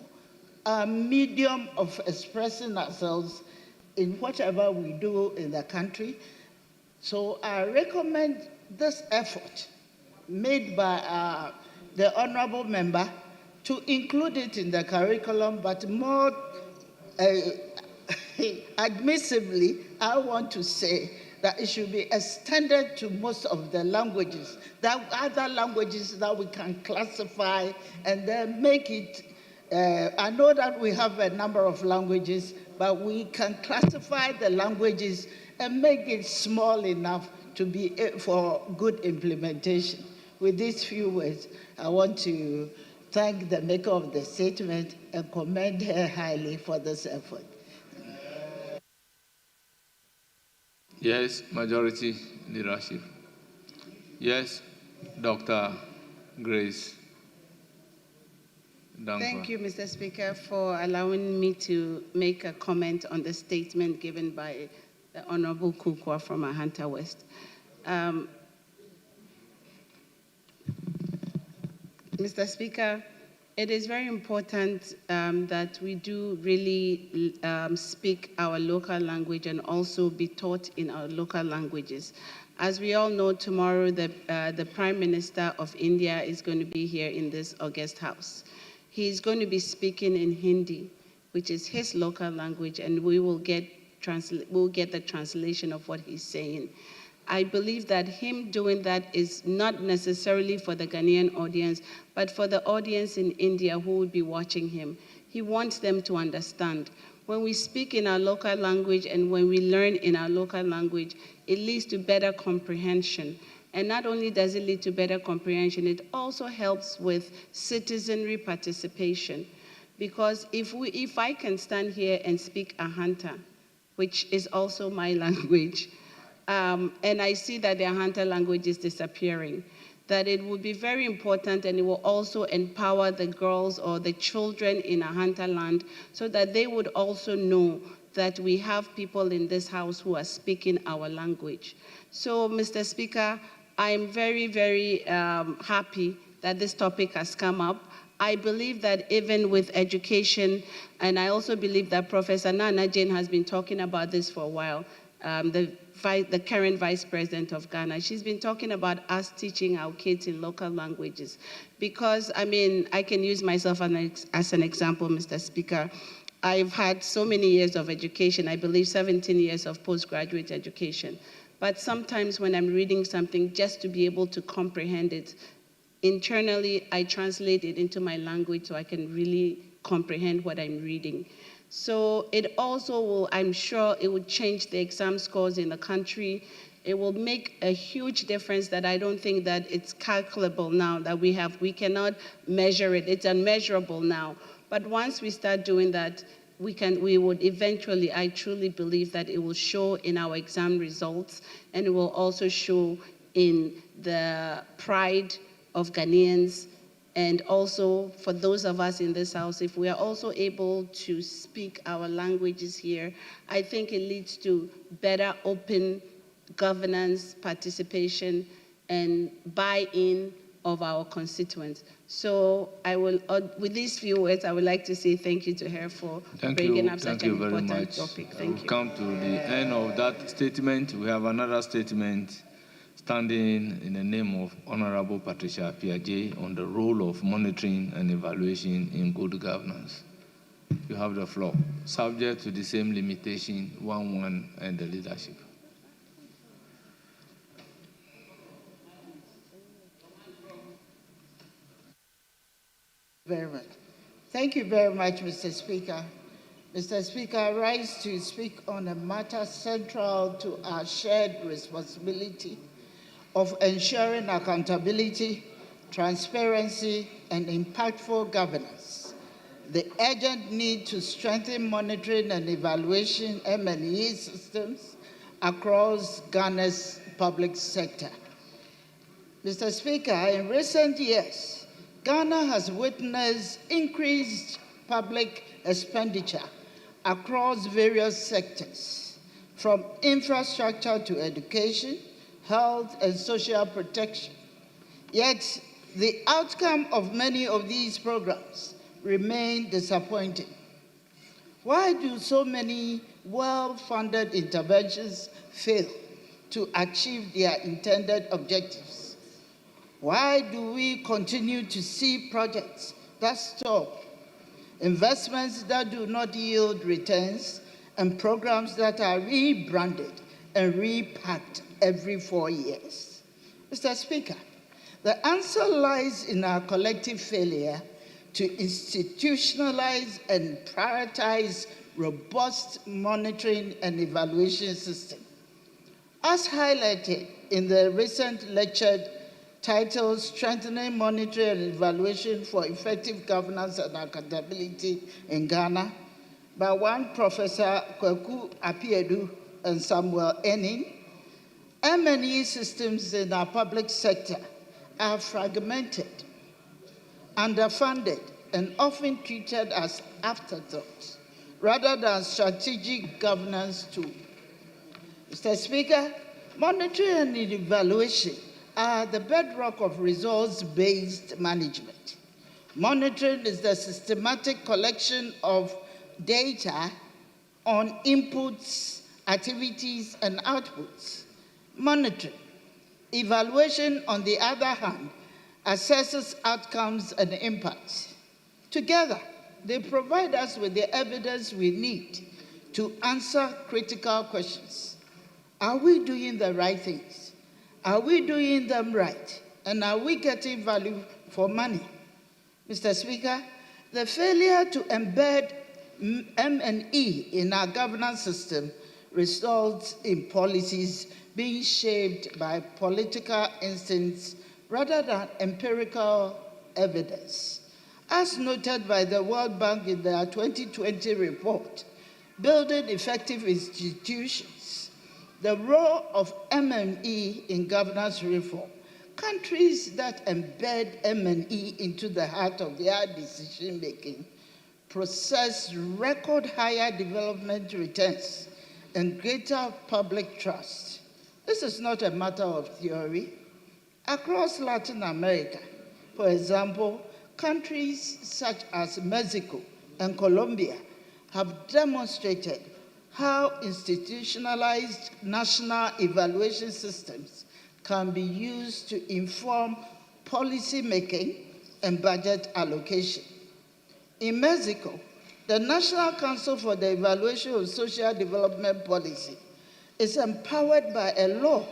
a medium of expressing ourselves in whatever we do in the country. So I recommend this effort made by the honorable member to include it in the curriculum, but more admissively, I want to say that it should be extended to most of the languages, that other languages that we can classify and then make it, I know that we have a number of languages, but we can classify the languages and make it small enough to be for good implementation. With these few words, I want to thank the maker of the statement and commend her highly for this effort. Yes, majority leadership. Yes, Dr. Grace Dankwa. Thank you, Mr. Speaker, for allowing me to make a comment on the statement given by the Honorable Kukwa from Ahanta West. Mr. Speaker, it is very important that we do really speak our local language and also be taught in our local languages. As we all know, tomorrow the Prime Minister of India is going to be here in this August House. He's going to be speaking in Hindi, which is his local language, and we will get the translation of what he's saying. I believe that him doing that is not necessarily for the Ghanaian audience, but for the audience in India who will be watching him. He wants them to understand. When we speak in our local language and when we learn in our local language, it leads to better comprehension. And not only does it lead to better comprehension, it also helps with citizenry participation. Because if I can stand here and speak Ahanta, which is also my language, and I see that the Ahanta language is disappearing, that it would be very important, and it will also empower the girls or the children in Ahanta land so that they would also know that we have people in this house who are speaking our language. So, Mr. Speaker, I'm very, very happy that this topic has come up. I believe that even with education, and I also believe that Professor Nana Jane has been talking about this for a while, the current Vice President of Ghana, she's been talking about us teaching our kids in local languages. Because, I mean, I can use myself as an example, Mr. Speaker. I've had so many years of education, I believe 17 years of postgraduate education. But sometimes when I'm reading something, just to be able to comprehend it, internally, I translate it into my language so I can really comprehend what I'm reading. So it also will, I'm sure it will change the exam scores in the country. It will make a huge difference that I don't think that it's calculable now, that we cannot measure it. It's unmeasurable now. But once we start doing that, we would eventually, I truly believe that it will show in our exam results, and it will also show in the pride of Ghanaians And also for those of us in this house, if we are also able to speak our languages here, I think it leads to better open governance, participation, and buy-in of our constituents. So I will, with these few words, I would like to say thank you to her for bringing up such an important topic. Thank you. We've come to the end of that statement. We have another statement standing in the name of Honorable Patricia Piaget on the role of monitoring and evaluation in good governance. You have the floor, subject to the same limitation, 1-1, and the leadership. Very much. Thank you very much, Mr. Speaker. Mr. Speaker, I rise to speak on a matter central to our shared responsibility of ensuring accountability, transparency, and impactful governance. The urgent need to strengthen monitoring and evaluation M&E systems across Ghana's public sector. Mr. Speaker, in recent years, Ghana has witnessed increased public expenditure across various sectors, from infrastructure to education, health, and social protection. Yet, the outcome of many of these programs remain disappointing. Why do so many well-funded interventions fail to achieve their intended objectives? Why do we continue to see projects that stop, investments that do not yield returns, and programs that are rebranded and repacked every 4 years? Mr. Speaker, the answer lies in our collective failure to institutionalize and prioritize robust monitoring and evaluation system. As highlighted in the recent lecture titled Strengthening Monitoring and Evaluation for Effective Governance and Accountability in Ghana by one Professor Kwaku Apiedu and Samuel Enning, M&E systems in our public sector are fragmented, underfunded, and often treated as afterthoughts rather than strategic governance tools. Mr. Speaker, monitoring and evaluation are the bedrock of results-based management. Monitoring is the systematic collection of data on inputs, activities, and outputs. Monitoring. Evaluation, on the other hand, assesses outcomes and impacts. Together, they provide us with the evidence we need to answer critical questions. Are we doing the right things? Are we doing them right? And are we getting value for money? Mr. Speaker, the failure to embed M&E in our governance system results in policies being shaped by political instincts rather than empirical evidence. As noted by the World Bank in their 2020 report, Building Effective Institutions, the role of M&E in governance reform. Countries that embed M&E into the heart of their decision-making process record higher development returns and greater public trust. This is not a matter of theory. Across Latin America, for example, countries such as Mexico and Colombia have demonstrated how institutionalized national evaluation systems can be used to inform policy making and budget allocation. In Mexico, the National Council for the Evaluation of Social Development Policy is empowered by a law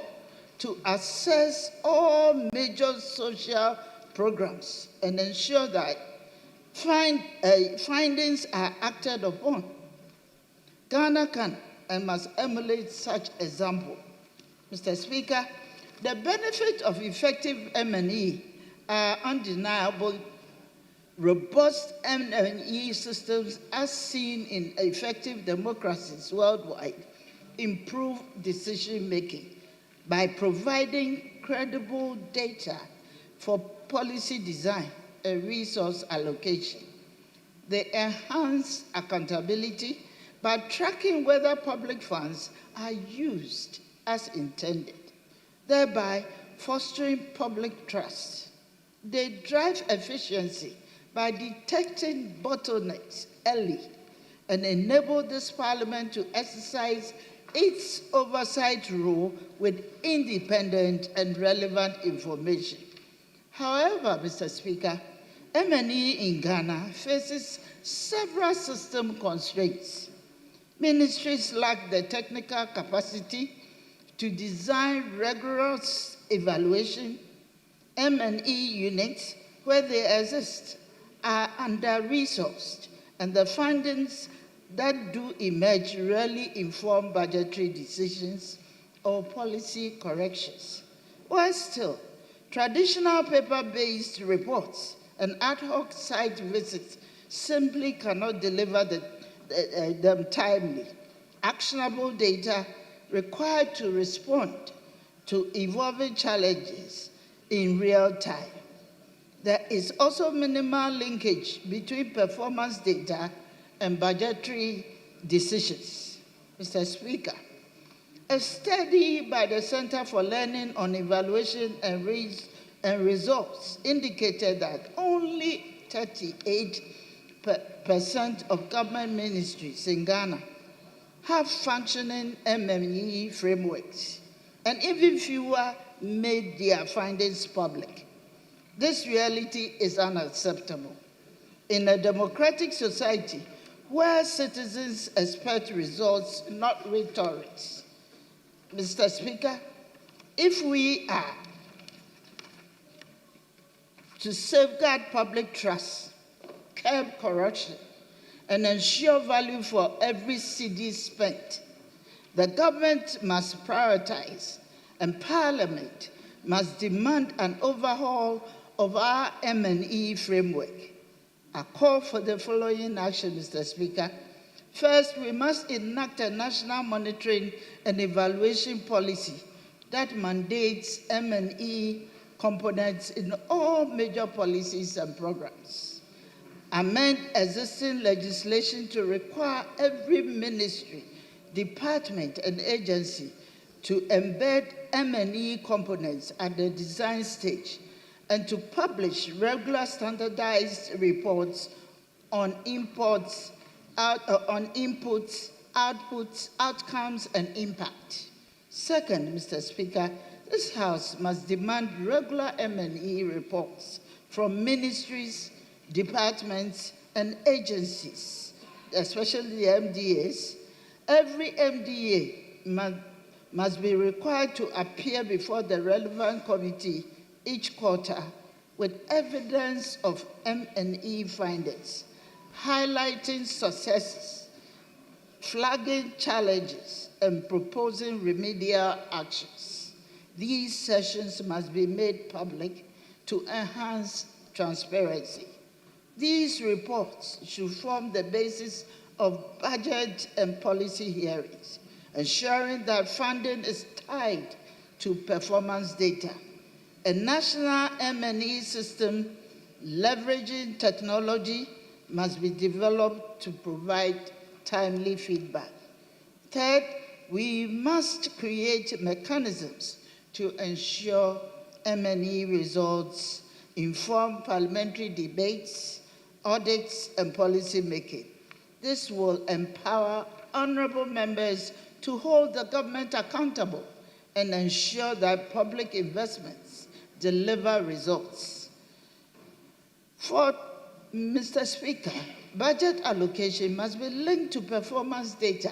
to assess all major social programs and ensure that findings are acted upon. Ghana can and must emulate such example. Mr. Speaker, the benefit of effective M&E are undeniable. Robust M&E systems, as seen in effective democracies worldwide, improve decision-making by providing credible data for policy design resource allocation. They enhance accountability by tracking whether public funds are used as intended, thereby fostering public trust. They drive efficiency by detecting bottlenecks early and enable this Parliament to exercise its oversight role with independent and relevant information. However, Mr. Speaker, M&E in Ghana faces several system constraints. Ministries lack the technical capacity to design rigorous evaluation. M&E units, where they exist, are under-resourced, and the findings that do emerge rarely inform budgetary decisions or policy corrections. Worse still, traditional paper-based reports and ad hoc site visits simply cannot deliver them timely. Actionable data required to respond to evolving challenges in real time. There is also minimal linkage between performance data and budgetary decisions. Mr. Speaker, a study by the Center for Learning on Evaluation and Results indicated that only 38% of government ministries in Ghana have functioning M&E frameworks, and even fewer made their findings public. This reality is unacceptable. In a democratic society where citizens expect results, not rhetoric, Mr. Speaker, if we are to safeguard public trust, curb corruption, and ensure value for every cedi spent, the government must prioritize and Parliament must demand an overhaul of our M&E framework. I call for the following action, Mr. Speaker. First, we must enact a national monitoring and evaluation policy that mandates M&E components in all major policies and programs. Amend existing legislation to require every ministry, department, and agency to embed M&E components at the design stage and to publish regular standardized reports on inputs, outputs, outcomes, and impact. Second, Mr. Speaker, this House must demand regular M&E reports from ministries, departments, and agencies, especially the MDAs. Every MDA must be required to appear before the relevant committee each quarter with evidence of M&E findings, highlighting successes, flagging challenges, and proposing remedial actions. These sessions must be made public to enhance transparency. These reports should form the basis of budget and policy hearings, ensuring that funding is tied to performance data. A national M&E system leveraging technology must be developed to provide timely feedback. Third, we must create mechanisms to ensure M&E results inform parliamentary debates, audits, and policy making. This will empower honorable members to hold the government accountable and ensure that public investments deliver results. Fourth, Mr. Speaker, budget allocation must be linked to performance data.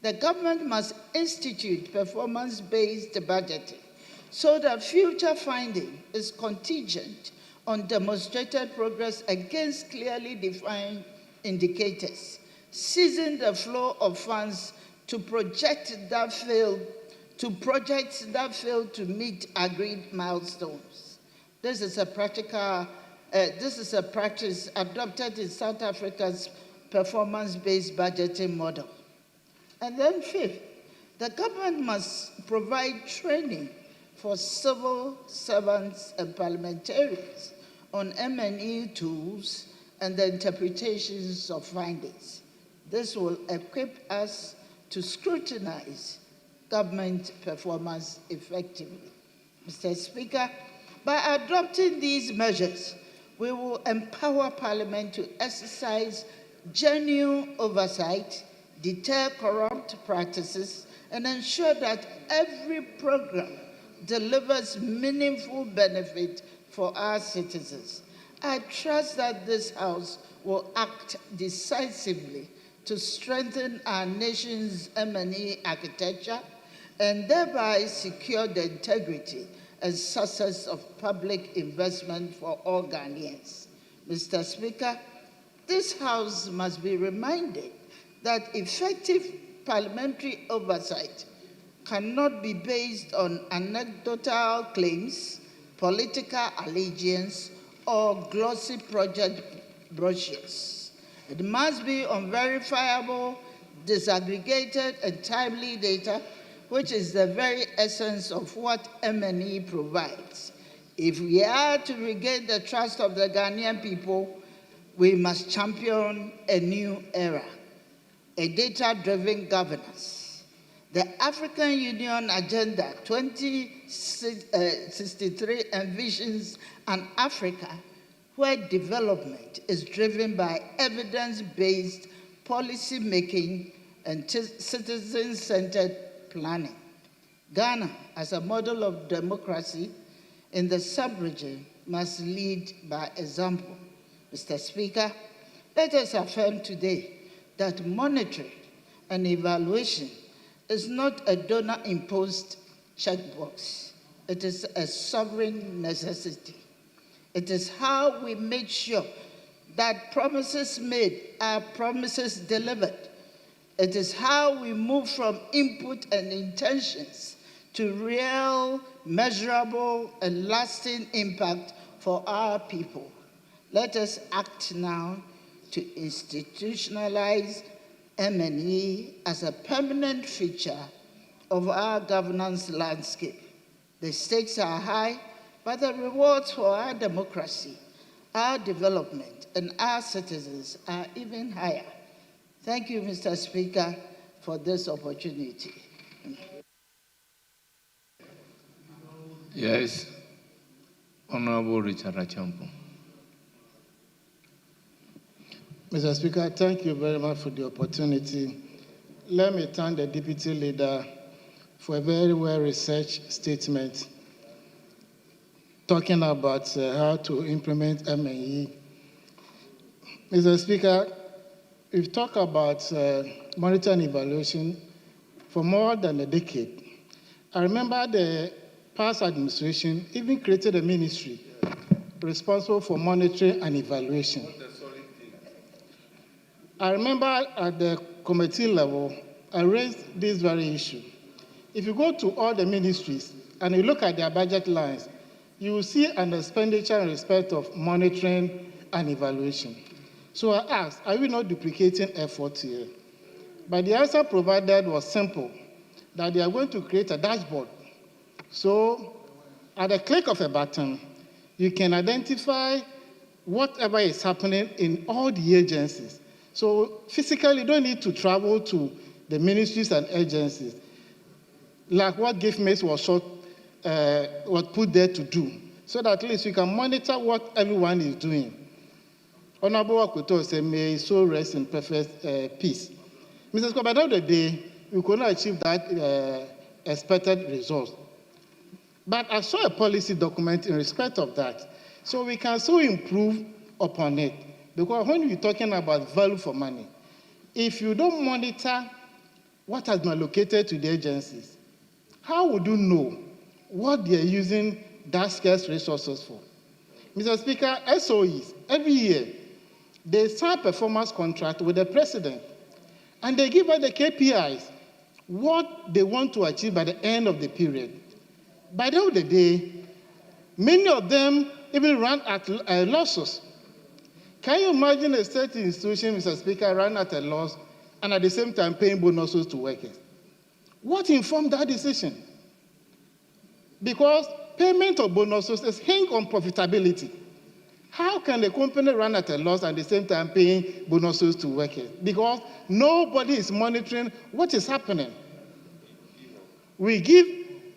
The government must institute performance-based budgeting so that future funding is contingent on demonstrated progress against clearly defined indicators, seizing the flow of funds to projects that fail to meet agreed milestones. This is a practice adopted in South Africa's performance-based budgeting model. And then fifth, the government must provide training for civil servants and parliamentarians on M&E tools and the interpretations of findings. This will equip us to scrutinize government performance effectively. Mr. Speaker, by adopting these measures, we will empower Parliament to exercise genuine oversight, deter corrupt practices, and ensure that every program delivers meaningful benefit for our citizens. I trust that this House will act decisively to strengthen our nation's M&E architecture and thereby secure the integrity and success of public investment for all Ghanaians. Mr. Speaker, this House must be reminded that effective parliamentary oversight cannot be based on anecdotal claims, political allegiance, or glossy project brochures. It must be on verifiable, disaggregated, and timely data, which is the very essence of what M&E provides. If we are to regain the trust of the Ghanaian people, we must champion a new era, a data-driven governance. The African Union Agenda 2063 envisions an Africa where development is driven by evidence-based policy making and citizen-centered planning. Ghana, as a model of democracy in the sub-region, must lead by example. Mr. Speaker, let us affirm today that monitoring and evaluation is not a donor-imposed checkbox. It is a sovereign necessity. It is how we make sure that promises made are promises delivered. It is how we move from input and intentions to real, measurable, and lasting impact for our people. Let us act now to institutionalize M&E as a permanent feature of our governance landscape. The stakes are high, but the rewards for our democracy, our development, and our citizens are even higher. Thank you, Mr. Speaker, for this opportunity. Yes, Honorable Richard Achampo. Mr. Speaker, thank you very much for the opportunity. Let me thank the Deputy Leader for a very well-researched statement talking about how to implement M&E. Mr. Speaker, we've talked about monitoring and evaluation for more than a decade. I remember the past administration even created a ministry responsible for monitoring and evaluation. I remember at the committee level, I raised this very issue. If you go to all the ministries and you look at their budget lines, you will see an expenditure in respect of monitoring and evaluation. So I asked, are we not duplicating efforts here? But the answer provided was simple, that they are going to create a dashboard. So at the click of a button, you can identify whatever is happening in all the agencies. So physically, you don't need to travel to the ministries and agencies, like what GIFMACE was put there to do, so that at least you can monitor what everyone is doing. Honorable Akuto said, may his soul rest in perfect peace. Mr. Speaker, by the end of the day, we could not achieve that expected result. But I saw a policy document in respect of that, so we can still improve upon it. Because when you're talking about value for money, if you don't monitor what has been allocated to the agencies, how would you know what they're using that scarce resources for? Mr. Speaker, SOEs, every year, they sign performance contract with the president, and they give us the KPIs, what they want to achieve by the end of the period. By the end of the day, many of them even run at losses. Can you imagine a state institution, Mr. Speaker, run at a loss and at the same time paying bonuses to workers? What informed that decision? Because payment of bonuses is hinged on profitability. How can the company run at a loss and at the same time paying bonuses to workers? Because nobody is monitoring what is happening. We give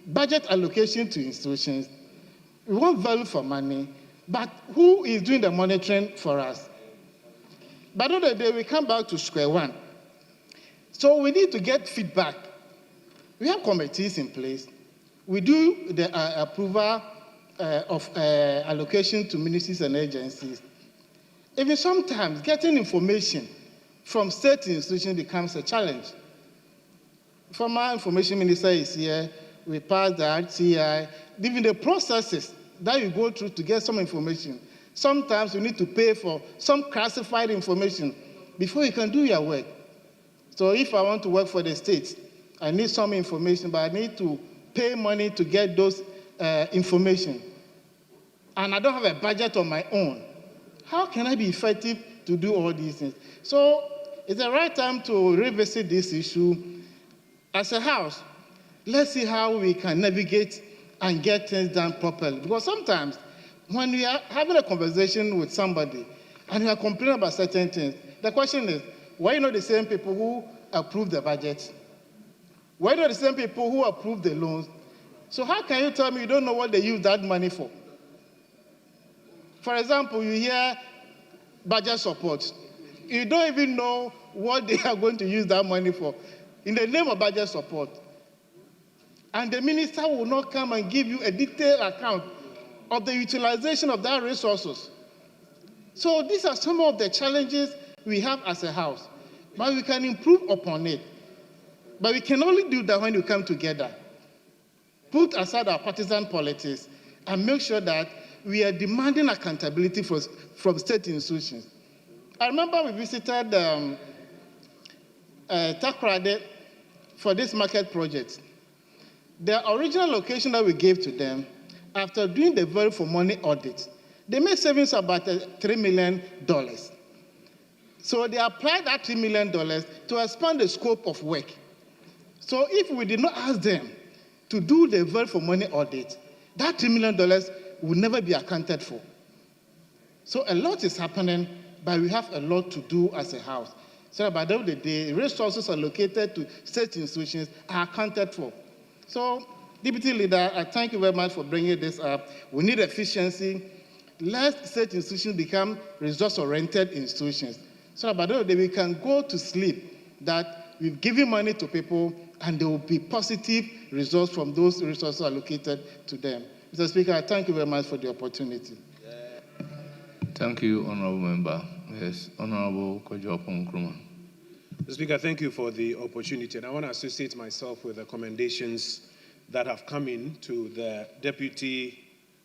budget allocation to institutions. We want value for money, but who is doing the monitoring for us? By the end of the day, we come back to square one. So we need to get feedback. We have committees in place. We do the approval of allocation to ministries and agencies. Even sometimes getting information from state institutions becomes a challenge. Former information minister is here. We passed the RTI. Even the processes that you go through to get some information, sometimes you need to pay for some classified information before you can do your work. So if I want to work for the state, I need some information, but I need to pay money to get those information. And I don't have a budget on my own. How can I be effective to do all these things? So it's the right time to revisit this issue. As a house, let's see how we can navigate and get things done properly. Because sometimes when we are having a conversation with somebody and we are complaining about certain things, the question is, why are you not the same people who approve the budget? Why are you not the same people who approve the loans? So how can you tell me you don't know what they use that money for? For example, you hear budget support. You don't even know what they are going to use that money for in the name of budget support. And the minister will not come and give you a detailed account of the utilization of that resources. So these are some of the challenges we have as a house, but we can improve upon it. But we can only do that when we come together, put aside our partisan politics, and make sure that we are demanding accountability from state institutions. I remember we visited Takoradi for this market project. The original location that we gave to them, after doing the value for money audit, they made savings of about $3 million. So they applied that $3 million to expand the scope of work. So if we did not ask them to do the value for money audit, that $3 million will never be accounted for. So a lot is happening, but we have a lot to do as a house. So by the end of the day, resources allocated to state institutions are accounted for. So, Deputy Leader, I thank you very much for bringing this up. We need efficiency. Let state institutions become resource-oriented institutions. So by the end of the day, we can go to sleep that we've given money to people and there will be positive results from those resources allocated to them. Mr. Speaker, I thank you very much for the opportunity. Thank you, Honorable Member. Yes, Honorable Kojo Nkrumah. Mr. Speaker, thank you for the opportunity. And I want to associate myself with the commendations that have come in to the Deputy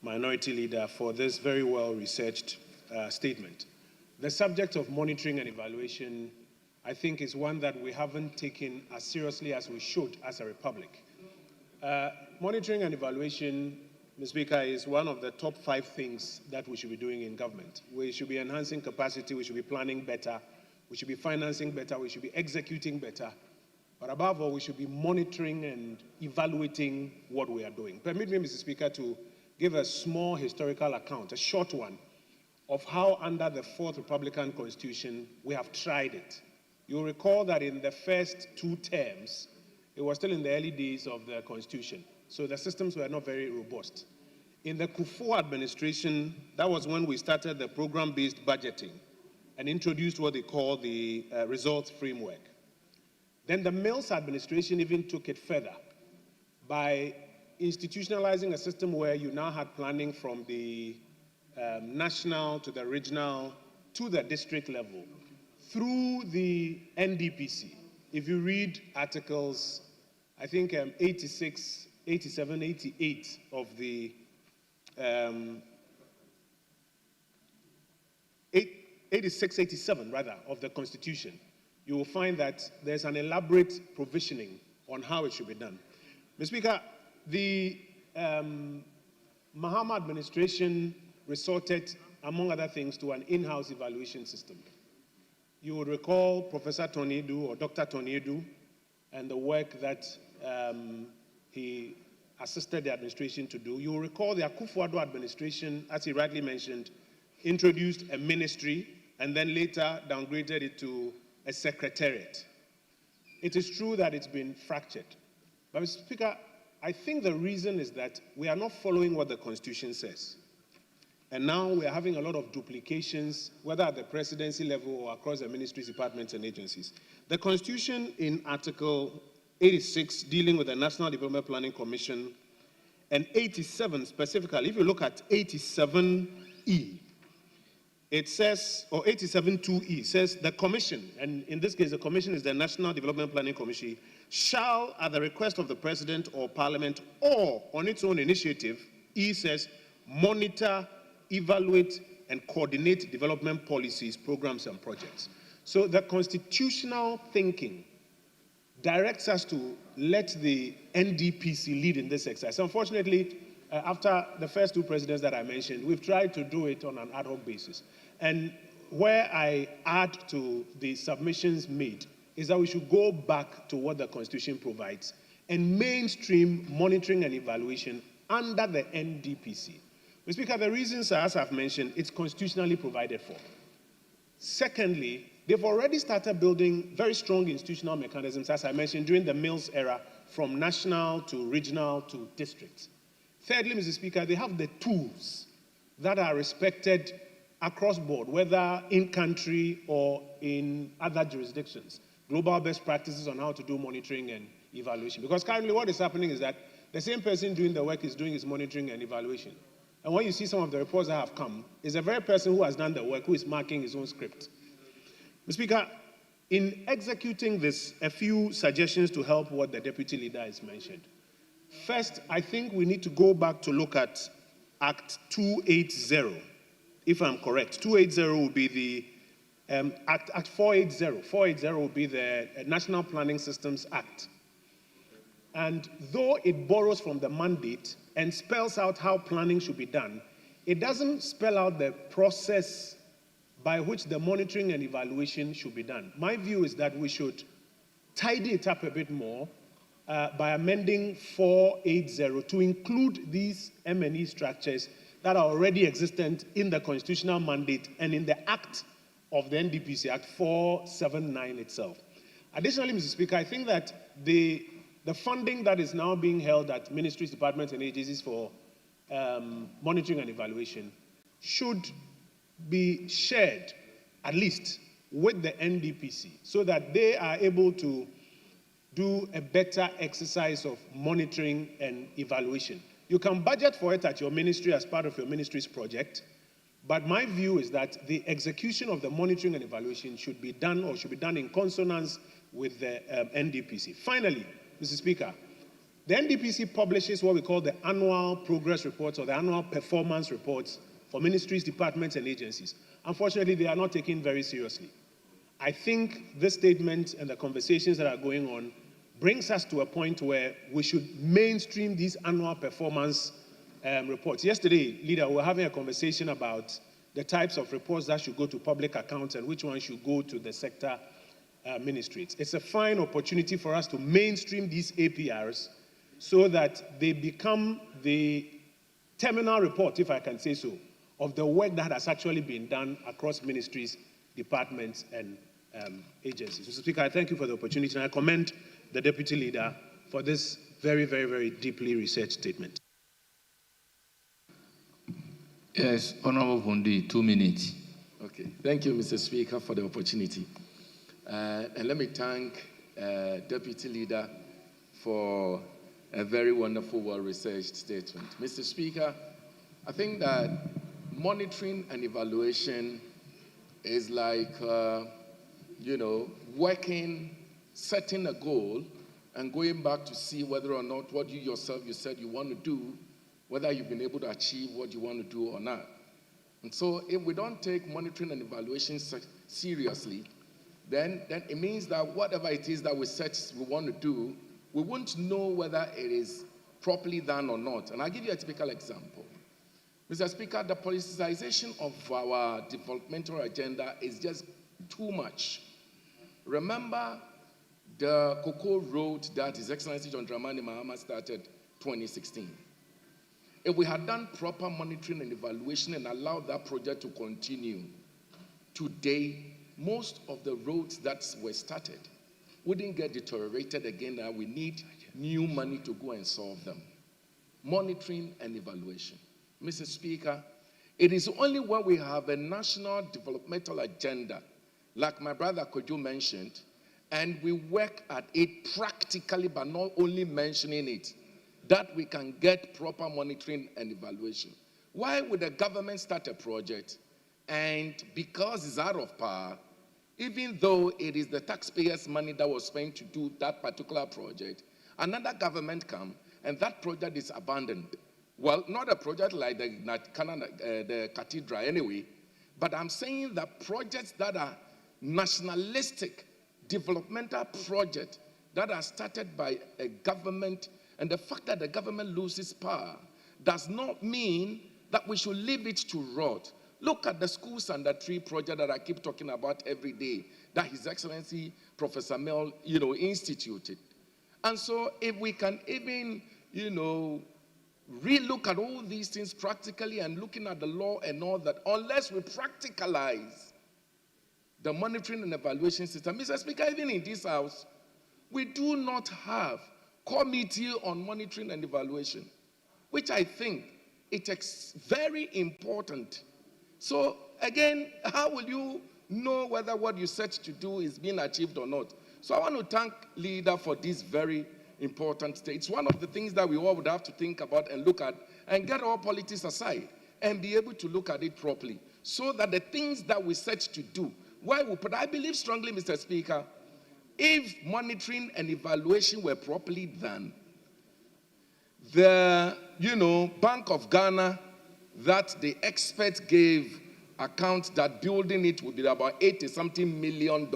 Minority Leader for this very well-researched statement. The subject of monitoring and evaluation, I think, is one that we haven't taken as seriously as we should as a republic. Monitoring and evaluation, Mr. Speaker, is one of the top 5 things that we should be doing in government. We should be enhancing capacity, we should be planning better, we should be financing better, we should be executing better. But above all, we should be monitoring and evaluating what we are doing. Permit me, Mr. Speaker, to give a small historical account, a short one, of how under the 4th Republican Constitution we have tried it. You'll recall that in the first 2 terms, it was still in the early days of the Constitution, so the systems were not very robust. In the Kufuor administration, that was when we started the program-based budgeting and introduced what they call the results framework. Then the Mills administration even took it further by institutionalizing a system where you now had planning from the national to the regional to the district level through the NDPC. If you read articles, I think 86, 87, 88 of the 86, 87 rather of the Constitution, you will find that there's an elaborate provisioning on how it should be done. Mr. Speaker, the Mahama administration resorted, among other things, to an in-house evaluation system. You would recall Professor Tony-Edu or Dr. Tony-Edu and the work that he assisted the administration to do. You will recall the Akufo-Addo administration, as he rightly mentioned, introduced a ministry and then later downgraded it to a secretariat. It is true that it's been fractured. But, Mr. Speaker, I think the reason is that we are not following what the Constitution says. And now we are having a lot of duplications, whether at the presidency level or across the ministries, departments, and agencies. The Constitution in Article 86, dealing with the National Development Planning Commission, and 87 specifically, if you look at 87E, it says, or 87.2E says, the Commission, and in this case, the Commission is the National Development Planning Commission, shall, at the request of the President or Parliament, or on its own initiative, E says, monitor, evaluate, and coordinate development policies, programs, and projects. So the constitutional thinking directs us to let the NDPC lead in this exercise. Unfortunately, after the first two presidents that I mentioned, we've tried to do it on an ad hoc basis. And where I add to the submissions made is that we should go back to what the Constitution provides and mainstream monitoring and evaluation under the NDPC. Mr. Speaker, the reasons, as I've mentioned, it's constitutionally provided for. Secondly, they've already started building very strong institutional mechanisms, as I mentioned, during the Mills era, from national to regional to district. Thirdly, Mr. Speaker, they have the tools that are respected across board, whether in country or in other jurisdictions. Global best practices on how to do monitoring and evaluation. Because currently what is happening is that the same person doing the work is doing his monitoring and evaluation. And when you see some of the reports that have come, it's a very person who has done the work who is marking his own script. Mr. Speaker, in executing this, a few suggestions to help what the Deputy Leader has mentioned. First, I think we need to go back to look at Act 280, if I'm correct. 280 will be the Act 480. 480 will be the National Planning Systems Act. And though it borrows from the mandate and spells out how planning should be done, it doesn't spell out the process by which the monitoring and evaluation should be done. My view is that we should tidy it up a bit more by amending 480 to include these M&E structures that are already existent in the constitutional mandate and in the Act of the NDPC, Act 479 itself. Additionally, Mr. Speaker, I think that the funding that is now being held at ministries, departments, and agencies for monitoring and evaluation should be shared, at least, with the NDPC, so that they are able to do a better exercise of monitoring and evaluation. You can budget for it at your ministry as part of your ministry's project, but my view is that the execution of the monitoring and evaluation should be done in consonance with the NDPC. Finally, Mr. Speaker, the NDPC publishes what we call the annual progress reports or the annual performance reports for ministries, departments, and agencies. Unfortunately, they are not taken very seriously. I think this statement and the conversations that are going on brings us to a point where we should mainstream these annual performance reports. Yesterday, Leader, we were having a conversation about the types of reports that should go to public accounts and which ones should go to the sector ministries. It's a fine opportunity for us to mainstream these APRs so that they become the terminal report, if I can say so, of the work that has actually been done across ministries, departments, and agencies. Mr. Speaker, I thank you for the opportunity, and I commend the Deputy Leader for this very, very, very deeply researched statement. Yes, Honorable Vundi, 2 minutes. Okay, thank you, Mr. Speaker, for the opportunity. And let me thank Deputy Leader for a very wonderful, well-researched statement. Mr. Speaker, I think that monitoring and evaluation is like, working, setting a goal, and going back to see whether or not what you yourself you said you want to do, whether you've been able to achieve what you want to do or not. And so if we don't take monitoring and evaluation seriously, then it means that whatever it is that we want to do, we won't know whether it is properly done or not. And I'll give you a typical example. Mr. Speaker, the politicization of our developmental agenda is just too much. Remember the Cocoa Road that His Excellency John Dramani Mahama started 2016. If we had done proper monitoring and evaluation and allowed that project to continue, today, most of the roads that were started wouldn't get deteriorated again. Now we need new money to go and solve them. Monitoring and evaluation. Mr. Speaker, it is only when we have a national developmental agenda, like my brother Kojo mentioned, and we work at it practically, but not only mentioning it, that we can get proper monitoring and evaluation. Why would the government start a project and because it's out of power, even though it is the taxpayers' money that was spent to do that particular project, another government come and that project is abandoned? Well, not a project like the cathedral anyway, but I'm saying that projects that are nationalistic, developmental projects that are started by a government, and the fact that the government loses power does not mean that we should leave it to rot. Look at the schools and the tree project that I keep talking about every day, that His Excellency Professor Mel, instituted. And so if we can even, re-look at all these things practically and looking at the law and all that, unless we practicalize the monitoring and evaluation system. Mr. Speaker, even in this house, we do not have committee on monitoring and evaluation, which I think it's very important. So again, how will you know whether what you set to do is being achieved or not? So I want to thank Leader for this very important state. It's one of the things that we all would have to think about and look at and get all politics aside and be able to look at it properly so that the things that we set to do, but I believe strongly, Mr. Speaker, if monitoring and evaluation were properly done, the, Bank of Ghana, that the experts gave account that building it would be about $80-something million,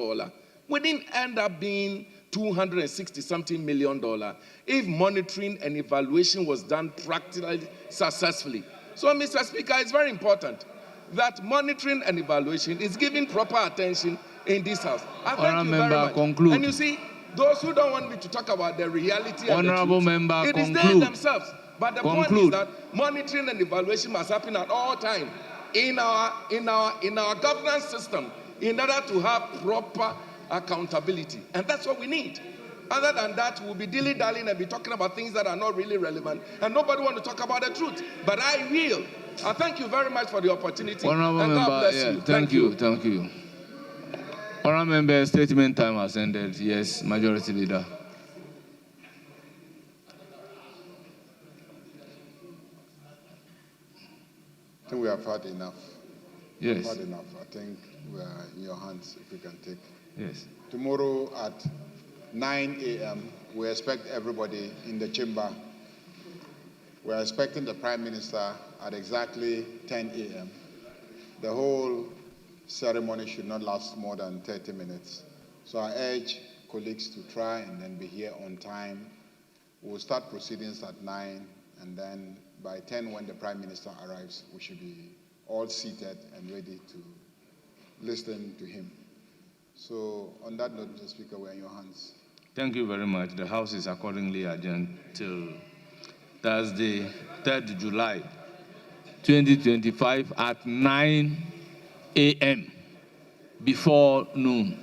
wouldn't end up being $260-something million if monitoring and evaluation was done practically successfully. So, Mr. Speaker, it's very important that monitoring and evaluation is given proper attention in this house. I thank you very much. Conclude. And you see, those who don't want me to talk about the reality and Honorable the truth, member, it conclude. is they themselves. But the point is that monitoring and evaluation must happen at all times in our governance system in order to have proper accountability. And that's what we need. Other than that, we'll be dilly-dallying and be talking about things that are not really relevant, and nobody wants to talk about the truth. But I will. I thank you very much for the opportunity. Honorable and member, God bless you. Thank you. Honorable member, statement time has ended. Yes, Majority Leader. I think we have had enough. Yes. We've had enough. I think we are in your hands if we can take. Yes. Tomorrow at 9 a.m., we expect everybody in the chamber. We're expecting the Prime Minister at exactly 10 a.m. The whole ceremony should not last more than 30 minutes. So I urge colleagues to try and then be here on time. We'll start proceedings at 9, and then by 10, when the Prime Minister arrives, we should be all seated and ready to listen to him. So on that note, Mr. Speaker, we're in your hands. Thank you very much. The House is accordingly adjourned till Thursday, 3rd July, 2025 at 9 a.m. before noon.